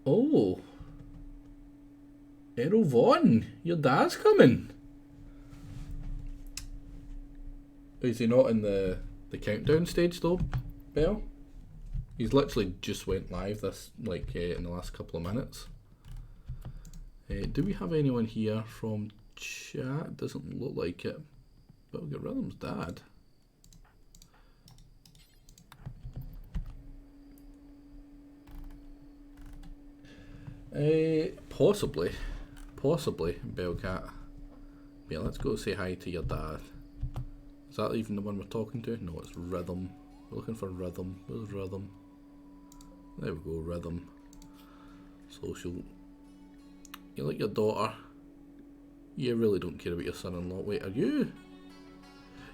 Oh, Errol Vaughan, your dad's coming. Is he not in the countdown stage though, Belle? He's literally just went live this in the last couple of minutes. Do we have anyone here from chat? Doesn't look like it. But we've got Rhythm's dad. Possibly, Bellcat. Yeah, let's go say hi to your dad. Is that even the one we're talking to? No, it's Rhythm. We're looking for Rhythm. Where's Rhythm? There we go, Rhythm. Social. You like your daughter? You really don't care about your son-in-law. Wait, are you?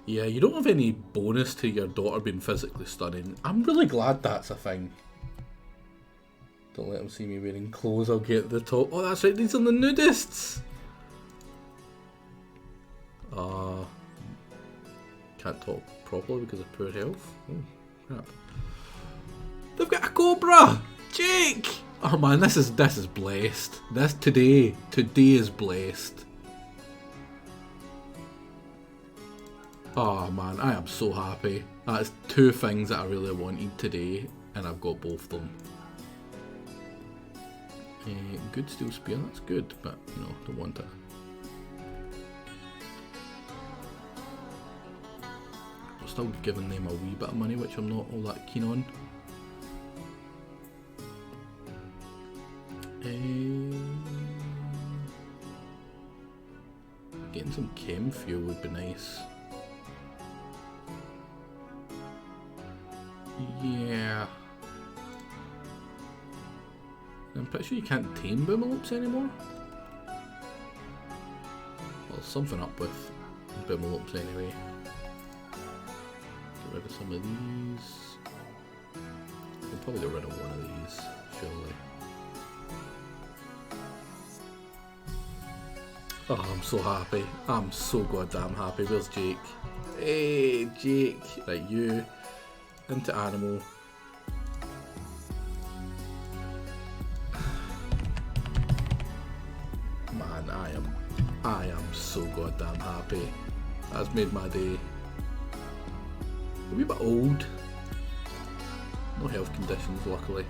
Yeah, you don't have any bonus to your daughter being physically stunning. I'm really glad that's a thing. Don't let them see me wearing clothes, I'll get the top. Oh, that's right, these are the nudists! Can't talk properly because of poor health. Oh, crap. They've got a cobra! Jake! Oh man, this is blessed. Today is blessed. Oh man, I am so happy. That's 2 things that I really wanted today, and I've got both of them. Good steel spear, that's good, but no, don't want it. We're still giving them a wee bit of money, which I'm not all that keen on. Getting some chem fuel would be nice. Yeah. I'm pretty sure you can't tame boomalopes anymore. Well, something up with boomalopes anyway. Get rid of some of these. We'll probably get rid of one of these, surely. Oh, I'm so happy. I'm so goddamn happy. Where's Jake? Hey, Jake. Right, you. Into animal. Man, I am so goddamn happy. That's made my day. A wee bit old. No health conditions, luckily.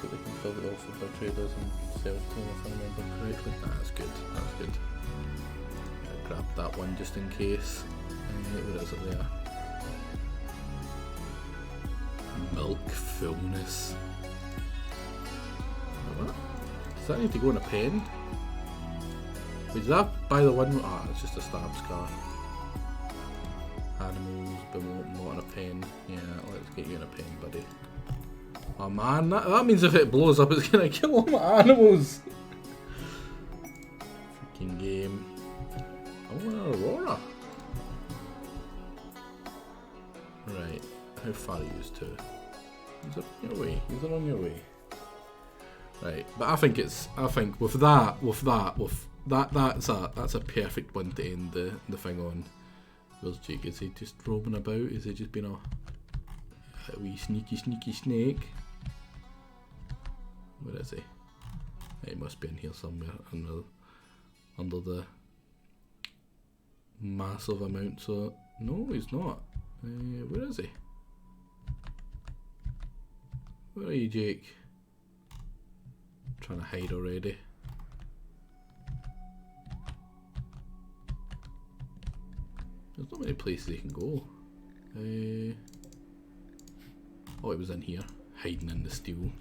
But they can fill it off with their traders and sell to them if I remember correctly. That's good, that's good. I grabbed that one just in case. Where is it there? Milk fullness. What? Does that need to go in a pen? Wait, did that buy the one? Ah, it's just a stab scar. Animals, but not in a pen. Yeah, let's get you in a pen, buddy. Oh man, that means if it blows up, it's gonna kill all my animals. Freaking game. I want an Aurora. Right, how far are you to? Is it on your way? Is it on your way? Right, but I think that's a perfect one to end the thing on. Where's Jake? Is he just roaming about? Is he just being a wee sneaky snake? Where is he? He must be in here somewhere under the massive amounts of... No, he's not. Where is he? Where are you, Jake? trying to hide already. There's not many places they can go. Oh, it was in here, hiding in the steel.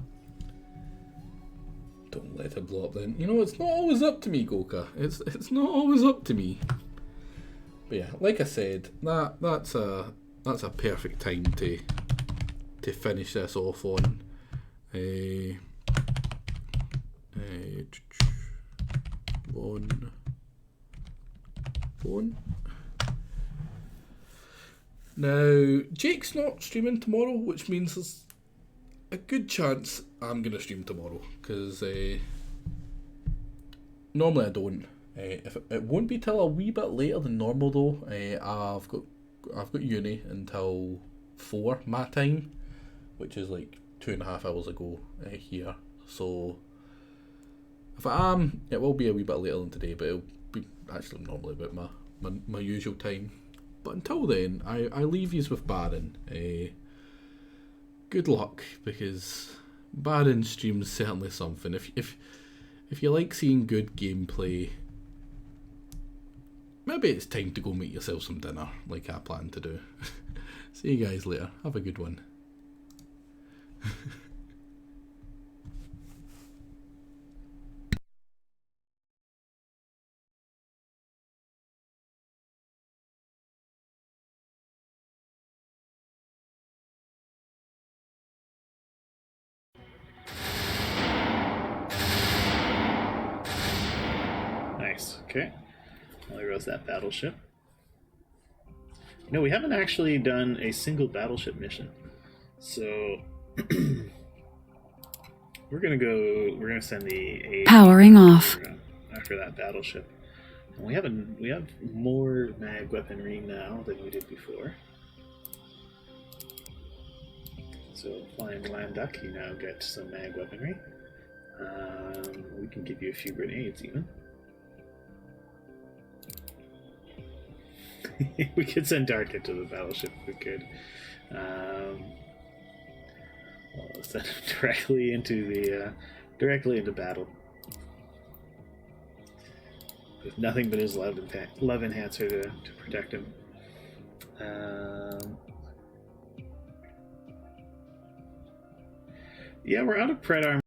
Don't let it blow up then. You know, it's not always up to me, Goka. It's not always up to me. But yeah, like I said, that's a perfect time to finish this off on. One. Now, Jake's not streaming tomorrow, which means there's a good chance I'm going to stream tomorrow, because normally I don't. It won't be till a wee bit later than normal though. I've got uni until 4 my time, which is like 2.5 hours ago here. So if I am, it will be a wee bit later than today, but it'll be actually normally about my usual time. But until then, I leave yous with Baron. Good luck, because Baron streams certainly something. If you like seeing good gameplay, maybe it's time to go make yourself some dinner, like I plan to do. See you guys later. Have a good one. Nice. Okay. Well, there goes that battleship. No, we haven't actually done a single battleship mission. So we're gonna send the powering off after that battleship. And we have more mag weaponry now than we did before. So flying land duck, you now get some mag weaponry. We can give you a few grenades even. We could send Dark into the battleship if we could. We'll send him directly into battle with nothing but his love enhancer to protect him. Yeah, we're out of Pred armor.